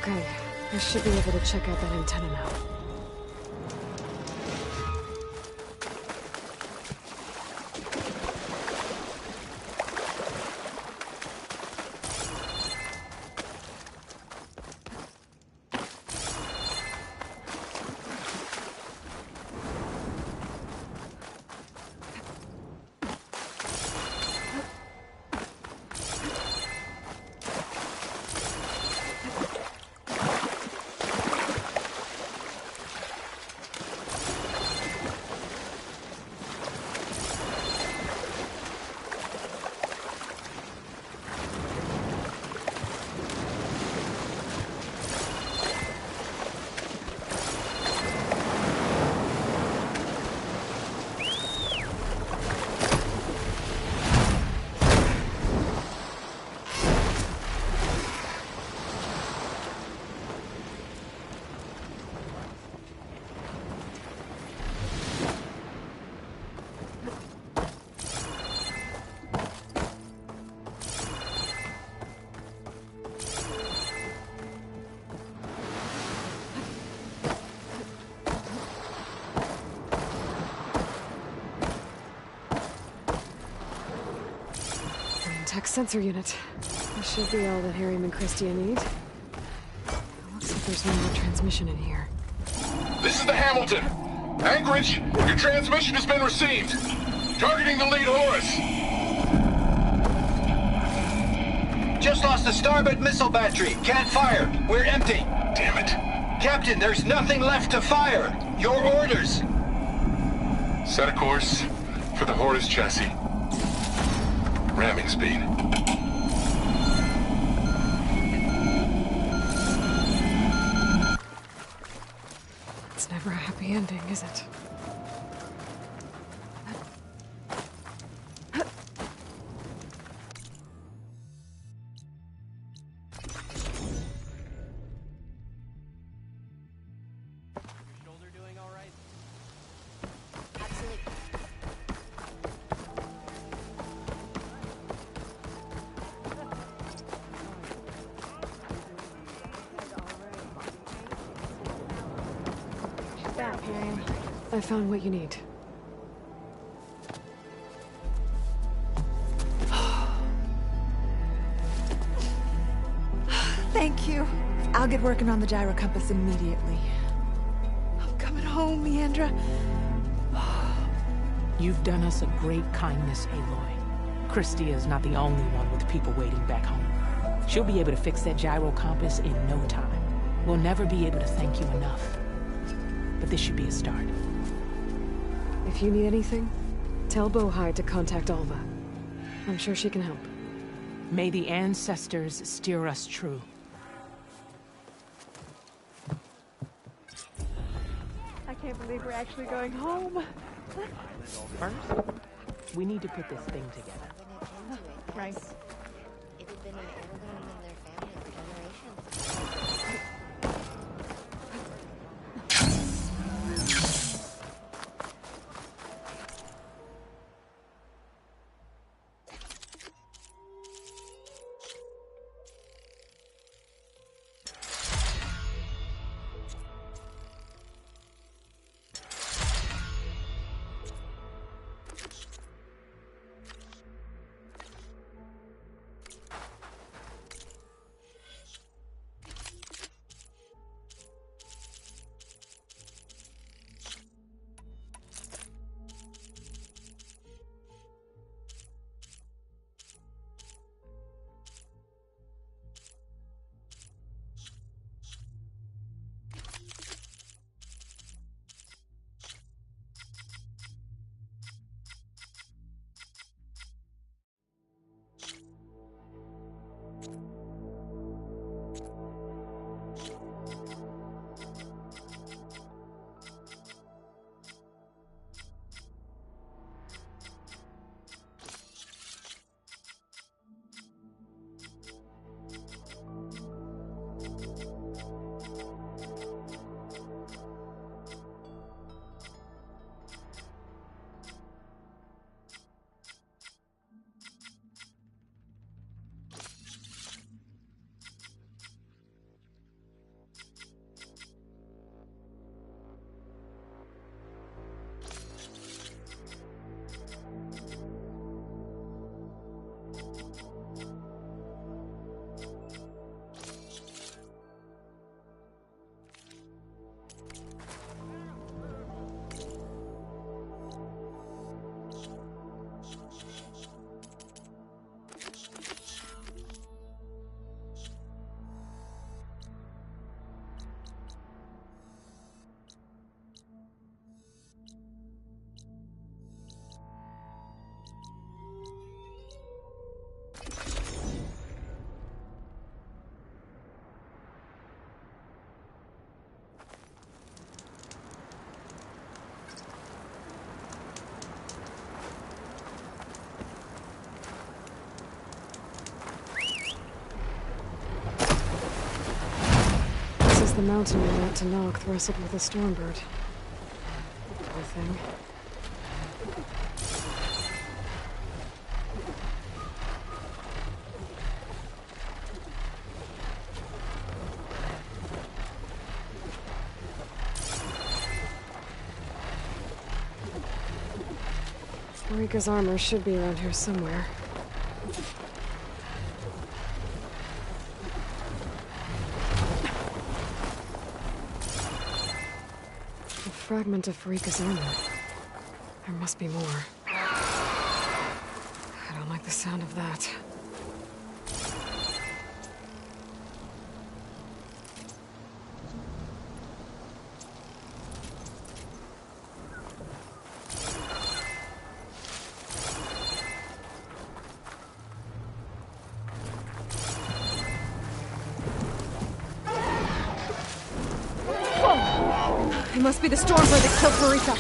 Speaker 1: Okay, I should be able to check out that antenna now. Tech sensor unit. This should be all that Harry and Christia need. Looks like there's one more transmission in here.
Speaker 2: This is the Hamilton. Anchorage, your transmission has been received. Targeting the lead Horus.
Speaker 3: Just lost the starboard missile battery. Can't fire. We're empty.
Speaker 2: Damn it.
Speaker 3: Captain, there's nothing left to fire. Your orders.
Speaker 2: Set a course for the Horus chassis. Ramming speed.
Speaker 1: It's never a happy ending, is it? I found what you need.
Speaker 17: Thank you. I'll get working on the gyro compass immediately. I'm coming home, Leandra.
Speaker 21: You've done us a great kindness, Aloy. Christia is not the only one with people waiting back home. She'll be able to fix that gyro compass in no time. We'll never be able to thank you enough. But this should be a start.
Speaker 1: If you need anything, tell Bohai to contact Alva. I'm sure she can help.
Speaker 21: May the ancestors steer us true.
Speaker 17: I can't believe we're actually going home.
Speaker 21: First, we need to put this thing together.
Speaker 17: Right.
Speaker 18: It had been an heirloom in their family for generations.
Speaker 1: The mountain we went to knock wrestled with a stormbird. Poor thing. Marika's armor should be around here somewhere. Fragment of Farika's armor. There must be more. I don't like the sound of that. It must be the stormbird that killed Farika.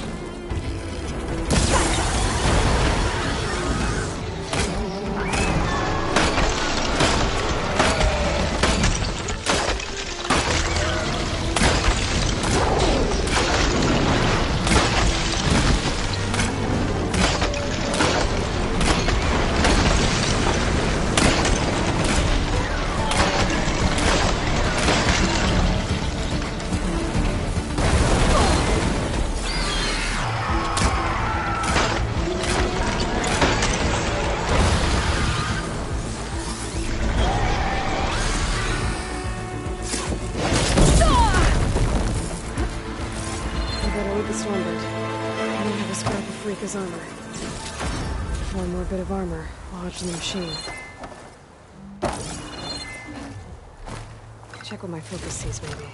Speaker 1: Farika's armor. One more bit of armor lodged in the machine. Check what my focus sees, maybe.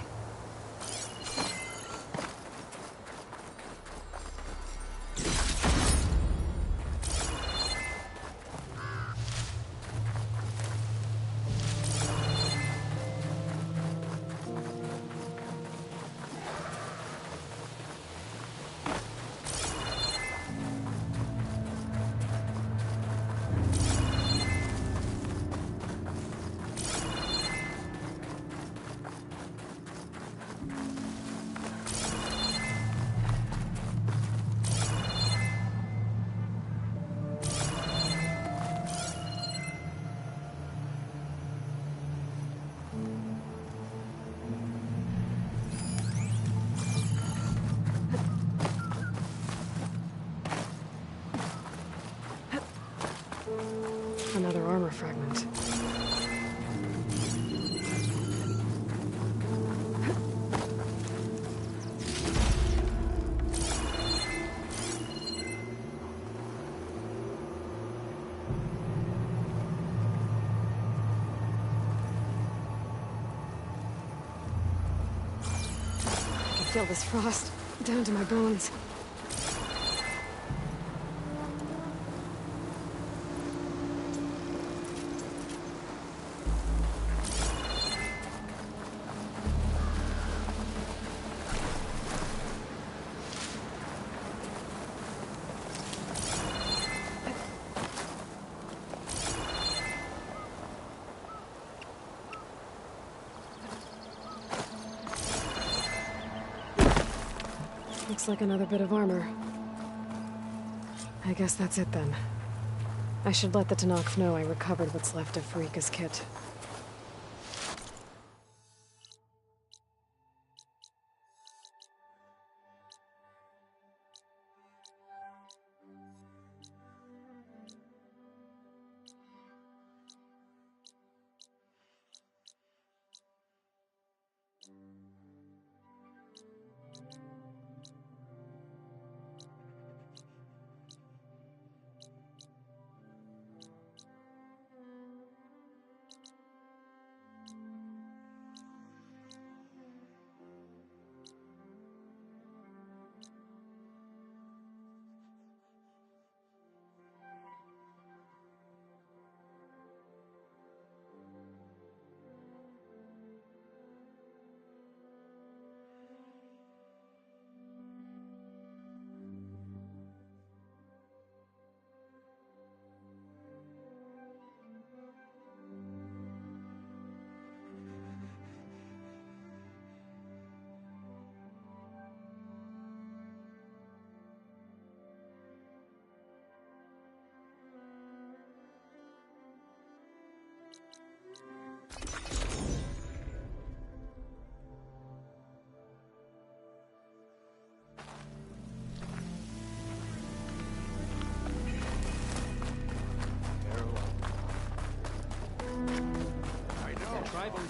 Speaker 1: Another armor fragment. I can feel this frost down to my bones. Looks like another bit of armor. I guess that's it then. I should let the Tenakth know I recovered what's left of Farika's kit.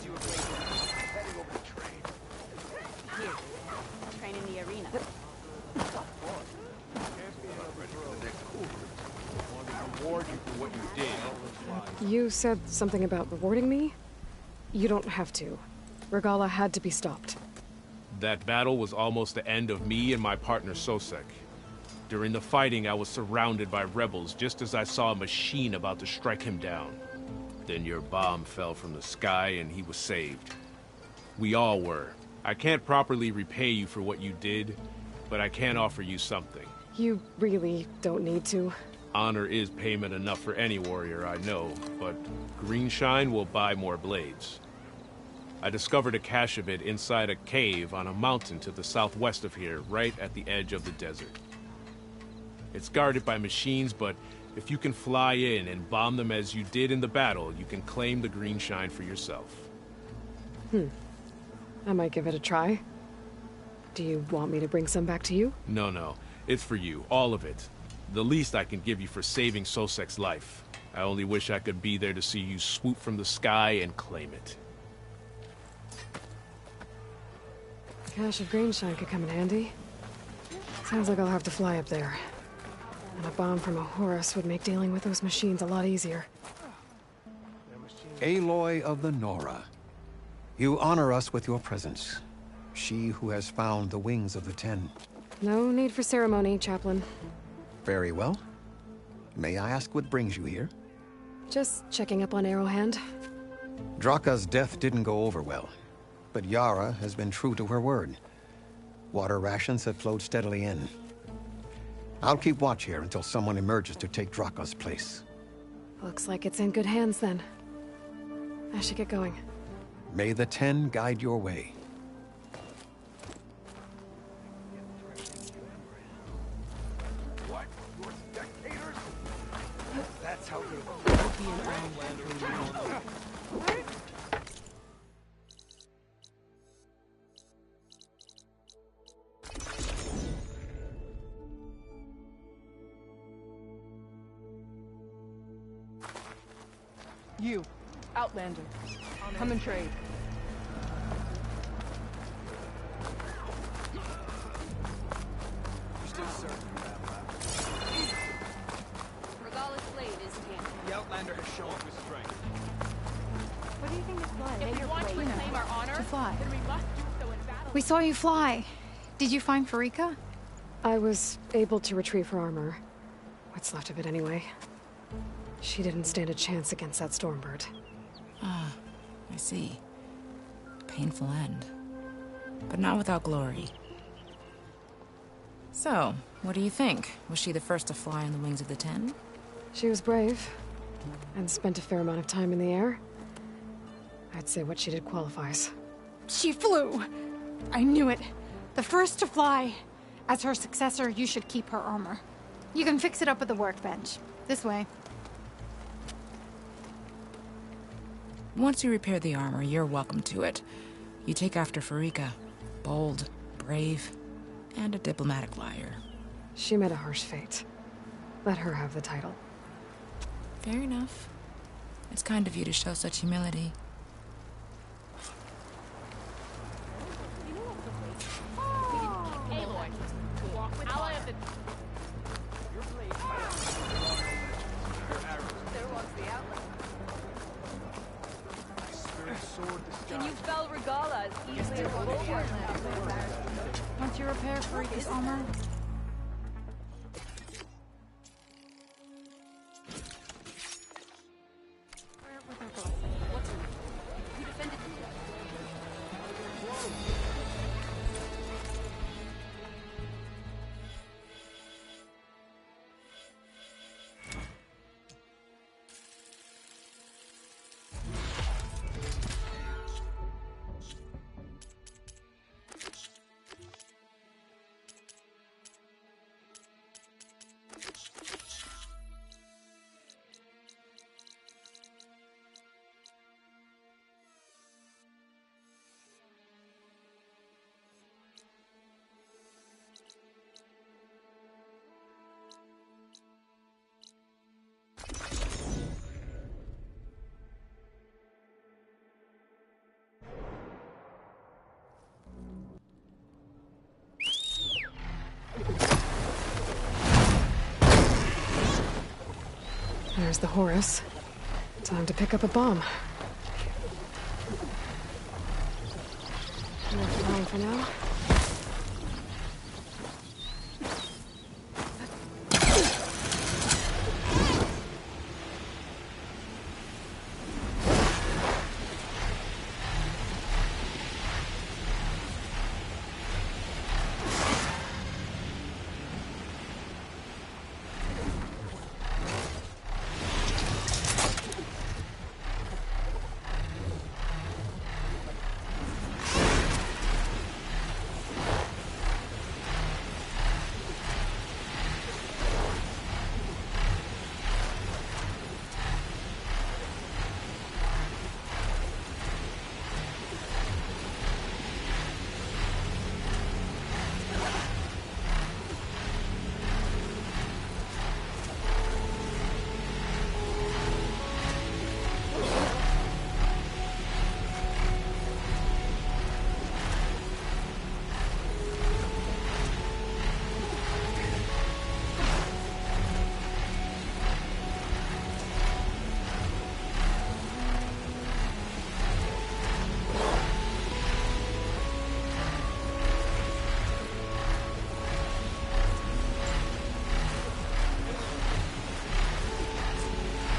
Speaker 15: you a great one. Heading over to train.
Speaker 24: Here. Train in the arena.
Speaker 15: Reward you for what you did.
Speaker 1: You said something about rewarding me? You don't have to. Regala had to be stopped.
Speaker 5: That battle was almost the end of me and my partner Sosek. During the fighting, I was surrounded by rebels just as I saw a machine about to strike him down. Then your bomb fell from the sky and he was saved. We all were. I can't properly repay you for what you did, but I can offer you something.
Speaker 1: You really don't need to.
Speaker 5: Honor is payment enough for any warrior I know, but Greenshine will buy more blades. I discovered a cache of it inside a cave on a mountain to the southwest of here, right at the edge of the desert. It's guarded by machines, but if you can fly in and bomb them as you did in the battle, you can claim the Greenshine for yourself.
Speaker 1: I might give it a try. Do you want me to bring some back to you?
Speaker 5: No. It's for you, all of it. The least I can give you for saving Sosek's life. I only wish I could be there to see you swoop from the sky and claim it.
Speaker 1: Cache of Greenshine could come in handy. Sounds like I'll have to fly up there. And a bomb from a Horus would make dealing with those machines a lot easier.
Speaker 16: Aloy of the Nora. You honor us with your presence. She who has found the wings of the Ten.
Speaker 1: No need for ceremony, Chaplain.
Speaker 16: Very well. May I ask what brings you here?
Speaker 1: Just checking up on Arrowhand.
Speaker 16: Draka's death didn't go over well, but Yara has been true to her word. Water rations have flowed steadily in. I'll keep watch here until someone emerges to take Draka's place.
Speaker 1: Looks like it's in good hands then. I should get going.
Speaker 16: May the Ten guide your way.
Speaker 15: What? You're spectators? That's how they will be an Outlander.
Speaker 7: You, Outlander, come and trade.
Speaker 15: Regala's blade is tampered. The Outlander has shown his strength.
Speaker 24: What do you think is flying?
Speaker 15: If we want to reclaim our honor,
Speaker 19: To fly.
Speaker 15: then we must do so in battle.
Speaker 19: We saw you fly. Did you find Farika?
Speaker 1: I was able to retrieve her armor. What's left of it anyway. She didn't stand a chance against that Stormbird.
Speaker 22: Ah, I see. Painful end. But not without glory. So, what do you think? Was she the first to fly on the wings of the Ten?
Speaker 1: She was brave, and spent a fair amount of time in the air. I'd say what she did qualifies.
Speaker 19: She flew! I knew it. The first to fly. As her successor, you should keep her armor. You can fix it up at the workbench. This way.
Speaker 22: Once you repair the armor, you're welcome to it. You take after Farika. Bold, brave, and a diplomatic liar.
Speaker 1: She met a harsh fate. Let her have the title.
Speaker 22: Fair enough. It's kind of you to show such humility.
Speaker 15: Aloy, ally of the... Your blade your arrows. There walks the Outlander. Can you fell Regala as easily as Bulwark?
Speaker 19: Once you repair Farika's armor,
Speaker 1: There's the Horus. Time to pick up a bomb. We're flying for now.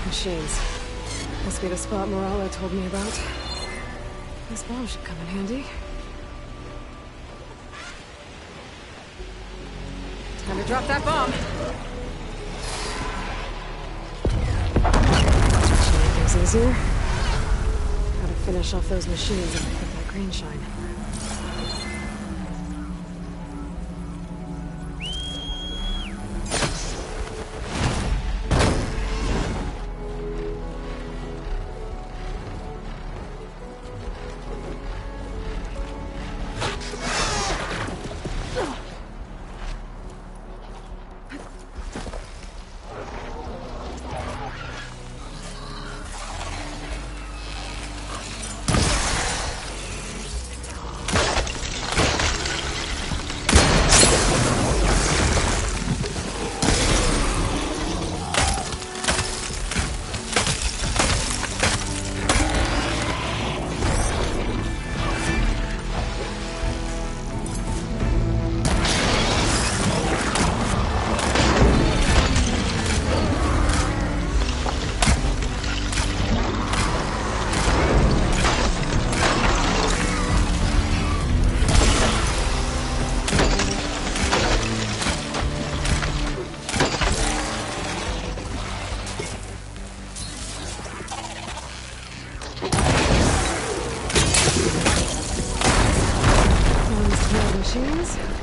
Speaker 1: Machines. Must be the spot Moralo told me about. This bomb should come in handy. Time to drop that bomb. Make things easier. Gotta finish off those machines and pick up that green shine.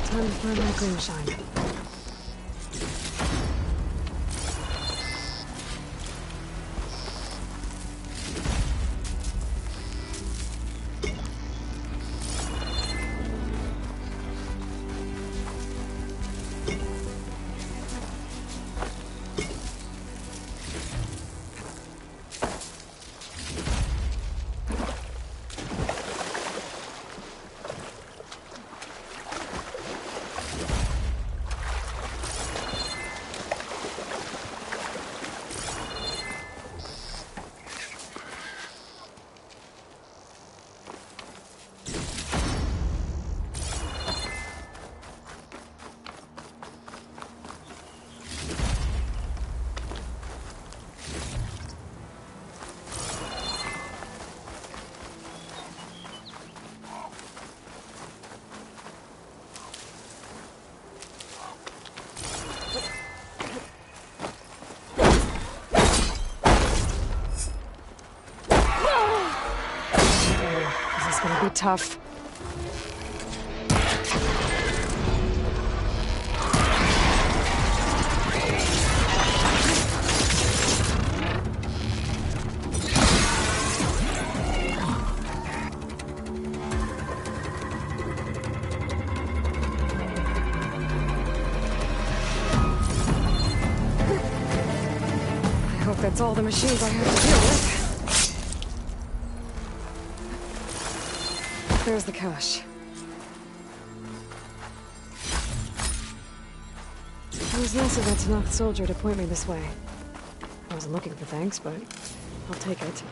Speaker 1: Time to find my green shine. This is gonna be tough. I hope that's all the machines I have to deal with. There's the cache. It was nice of that Tanakh soldier to point me this way. Or wasn't looking for thanks, but I'll take it.